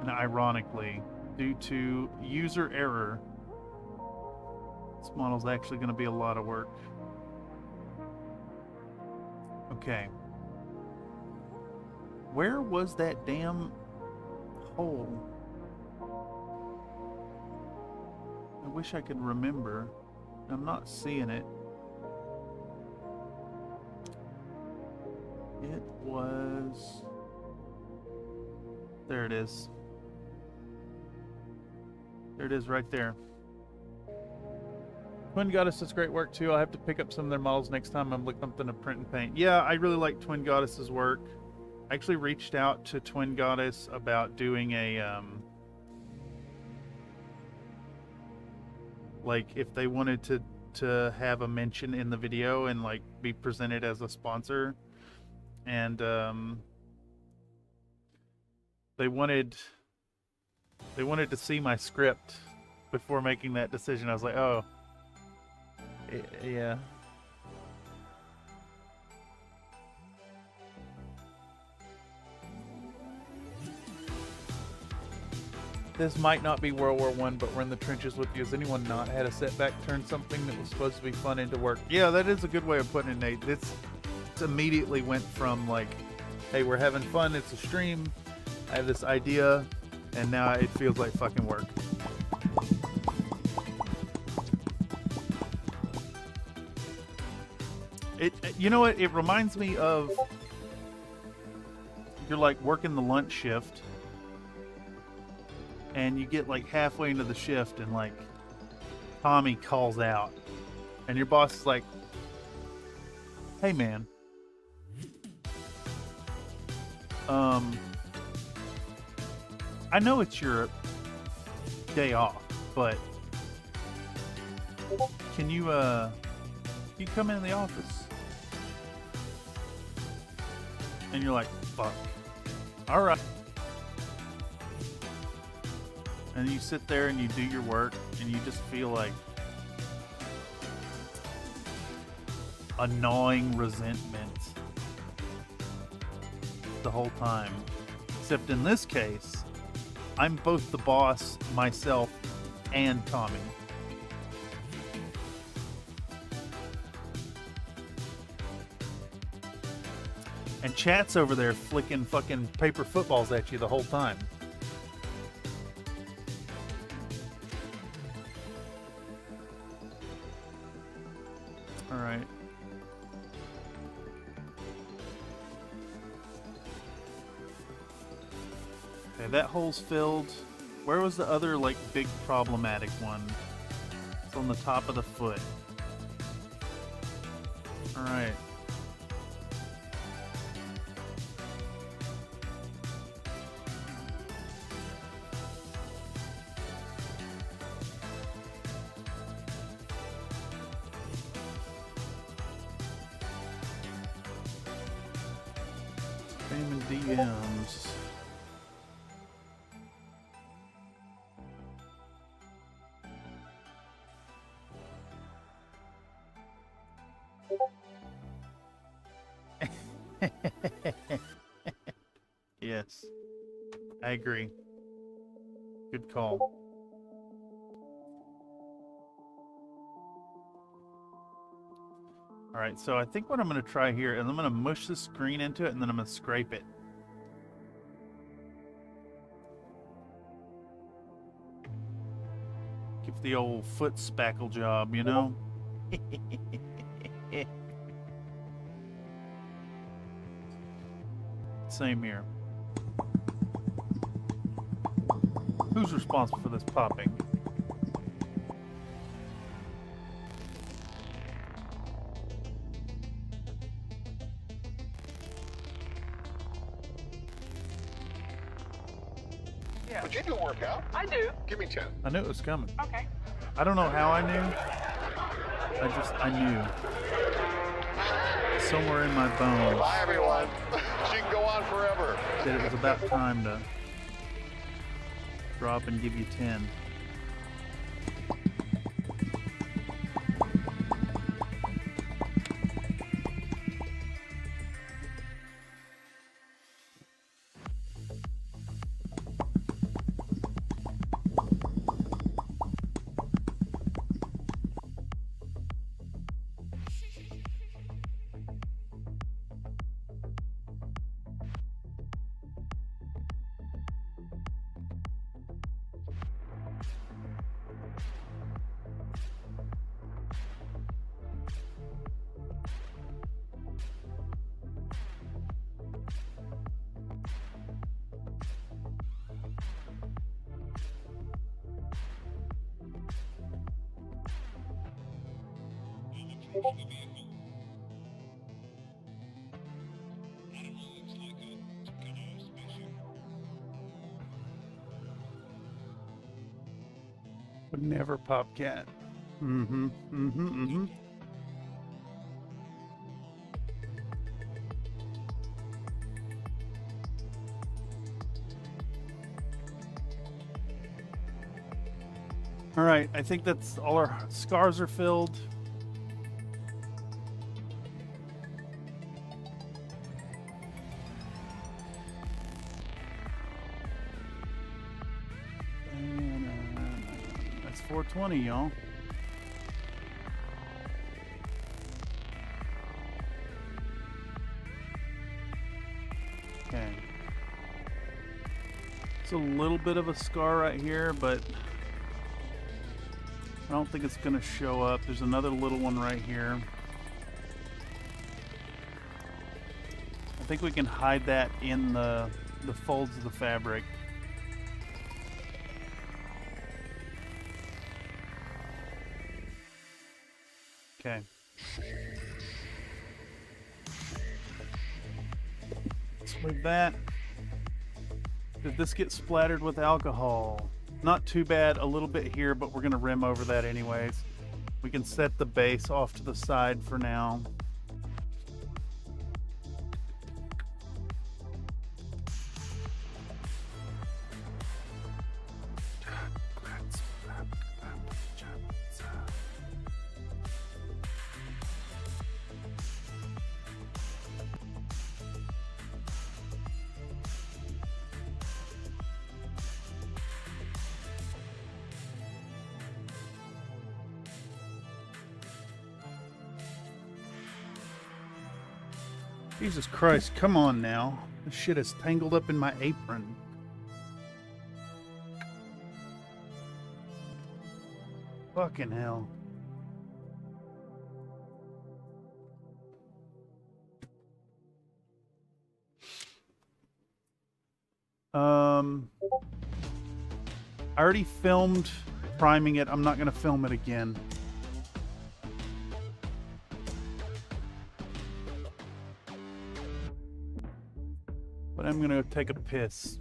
And ironically, due to user error, this model's actually going to be a lot of work. Okay. Where was that damn hole? I wish I could remember. I'm not seeing it. It was... There it is. There it is right there. Twin Goddess does great work too. I'll have to pick up some of their models next time I'm looking something to print and paint. Yeah, I really like Twin Goddess's work. I actually reached out to Twin Goddess about doing a like if they wanted to have a mention in the video and like be presented as a sponsor, and they wanted to see my script before making that decision. I was like, oh yeah. This might not be World War I, but we're in the trenches with you. Has anyone not had a setback turn something that was supposed to be fun into work? Yeah, that is a good way of putting it, Nate. It's immediately went from like, hey, we're having fun, it's a stream, I have this idea, and now it feels like fucking work. You know what? It reminds me of, you're like working the lunch shift, and you get like halfway into the shift, and like Tommy calls out, and your boss is like, "Hey, man, I know it's your day off, but can you come in the office?" And you're like, fuck. All right. And you sit there and you do your work and you just feel like, a gnawing resentment the whole time. Except in this case, I'm both the boss, myself, and Tommy. And chat's over there flicking fucking paper footballs at you the whole time. Alright. Okay, that hole's filled. Where was the other, like, big problematic one? It's on the top of the foot. Alright. Spamming DMs. Yes, I agree. Good call. All right, so I think what I'm going to try here is I'm going to mush the screen into it and then I'm going to scrape it. Give the old foot spackle job, you know? Same here. Who's responsible for this popping? Yeah. But you do work out. I do. Give me 10. I knew it was coming. Okay. I don't know how I knew. I knew. Somewhere in my bones. Bye, everyone. She can go on forever. That it was about time to drop and give you 10. Would never pop cat. All right, I think that's all our scars are filled. That's 420, y'all. Okay. It's a little bit of a scar right here, but I don't think it's going to show up. There's another little one right here. I think we can hide that in the folds of the fabric. Okay. Let's move that. Did this get splattered with alcohol? Not too bad, a little bit here, but we're gonna rim over that anyways. We can set the base off to the side for now. Jesus Christ, come on now. This shit is tangled up in my apron. Fucking hell. I already filmed priming it. I'm not going to film it again. But I'm going to take a piss.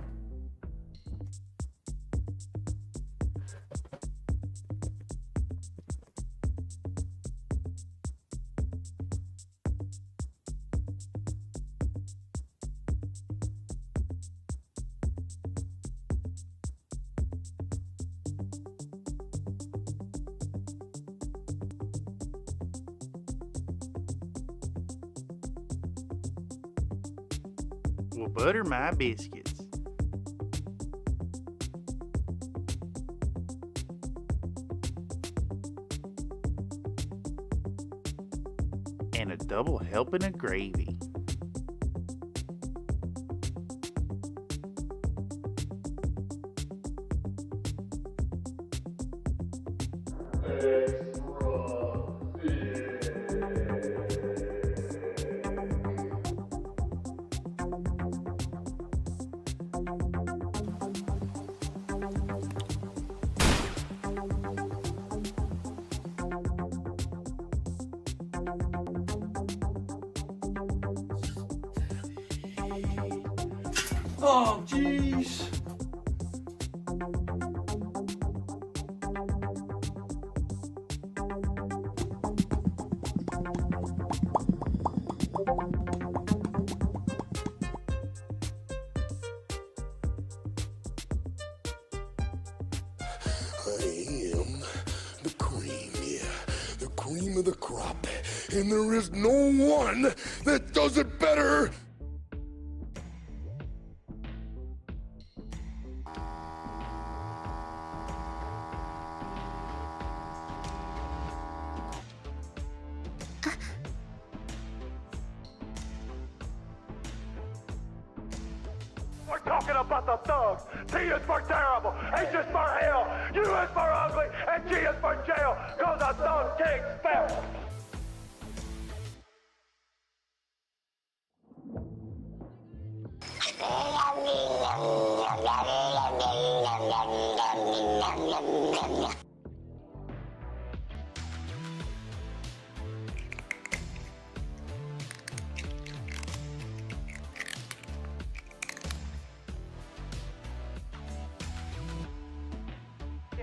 Well, butter my biscuits. And a double helping of gravy. Oh, jeez. I am the cream, yeah, the cream of the crop, and there is no one that does it better. We're talking about the thugs. T is for terrible, H is for hell, U is for ugly, and G is for jail. Cause a thug king fell.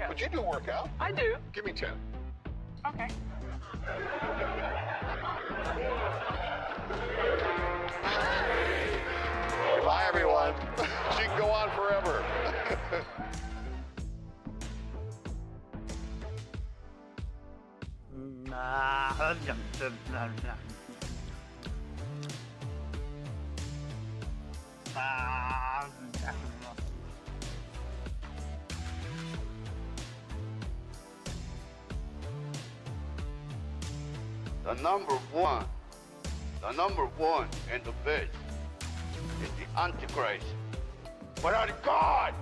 Would you do a workout? I do. Give me 10. Okay. Bye, everyone. She can go on forever. The number one and the best is the Antichrist. Without God,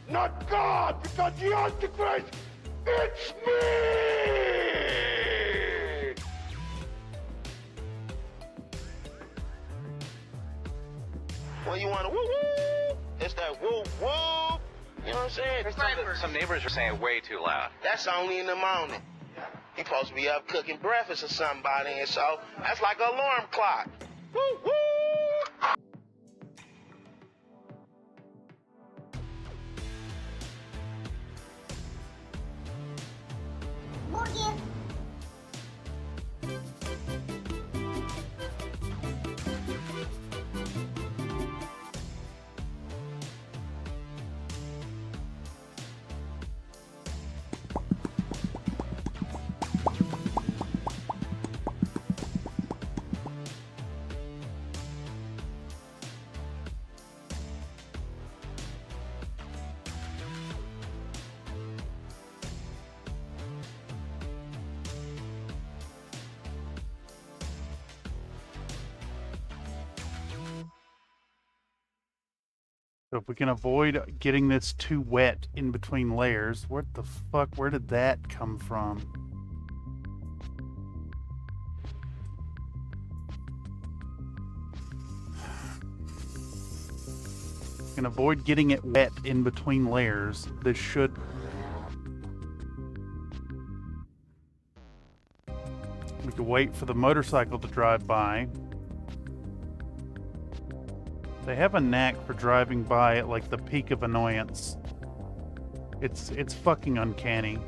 not God, because the Antichrist, it's me! Well, you want to woo woo? It's that woo woo. You know what I'm saying? Some neighbors are saying way too loud. That's only in the morning. He supposed to be up cooking breakfast or somebody, and so that's like an alarm clock. Woo woo! So if we can avoid getting this too wet in between layers, what the fuck, where did that come from? Can avoid getting it wet in between layers. This should... We can wait for the motorcycle to drive by. They have a knack for driving by at like the peak of annoyance. It's fucking uncanny.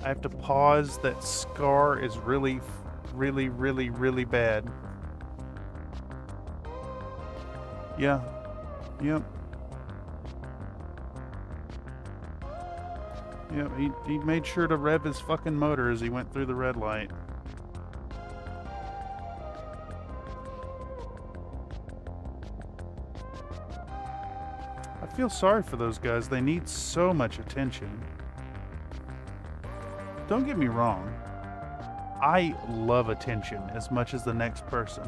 I have to pause. That scar is really, really, really, really bad. Yeah. Yep. Yep, he made sure to rev his fucking motor as he went through the red light. I feel sorry for those guys. They need so much attention. Don't get me wrong. I love attention as much as the next person.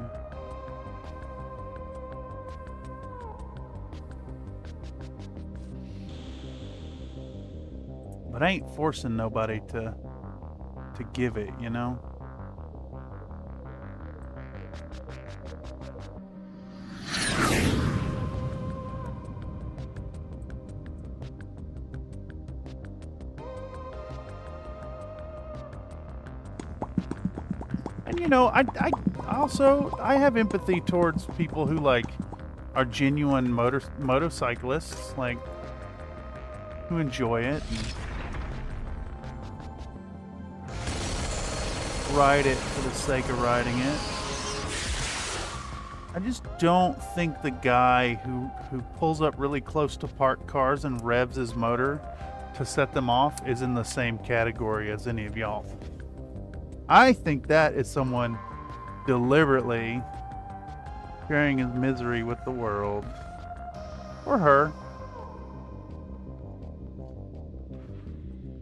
But I ain't forcing nobody to give it, you know? And you know, I also have empathy towards people who like are genuine motorcyclists, like who enjoy it and ride it for the sake of riding it. I just don't think the guy who pulls up really close to parked cars and revs his motor to set them off is in the same category as any of y'all. I think that is someone deliberately sharing his misery with the world. Or her.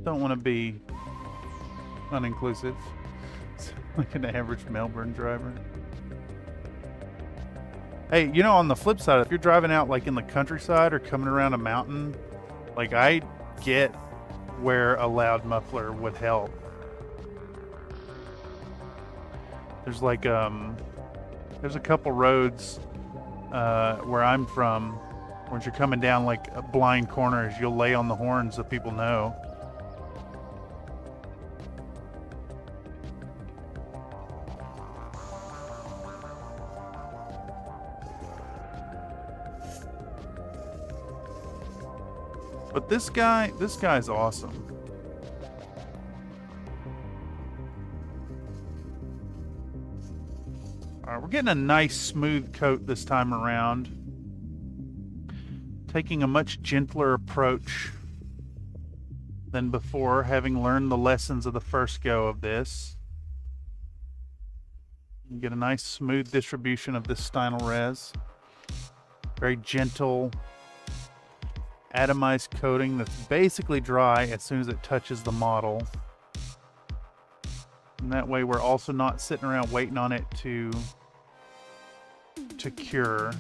Don't want to be uninclusive. Like an average Melbourne driver. Hey, you know, on the flip side, if you're driving out like in the countryside or coming around a mountain, like I get where a loud muffler would help. There's like there's a couple roads where I'm from, when you're coming down like blind corners, you'll lay on the horns so people know. But this guy's awesome. All right, we're getting a nice smooth coat this time around. Taking a much gentler approach than before, having learned the lessons of the first go of this. You get a nice smooth distribution of this stynel res. Very gentle, atomized coating that's basically dry as soon as it touches the model. And that way we're also not sitting around waiting on it to cure.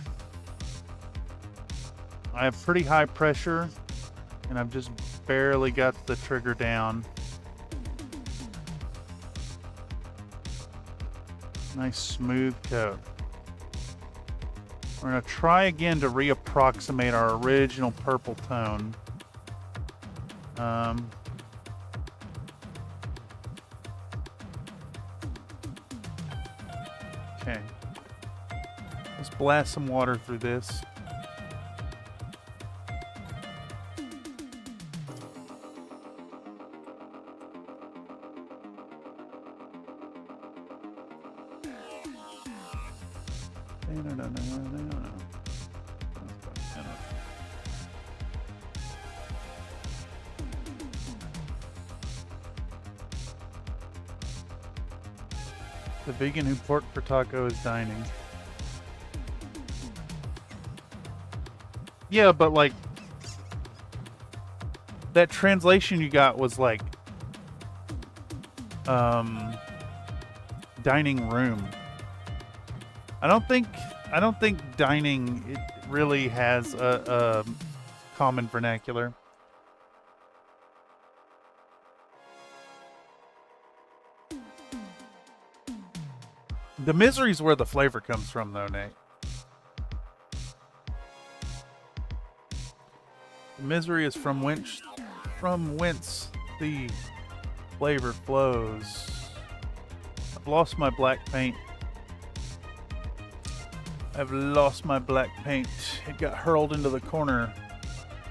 I have pretty high pressure and I've just barely got the trigger down. Nice smooth coat. We're going to try again to reapproximate our original purple tone. Okay. Let's blast some water through this. The vegan who pork for taco is dining. Yeah, but like that translation you got was like dining room. I don't think dining it really has a common vernacular. The misery's where the flavor comes from, though, Nate. The misery is from whence the flavor flows. I've lost my black paint. I've lost my black paint. It got hurled into the corner.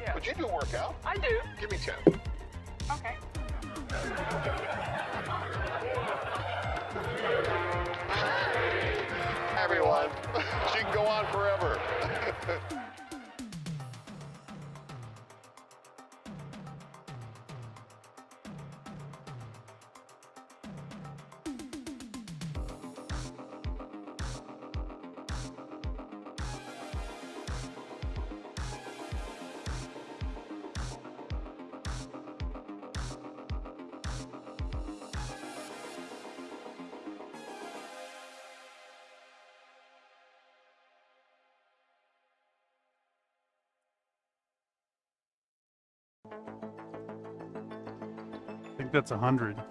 Yeah. But you do work out. I do. Give me 10. Okay. Everyone. She can go on forever. I think that's 100.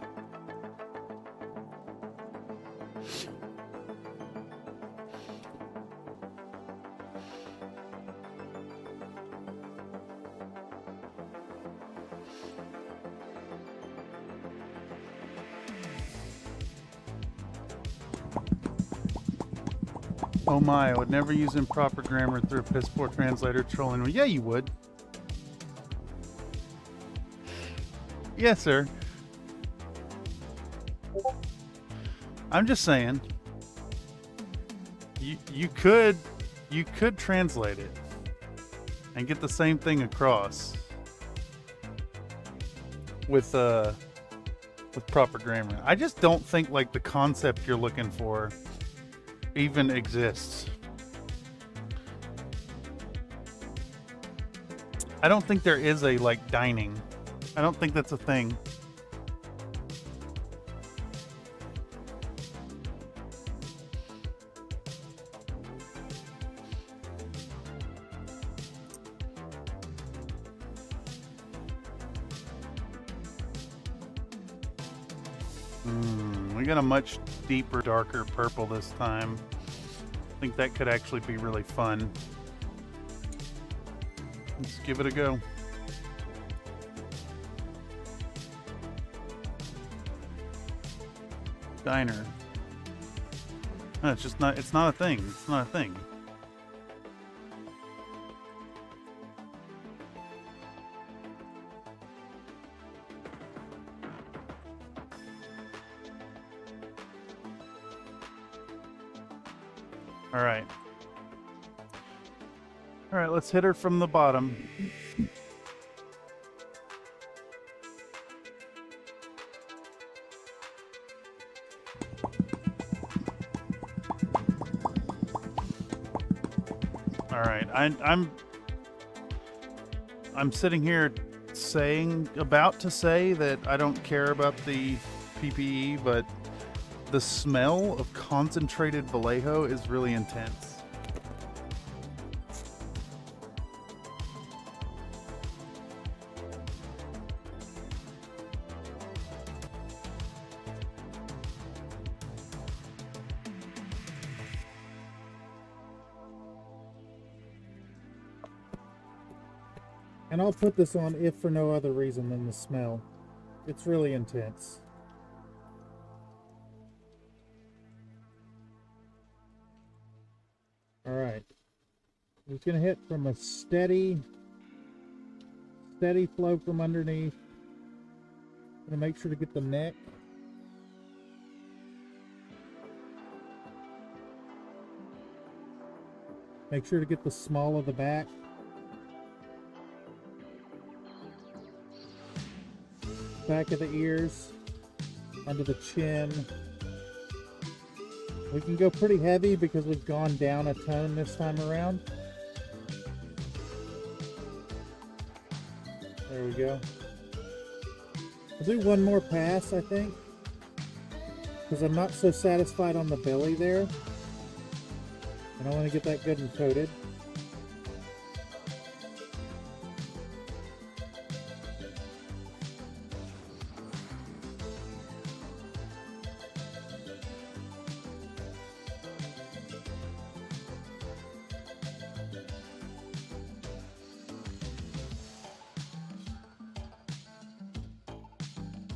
Oh my, I would never use improper grammar through a piss poor translator trolling me. Yeah, you would. Yes, sir. I'm just saying. You could translate it and get the same thing across with proper grammar. I just don't think like the concept you're looking for even exists. I don't think there is a like dining. I don't think that's a thing. We got a much deeper, darker purple this time. I think that could actually be really fun. Let's give it a go. Diner. No, it's just not, it's not a thing. It's not a thing. All right. All right, let's hit her from the bottom. All right, I'm sitting here about to say that I don't care about the PPE, but the smell of concentrated Vallejo is really intense. And I'll put this on if for no other reason than the smell. It's really intense. Alright. It's going to hit from a steady flow from underneath. I'm going to make sure to get the neck. Make sure to get the small of the back. Back of the ears, under the chin. We can go pretty heavy because we've gone down a tone this time around. There we go. I'll do one more pass, I think. because I'm not so satisfied on the belly there. And I want to get that good and coated.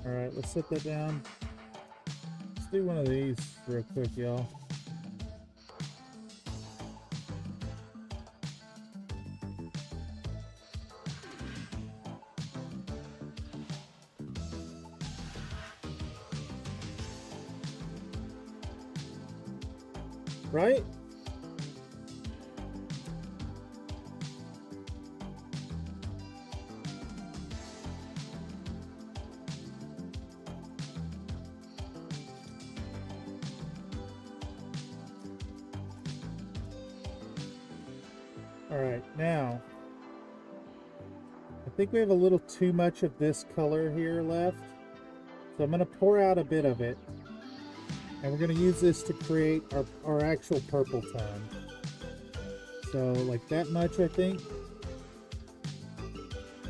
Alright, let's set that down. Let's do one of these real quick, y'all. Right? Alright, now, I think we have a little too much of this color here left. So I'm going to pour out a bit of it. And we're going to use this to create our actual purple tone. So like that much, I think.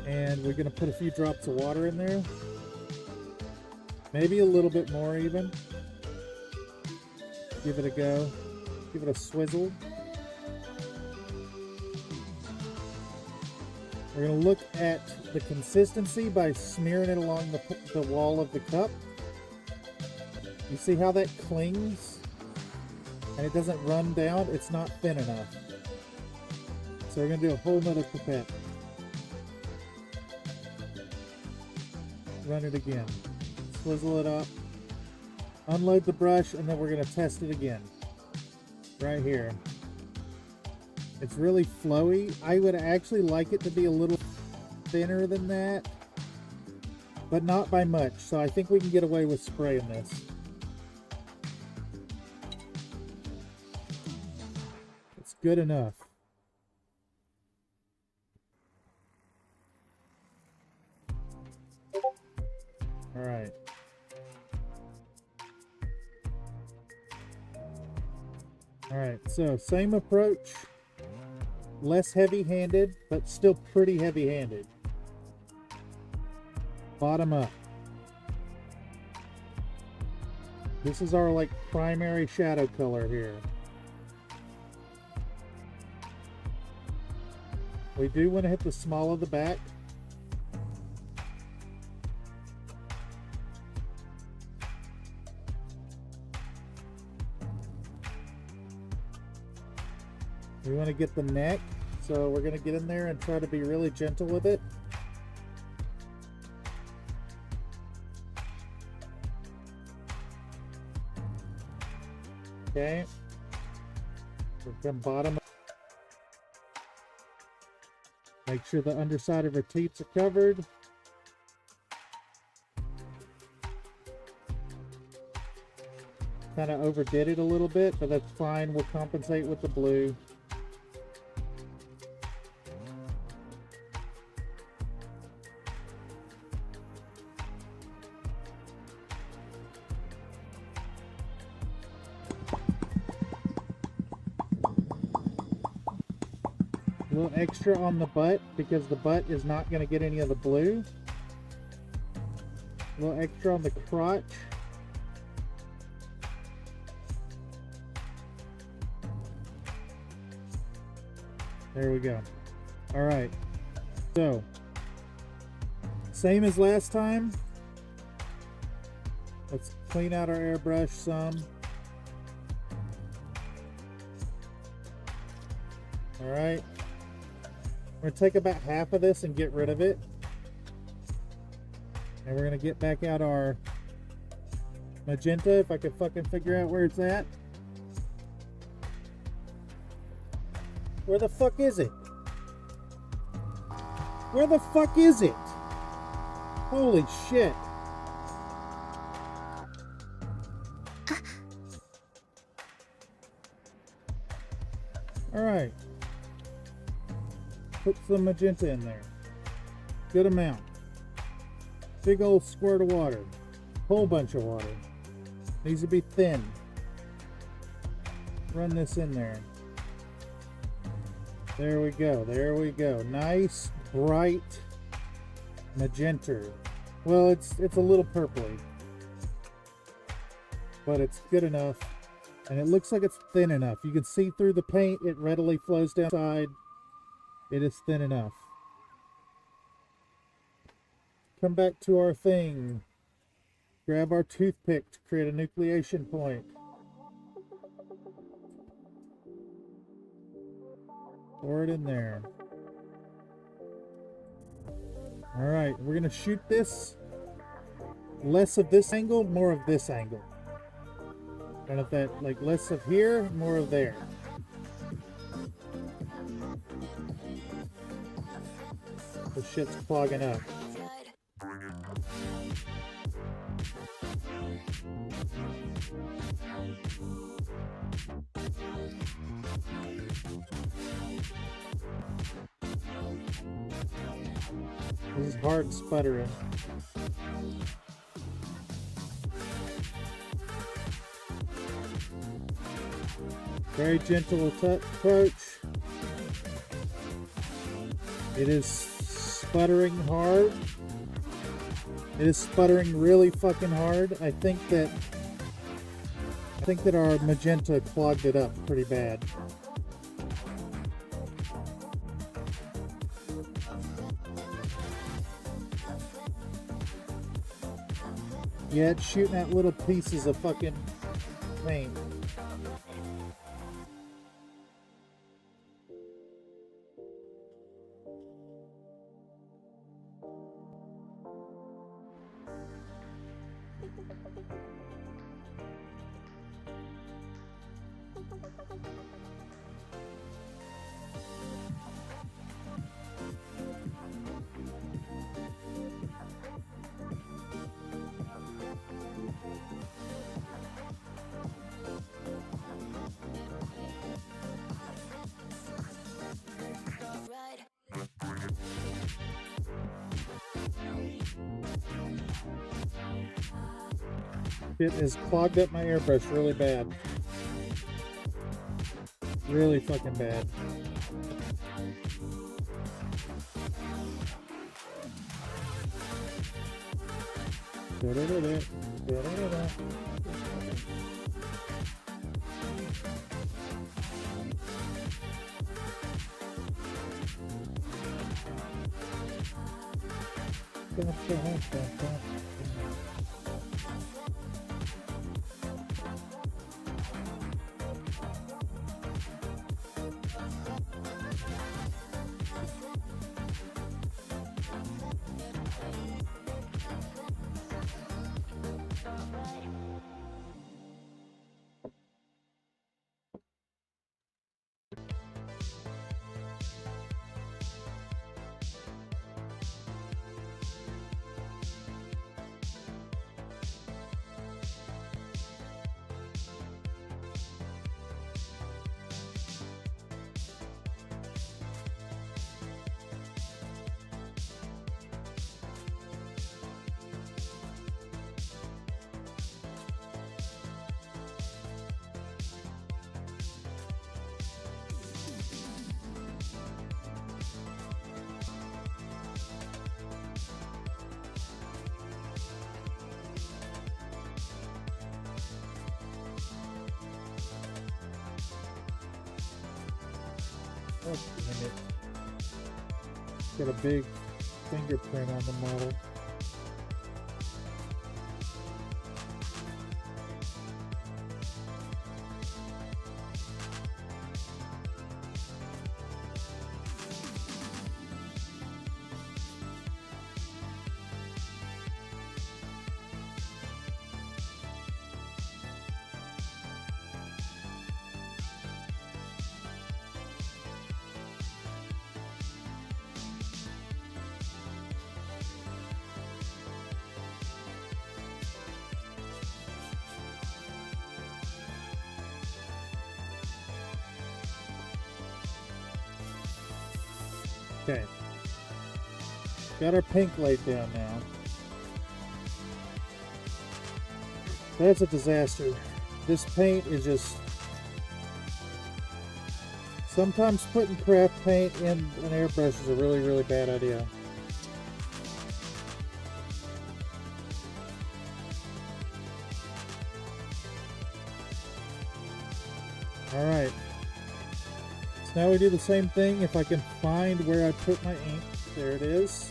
And we're going to put a few drops of water in there. Maybe a little bit more even. Give it a go. Give it a swizzle. We're going to look at the consistency by smearing it along the wall of the cup. You see how that clings? And it doesn't run down? It's not thin enough. So we're going to do a whole nother pipette. Run it again. Swizzle it up. Unload the brush, and then we're going to test it again. Right here. It's really flowy. I would actually like it to be a little thinner than that, but not by much. So I think we can get away with spraying this. It's good enough. All right. All right, so same approach. Less heavy-handed, but still pretty heavy-handed. Bottom up. This is our like primary shadow color here. We do want to hit the small of the back. We want to get the neck, so we're going to get in there and try to be really gentle with it. Okay. We're going to bottom up. Make sure the underside of her teats are covered. Kind of overdid it a little bit, but that's fine. We'll compensate with the blue. A little extra on the butt because the butt is not going to get any of the blue. A little extra on the crotch. There we go. All right. So, same as last time. Let's clean out our airbrush some. All right. We're going to take about half of this and get rid of it. And we're going to get back out our magenta, if I could fucking figure out where it's at. Where the fuck is it? Where the fuck is it? Holy shit. Alright. Put some magenta in there. Good amount. Big old squirt of water. Whole bunch of water. Needs to be thin. Run this in there. There we go. There we go. Nice, bright magenta. Well, it's a little purpley, but it's good enough. And it looks like it's thin enough. You can see through the paint. It readily flows down the side. It is thin enough. Come back to our thing. Grab our toothpick to create a nucleation point. Pour it in there. Alright, we're going to shoot this. Less of this angle, more of this angle. And if that, like, less of here, more of there. The shit's clogging up. This is hard sputtering. Very gentle approach. It is sputtering hard. It is sputtering really fucking hard. I think that our magenta clogged it up pretty bad. Yeah, it's shooting at little pieces of fucking paint. It has clogged up my airbrush really bad. Really fucking bad. Oh, damn it. Got a big fingerprint on the model. Okay. Got our pink laid down now. That's a disaster. This paint is just... Sometimes putting craft paint in an airbrush is a really, really bad idea. Alright. So now we do the same thing. If I can find where I put my ink. There it is.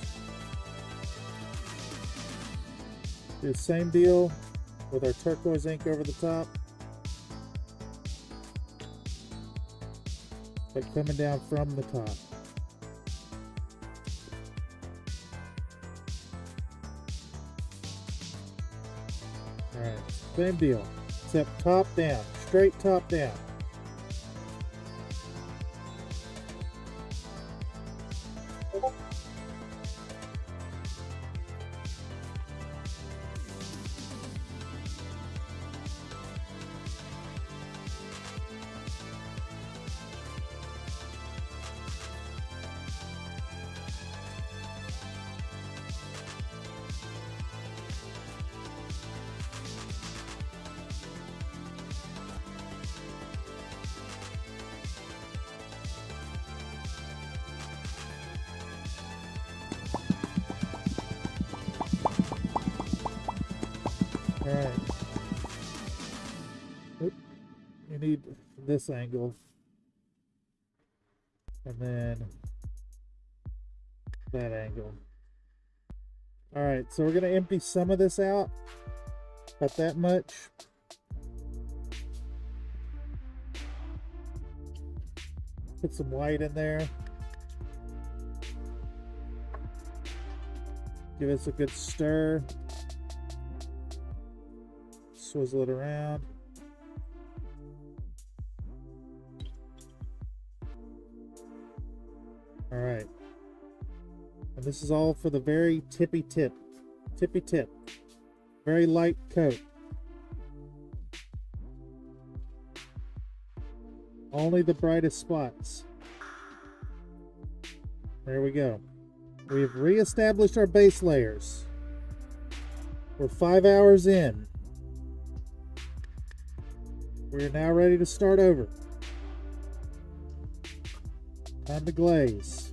Do the same deal with our turquoise ink over the top. But coming down from the top. Alright, same deal. Except top down. Straight top down. Alright. Oop. You need this angle. And then that angle. Alright, so we're going to empty some of this out. About that much. Put some white in there. Give us a good stir. Swizzle it around. All right. And this is all for the very tippy tip. Very light coat. Only the brightest spots. There we go. We have reestablished our base layers. We're 5 hours in. We are now ready to start over. Time to glaze.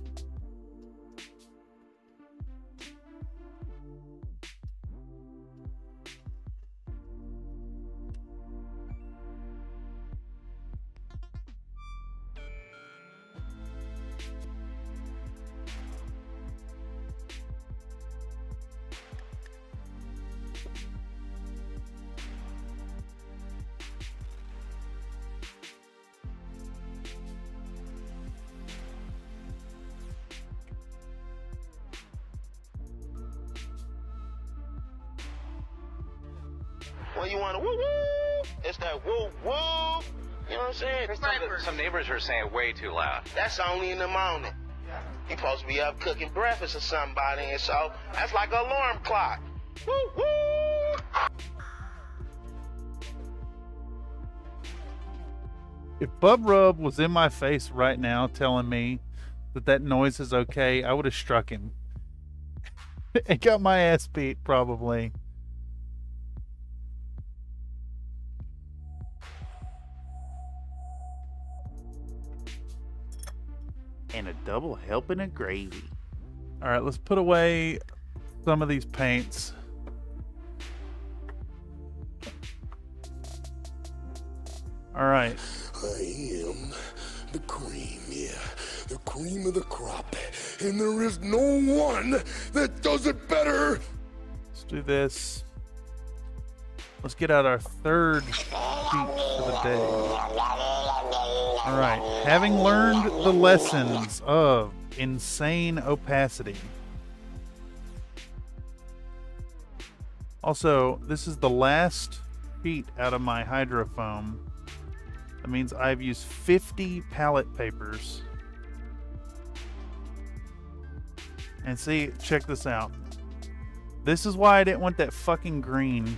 When you want to woo woo, it's that woo woo. You know what I'm saying? Some neighbors are saying way too loud. That's only in the morning. You supposed to be up cooking breakfast or somebody, and so that's like an alarm clock. Woo woo. If Bub Rub was in my face right now telling me that that noise is okay, I would have struck him. It got my ass beat, probably. And a double helping of gravy. All right, let's put away some of these paints. All right. I am the cream, yeah. The cream of the crop. And there is no one that does it better. Let's do this. Let's get out our third sheet for the day. All right. Having learned the lessons of insane opacity. Also, this is the last sheet out of my hydrofoam. That means I've used 50 palette papers. And see, check this out. This is why I didn't want that fucking green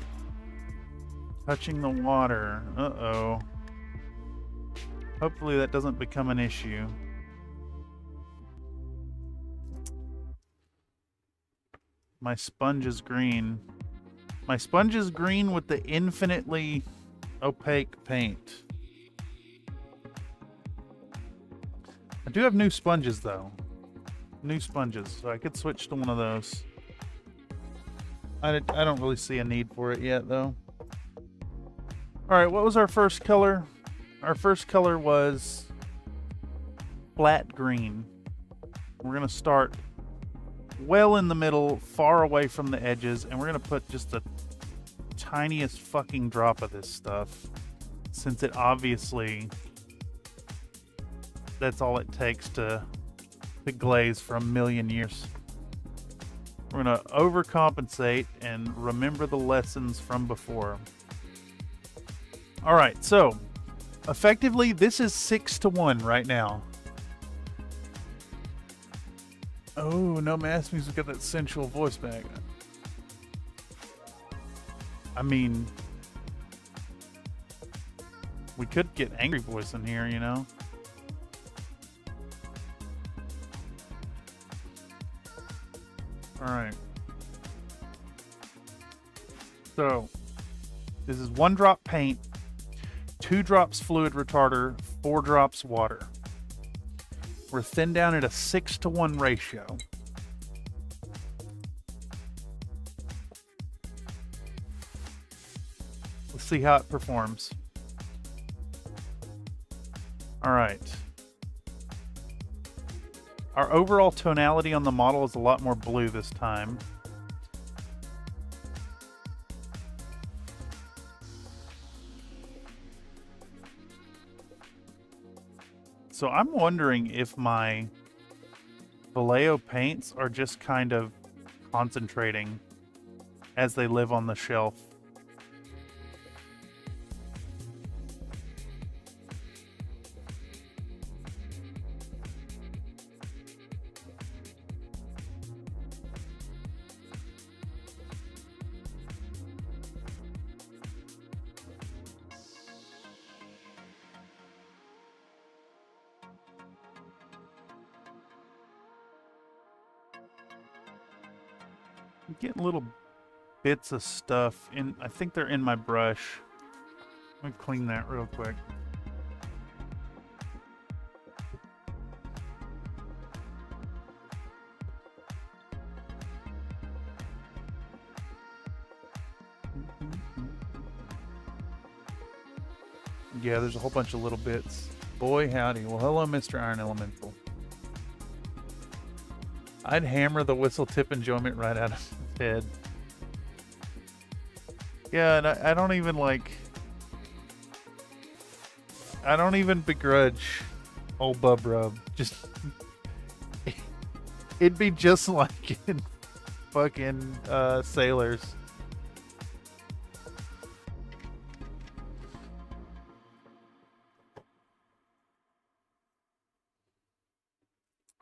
touching the water. Uh-oh. Hopefully that doesn't become an issue. My sponge is green. My sponge is green with the infinitely opaque paint. I do have new sponges though. New sponges, so I could switch to one of those. I don't really see a need for it yet though. Alright, what was our first color? Our first color was flat green. We're going to start well in the middle, far away from the edges, and we're going to put just the tiniest fucking drop of this stuff, since it obviously, that's all it takes to glaze for 1,000,000 years. We're going to overcompensate and remember the lessons from before. Alright, so effectively this is 6-1 right now. Oh, no mass music, got that sensual voice back. I mean, we could get Angry Voice in here, you know? Alright. So, this is 1 drop paint, 2 drops fluid retarder, 4 drops water. We're thinned down at a 6-to-1 ratio. Let's see how it performs. All right. Our overall tonality on the model is a lot more blue this time. So I'm wondering if my Vallejo paints are just kind of concentrating as they live on the shelf. I'm getting little bits of stuff in. I think they're in my brush. Let me clean that real quick. Yeah, there's a whole bunch of little bits. Boy, howdy. Well, hello, Mr. Iron Elemental. I'd hammer the whistle tip enjoyment right out of his head. Yeah, and I don't even like... I don't even begrudge old Bub Rub. Just... It'd be just like in fucking Sailors.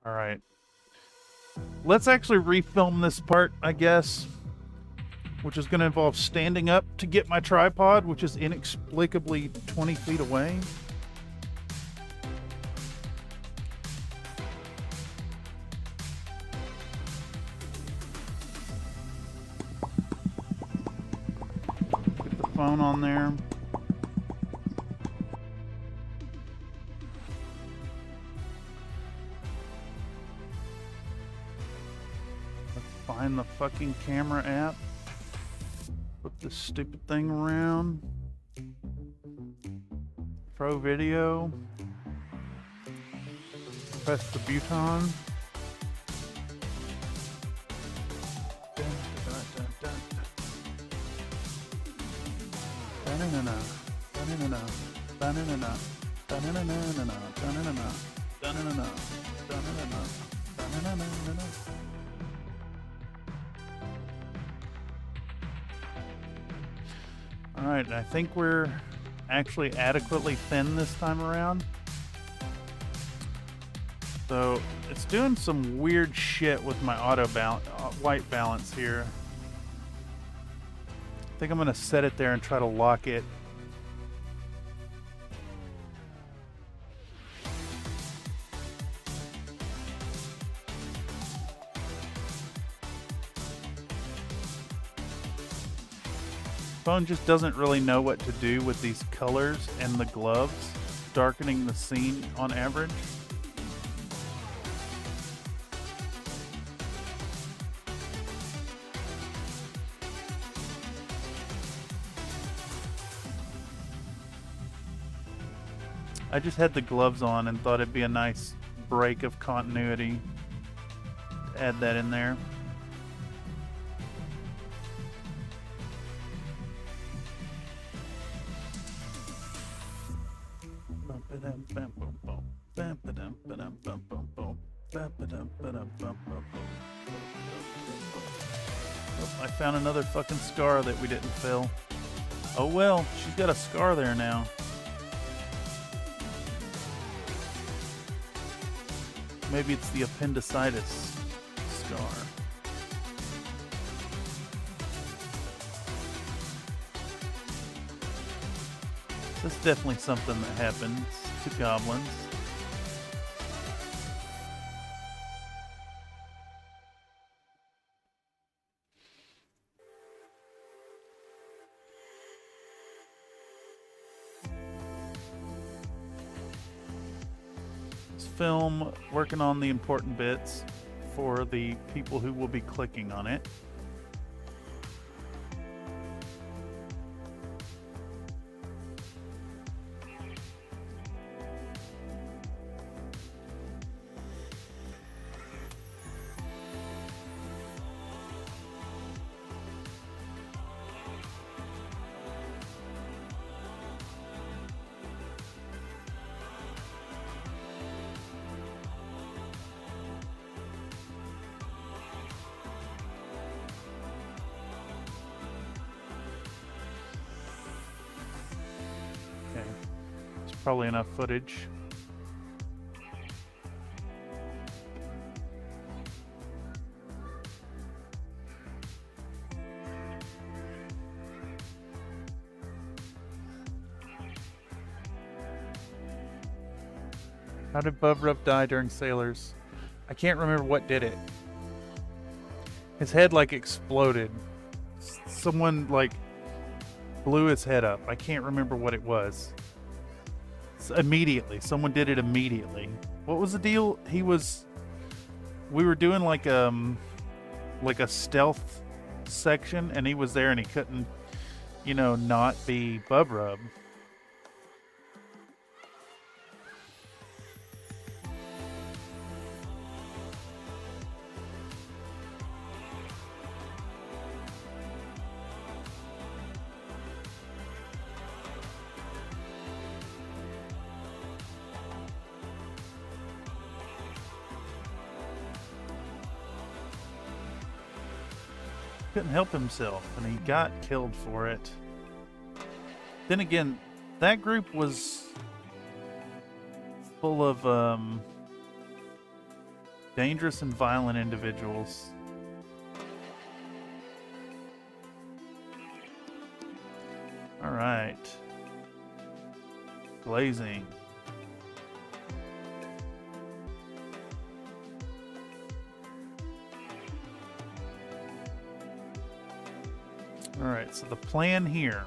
Alright. Let's actually refilm this part, I guess. Which is going to involve standing up to get my tripod, which is inexplicably 20 feet away. Get the phone on there. Find the fucking camera app. Put this stupid thing around. Pro video. Press the button. Alright, and I think we're actually adequately thin this time around. So, it's doing some weird shit with my white balance here. I think I'm going to set it there and try to lock it. Phone just doesn't really know what to do with these colors and the gloves, darkening the scene on average. I just had the gloves on and thought it'd be a nice break of continuity to add that in there. Oh, I found another fucking scar that we didn't fill. Oh well, she's got a scar there now. Maybe it's the appendicitis scar. That's definitely something that happens to goblins. Film, working on the important bits for the people who will be clicking on it. Probably enough footage. How did Bubrup die during Sailors? I can't remember what did it. His head like exploded. Someone like blew his head up. I can't remember what it was. Immediately. Someone did it immediately. What was the deal? We were doing like a stealth section and he was there and he couldn't, not be Bubrub. Couldn't help himself and he got killed for it. Then again, that group was full of dangerous and violent individuals. All right. Glazing. Alright, so the plan here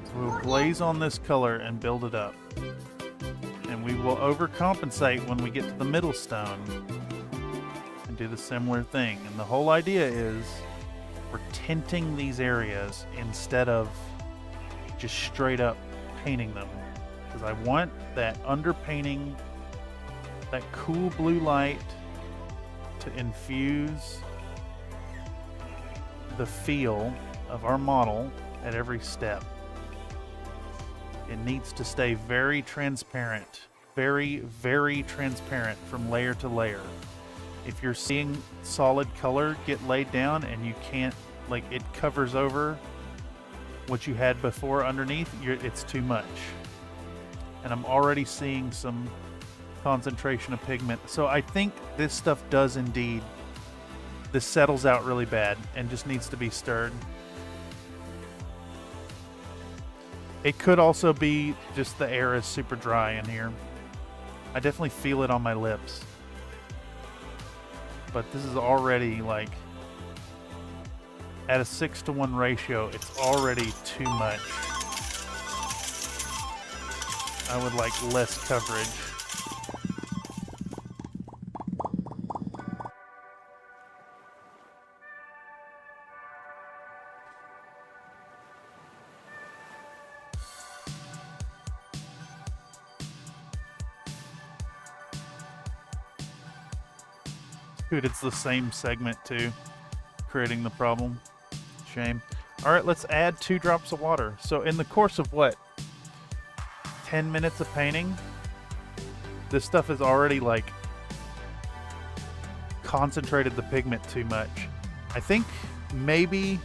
is we'll glaze on this color and build it up. And we will overcompensate when we get to the middle stone and do the similar thing. And the whole idea is we're tinting these areas instead of just straight up painting them. Because I want that underpainting, that cool blue light to infuse the feel of our model at every step. It needs to stay very transparent, very, very transparent from layer to layer. If you're seeing solid color get laid down and you can't, like, it covers over what you had before underneath, it's too much. And I'm already seeing some concentration of pigment. So I think this stuff does indeed, this settles out really bad and just needs to be stirred. It could also be just the air is super dry in here. I definitely feel it on my lips. But this is already like at a 6-to-1 ratio, it's already too much. I would like less coverage. Dude, it's the same segment too, creating the problem. Shame. All right, let's add 2 drops of water. So in the course of what, 10 minutes of painting, this stuff is already like concentrated the pigment too much. I think maybe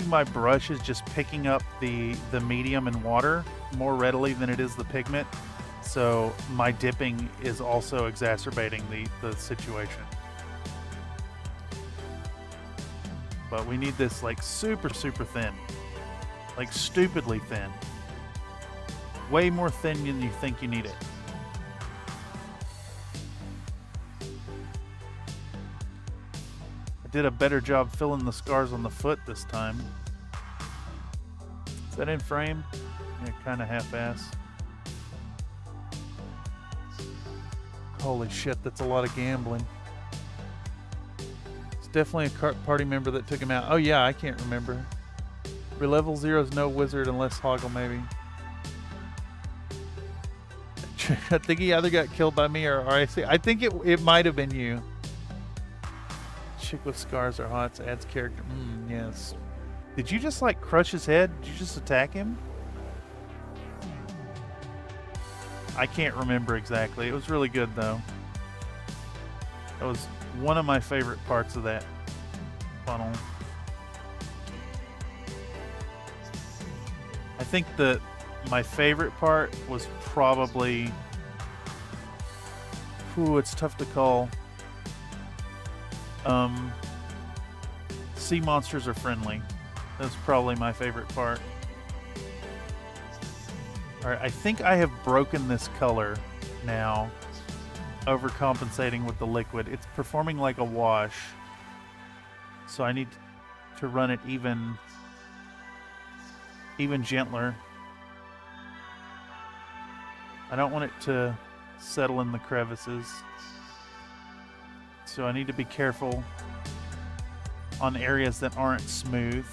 my brush is just picking up the medium and water more readily than it is the pigment. So my dipping is also exacerbating the situation. But we need this like super, super thin. Like stupidly thin. Way more thin than you think you need it. I did a better job filling the scars on the foot this time. Is that in frame? Yeah, kind of half-ass. Holy shit, that's a lot of gambling. It's definitely a party member that took him out. Oh yeah, I can't remember. Level 0 is no wizard unless Hoggle, maybe. I think he either got killed by me or RIC. I think it might have been you. Chick with scars are hot, adds character. Yes. Did you just like crush his head? Did you just attack him? I can't remember exactly. It was really good though. That was one of my favorite parts of that funnel. I think my favorite part was probably, it's tough to call. Sea monsters are friendly. That's probably my favorite part. Alright, I think I have broken this color now, overcompensating with the liquid. It's performing like a wash, so I need to run it even gentler. I don't want it to settle in the crevices, so I need to be careful on areas that aren't smooth.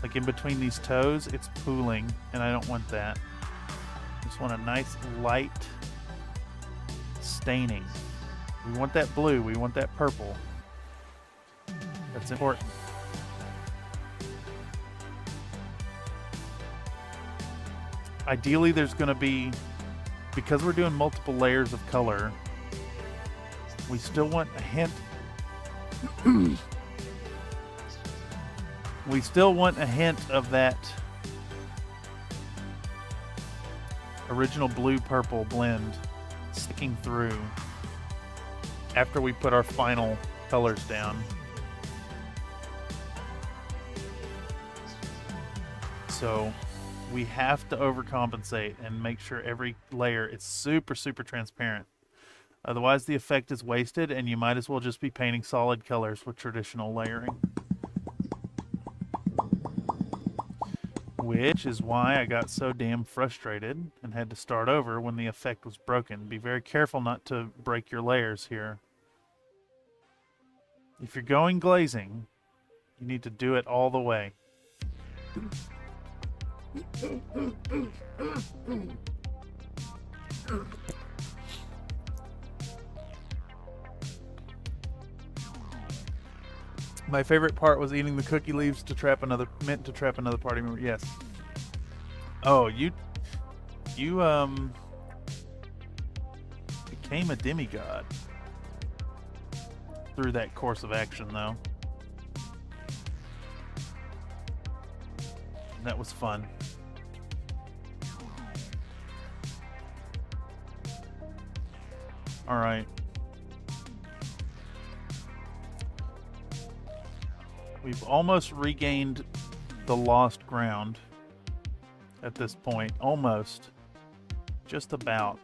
Like in between these toes, it's pooling, and I don't want that. Just want a nice light staining. We want that blue, we want that purple. That's important. Ideally, there's going to be, because we're doing multiple layers of color, we still want a hint. We still want a hint of that original blue-purple blend sticking through after we put our final colors down. So we have to overcompensate and make sure every layer is super, super transparent. Otherwise the effect is wasted and you might as well just be painting solid colors with traditional layering. Which is why I got so damn frustrated and had to start over when the effect was broken. Be very careful not to break your layers here. If you're going glazing, you need to do it all the way. My favorite part was eating the cookie leaves to trap another party member. Yes. Oh, you became a demigod through that course of action, though. That was fun. All right. We've almost regained the lost ground at this point. Almost. Just about.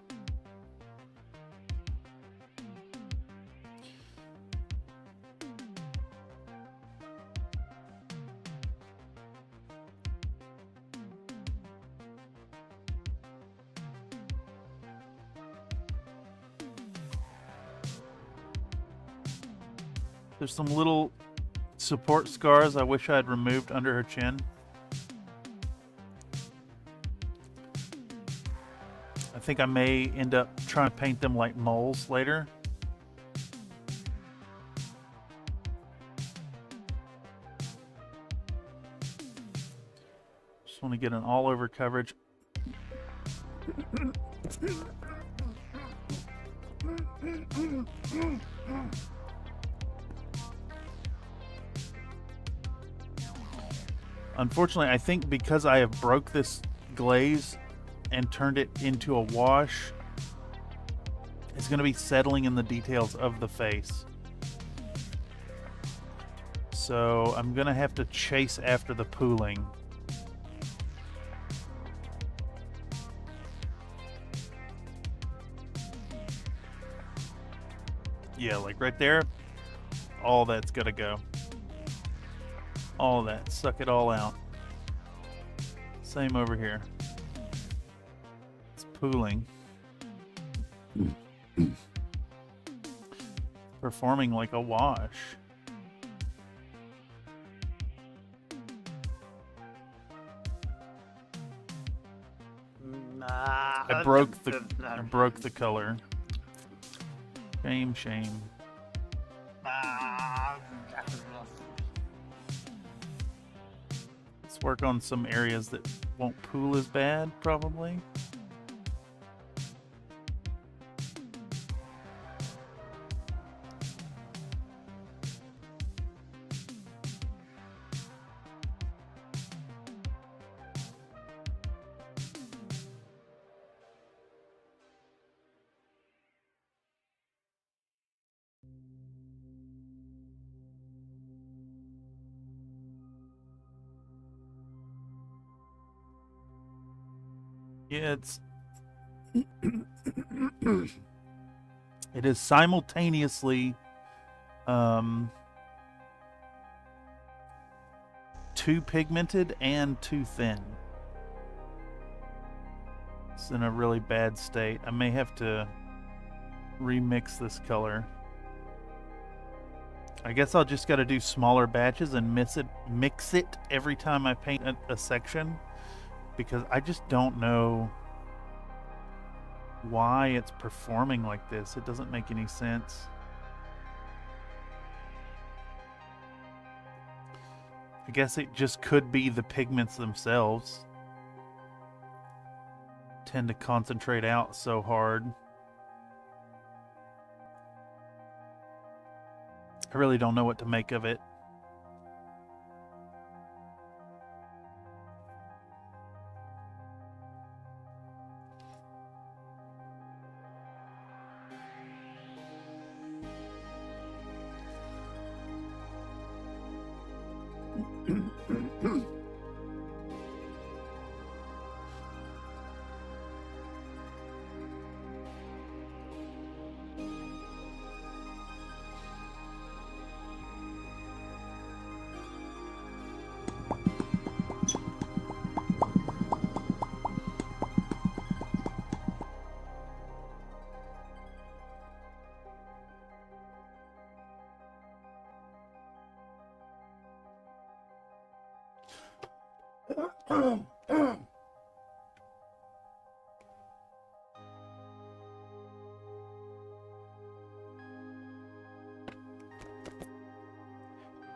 There's some little support scars I wish I had removed under her chin. I think I may end up trying to paint them like moles later. Just want to get an all-over coverage. Unfortunately, I think because I have broke this glaze and turned it into a wash, it's going to be settling in the details of the face. So I'm going to have to chase after the pooling. Yeah, like right there, all that's got to go. All that, suck it all out. Same over here. It's pooling. Performing like a wash. I broke the color. Shame, shame. Let's work on some areas that won't pool as bad, probably. Yeah, it is simultaneously too pigmented and too thin. It's in a really bad state. I may have to remix this color. I guess I'll just got to do smaller batches and mix it every time I paint a section, because I just don't know why it's performing like this. It doesn't make any sense. I guess it just could be the pigments themselves tend to concentrate out so hard. I really don't know what to make of it.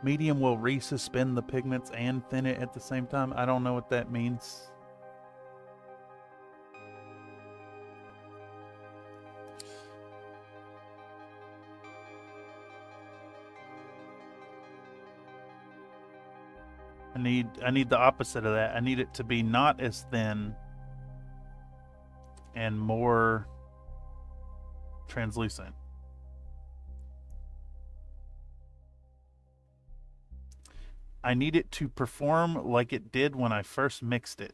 Medium will resuspend the pigments and thin it at the same time. I don't know what that means. I need the opposite of that. I need it to be not as thin and more translucent. I need it to perform like it did when I first mixed it.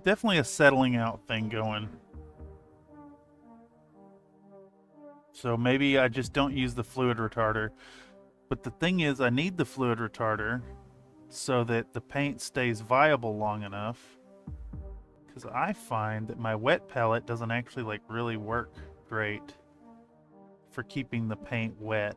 Definitely a settling out thing going. So maybe I just don't use the fluid retarder. But the thing is, I need the fluid retarder so that the paint stays viable long enough. Because I find that my wet palette doesn't actually like really work great for keeping the paint wet.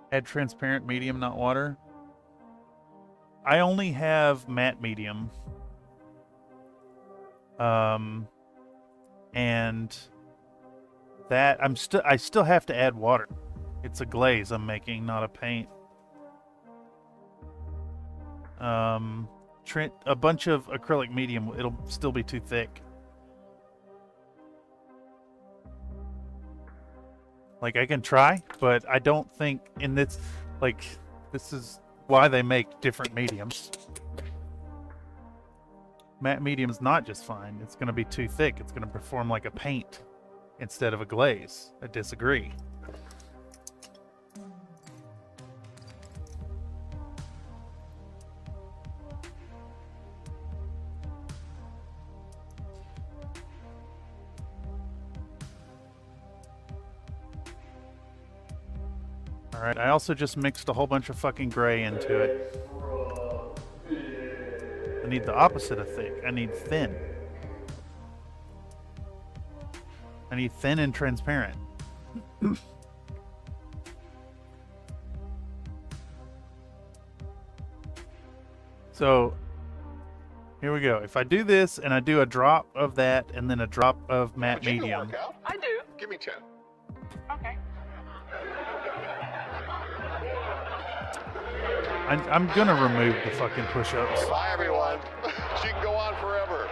Add transparent medium, not water. I only have matte medium. And that I still have to add water. It's a glaze I'm making, not a paint. A bunch of acrylic medium, it'll still be too thick. Like, I can try, but I don't think in this, like, this is why they make different mediums. Matte medium's not just fine. It's going to be too thick. It's going to perform like a paint instead of a glaze. I disagree. Alright, I also just mixed a whole bunch of fucking gray into it. I need the opposite of thick. I need thin. I need thin and transparent. So, here we go. If I do this and I do a drop of that and then a drop of matte medium. I do. Give me 10. Okay. I'm gonna remove the fucking push-ups. Bye, everyone. She can go on forever.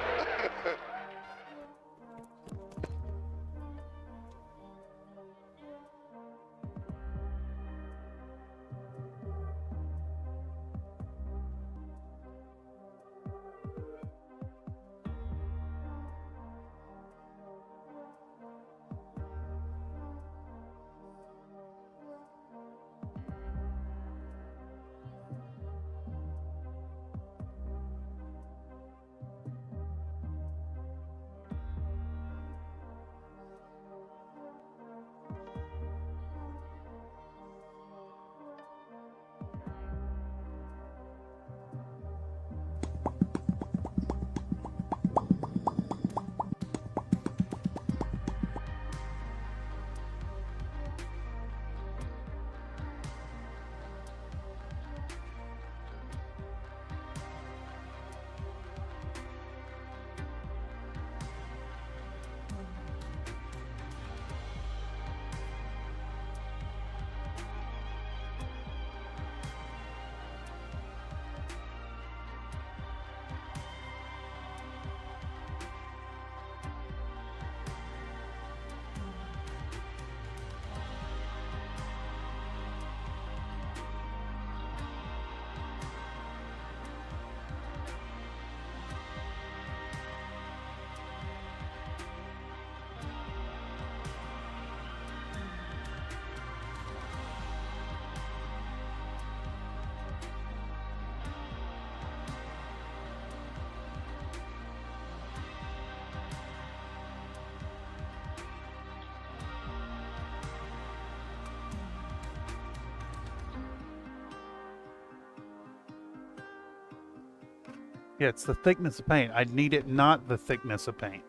Yeah, it's the thickness of paint. I need it not the thickness of paint.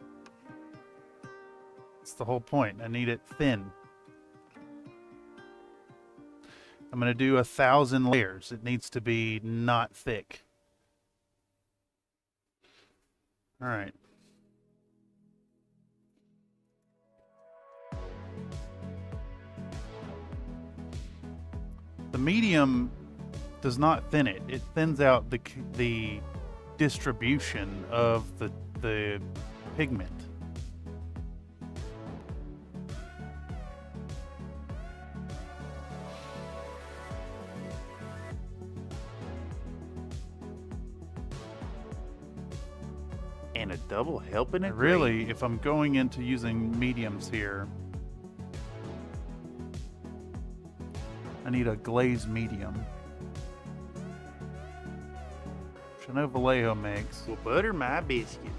That's the whole point. I need it thin. I'm going to do 1,000 layers. It needs to be not thick. All right. The medium does not thin it. It thins out the distribution of the pigment. And a double helping of Really, gravy. if I'm going into using mediums here, I need a glazed medium. Which I know Vallejo makes. Well, butter my biscuits.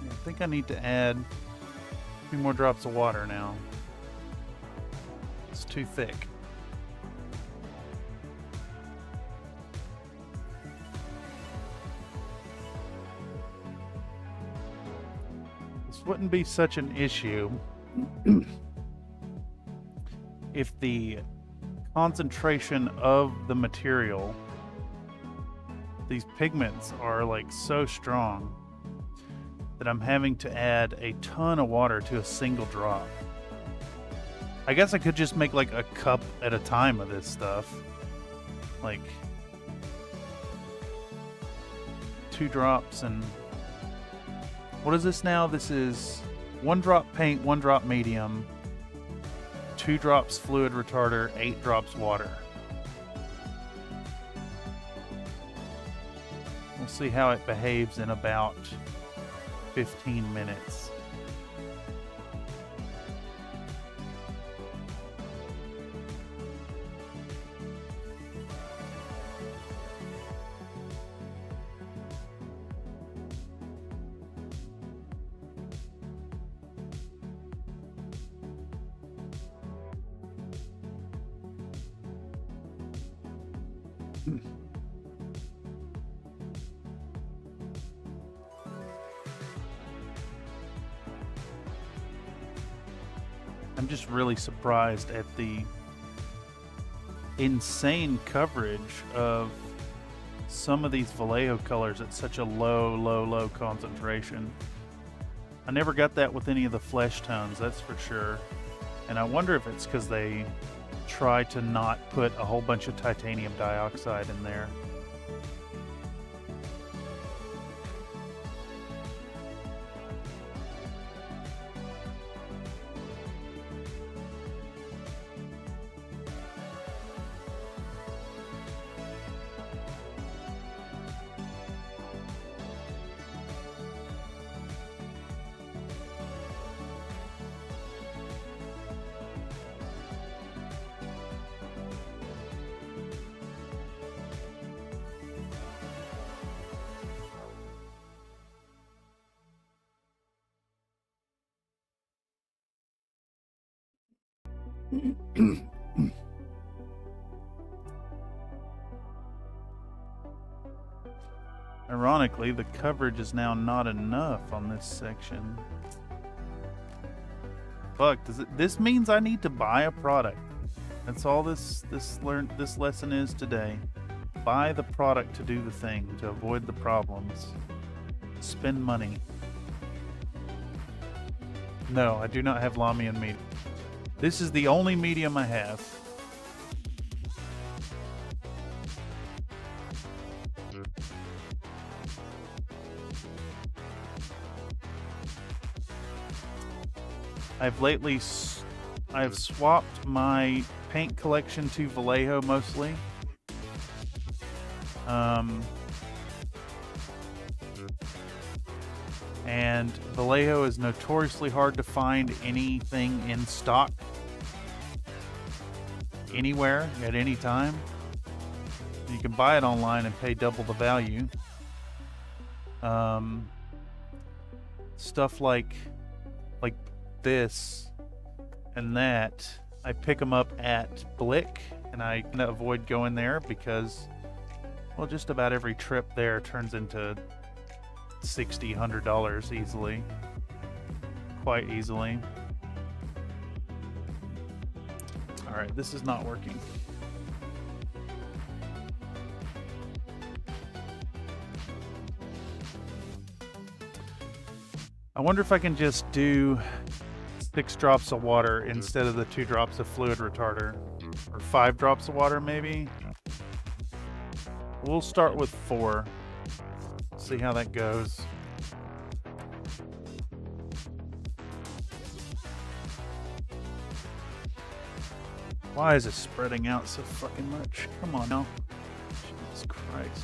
I think I need to add a few more drops of water now. It's too thick. This wouldn't be such an issue if the concentration of the material, these pigments are like so strong that I'm having to add a ton of water to a single drop. I guess I could just make like a cup at a time of this stuff. Like 2 drops and what is this now? This is 1 drop paint, 1 drop medium, 2 drops fluid retarder, 8 drops water. We'll see how it behaves in about 15 minutes. I'm just really surprised at the insane coverage of some of these Vallejo colors at such a low concentration. I never got that with any of the flesh tones, that's for sure. And I wonder if it's because they try to not put a whole bunch of titanium dioxide in there. Ironically, the coverage is now not enough on this section. Fuck, this means I need to buy a product. That's all this lesson is today. Buy the product to do the thing, to avoid the problems. Spend money. No, I do not have Lamian medium. This is the only medium I have. I've swapped my paint collection to Vallejo mostly. And Vallejo is notoriously hard to find anything in stock anywhere at any time. You can buy it online and pay double the value. Stuff like this and that, I pick them up at Blick, and I can avoid going there because, well, just about every trip there turns into $60, $100 easily. Quite easily. Alright, this is not working. I wonder if I can just do 6 drops of water instead of the 2 drops of fluid retarder. Or 5 drops of water, maybe? We'll start with 4. See how that goes. Why is it spreading out so fucking much? Come on now. Jesus Christ.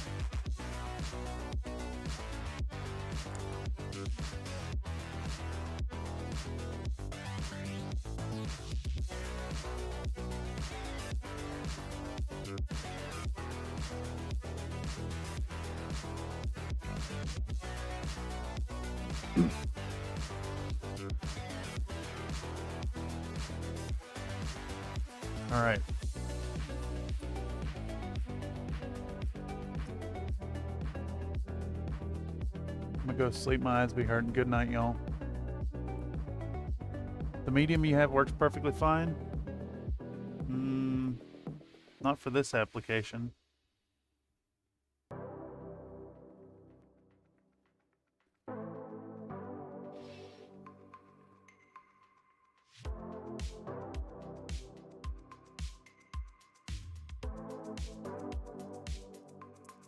All right. I'm gonna go sleep. My eyes be hurting. Good night, y'all. The medium you have works perfectly fine. Not for this application.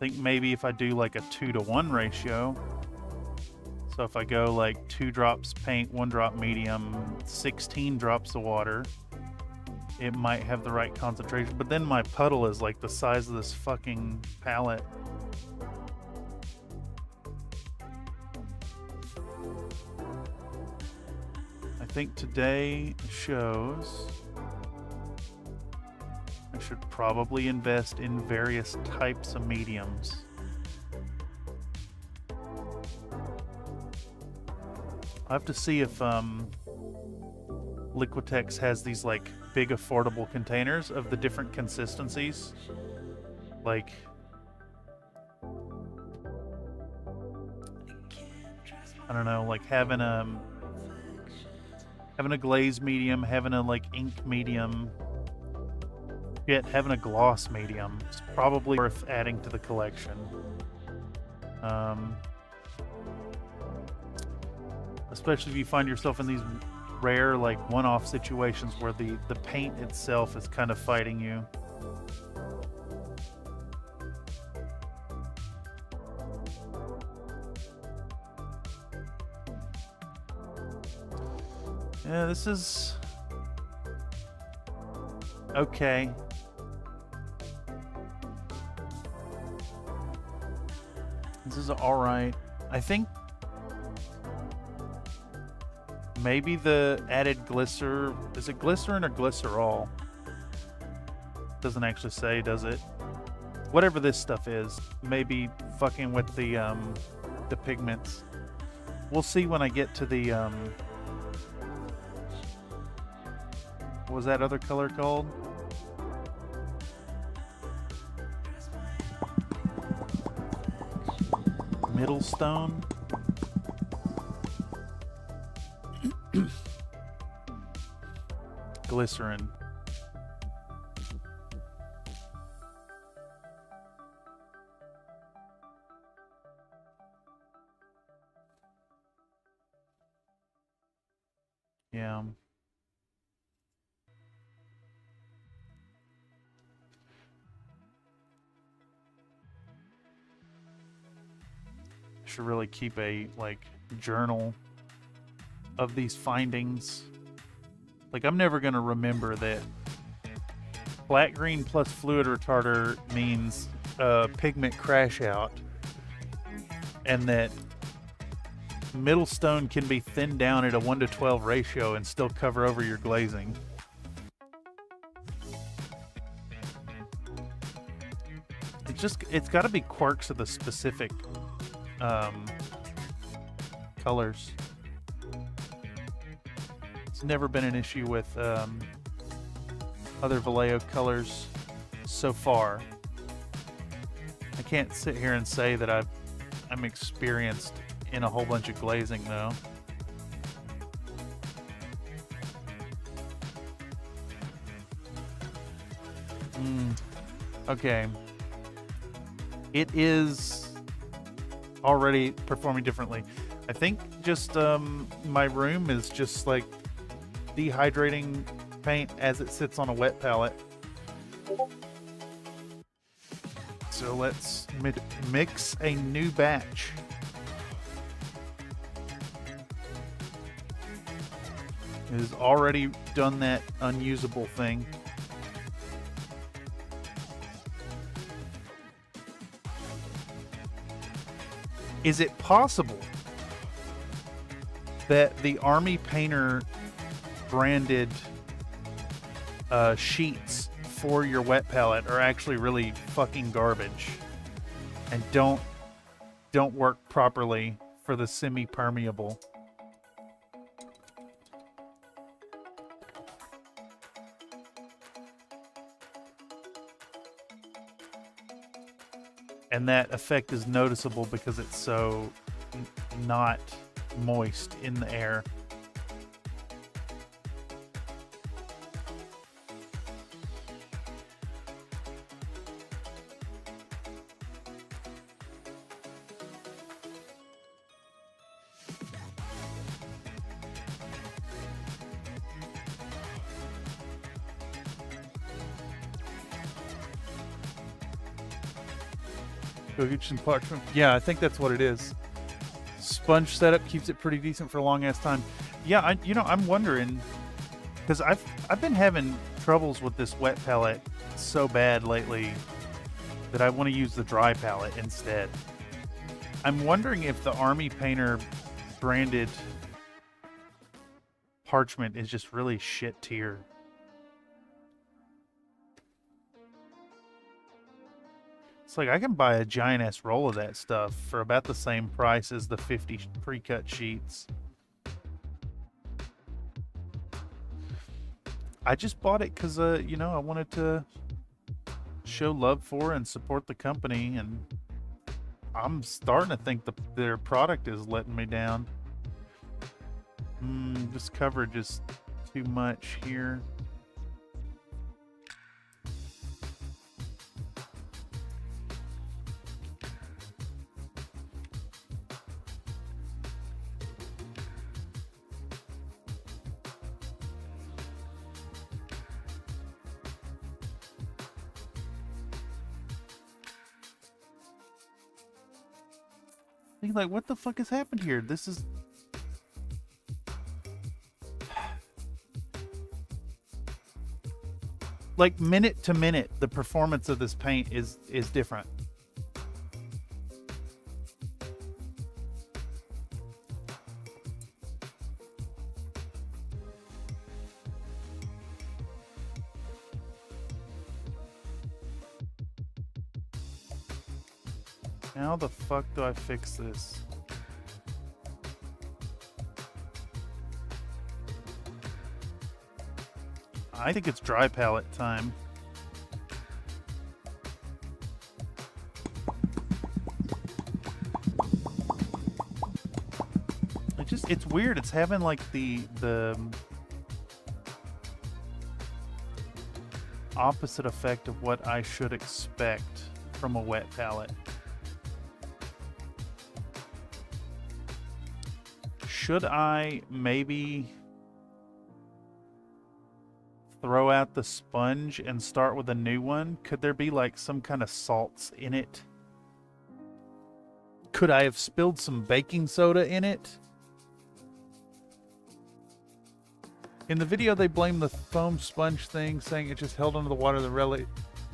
I think maybe if I do like a 2-to-1 ratio, so if I go like 2 drops paint, 1 drop medium, 16 drops of water, it might have the right concentration. But then my puddle is like the size of this fucking palette. I think today shows I should probably invest in various types of mediums. I have to see if Liquitex has these like big affordable containers of the different consistencies. Like I don't know, like having a glaze medium, having a like ink medium, yet having a gloss medium is probably worth adding to the collection. Especially if you find yourself in these rare like one-off situations where the paint itself is kind of fighting you. Yeah, this is okay. This is all right. I think maybe the added glycer, is it glycerin or glycerol? Doesn't actually say, does it? Whatever this stuff is, maybe fucking with the pigments. We'll see when I get to the what was that other color called? Middle stone. Glycerin. Yeah. Should really keep a like journal of these findings. Like, I'm never gonna remember that black green plus fluid retarder means pigment crash out, and that middle stone can be thinned down at a 1-to-12 ratio and still cover over your glazing. It's got to be quirks of the specific colors. It's never been an issue with other Vallejo colors so far. I can't sit here and say that I'm experienced in a whole bunch of glazing though. Okay. It is already performing differently. I think just my room is just like dehydrating paint as it sits on a wet palette. So let's mix a new batch. It has already done that unusable thing. Is it possible that the Army Painter branded sheets for your wet palette are actually really fucking garbage and don't work properly for the semi-permeable. And that effect is noticeable because it's so not moist in the air. Go get some parchment. Yeah, I think that's what it is. Sponge setup keeps it pretty decent for a long ass time. Yeah, I'm wondering because I've been having troubles with this wet palette so bad lately that I want to use the dry palette instead. I'm wondering if the Army Painter branded parchment is just really shit tier. It's like I can buy a giant ass roll of that stuff for about the same price as the 50 pre-cut sheets. I just bought it because, I wanted to show love for and support the company, and I'm starting to think their product is letting me down. This coverage is too much here. Like, what the fuck has happened here? This is... like, minute to minute, the performance of this paint is different. How the fuck do I fix this? I think it's dry palette time. It's weird. It's having like the opposite effect of what I should expect from a wet palette. Should I maybe throw out the sponge and start with a new one? Could there be like some kind of salts in it? Could I have spilled some baking soda in it? In the video, they blame the foam sponge thing, saying it just held onto the water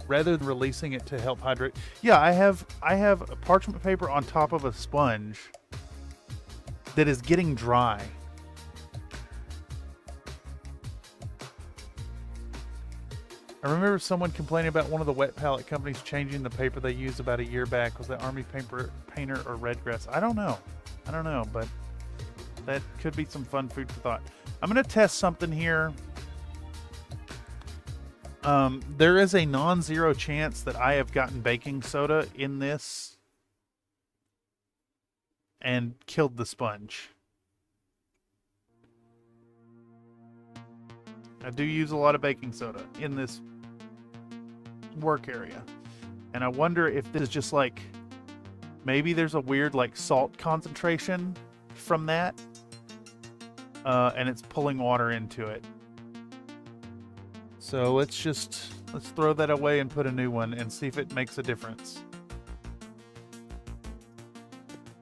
rather than releasing it to help hydrate. Yeah, I have a parchment paper on top of a sponge that is getting dry. I remember someone complaining about one of the wet palette companies changing the paper they used about a year back. Was that Army Painter or Redgrass? I don't know, but that could be some fun food for thought. I'm going to test something here. There is a non-zero chance that I have gotten baking soda in this and killed the sponge. I do use a lot of baking soda in this work area. And I wonder if this is just like, maybe there's a weird like salt concentration from that. And it's pulling water into it. So let's throw that away and put a new one and see if it makes a difference.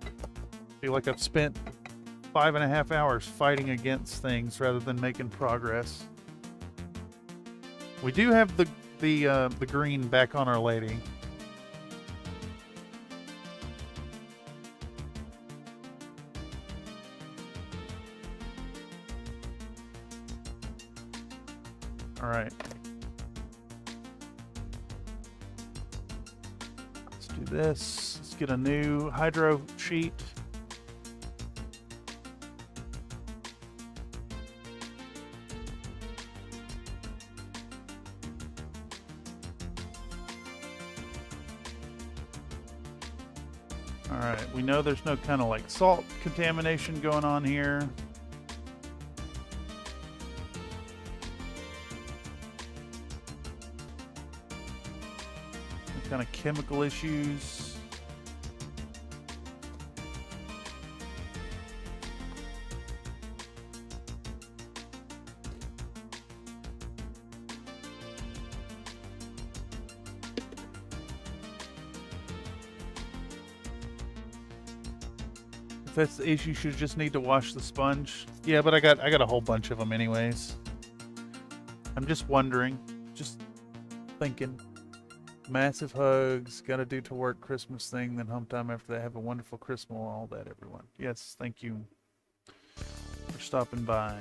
I feel like I've spent 5.5 hours fighting against things rather than making progress. We do have the green back on Our Lady. All right. Let's do this. Let's get a new hydro sheet. Alright, we know there's no kind of like salt contamination going on here. No kind of chemical issues. If that's the issue, you just need to wash the sponge. Yeah, but I got a whole bunch of them anyways. I'm just wondering, just thinking. Massive hugs, gotta do to work Christmas thing, then home time after that. Have a wonderful Christmas, all that, everyone. Yes, thank you for stopping by.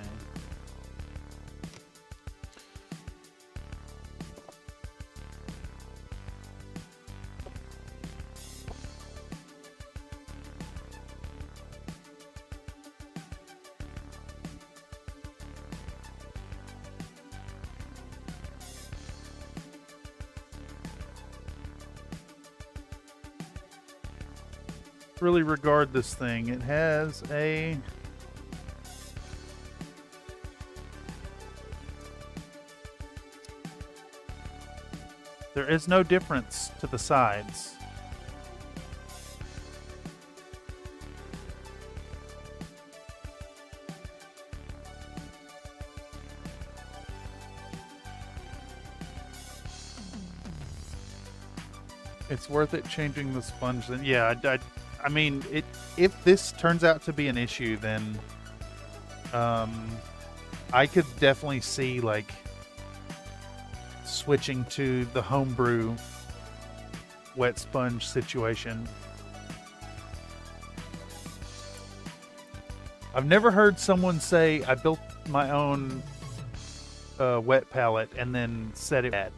Really regard this thing. It has a there is no difference to the sides. It's worth it changing the sponge then. Yeah, I mean, if this turns out to be an issue, then I could definitely see like switching to the homebrew wet sponge situation. I've never heard someone say, I built my own wet palette and then set it at.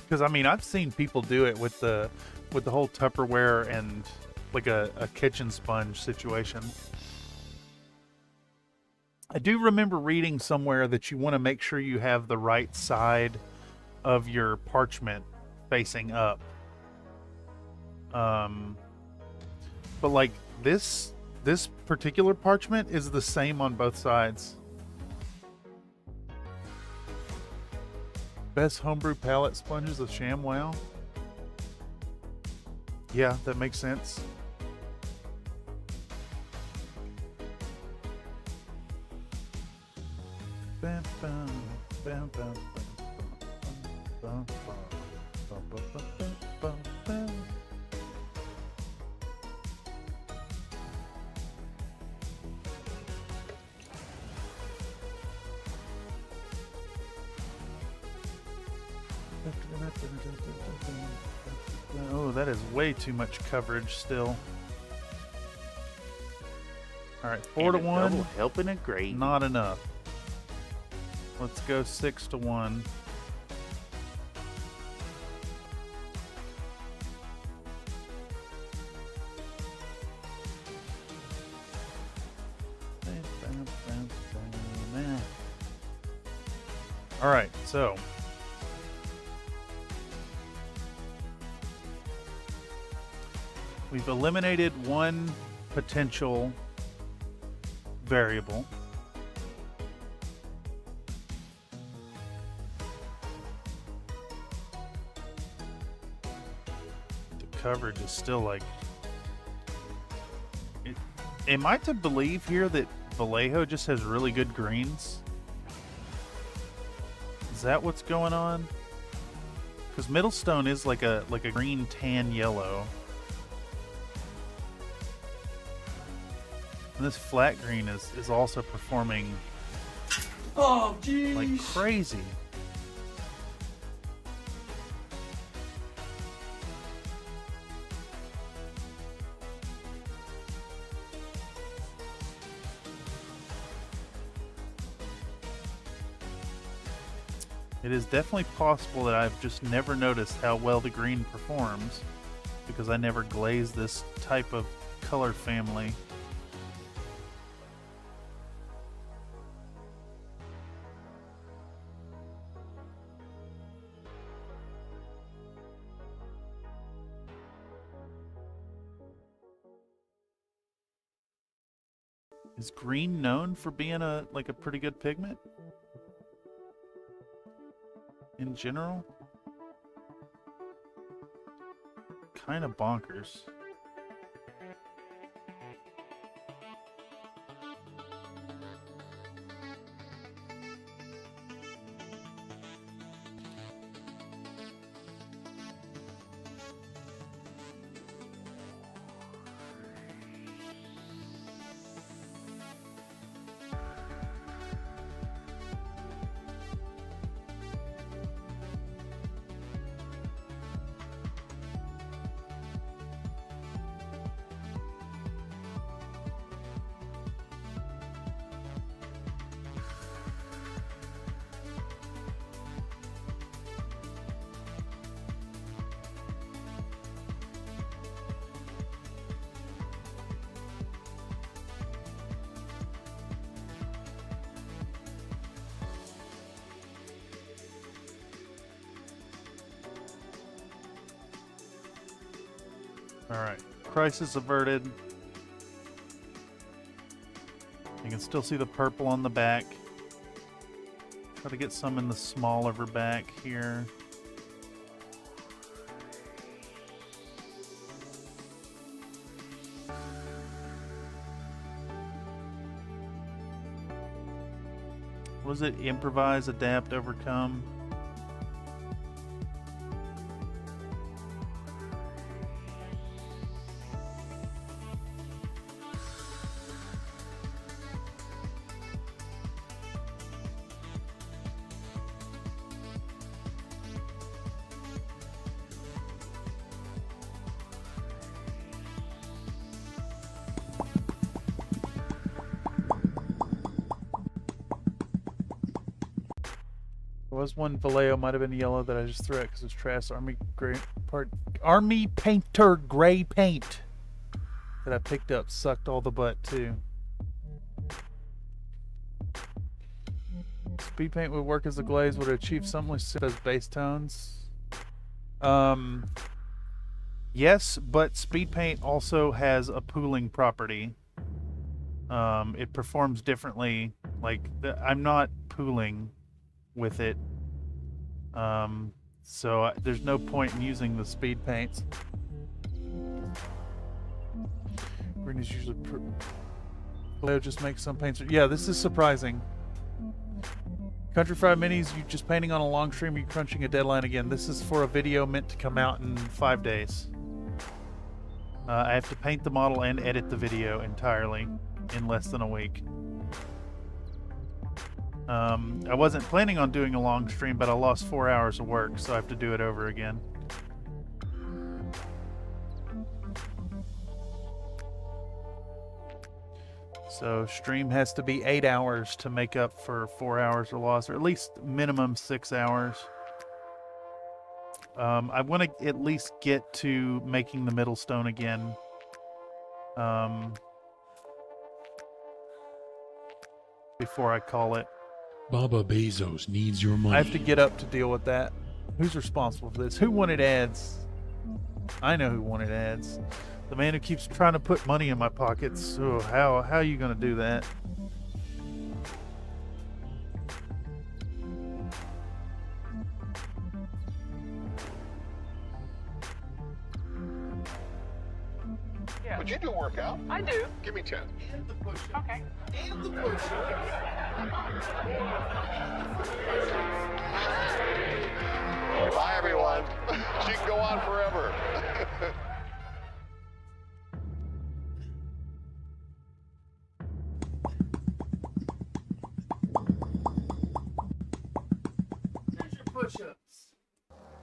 Because I mean, I've seen people do it with the whole Tupperware and like a kitchen sponge situation. I do remember reading somewhere that you want to make sure you have the right side of your parchment facing up. But like this particular parchment is the same on both sides. Best homebrew palette sponges of ShamWow. Yeah, that makes sense. Bam, bam, bam, bam, bam, bam, bam, bam, bam, bam, bam. Oh, that is way too much coverage still. All right, 4 to 1. Double helping of gravy. Not enough. Let's go 6 to 1. All right, so we've eliminated one potential variable. The coverage is still like... Am I to believe here that Vallejo just has really good greens? Is that what's going on? Because Middlestone is like a green tan yellow. And this flat green is also performing like crazy. It is definitely possible that I've just never noticed how well the green performs because I never glaze this type of color family. Is green known for being a pretty good pigment? In general? Kind of bonkers. Alright, crisis averted. You can still see the purple on the back. Try to get some in the small of her back here. Was it improvise, adapt, overcome? There was one Vallejo, might have been yellow, that I just threw out because it's trash. Army Painter gray paint that I picked up sucked all the butt too. Speed paint would work as a glaze. Would it achieve something as base tones? Yes, but speed paint also has a pooling property. It performs differently. I'm not pooling with it, so there's no point in using the speed paints. Green is usually Vallejo just makes some paints. Yeah, this is surprising. Country Fried Minis, you just painting on a long stream, you crunching a deadline again. This is for a video meant to come out in 5 days. I have to paint the model and edit the video entirely in less than a week. I wasn't planning on doing a long stream, but I lost 4 hours of work, so I have to do it over again. So stream has to be 8 hours to make up for 4 hours of loss, or at least minimum 6 hours. I want to at least get to making the middle stone again. Before I call it. Baba Bezos needs your money. I have to get up to deal with that. Who's responsible for this? Who wanted ads? I know who wanted ads. The man who keeps trying to put money in my pockets. So how are you going to do that? But you do work out. I do. Give me 10. And the push-up. Okay. And the push-up. Bye, everyone. She can go on forever. There's your push-ups.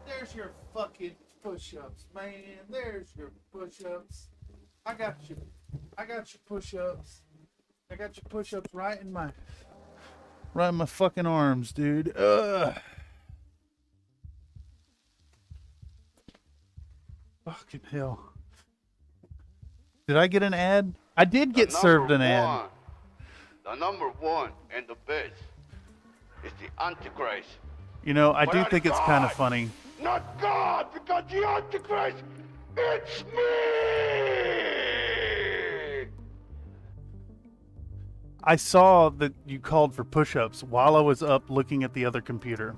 There's your fucking push-ups, man. There's your push-ups. I got you. I got your push-ups. I got your push-ups right in my fucking arms, dude. Ugh. Fucking hell. Did I get an ad? I did get served an ad. The number one and the best is the Antichrist. You know, I do But think it's kind of funny. Not God, because the Antichrist, it's me! I saw that you called for push-ups while I was up looking at the other computer.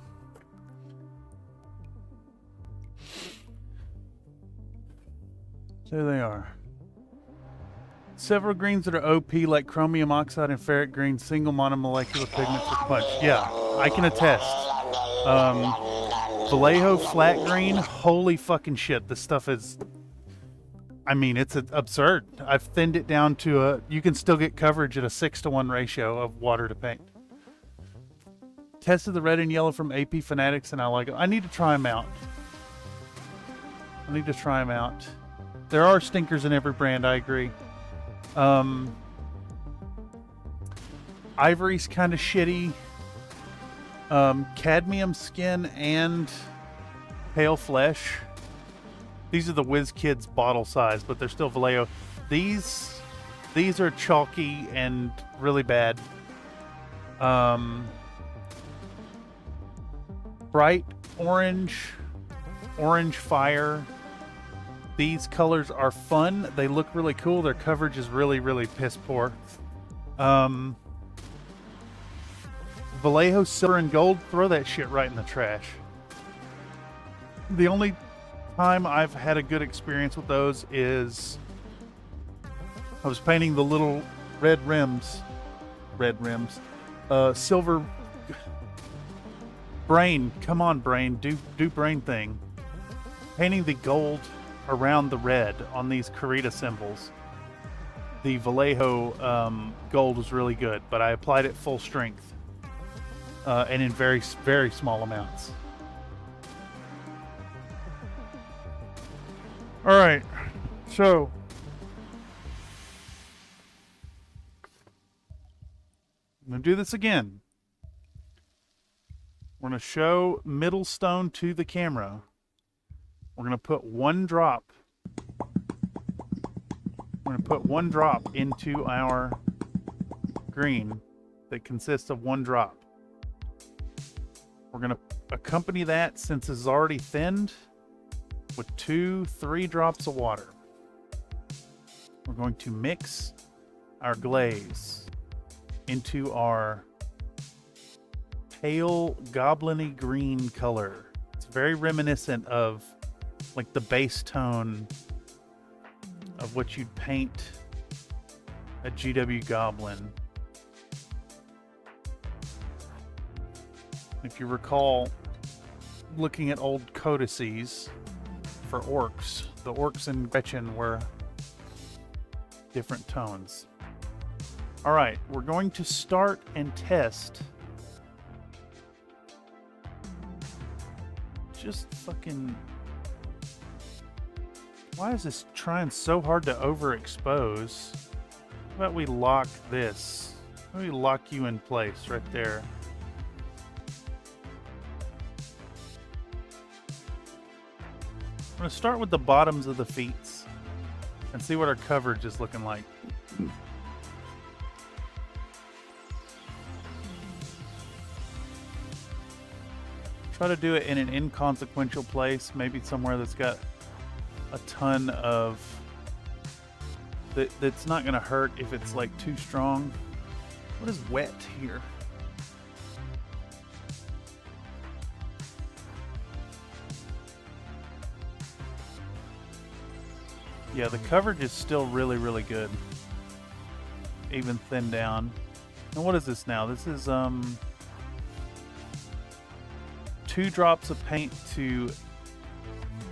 There they are. Several greens that are OP, like chromium oxide and ferret green, single monomolecular pigments with punch. Yeah, I can attest. Vallejo flat green, holy fucking shit. This stuff is, I mean, it's absurd. I've thinned it down to you can still get coverage at a 6-to-1 ratio of water to paint. Tested the red and yellow from AP Fanatics and I like it. I need to try them out. There are stinkers in every brand, I agree. Ivory's kind of shitty. Cadmium skin and pale flesh. These are the Whiz Kids bottle size, but they're still Vallejo. These are chalky and really bad. Bright orange fire. These colors are fun. They look really cool. Their coverage is really, really piss poor. Vallejo silver and gold, throw that shit right in the trash. The only time I've had a good experience with those is I was painting the little red rims. Silver brain, come on brain, do brain thing. Painting the gold around the red on these Carita symbols. The Vallejo gold was really good, but I applied it full strength and in very, very small amounts. All right, so I'm gonna do this again. We're gonna show middle stone to the camera. We're going to put one drop. We're going to put one drop into our green that consists of one drop. We're going to accompany that, since it's already thinned, with 2-3 drops of water. We're going to mix our glaze into our pale goblin-y green color. It's very reminiscent of like the base tone of what you'd paint a GW Goblin. If you recall looking at old codices for orcs, the orcs in Gretchen were different tones. Alright, we're going to start and test. Just fucking... Why is this trying so hard to overexpose? How about we lock this? How about we lock you in place right there? I'm going to start with the bottoms of the feet and see what our coverage is looking like. Try to do it in an inconsequential place, maybe somewhere that's got a ton of that's not gonna hurt if it's like too strong. What is wet here? Yeah, the coverage is still really, really good, even thinned down. And what is this now? This is 2 drops of paint to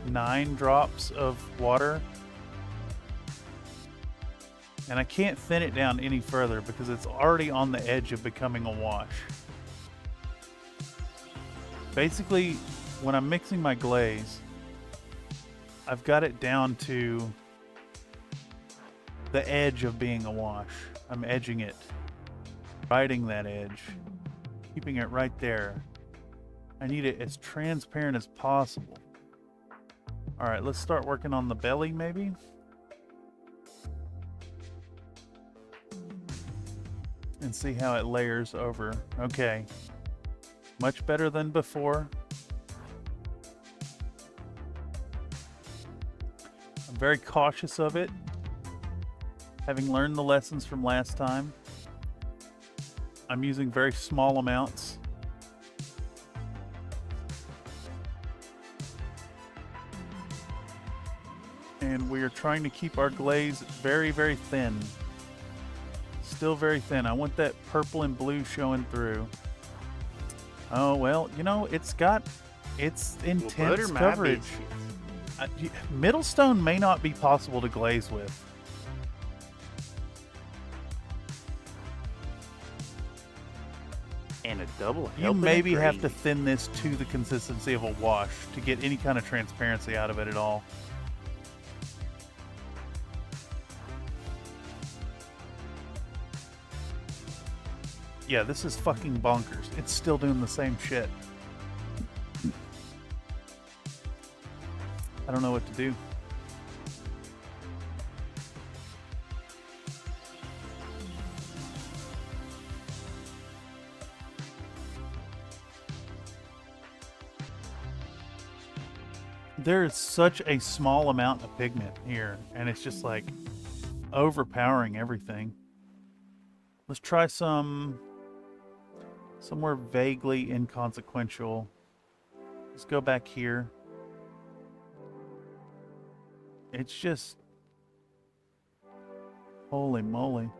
9 drops of water, and I can't thin it down any further because it's already on the edge of becoming a wash. Basically, when I'm mixing my glaze, I've got it down to the edge of being a wash. I'm edging it, riding that edge, keeping it right there. I need it as transparent as possible. All right, let's start working on the belly, maybe. And see how it layers over. Okay. Much better than before. I'm very cautious of it, having learned the lessons from last time. I'm using very small amounts. And we are trying to keep our glaze very, very thin. Still very thin. I want that purple and blue showing through. Oh, well, you know, it's got its intense coverage. Middlestone may not be possible to glaze with. And a double You maybe have to thin this to the consistency of a wash to get any kind of transparency out of it at all. Yeah, this is fucking bonkers. It's still doing the same shit. I don't know what to do. There is such a small amount of pigment here, and it's just like overpowering everything. Let's try somewhere vaguely inconsequential. Let's go back here. It's just, holy moly.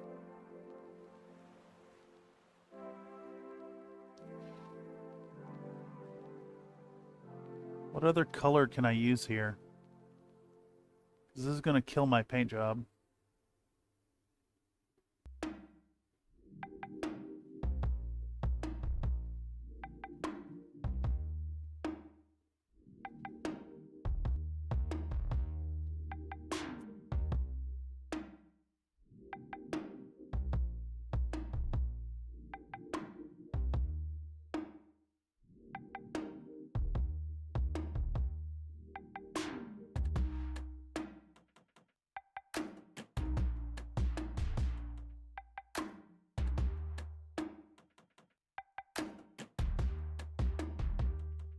What other color can I use here? 'Cause this is going to kill my paint job.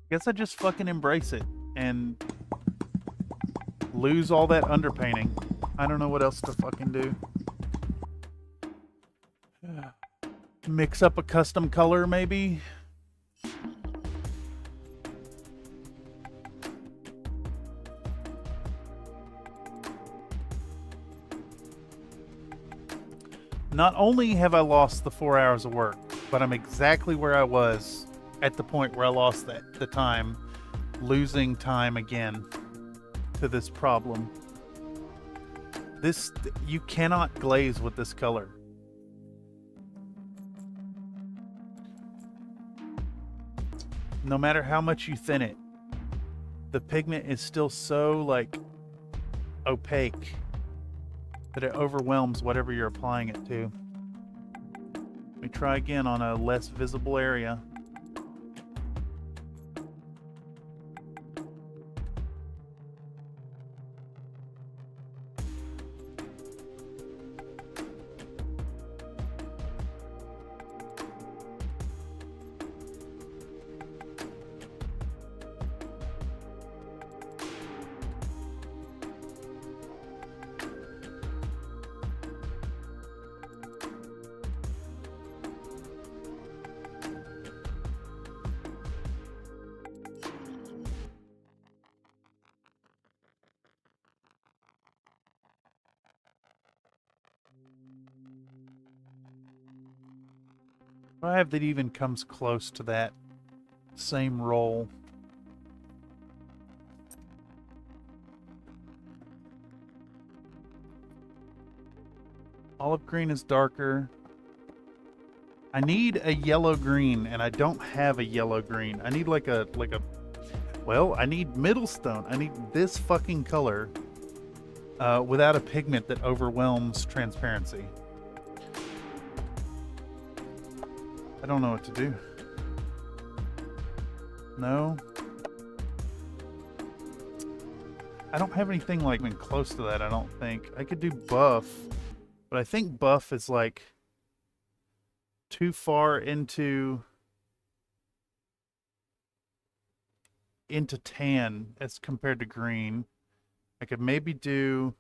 Guess I just fucking embrace it and lose all that underpainting. I don't know what else to fucking do. Mix up a custom color, maybe? Not only have I lost the 4 hours of work, but I'm exactly where I was at the point where I lost the time, losing time again to this problem. You cannot glaze with this color. No matter how much you thin it, the pigment is still so like opaque that it overwhelms whatever you're applying it to. Let me try again on a less visible area. I have that even comes close to that same roll. Olive green is darker. I need a yellow green, and I don't have a yellow green. I need like a well, I need Middlestone. I need this fucking color without a pigment that overwhelms transparency. I don't know what to do. No. I don't have anything like even close to that, I don't think. I could do buff, but I think buff is like too far into tan as compared to green. I could maybe do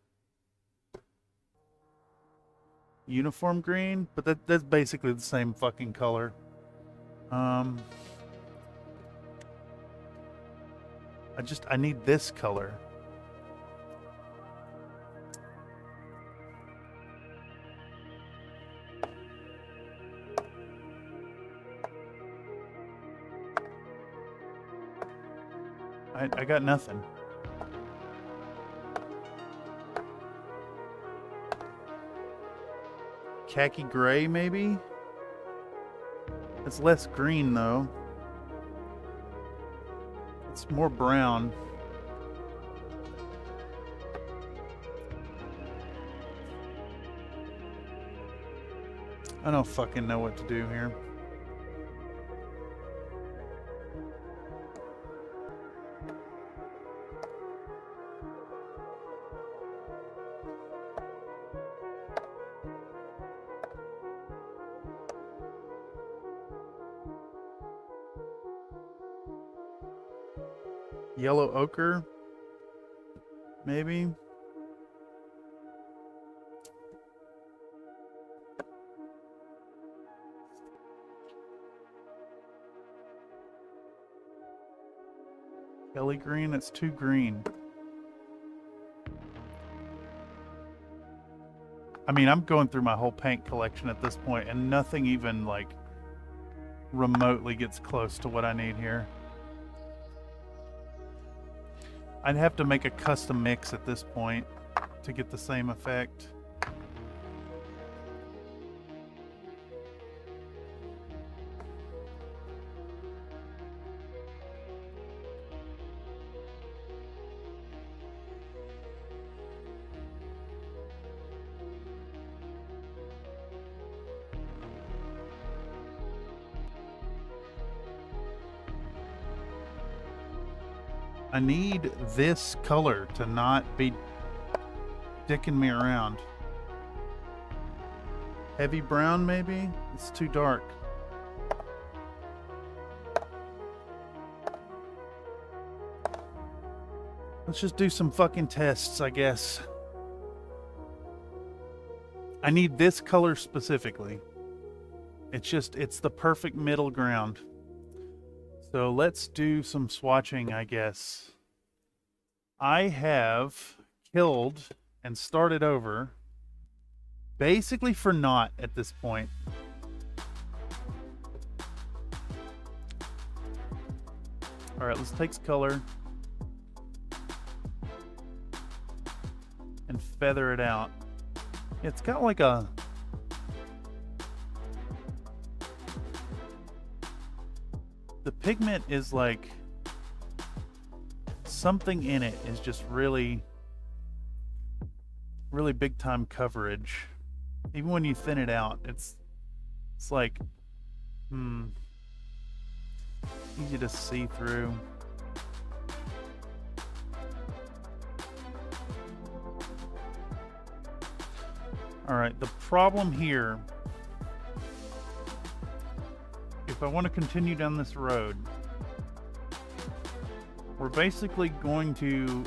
uniform green, but that's basically the same fucking color. I need this color. I got nothing. Khaki gray, maybe? It's less green, though. It's more brown. I don't fucking know what to do here. Yellow ochre, maybe. Kelly green, that's too green. I mean, I'm going through my whole paint collection at this point, and nothing even like remotely gets close to what I need here. I'd have to make a custom mix at this point to get the same effect. I need this color to not be dicking me around. Heavy brown, maybe? It's too dark. Let's just do some fucking tests, I guess. I need this color specifically. It's the perfect middle ground. So let's do some swatching, I guess. I have killed and started over basically for naught at this point. Alright, let's take color and feather it out. It's got like a... The pigment is like... Something in it is just really big time coverage. Even when you thin it out, it's like... easy to see through. Alright, the problem here, if I want to continue down this road, we're basically going to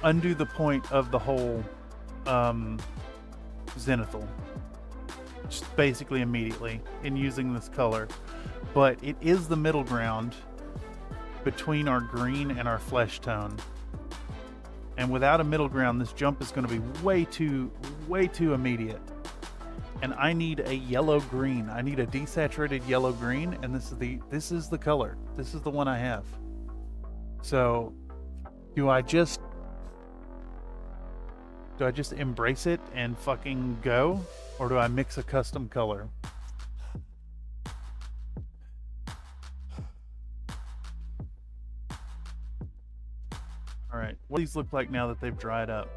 undo the point of the whole zenithal, just basically immediately in using this color. But it is the middle ground between our green and our flesh tone. And without a middle ground, this jump is going to be way too immediate. And I need a yellow green. I need a desaturated yellow green, and this is the color. This is the one I have. So, do I just embrace it and fucking go, or do I mix a custom color? Alright, what do these look like now that they've dried up?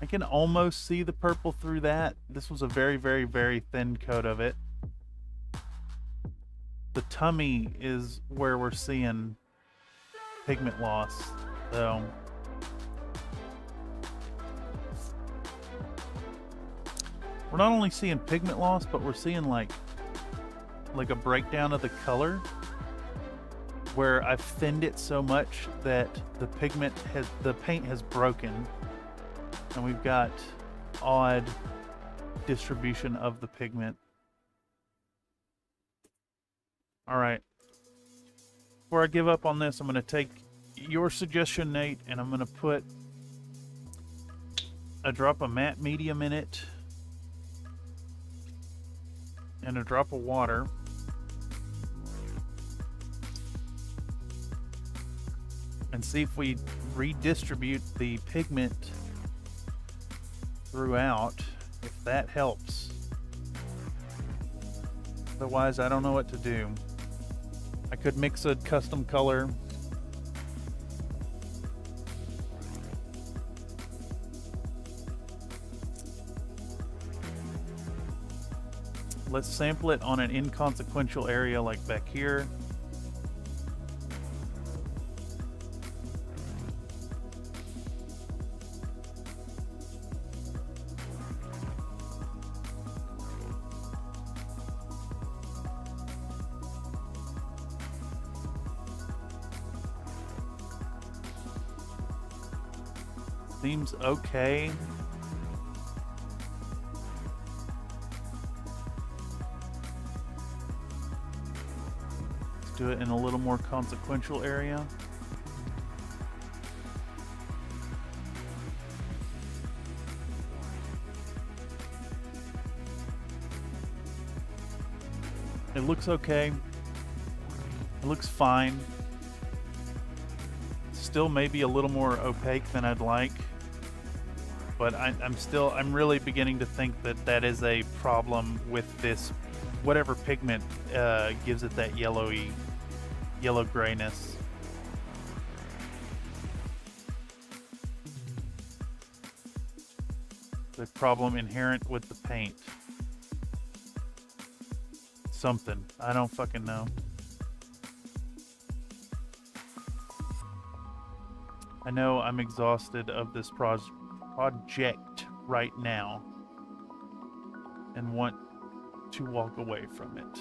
I can almost see the purple through that. This was a very, very, very thin coat of it. The tummy is where we're seeing pigment loss, so we're not only seeing pigment loss, but we're seeing like a breakdown of the color, where I've thinned it so much that the paint has broken, and we've got odd distribution of the pigment. All right. Before I give up on this, I'm going to take your suggestion, Nate, and I'm going to put a drop of matte medium in it and a drop of water. And see if we redistribute the pigment throughout, if that helps. Otherwise, I don't know what to do. I could mix a custom color. Let's sample it on an inconsequential area like back here. Seems okay. Let's do it in a little more consequential area. It looks okay. It looks fine. Still maybe a little more opaque than I'd like. But I'm really beginning to think that that is a problem with this, whatever pigment gives it that yellow grayness. The problem inherent with the paint. Something. I don't fucking know. I know I'm exhausted of this project right now and want to walk away from it.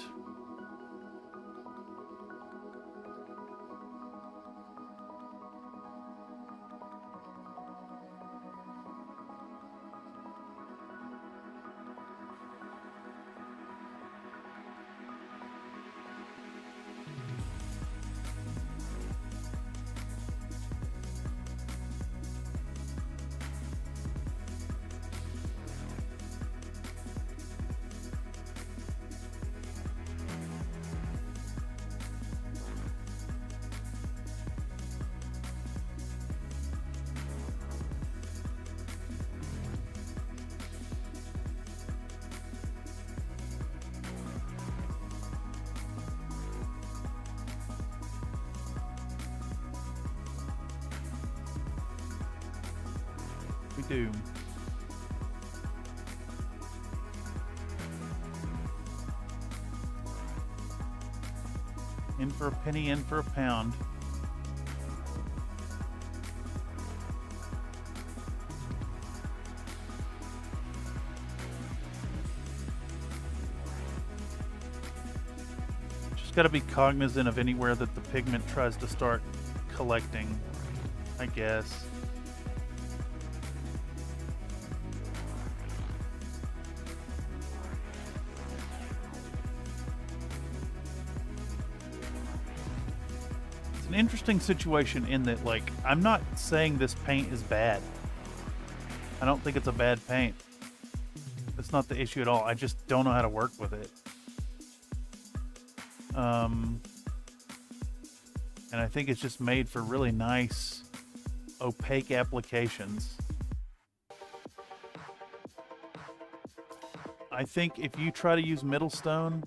We do. In for a penny, in for a pound. Just got to be cognizant of anywhere that the pigment tries to start collecting, I guess. An interesting situation in that, like, I'm not saying this paint is bad. I don't think it's a bad paint. That's not the issue at all. I just don't know how to work with it. And I think it's just made for really nice, opaque applications. I think if you try to use Middlestone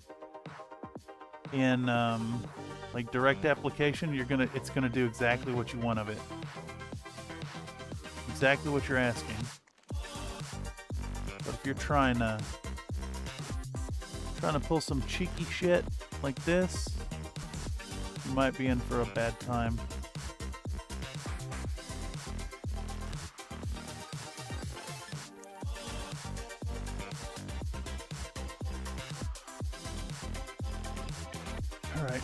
in like direct application, it's gonna do exactly what you want of it. Exactly what you're asking. But if you're trying to pull some cheeky shit like this, you might be in for a bad time. All right.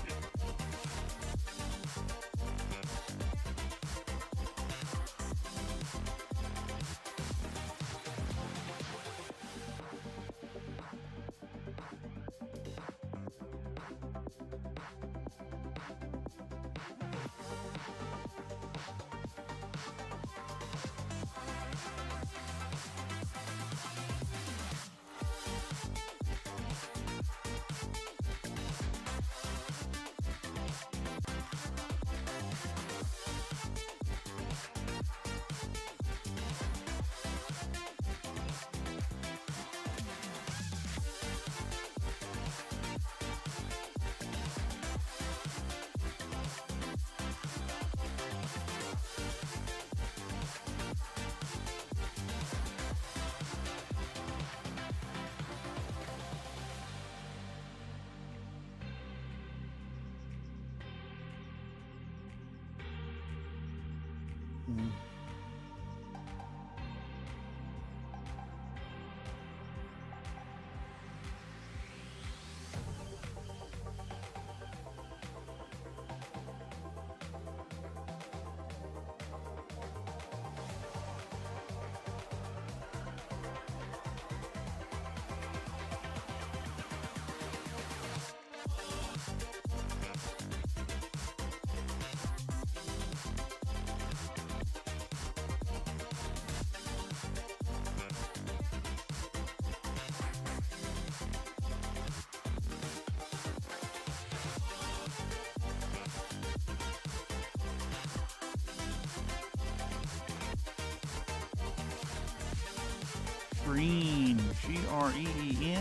Green, Green.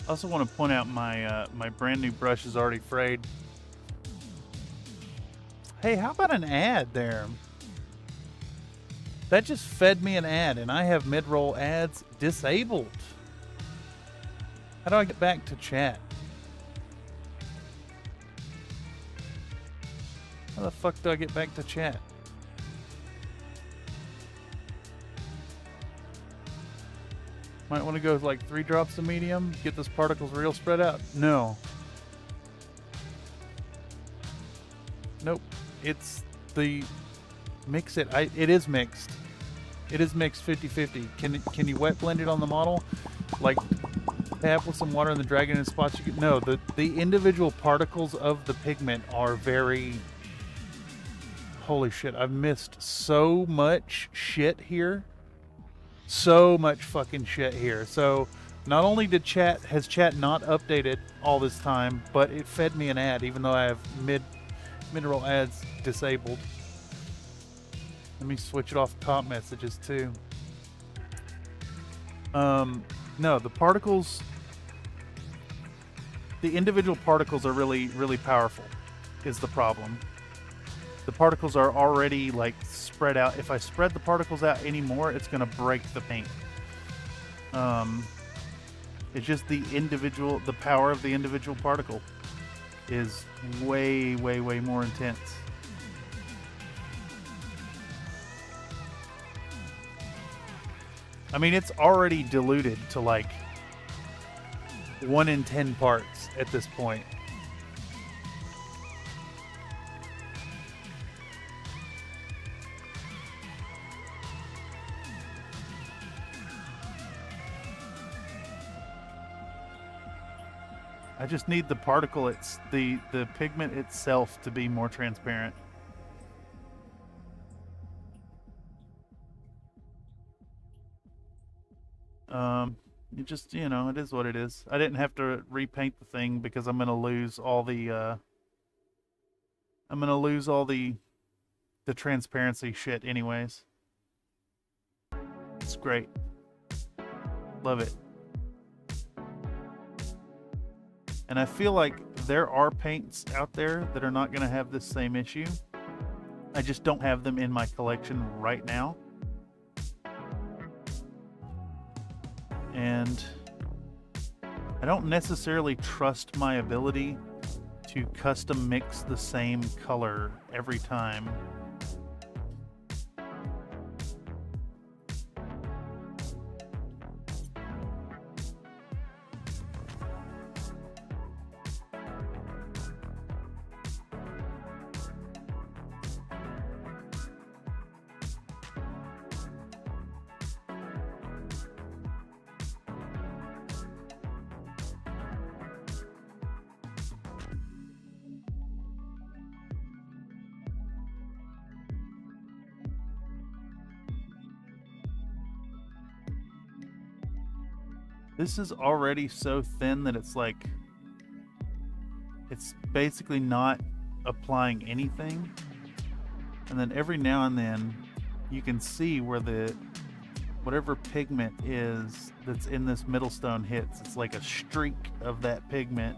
I also want to point out my my brand new brush is already frayed. Hey, how about an ad there? That just fed me an ad, and I have mid-roll ads disabled. How do I get back to chat? How the fuck do I get back to chat? Might want to go with like 3 drops of medium, get those particles real spread out. No. Nope. It's the mix it. It is mixed. It is mixed 50-50. Can you wet blend it on the model? Like tap with some water and then drag it in spots you can. No, the individual particles of the pigment are very. Holy shit! I've missed so much shit here. So much fucking shit here. So not only has chat not updated all this time, but it fed me an ad even though I have mid-roll ads disabled. Let me switch it off top messages too. No, the particles, the individual particles are really, really powerful is the problem. The particles are already like spread out. If I spread the particles out anymore, it's going to break the paint. It's just the power of the individual particle is way, way, way more intense. I mean, it's already diluted to like 1 in 10 parts at this point. I just need the particle, the pigment itself to be more transparent. It just, you know, it is what it is. I didn't have to repaint the thing because I'm gonna lose all the the transparency shit anyways. It's great. Love it. And I feel like there are paints out there that are not going to have this same issue. I just don't have them in my collection right now. And I don't necessarily trust my ability to custom mix the same color every time. This is already so thin that it's like, it's basically not applying anything. And then every now and then you can see where the, whatever pigment is that's in this middle stone hits. It's like a streak of that pigment.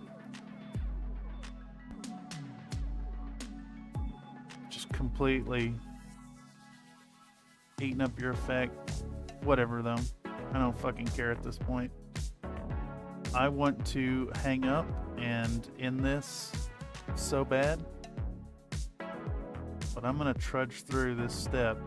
Just completely eating up your effect. Whatever though. I don't fucking care at this point. I want to hang up and end this so bad, but I'm gonna trudge through this step.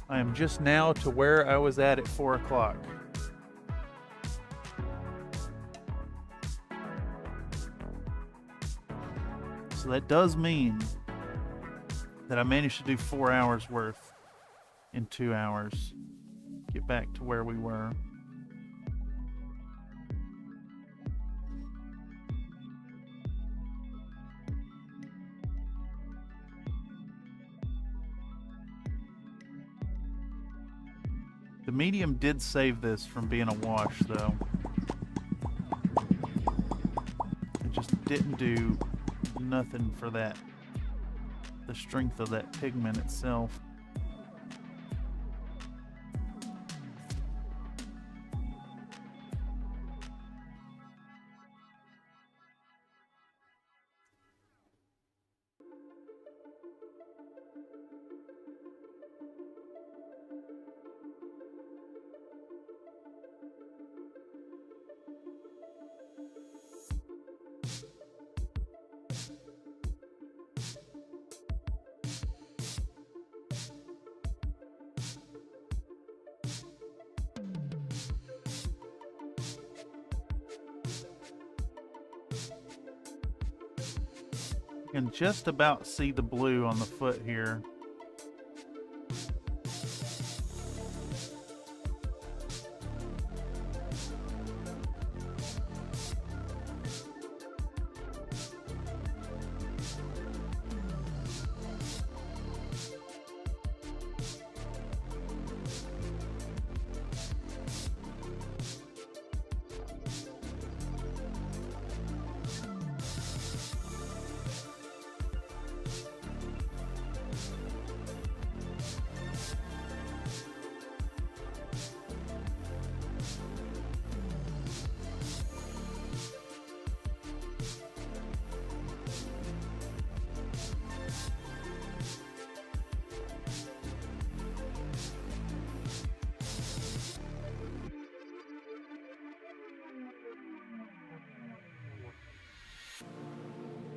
I am just now to where I was at 4 o'clock. So that does mean that I managed to do 4 hours worth in 2 hours. Get back to where we were. The medium did save this from being a wash though. It just didn't do nothing for that. The strength of that pigment itself. You can just about see the blue on the foot here.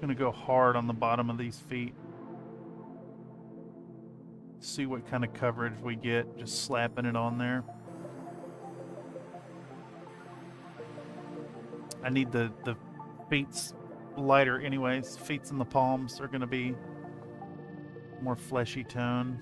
Gonna go hard on the bottom of these feet. See what kind of coverage we get, just slapping it on there. I need the feet's lighter anyways. Feet's and the palms are gonna be more fleshy tone.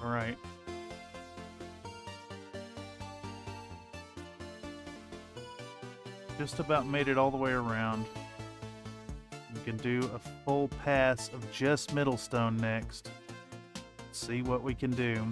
All right. Just about made it all the way around. We can do a full pass of just Middlestone next. See what we can do.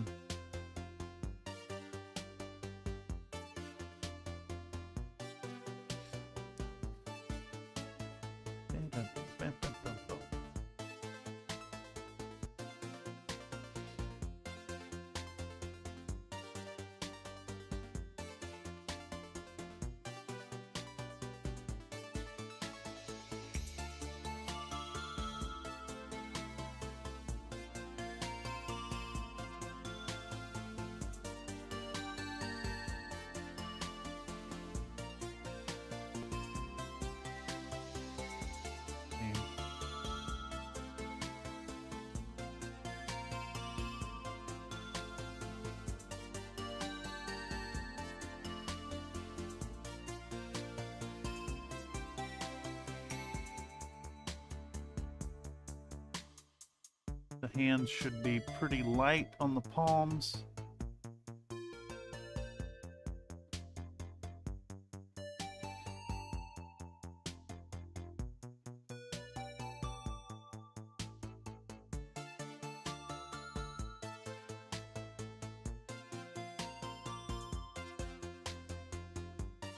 The hands should be pretty light on the palms.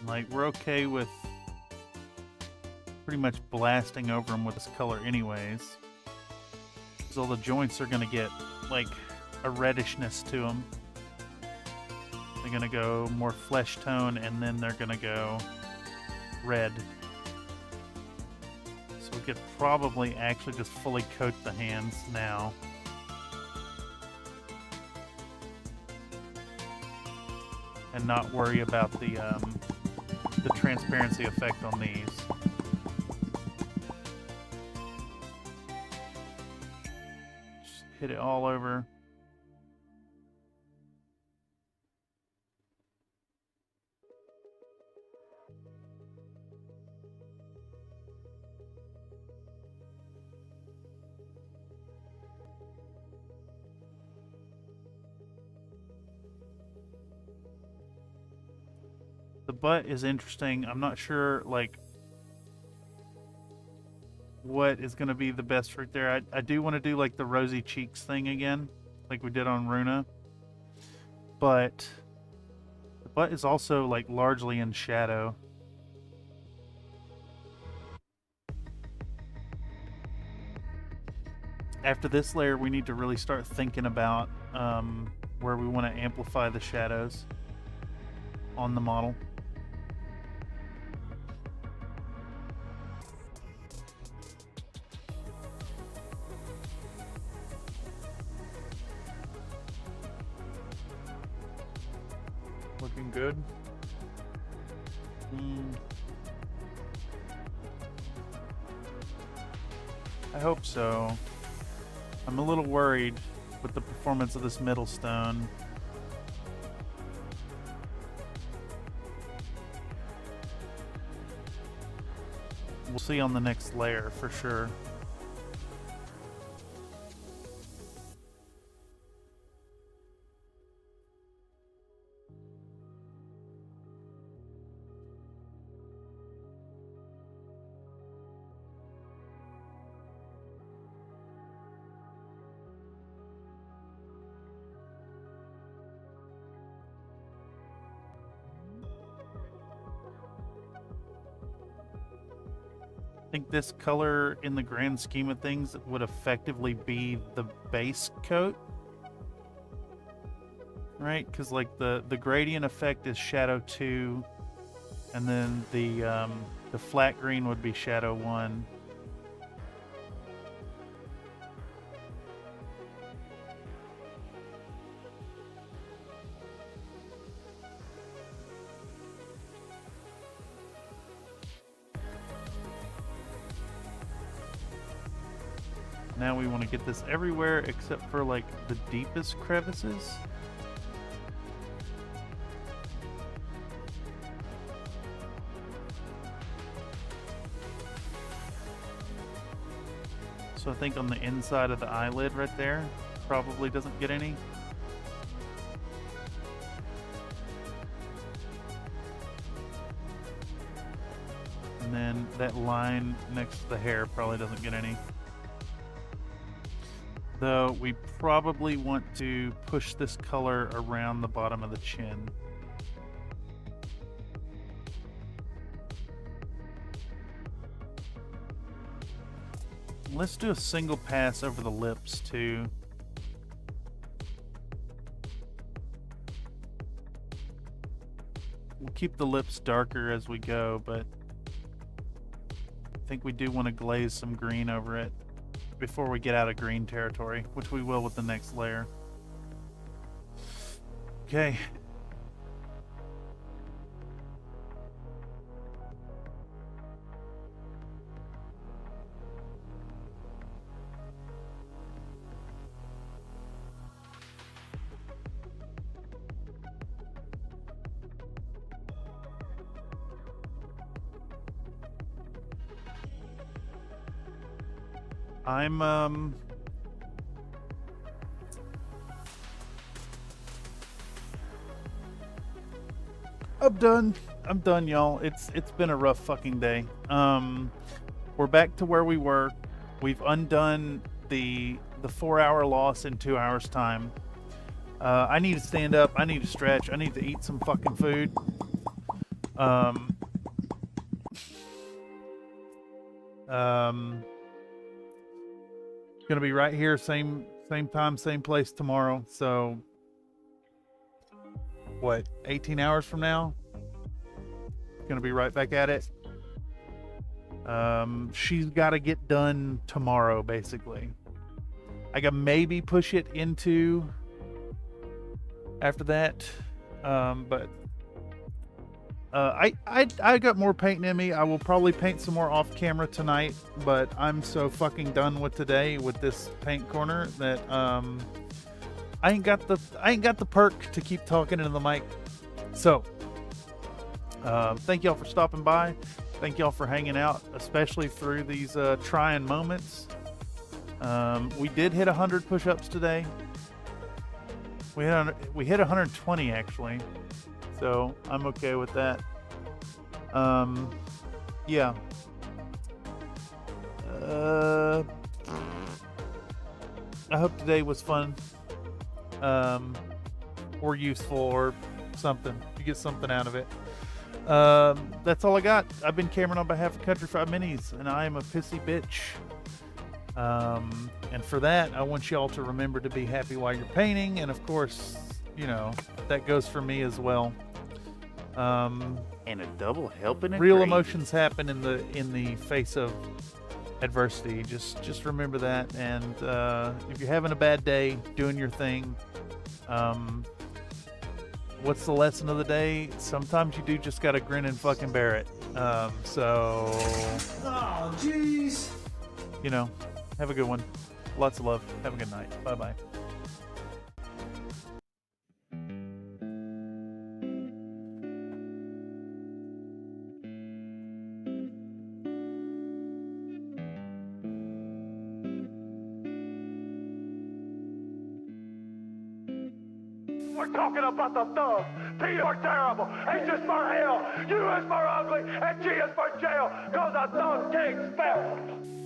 Like, we're okay with pretty much blasting over them with this color anyways. Because all the joints are going to get, like, a reddishness to them. They're going to go more flesh tone, and then they're going to go red. So we could probably actually just fully coat the hands now. And not worry about the transparency effect on these. Just hit it all over. The butt is interesting. I'm not sure, like, what is going to be the best right there. I do want to do, like, the rosy cheeks thing again, like we did on Runa. But the butt is also, like, largely in shadow. After this layer, we need to really start thinking about where we want to amplify the shadows on the model. Looking good. I hope so. I'm a little worried with the performance of this middle stone. We'll see on the next layer for sure. I think this color, in the grand scheme of things, would effectively be the base coat, right? Because, like, the gradient effect is shadow 2, and then the flat green would be shadow 1. Now we want to get this everywhere except for, like, the deepest crevices. So I think on the inside of the eyelid right there probably doesn't get any. And then that line next to the hair probably doesn't get any. Though we probably want to push this color around the bottom of the chin. Let's do a single pass over the lips too. We'll keep the lips darker as we go, but I think we do want to glaze some green over it before we get out of green territory, which we will with the next layer. Okay. I'm done, y'all. It's been a rough fucking day. We're back to where we were. We've undone the 4-hour loss in 2 hours time. I need to stand up. I need to stretch. I need to eat some fucking food. Gonna be right here, same time, same place tomorrow. So what, 18 hours from now? Gonna be right back at it. She's got to get done tomorrow, basically. I can maybe push it into after that, but I got more painting in me. I will probably paint some more off camera tonight, but I'm so fucking done with today with this paint corner that I ain't got the perk to keep talking into the mic. So thank y'all for stopping by. Thank y'all for hanging out, especially through these trying moments. We did hit 100 push-ups today. We hit 120 actually. So I'm okay with that. Yeah. I hope today was fun, or useful, or something. You get something out of it. That's all I got. I've been Cameron on behalf of Country Fried Minis, and I am a pissy bitch. And for that, I want y'all to remember to be happy while you're painting, and of course, you know, that goes for me as well. And a double helping of real gravy. Emotions happen in the face of adversity. Just remember that. And if you're having a bad day, doing your thing, what's the lesson of the day? Sometimes you do just gotta grin and fucking bear it. So, Oh, jeez. you know, have a good one. Lots of love. Have a good night. Bye bye. We're talking about the thugs. P is for terrible, H is for hell, U is for ugly, and G is for jail, 'cause the thug king spell.